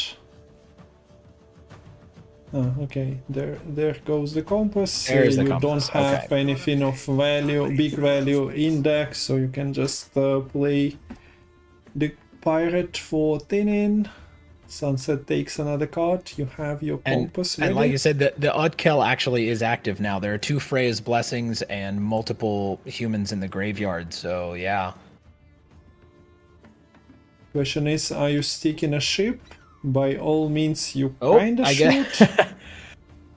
Oh, okay, there goes the compass. There's the you compass. Don't have anything of value, big value index, so you can just play the pirate for thinning. Sunset takes another card. You have your compass ready. And like you said, the Odkel actually is active now. There are 2 Freya's Blessings and multiple humans in the graveyard, so yeah. Question is, are you sticking a ship? By all means, you kinda should.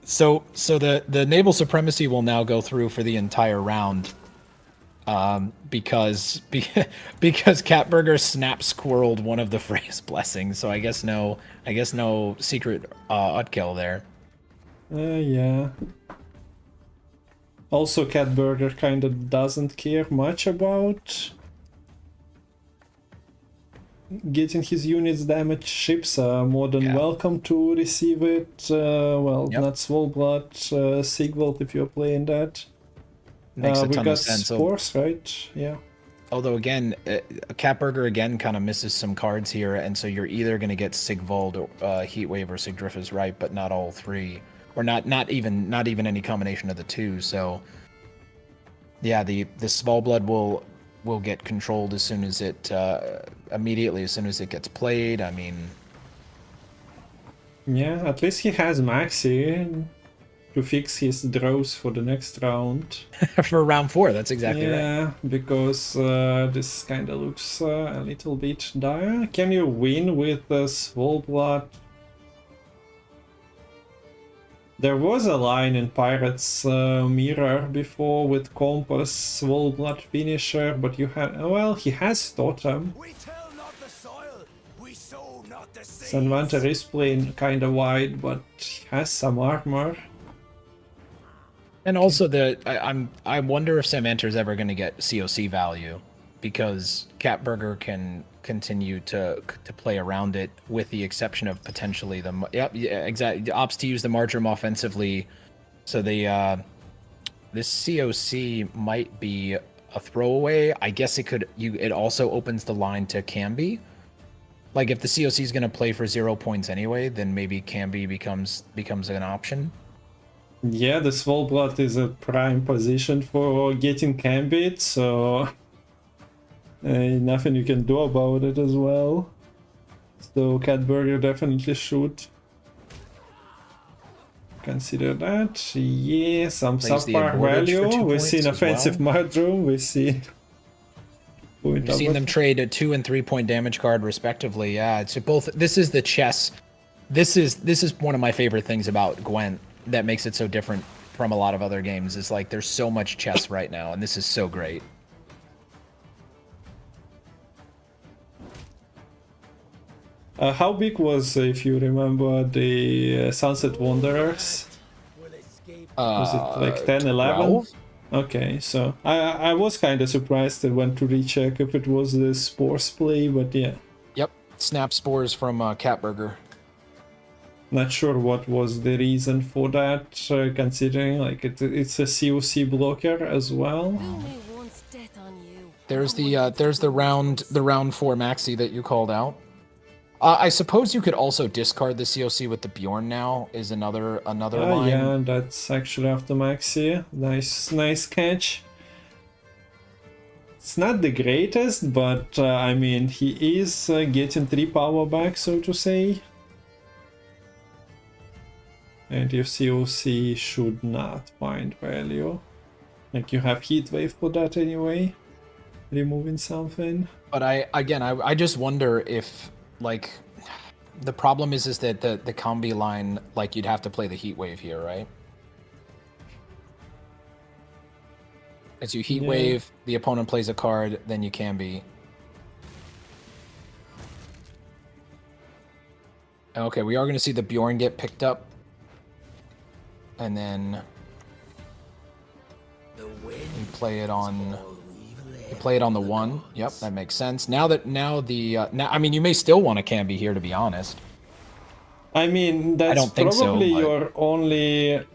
So the naval supremacy will now go through for the entire round, because Catburger snap squirreled one of the Freya's Blessings. So I guess no secret Odkel there. Yeah. Also, Catburger kinda doesn't care much about getting his units damaged. Ships are more than welcome to receive it. Not Swolblood, Sigvald if you're playing that. Makes a we ton got of sense. Spores, right? Yeah. Although again, Catburger again kind of misses some cards here, and so you're either going to get Sigvald, Heatwave, or Sigdriff is right, but not all 3, or not even any combination of the 2. So yeah, the Svalblood will get controlled as soon as it immediately as soon as it gets played. I mean, yeah, at least he has Maxi to fix his draws for the next round. For round 4, that's exactly right. Yeah, because this kind of looks a little bit dire. Can you win with Svalblood? There was a line in Pirates Mirror before with Compass, Svalblood Finisher, but you have... well, he has Totem. Samvanter is playing kinda wide, but he has some armor. And also I wonder if Samvanter is ever going to get COC value, because Catburger can continue to play around it, with the exception of potentially exactly opts to use the Marjoram offensively. So this COC might be a throwaway. I guess it also opens the line to Camby. Like if the COC is going to play for 0 points anyway, then maybe Camby becomes an option. Yeah, the Svalblood is a prime position for getting Cambit, so nothing you can do about it as well. So Catburger definitely should consider that. Yeah, some subpar value. We've seen offensive Marjoram, we've seen... We've seen them trade a 2 and 3 point damage card respectively. Yeah, it's both. This is the chess. This is one of my favorite things about Gwent that makes it so different from a lot of other games. Is like there's so much chess right now, and this is so great. How big was, if you remember, the Sunset Wanderers? Was it like 10, 11? Okay, so I was kind of surprised. I went to recheck if it was the Spores play, but yeah. Yep, snap spores from Catburger. Not sure what was the reason for that, considering like it's a COC blocker as well. There's the round 4 maxi that you called out. I suppose you could also discard the COC with the Bjorn now. Is another line. Yeah, that's actually after maxi. Nice catch. It's not the greatest, but I mean he is getting 3 power back, so to say. And your COC should not find value. Like you have heat wave for that anyway. Removing something. But I just wonder if like the problem is that the combi line, like you'd have to play the heat wave here, right? As you heat wave, the opponent plays a card, then you can be. Okay, we are going to see the Bjorn get picked up. And then you play it on the 1. Yep, that makes sense. Now I mean you may still want a Camby here, to be honest. I mean that's probably your only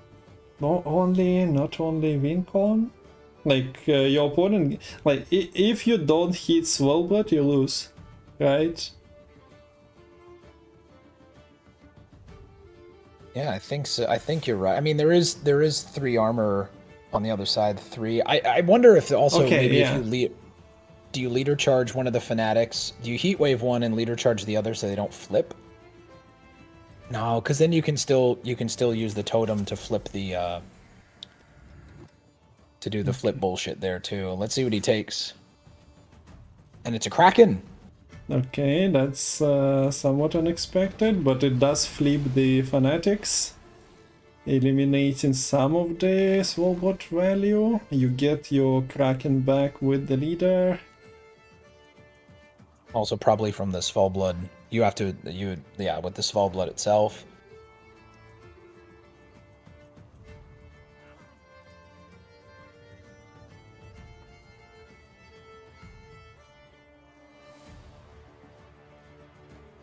not only win con. Like your opponent, like if you don't hit Swellblood, you lose, right? Yeah, I think so. I think you're right. I mean, there is 3 armor on the other side. 3. I wonder if also maybe if you do you leader charge one of the fanatics? Do you heat wave one and leader charge the other so they don't flip? No, because then you can still use the totem to flip the to do the flip bullshit there too. Let's see what he takes. And it's a Kraken. Okay, that's somewhat unexpected, but it does flip the fanatics, eliminating some of the Swellbot value. You get your Kraken back with the leader. Also probably from the Svalblood. You have to, with the Svalblood itself.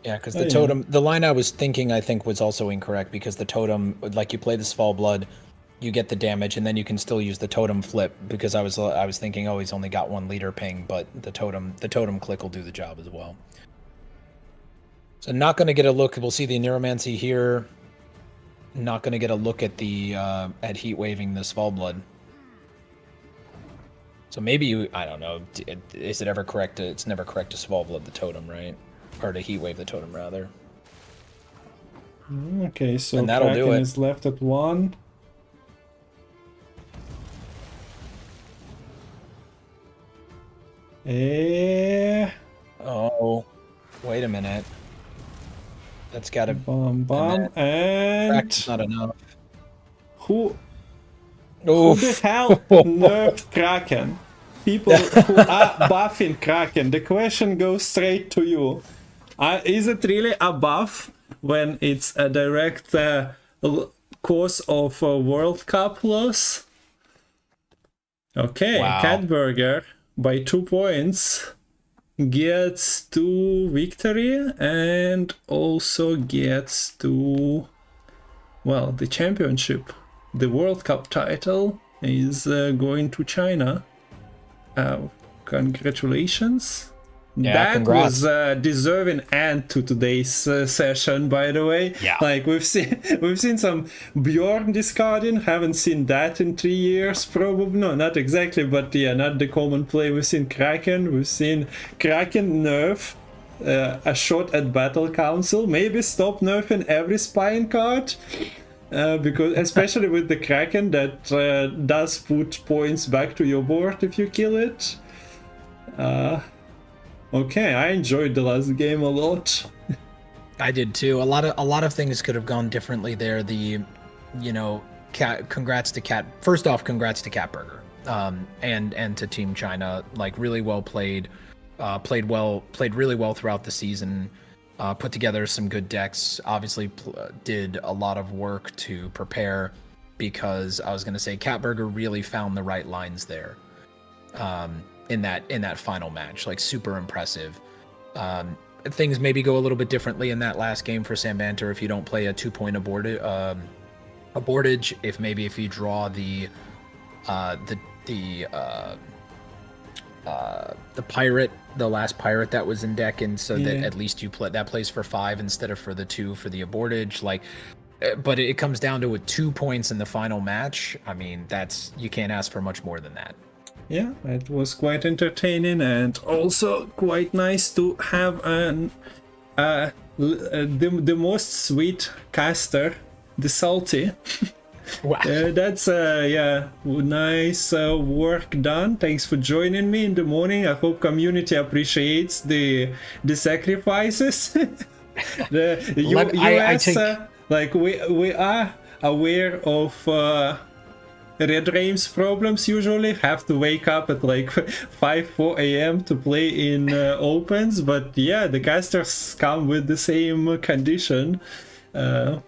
Yeah, because the totem, the line I was thinking, I think, was also incorrect, because the totem, like you play the Svalblood, you get the damage, and then you can still use the totem flip, because I was thinking, oh, he's only got 1 leader ping, but the totem click will do the job as well. So not going to get a look. We'll see the Neuromancy here. Not going to get a look at the at heat waving the Svalblood. So maybe I don't know. Is it ever correct? It's never correct to Svalblood the totem, right? Or to heat wave the totem rather. Okay, so and that'll Kraken do it. is left at 1. Oh, wait a minute. That's got to bomb and Kraken's not enough. Who the hell nerfed Kraken? People who are buffing Kraken. The question goes straight to you. Is it really a buff when it's a direct cause of a World Cup loss? Okay, wow. Catburger by 2 points gets to victory and also gets to, well, the championship. The World Cup title is going to China. Congratulations. Yeah, that congrats. Was deserving end to today's session, by the way. Yeah. Like we've seen some Bjorn discarding, haven't seen that in 3 years probably. No, not exactly, but yeah, not the common play. We've seen Kraken, we've seen Kraken nerf a shot at Battle Council, maybe stop nerfing every spine card. Because especially with the Kraken, that does put points back to your board if you kill it. Okay, I enjoyed the last game a lot. I did too. A lot of things could have gone differently there. Congrats to Cat. First off, congrats to Catburger, and to Team China. Like really well played, played really well throughout the season. Put together some good decks. Obviously, did a lot of work to prepare because I was going to say Katberger really found the right lines there in that final match. Like, super impressive. Things maybe go a little bit differently in that last game for Sam Banter if you don't play a 2-point abortage. If you draw the pirate, the last pirate that was in deck, and so that at least that plays for 5 instead of for the 2 for the abortage. Like, but it comes down to 2 points in the final match. I mean, you can't ask for much more than that. Yeah, it was quite entertaining and also quite nice to have the most sweet caster, the Salty. Wow. That's nice work done. Thanks for joining me in the morning. I hope community appreciates the sacrifices. The US, like we are aware of Red Raim's problems. Usually have to wake up at like 4 a.m. to play in opens, but yeah, the casters come with the same condition. So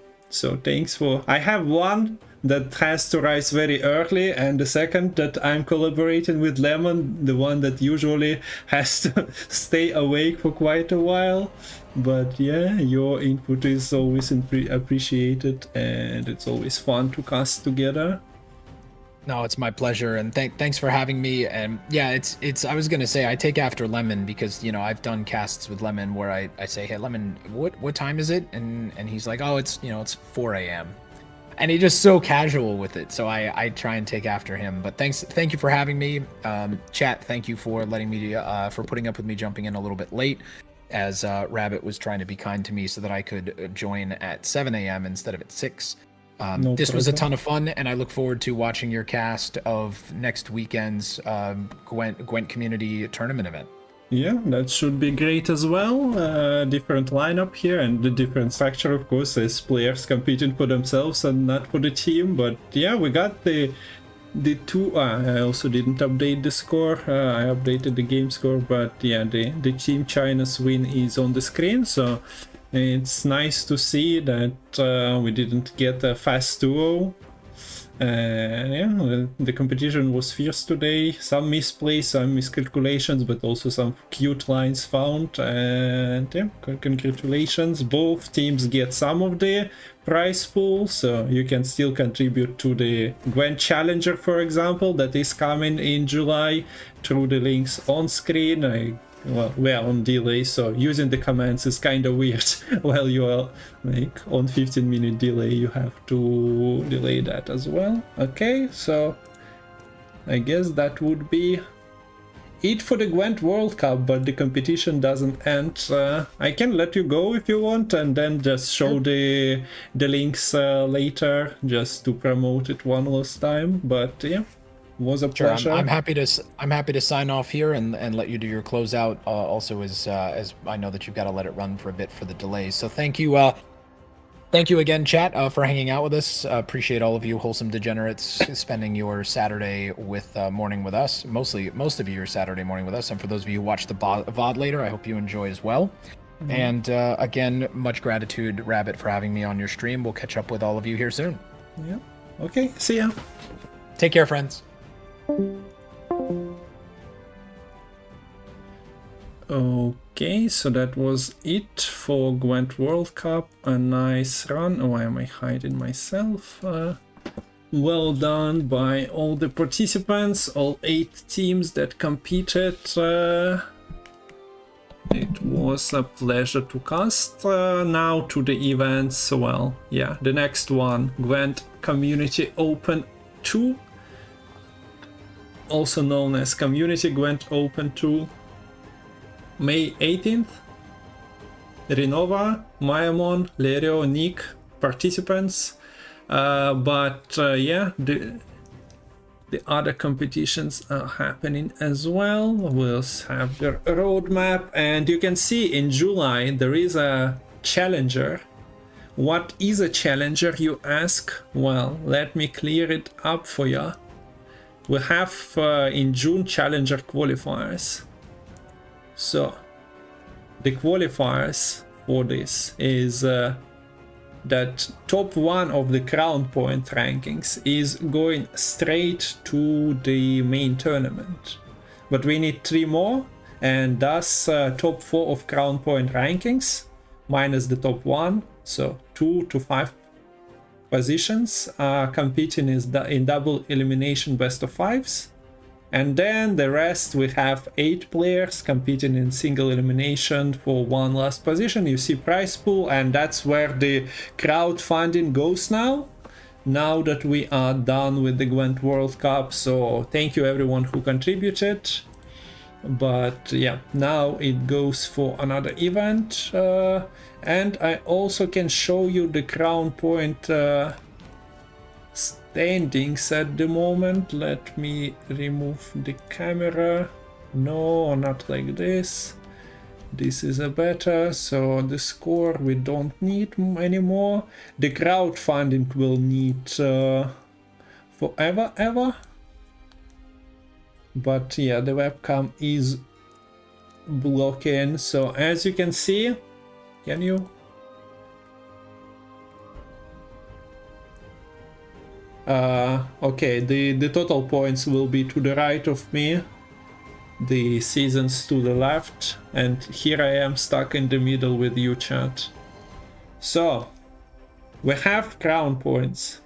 thanks for. I have one that has to rise very early, and the second that I'm collaborating with Lemon, the one that usually has to stay awake for quite a while. But yeah, your input is always appreciated, and it's always fun to cast together. No, it's my pleasure, and thanks for having me. And yeah, it's I was gonna say I take after Lemon because, you know, I've done casts with Lemon where I say, hey Lemon, what time is it? And he's like, oh, it's 4 a.m. and he's just so casual with it. So I try and take after him. But thank you for having me. Chat, thank you for letting me for putting up with me jumping in a little bit late, as Rabbit was trying to be kind to me so that I could join at 7 a.m. instead of at 6. This was a ton of fun, and I look forward to watching your cast of next weekend's Gwent community tournament event. Yeah, that should be great as well. Different lineup here and the different structure, of course, as players competing for themselves and not for the team. But yeah, we got the two. I also didn't update the score. I updated the game score, but yeah, the Team China's win is on the screen. So it's nice to see that we didn't get a fast 2-0. Yeah, the competition was fierce today. Some misplays, some miscalculations, but also some cute lines found. And yeah, congratulations. Both teams get some of the prize pool, so you can still contribute to the Gwent Challenger, for example, that is coming in July through the links on screen. We're on delay, so using the commands is kind of weird. While you are like on 15-minute delay, you have to delay that as well. Okay, so I guess that would be it for the Gwent World Cup, but the competition doesn't end. I can let you go if you want, and then just show the links later, just to promote it one last time. But yeah, was a pleasure. I'm happy to sign off here and let you do your closeout. Also, as I know that you've got to let it run for a bit for the delay. So thank you again, chat, for hanging out with us. Appreciate all of you wholesome degenerates spending your Saturday morning with us. Most of you your Saturday morning with us, and for those of you who watch the VOD later, I hope you enjoy as well. Mm-hmm. And again, much gratitude, Rabbit, for having me on your stream. We'll catch up with all of you here soon. Yeah. Okay. See ya. Take care, friends. Okay, so that was it for Gwent World Cup. A nice run. Why am I hiding myself? Well done by all the participants, all 8 teams that competed. It was a pleasure to cast. Now to the events. Well, yeah, the next one, Gwent Community Open 2. Also known as Community Gwent Open 2, May 18th. Renova, Mayamon, Lerio, Nick, participants. Yeah, the other competitions are happening as well. We'll have the roadmap, and you can see in July there is a challenger. What is a challenger, you ask? Well, let me clear it up for you. We have in June Challenger qualifiers. So the qualifiers for this is that top 1 of the crown point rankings is going straight to the main tournament. But we need 3 more, and thus top 4 of crown point rankings minus the top 1, so 2 to 5 positions are competing in double elimination best of 5s. And then the rest, we have 8 players competing in single elimination for 1 last position. You see prize pool, and that's where the crowdfunding goes now that we are done with the Gwent World Cup. So thank you everyone who contributed. But yeah, now it goes for another event. And I also can show you the crown point standings at the moment. Let me remove the camera. No, not like this. This is a better. So the score we don't need anymore. The crowdfunding will need forever ever. But yeah, the webcam is blocking. So as you can see, can you? Okay, the total points will be to the right of me, the seasons to the left, and here I am stuck in the middle with you, chat. So we have crown points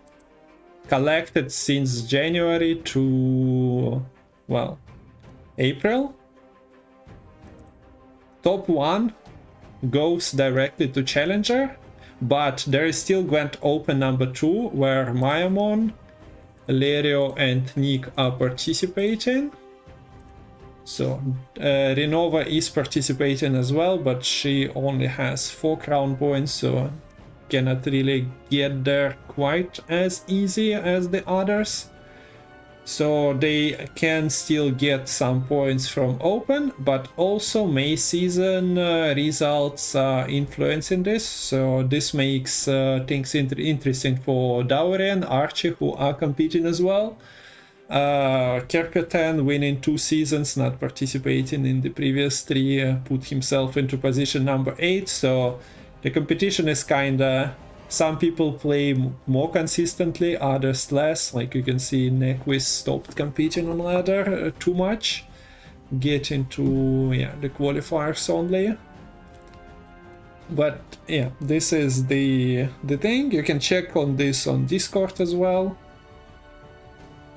collected since January to, well, April. Top 1 goes directly to Challenger. But there is still Gwent Open number 2, where Mayamon, Lerio and Nick are participating. So Renova is participating as well, but she only has 4 crown points, so cannot really get there quite as easy as the others. So they can still get some points from Open, but also May season results are influencing this. So this makes things interesting for Daurian, Archie, who are competing as well. Kerkatan winning 2 seasons, not participating in the previous 3, put himself into position number 8. So the competition is kinda... Some people play more consistently, others less. Like you can see, Nequist stopped competing on ladder too much, getting to the qualifiers only. But yeah, this is the thing. You can check on this on Discord as well.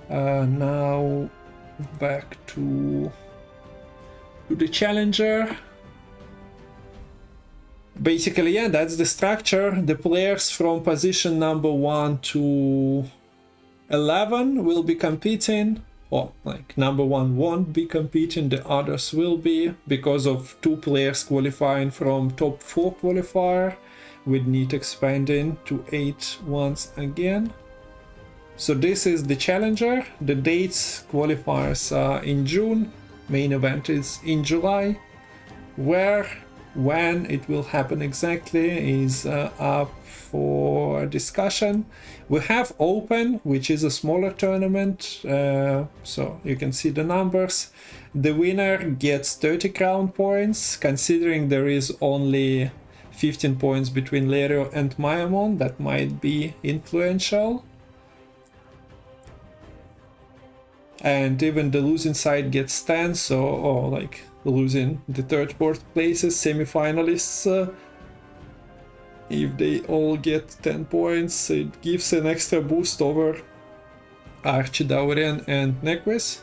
Now back to the Challenger. Basically, yeah, that's the structure. The players from position number 1 to 11 will be competing, or like number 1 won't be competing, the others will be, because of 2 players qualifying from top 4 qualifier, with need expanding to 8 once again. So this is the Challenger. The dates qualifiers are in June, main event is in July. When it will happen exactly is up for discussion. We have Open, which is a smaller tournament, so you can see the numbers. The winner gets 30 crown points, considering there is only 15 points between Lerio and Mayamon. That might be influential. And even the losing side gets 10, so like losing the 3rd, 4th places, semi-finalists, if they all get 10 points, it gives an extra boost over Archie, Daurian and Nequist.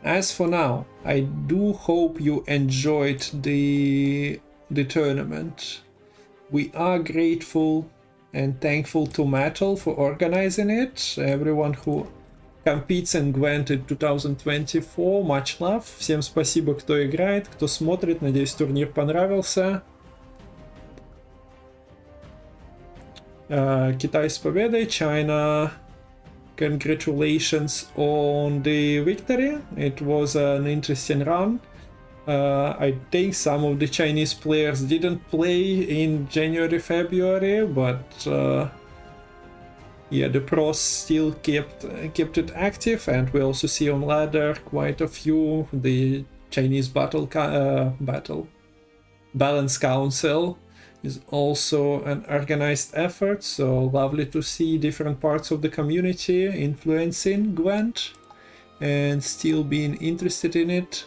As for now, I do hope you enjoyed the tournament. We are grateful and thankful to Metal for organizing it. Everyone who competes in Gwent in 2024, much love. Всем спасибо, кто играет, кто смотрит. Надеюсь, турнир понравился. Китай с победой. China, congratulations on the victory. It was an interesting run. I think some of the Chinese players didn't play in January, February, but yeah, the pros still kept it active, and we also see on ladder quite a few. The Chinese Balance Council is also an organized effort, so lovely to see different parts of the community influencing Gwent and still being interested in it.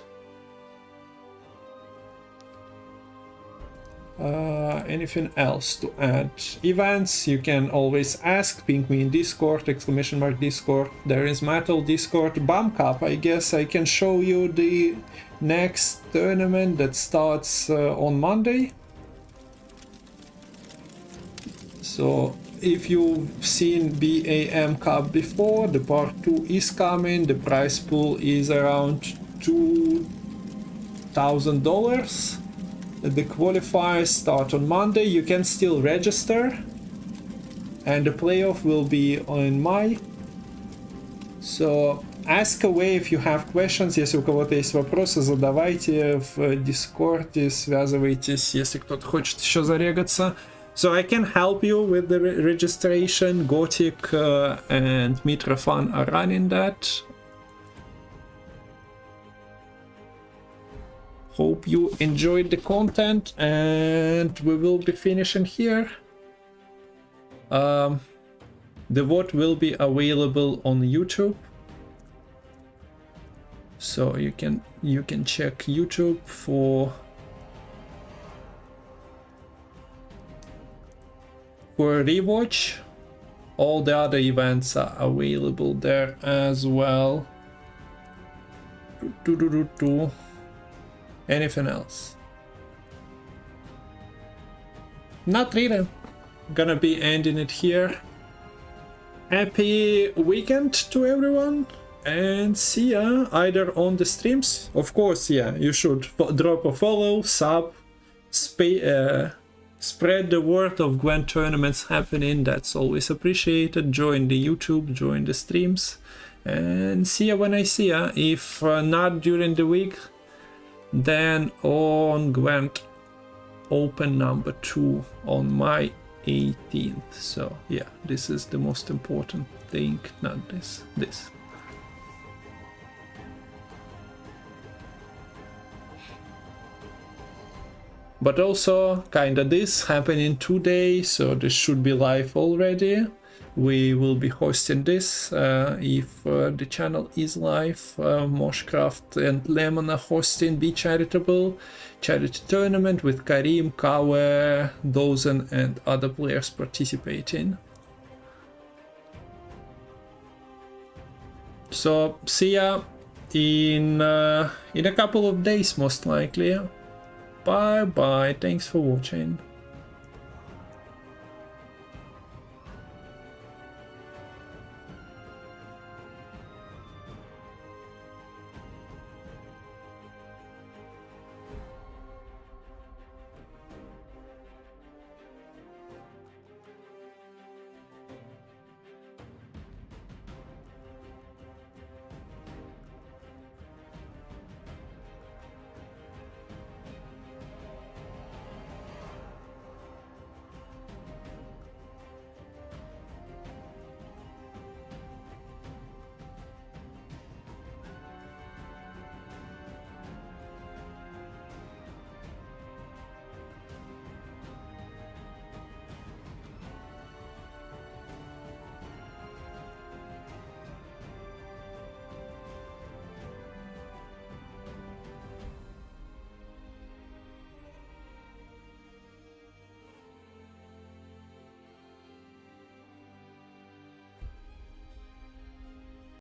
Anything else to add? Events, you can always ask, ping me in Discord, !Discord. There is Metal Discord. BAM Cup, I guess I can show you the next tournament that starts on Monday. So if you've seen BAM Cup before, the part 2 is coming. The prize pool is around $2,000. The qualifiers start on Monday. You can still register, and the playoff will be in May. So ask away if you have questions. Если у кого-то есть вопросы, задавайте в Дискорде, связывайтесь, если кто-то хочет еще зарегаться. So I can help you with the registration. Gothic and Mitrofan are running that. Hope you enjoyed the content, and we will be finishing here. The vote will be available on YouTube, so you can check YouTube for a rewatch. All the other events are available there as well. Anything else? Not really. Gonna be ending it here. Happy weekend to everyone, and see ya either on the streams. Of course, yeah, you should drop a follow, sub, spread the word of Gwent tournaments happening. That's always appreciated. Join the YouTube, join the streams, and see ya when I see ya. If not during the week, then on Gwent Open number 2 on May 18th. So yeah, this is the most important thing, not this. But also kinda this happening today, so this should be live already. We will be hosting this if the channel is live. Moshcraft and Lemon are hosting Be Charitable charity tournament with Karim, Kawe, Dozen and other players participating. So see ya in a couple of days most likely. Bye bye, thanks for watching.